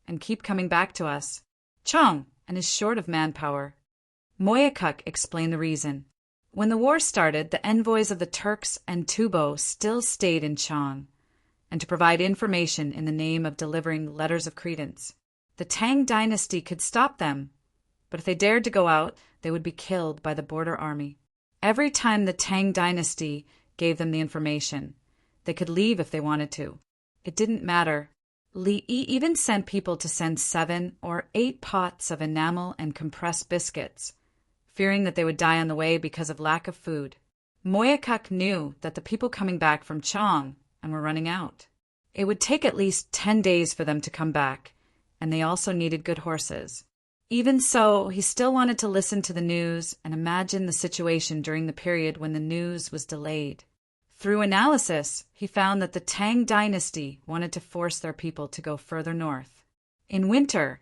and keep coming back to us. Chang and is short of manpower. Moyakuk explained the reason. When the war started, the envoys of the Turks and Tubo still stayed in Chang, and to provide information in the name of delivering letters of credence. The Tang dynasty could stop them, but if they dared to go out, they would be killed by the border army. Every time the Tang dynasty gave them the information, they could leave if they wanted to. It didn't matter. Li Yi even sent people to send 7 or 8 pots of enamel and compressed biscuits, fearing that they would die on the way because of lack of food. Moyakuk knew that the people coming back from Chang and were running out. It would take at least 10 days for them to come back, and they also needed good horses. Even so, he still wanted to listen to the news and imagine the situation during the period when the news was delayed. Through analysis, he found that the Tang dynasty wanted to force their people to go further north. In winter,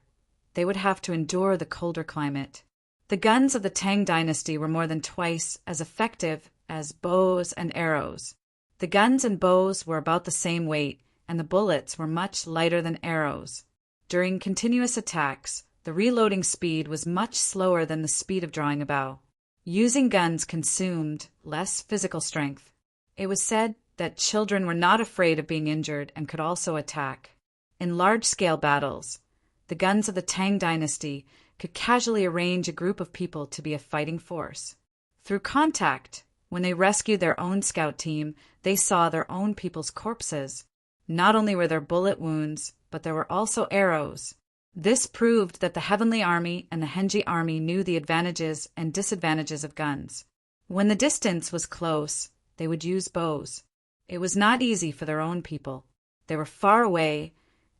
they would have to endure the colder climate. The guns of the Tang dynasty were more than twice as effective as bows and arrows. The guns and bows were about the same weight, and the bullets were much lighter than arrows. During continuous attacks, the reloading speed was much slower than the speed of drawing a bow. Using guns consumed less physical strength. It was said that children were not afraid of being injured and could also attack. In large-scale battles, the guns of the Tang dynasty could casually arrange a group of people to be a fighting force. Through contact, when they rescued their own scout team, they saw their own people's corpses. Not only were there bullet wounds, but there were also arrows. This proved that the Heavenly Army and the Henji Army knew the advantages and disadvantages of guns. When the distance was close, they would use bows. It was not easy for their own people. They were far away,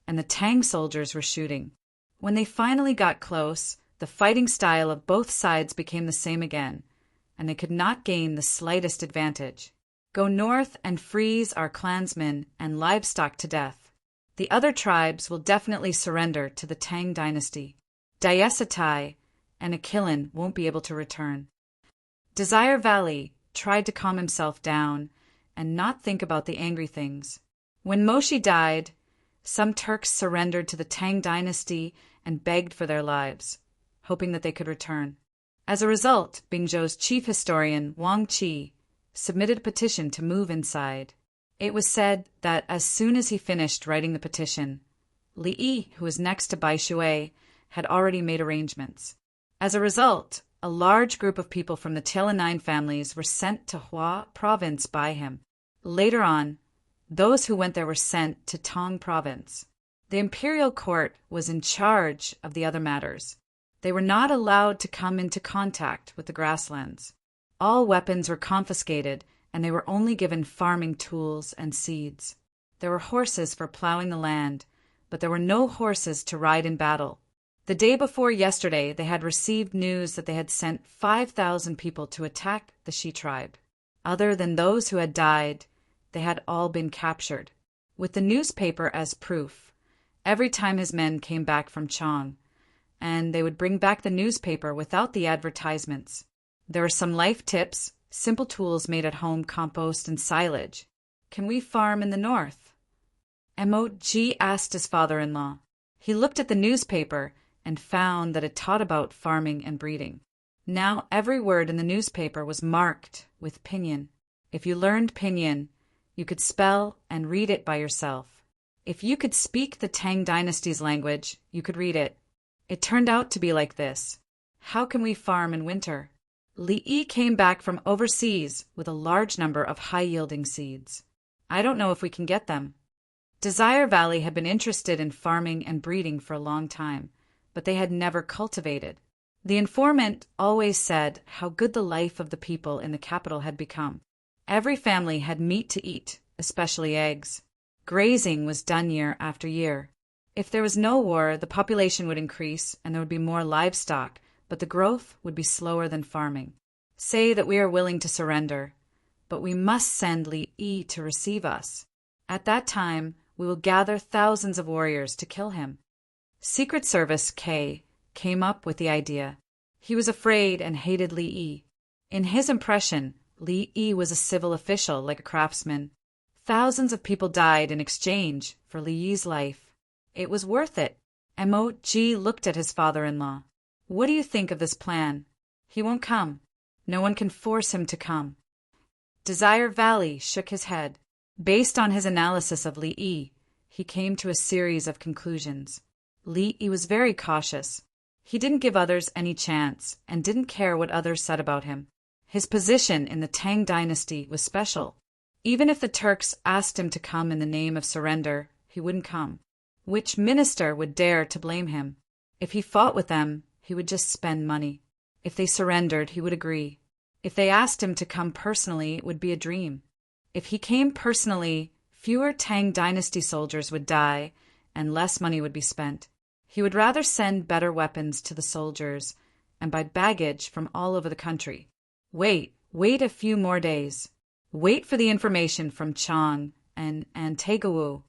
and the Tang soldiers were shooting. When they finally got close, the fighting style of both sides became the same again, and they could not gain the slightest advantage. Go north and freeze our clansmen and livestock to death. The other tribes will definitely surrender to the Tang dynasty. Dayesatai and Akilin won't be able to return. Desire Valley tried to calm himself down and not think about the angry things. When Moshi died, some Turks surrendered to the Tang dynasty and begged for their lives, hoping that they could return. As a result, Bingzhou's chief historian, Wang Qi, submitted a petition to move inside. It was said that as soon as he finished writing the petition, Li Yi, who was next to Bai Shui, had already made arrangements. As a result, a large group of people from the Tiananmen families were sent to Hua province by him. Later on, those who went there were sent to Tang province. The imperial court was in charge of the other matters. They were not allowed to come into contact with the grasslands. All weapons were confiscated, and they were only given farming tools and seeds. There were horses for plowing the land, but there were no horses to ride in battle. The day before yesterday, they had received news that they had sent 5,000 people to attack the Shi tribe. Other than those who had died, they had all been captured. With the newspaper as proof, every time his men came back from Chang, and they would bring back the newspaper without the advertisements. There were some life tips, simple tools made at home, compost and silage. Can we farm in the north? Mog asked his father-in-law. He looked at the newspaper and found that it taught about farming and breeding. Now every word in the newspaper was marked with pinyin. If you learned pinyin, you could spell and read it by yourself. If you could speak the Tang dynasty's language, you could read it. It turned out to be like this. How can we farm in winter? Li Yi came back from overseas with a large number of high-yielding seeds. I don't know if we can get them. Desire Valley had been interested in farming and breeding for a long time, but they had never cultivated. The informant always said how good the life of the people in the capital had become. Every family had meat to eat, especially eggs. Grazing was done year after year. If there was no war, the population would increase and there would be more livestock, but the growth would be slower than farming. Say that we are willing to surrender, but we must send Li Yi to receive us. At that time, we will gather thousands of warriors to kill him. Secret Service K came up with the idea. He was afraid and hated Li Yi. In his impression, Li Yi was a civil official like a craftsman. Thousands of people died in exchange for Li Yi's life. It was worth it. Mog looked at his father-in-law. What do you think of this plan? He won't come. No one can force him to come. Desire Valley shook his head. Based on his analysis of Li Yi, he came to a series of conclusions. Li Yi was very cautious. He didn't give others any chance and didn't care what others said about him. His position in the Tang dynasty was special. Even if the Turks asked him to come in the name of surrender, he wouldn't come. Which minister would dare to blame him? If he fought with them, he would just spend money. If they surrendered, he would agree. If they asked him to come personally, it would be a dream. If he came personally, fewer Tang dynasty soldiers would die and less money would be spent. He would rather send better weapons to the soldiers and buy baggage from all over the country. Wait a few more days. Wait for the information from Chang and Tegawu.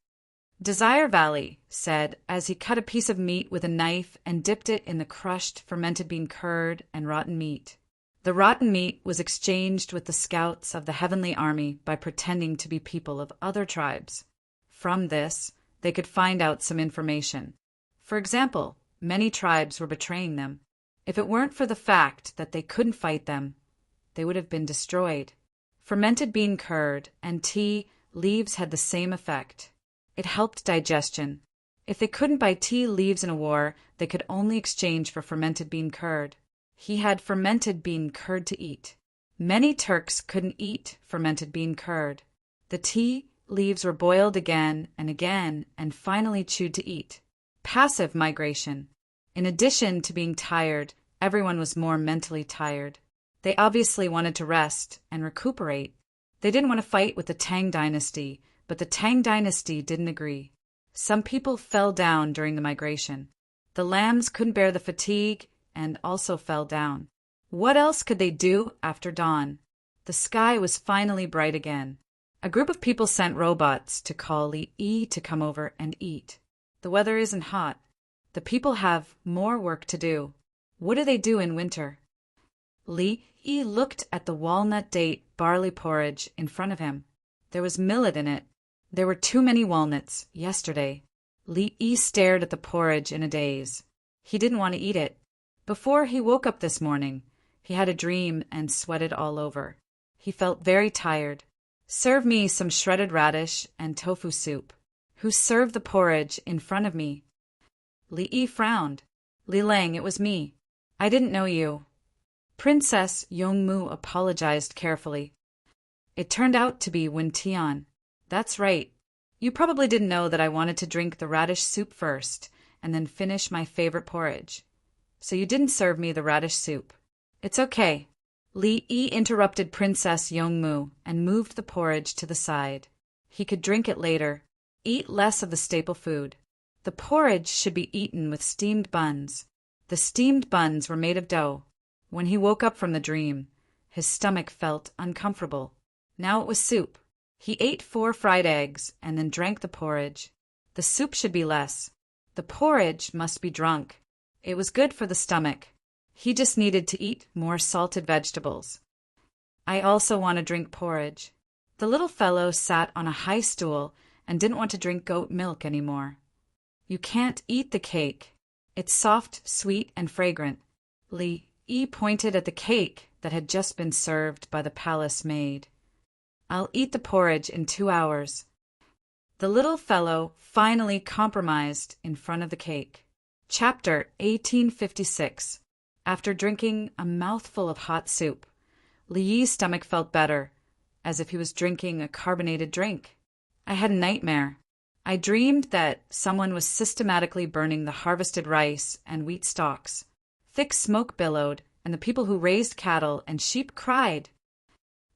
Desire Valley said as he cut a piece of meat with a knife and dipped it in the crushed fermented bean curd and rotten meat. The rotten meat was exchanged with the scouts of the Heavenly Army by pretending to be people of other tribes. From this, they could find out some information. For example, many tribes were betraying them. If it weren't for the fact that they couldn't fight them, they would have been destroyed. Fermented bean curd and tea leaves had the same effect. It helped digestion. If they couldn't buy tea leaves in a war, they could only exchange for fermented bean curd. He had fermented bean curd to eat. Many Turks couldn't eat fermented bean curd. The tea leaves were boiled again and finally chewed to eat. Passive migration. In addition to being tired, everyone was more mentally tired. They obviously wanted to rest and recuperate. They didn't want to fight with the Tang dynasty, but the Tang dynasty didn't agree. Some people fell down during the migration. The lambs couldn't bear the fatigue and also fell down. What else could they do after dawn? The sky was finally bright again. A group of people sent robots to call Li Yi to come over and eat. The weather isn't hot. The people have more work to do. What do they do in winter? Li Yi looked at the walnut date barley porridge in front of him. There was millet in it. There were too many walnuts yesterday. Li Yi stared at the porridge in a daze. He didn't want to eat it. Before he woke up this morning, he had a dream and sweated all over. He felt very tired. Serve me some shredded radish and tofu soup. Who served the porridge in front of me? Li Yi frowned. Li Lang, it was me. I didn't know you. Princess Yongmu apologized carefully. It turned out to be Wen Tian. That's right. You probably didn't know that I wanted to drink the radish soup first and then finish my favorite porridge. so you didn't serve me the radish soup. It's okay. Li Yi interrupted Princess Yongmu and moved the porridge to the side. He could drink it later. Eat less of the staple food. The porridge should be eaten with steamed buns. The steamed buns were made of dough. When he woke up from the dream, his stomach felt uncomfortable. Now it was soup. He ate 4 fried eggs and then drank the porridge. The soup should be less. The porridge must be drunk. It was good for the stomach. He just needed to eat more salted vegetables. I also want to drink porridge. The little fellow sat on a high stool and didn't want to drink goat milk anymore. You can't eat the cake. It's soft, sweet, and fragrant. Li Yi pointed at the cake that had just been served by the palace maid. I'll eat the porridge in 2 hours. The little fellow finally compromised in front of the cake. Chapter 1856. After drinking a mouthful of hot soup, Li Yi's stomach felt better, as if he was drinking a carbonated drink. I had a nightmare. I dreamed that someone was systematically burning the harvested rice and wheat stalks. Thick smoke billowed, and the people who raised cattle and sheep cried.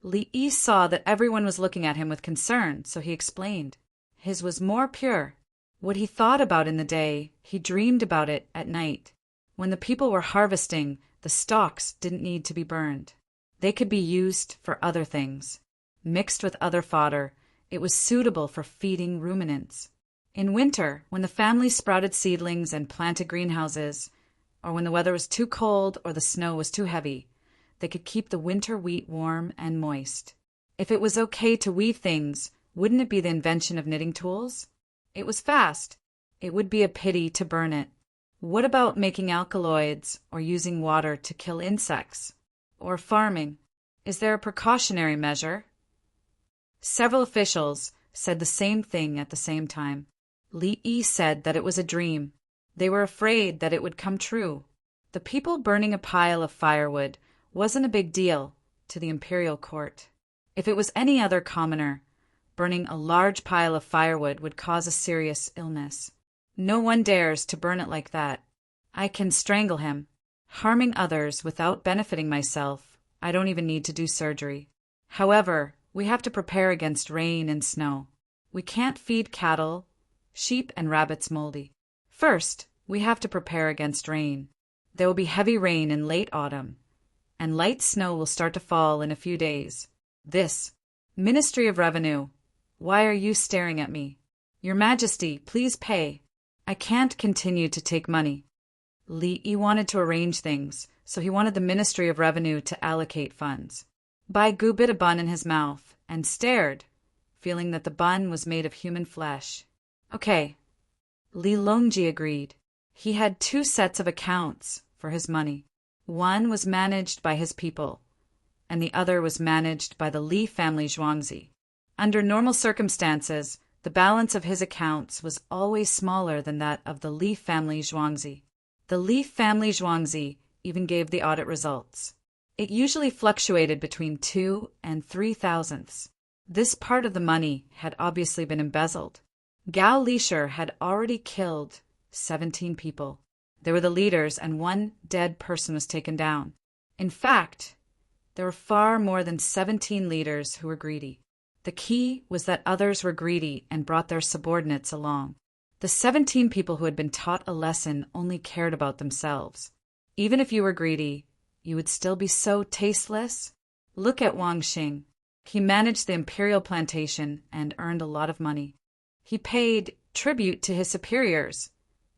Li Yi saw that everyone was looking at him with concern, so he explained. His was more pure. What he thought about in the day, he dreamed about it at night. When the people were harvesting, the stalks didn't need to be burned. They could be used for other things. Mixed with other fodder, it was suitable for feeding ruminants. In winter, when the family sprouted seedlings and planted greenhouses, or when the weather was too cold or the snow was too heavy, they could keep the winter wheat warm and moist. If it was okay to weave things, wouldn't it be the invention of knitting tools? It was fast. It would be a pity to burn it. What about making alkaloids or using water to kill insects? Or farming? Is there a precautionary measure? Several officials said the same thing at the same time. Li Yi said that it was a dream. They were afraid that it would come true. The people burning a pile of firewood wasn't a big deal to the imperial court. If it was any other commoner, burning a large pile of firewood would cause a serious illness. No one dares to burn it like that. I can strangle him. Harming others without benefiting myself, I don't even need to do surgery. However, we have to prepare against rain and snow. We can't feed cattle, sheep, and rabbits moldy. First, we have to prepare against rain. There will be heavy rain in late autumn, and light snow will start to fall in a few days. This, Ministry of Revenue, why are you staring at me? Your Majesty, please pay. I can't continue to take money. Li Yi wanted to arrange things, so he wanted the Ministry of Revenue to allocate funds. Bai Gu bit a bun in his mouth and stared, feeling that the bun was made of human flesh. Okay. Li Longji agreed. He had 2 sets of accounts for his money. One was managed by his people, and the other was managed by the Li family Zhuangzi. Under normal circumstances, the balance of his accounts was always smaller than that of the Li family Zhuangzi. The Li family Zhuangzi even gave the audit results. It usually fluctuated between 2 and 3 thousandths. This part of the money had obviously been embezzled. Gao Lisher had already killed 17 people. They were the leaders, and 1 dead person was taken down. In fact, there were far more than 17 leaders who were greedy. The key was that others were greedy and brought their subordinates along. The 17 people who had been taught a lesson only cared about themselves. Even if you were greedy, you would still be so tasteless. Look at Wang Xing. He managed the imperial plantation and earned a lot of money. He paid tribute to his superiors,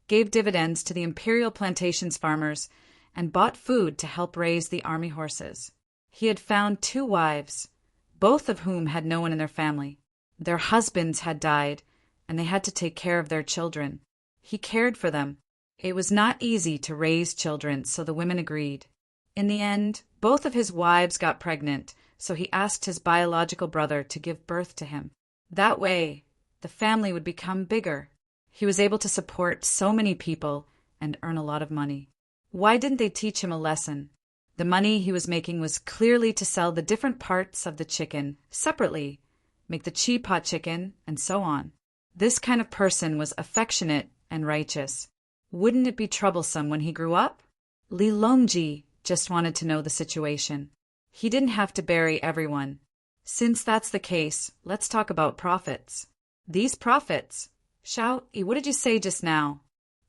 gave dividends to the imperial plantation's farmers, and bought food to help raise the army horses. He had found 2 wives, both of whom had no one in their family. Their husbands had died, and they had to take care of their children. He cared for them. It was not easy to raise children, so the women agreed. In the end, both of his wives got pregnant, so he asked his biological brother to give birth to him. That way, the family would become bigger. He was able to support so many people and earn a lot of money. Why didn't they teach him a lesson? The money he was making was clearly to sell the different parts of the chicken separately, make the chi pot chicken, and so on. This kind of person was affectionate and righteous. Wouldn't it be troublesome when he grew up? Li Longji just wanted to know the situation. He didn't have to bury everyone. Since that's the case, let's talk about profits. These profits? Xiao Yi, what did you say just now?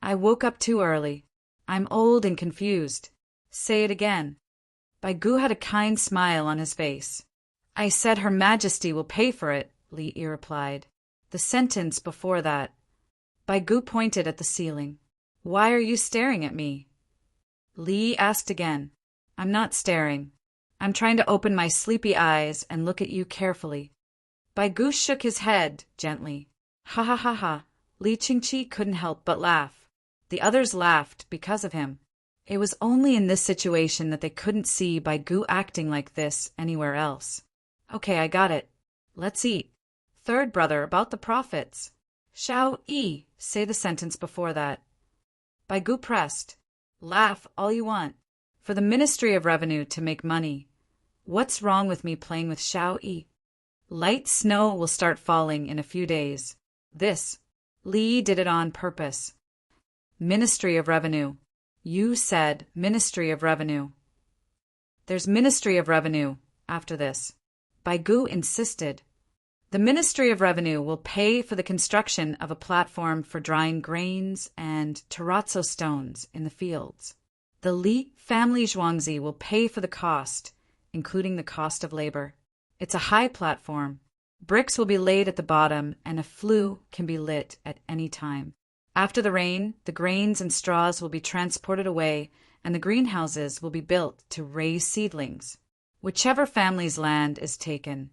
I woke up too early. I'm old and confused. Say it again. Bai Gu had a kind smile on his face. I said Her Majesty will pay for it, Li Yi replied. The sentence before that. Bai Gu pointed at the ceiling. Why are you staring at me? Li asked again. I'm not staring. I'm trying to open my sleepy eyes and look at you carefully. Bai Gu shook his head gently. Ha ha ha ha. Li Qingqi couldn't help but laugh. The others laughed because of him. It was only in this situation that they couldn't see Bai Gu acting like this anywhere else. Okay, I got it. Let's eat. Third brother, about the profits. Xiao Yi, say the sentence before that. Bai Gu pressed. Laugh all you want. For the Ministry of Revenue to make money. What's wrong with me playing with Xiao Yi? Light snow will start falling in a few days. This. Li did it on purpose. Ministry of Revenue. You said Ministry of Revenue. There's Ministry of Revenue after this. Bai Gu insisted. The Ministry of Revenue will pay for the construction of a platform for drying grains and terrazzo stones in the fields. The Li family Zhuangzi will pay for the cost, including the cost of labor. It's a high platform. Bricks will be laid at the bottom and a flue can be lit at any time. After the rain, the grains and straws will be transported away and the greenhouses will be built to raise seedlings. Whichever family's land is taken,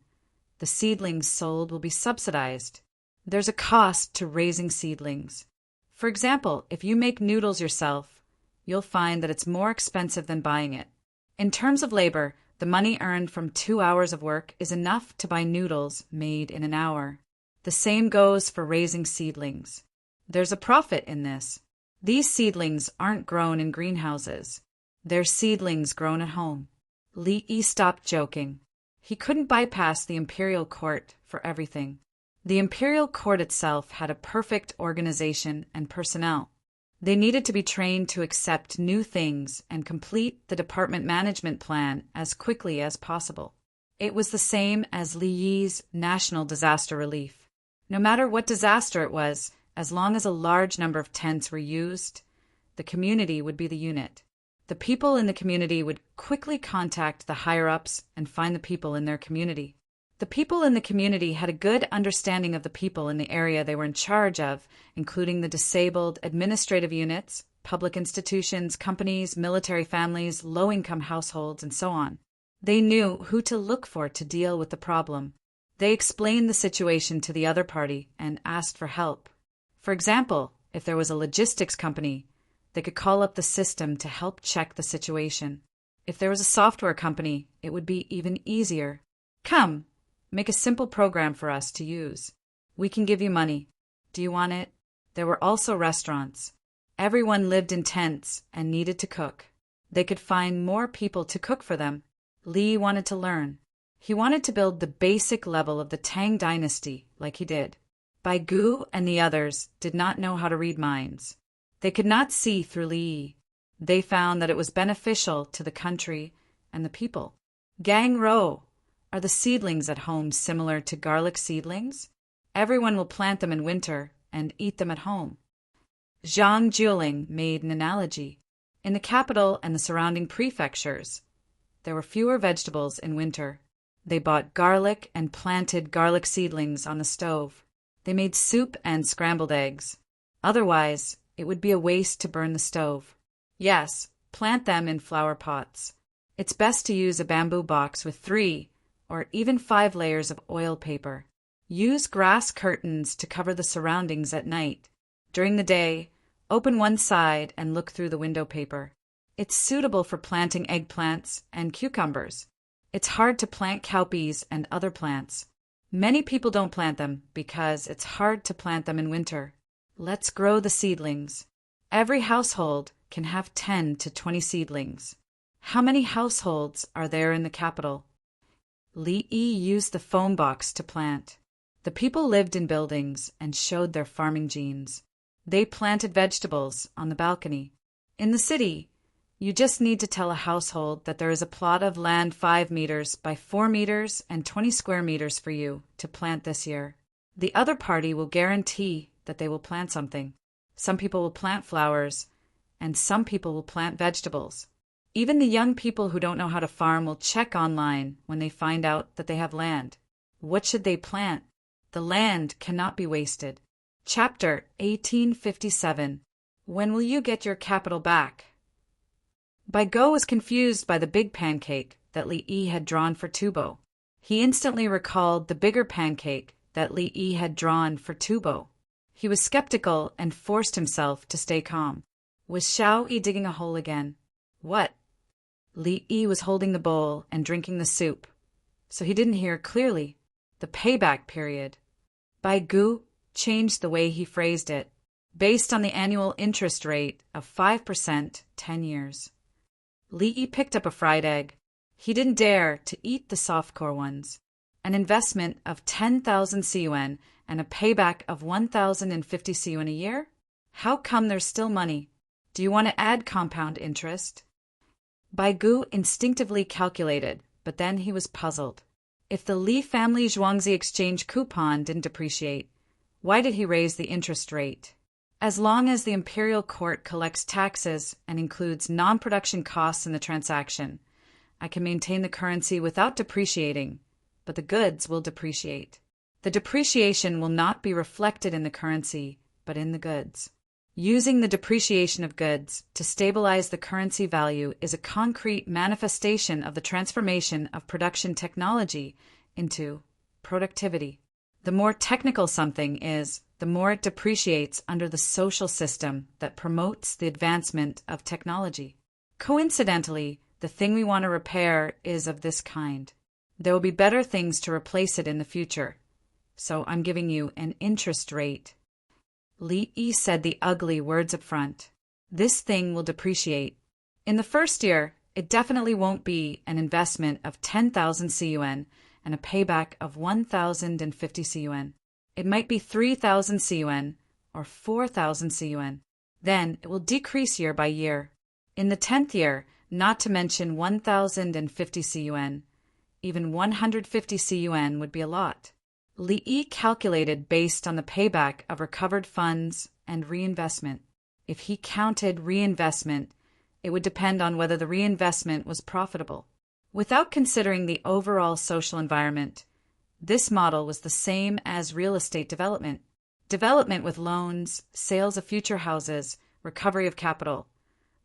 the seedlings sold will be subsidized. There's a cost to raising seedlings. For example, if you make noodles yourself, you'll find that it's more expensive than buying it. In terms of labor, the money earned from 2 hours of work is enough to buy noodles made in an hour. The same goes for raising seedlings. There's a profit in this. These seedlings aren't grown in greenhouses. They're seedlings grown at home. Li Yi stopped joking. He couldn't bypass the imperial court for everything. The imperial court itself had a perfect organization and personnel. They needed to be trained to accept new things and complete the department management plan as quickly as possible. It was the same as Li Yi's national disaster relief. No matter what disaster it was, as long as a large number of tents were used, the community would be the unit. The people in the community would quickly contact the higher-ups and find the people in their community. The people in the community had a good understanding of the people in the area they were in charge of, including the disabled, administrative units, public institutions, companies, military families, low-income households, and so on. They knew who to look for to deal with the problem. They explained the situation to the other party and asked for help. For example, if there was a logistics company, they could call up the system to help check the situation. If there was a software company, it would be even easier. Come, make a simple program for us to use. We can give you money. Do you want it? There were also restaurants. Everyone lived in tents and needed to cook. They could find more people to cook for them. Li wanted to learn. He wanted to build the basic level of the Tang dynasty like he did. Bai Gu and the others did not know how to read minds. They could not see through Li Yi. They found that it was beneficial to the country and the people. Gang Rou, are the seedlings at home similar to garlic seedlings? Everyone will plant them in winter and eat them at home. Zhang Juling made an analogy. In the capital and the surrounding prefectures, there were fewer vegetables in winter. They bought garlic and planted garlic seedlings on the stove. They made soup and scrambled eggs. Otherwise, it would be a waste to burn the stove. Yes, plant them in flower pots. It's best to use a bamboo box with 3 or even 5 layers of oil paper. Use grass curtains to cover the surroundings at night. During the day, open one side and look through the window paper. It's suitable for planting eggplants and cucumbers. It's hard to plant cowpeas and other plants. Many people don't plant them because it's hard to plant them in winter. Let's grow the seedlings. Every household can have 10 to 20 seedlings. How many households are there in the capital? Li Yi used the foam box to plant. The people lived in buildings and showed their farming genes. They planted vegetables on the balcony. In the city, You just need to tell a household that there is a plot of land 5 meters by 4 meters and 20 square meters for you to plant this year. The other party will guarantee that they will plant something. Some people will plant flowers, and some people will plant vegetables. Even the young people who don't know how to farm will check online when they find out that they have land. What should they plant? The land cannot be wasted. Chapter 1857. When will you get your capital back? Baigo was confused by the big pancake that Li Yi had drawn for Tubo. He instantly recalled the bigger pancake that Li Yi had drawn for Tubo. He was skeptical and forced himself to stay calm. Was Xiao Yi digging a hole again? What? Li Yi was holding the bowl and drinking the soup, so he didn't hear clearly. The payback period. Baigu changed the way he phrased it, based on the annual interest rate of 5%, 10 years. Li Yi picked up a fried egg. He didn't dare to eat the soft-core ones. An investment of 10,000 CUN and a payback of 1,050 CUN a year? How come there's still money? Do you want to add compound interest? Baigu instinctively calculated, but then he was puzzled. If the Li family Zhuangzi exchange coupon didn't depreciate, why did he raise the interest rate? As long as the imperial court collects taxes and includes non-production costs in the transaction, I can maintain the currency without depreciating, but the goods will depreciate. The depreciation will not be reflected in the currency, but in the goods. Using the depreciation of goods to stabilize the currency value is a concrete manifestation of the transformation of production technology into productivity. The more technical something is, the more it depreciates under the social system that promotes the advancement of technology. Coincidentally, the thing we want to repair is of this kind. There will be better things to replace it in the future, so I'm giving you an interest rate. Li Yi said the ugly words up front. This thing will depreciate. In the first year, it definitely won't be an investment of 10,000 CUN and a payback of 1,050 CUN. It might be 3,000 CUN or 4,000 CUN. Then it will decrease year by year. In the 10th year, not to mention 1,050 CUN, even 150 CUN would be a lot. Li Yi calculated based on the payback of recovered funds and reinvestment. If he counted reinvestment, it would depend on whether the reinvestment was profitable. Without considering the overall social environment, this model was the same as real estate development. Development with loans, sales of future houses, recovery of capital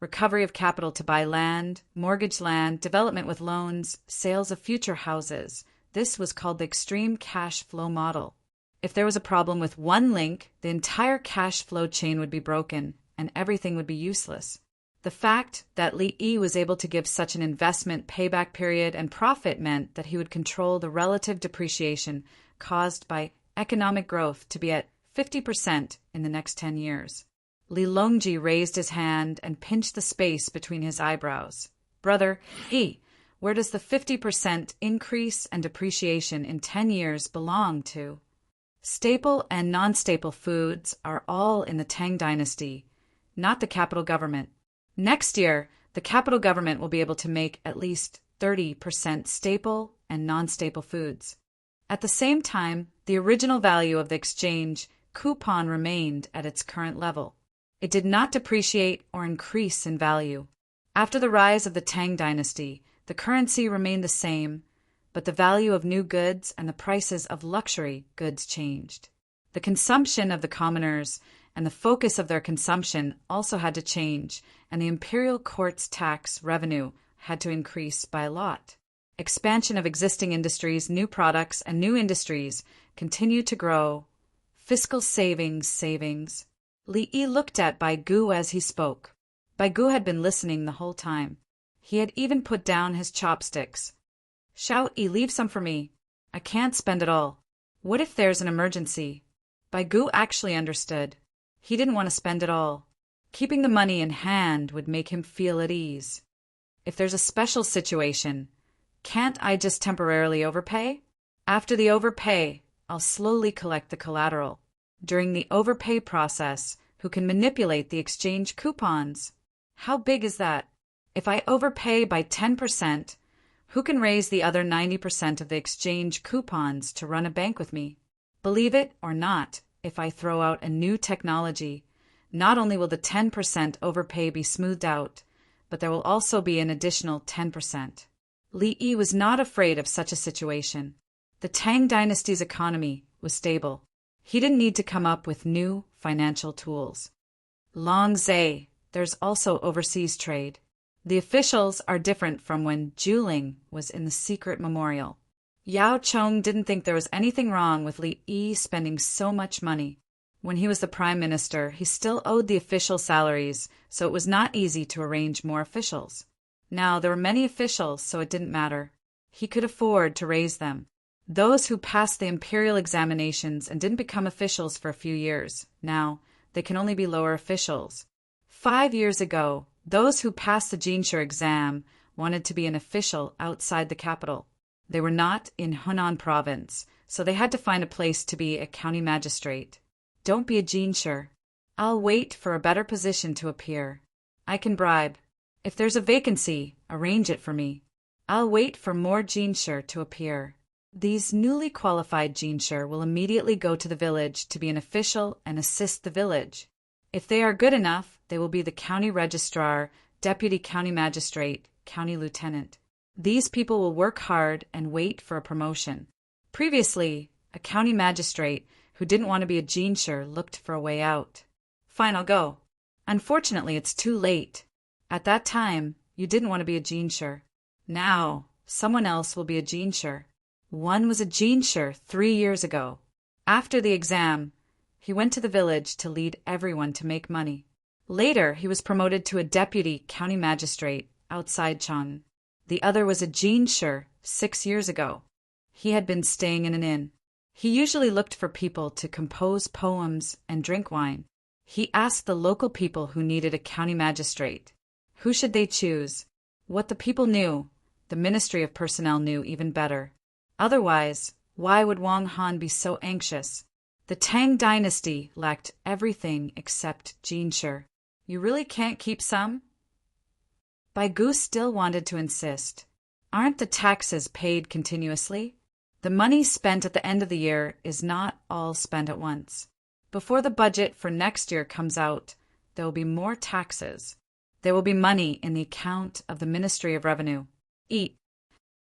to buy land, mortgage land, development with loans, sales of future houses. This was called the extreme cash flow model. If there was a problem with one link, the entire cash flow chain would be broken and everything would be useless. The fact that Li Yi was able to give such an investment payback period and profit meant that he would control the relative depreciation caused by economic growth to be at 50% in the next 10 years. Li Longji raised his hand and pinched the space between his eyebrows. Brother Yi, where does the 50% increase and depreciation in 10 years belong to? Staple and non-staple foods are all in the Tang dynasty, not the capital government. Next year, the capital government will be able to make at least 30% staple and non-staple foods. At the same time, the original value of the exchange coupon remained at its current level. It did not depreciate or increase in value. After the rise of the Tang dynasty, the currency remained the same, but the value of new goods and the prices of luxury goods changed. The consumption of the commoners and the focus of their consumption also had to change, and the imperial court's tax revenue had to increase by a lot. Expansion of existing industries, new products, and new industries continued to grow. Fiscal savings. Li Yi looked at Baigu as he spoke. Baigu had been listening the whole time. He had even put down his chopsticks. Xiao Yi, leave some for me. I can't spend it all. What if there's an emergency? Baigu actually understood. He didn't want to spend it all. Keeping the money in hand would make him feel at ease. If there's a special situation, can't I just temporarily overpay? After the overpay, I'll slowly collect the collateral. During the overpay process, who can manipulate the exchange coupons? How big is that? If I overpay by 10%, who can raise the other 90% of the exchange coupons to run a bank with me? Believe it or not, if I throw out a new technology, not only will the 10% overpay be smoothed out, but there will also be an additional 10%. Li Yi was not afraid of such a situation. The Tang dynasty's economy was stable. He didn't need to come up with new financial tools. Long Zhe, there's also overseas trade. The officials are different from when Juling was in the secret memorial. Yao Chong didn't think there was anything wrong with Li Yi spending so much money. When he was the prime minister, he still owed the official salaries, so it was not easy to arrange more officials. Now, there were many officials, so it didn't matter. He could afford to raise them. Those who passed the imperial examinations and didn't become officials for a few years, now, they can only be lower officials. 5 years ago, those who passed the Jinshi exam wanted to be an official outside the capital. They were not in Hunan province, so they had to find a place to be a county magistrate. Don't be a Jinshi. I'll wait for a better position to appear. I can bribe. If there's a vacancy, arrange it for me. I'll wait for more Jinshi to appear. These newly qualified Jinshi will immediately go to the village to be an official and assist the village. If they are good enough, they will be the county registrar, deputy county magistrate, county lieutenant. These people will work hard and wait for a promotion. Previously, a county magistrate who didn't want to be a Jinshi looked for a way out. Fine, I'll go. Unfortunately, it's too late. At that time, you didn't want to be a Jinshi. Now, someone else will be a Jinshi. One was a Jinshi 3 years ago. After the exam, he went to the village to lead everyone to make money. Later, he was promoted to a deputy county magistrate outside Chang'an. The other was a Jinshi 6 years ago. He had been staying in an inn. He usually looked for people to compose poems and drink wine. He asked the local people who needed a county magistrate. Who should they choose? What the people knew, the Ministry of Personnel knew even better. Otherwise, why would Wang Han be so anxious? The Tang dynasty lacked everything except Jinshi. You really can't keep some? Baigu still wanted to insist. Aren't the taxes paid continuously? The money spent at the end of the year is not all spent at once. Before the budget for next year comes out, there will be more taxes. There will be money in the account of the Ministry of Revenue. Eat.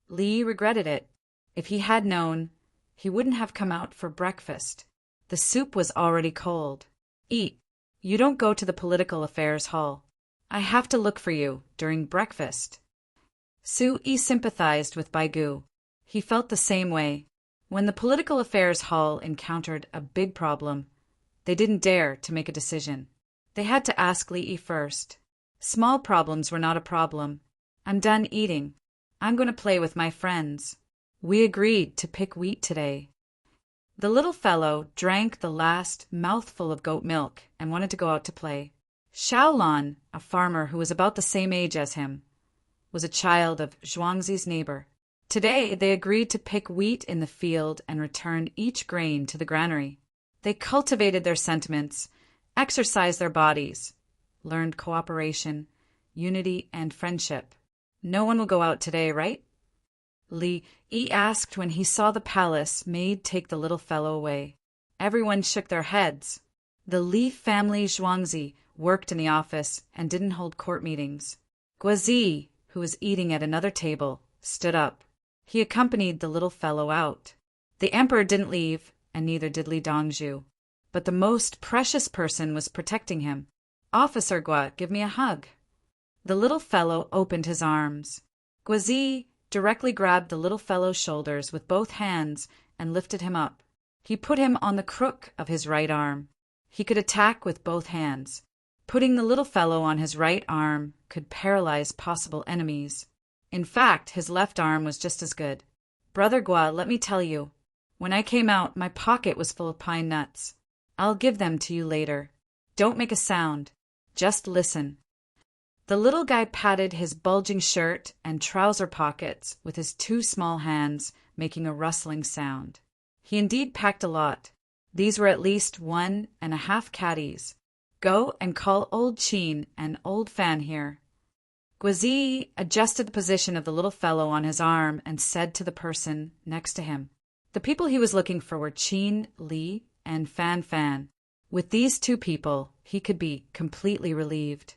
Li regretted it. If he had known, he wouldn't have come out for breakfast. The soup was already cold. Eat. You don't go to the political affairs hall. I have to look for you during breakfast. Su Yi sympathized with Baigu. He felt the same way. When the political affairs hall encountered a big problem, they didn't dare to make a decision. They had to ask Li Yi first. Small problems were not a problem. I'm done eating. I'm going to play with my friends. We agreed to pick wheat today. The little fellow drank the last mouthful of goat milk and wanted to go out to play. Xiaolan, a farmer who was about the same age as him, was a child of Zhuangzi's neighbor. Today, they agreed to pick wheat in the field and return each grain to the granary. They cultivated their sentiments, exercised their bodies, learned cooperation, unity, and friendship. No one will go out today, right? Li Yi asked when he saw the palace maid take the little fellow away. Everyone shook their heads. The Li family Zhuangzi worked in the office and didn't hold court meetings. Guazi, who was eating at another table, stood up. He accompanied the little fellow out. The emperor didn't leave, and neither did Li Dongzhu. But the most precious person was protecting him. Officer Gua, give me a hug. The little fellow opened his arms. Guazi directly grabbed the little fellow's shoulders with both hands and lifted him up. He put him on the crook of his right arm. He could attack with both hands. Putting the little fellow on his right arm could paralyze possible enemies. In fact, his left arm was just as good. Brother Gua, let me tell you, when I came out, my pocket was full of pine nuts. I'll give them to you later. Don't make a sound. Just listen. The little guy patted his bulging shirt and trouser pockets with his 2 small hands, making a rustling sound. He indeed packed a lot. These were at least 1.5 caddies. Go and call old Chin and old Fan here. Guazi adjusted the position of the little fellow on his arm and said to the person next to him. The people he was looking for were Chin, Li, and Fan Fan. With these two people, he could be completely relieved.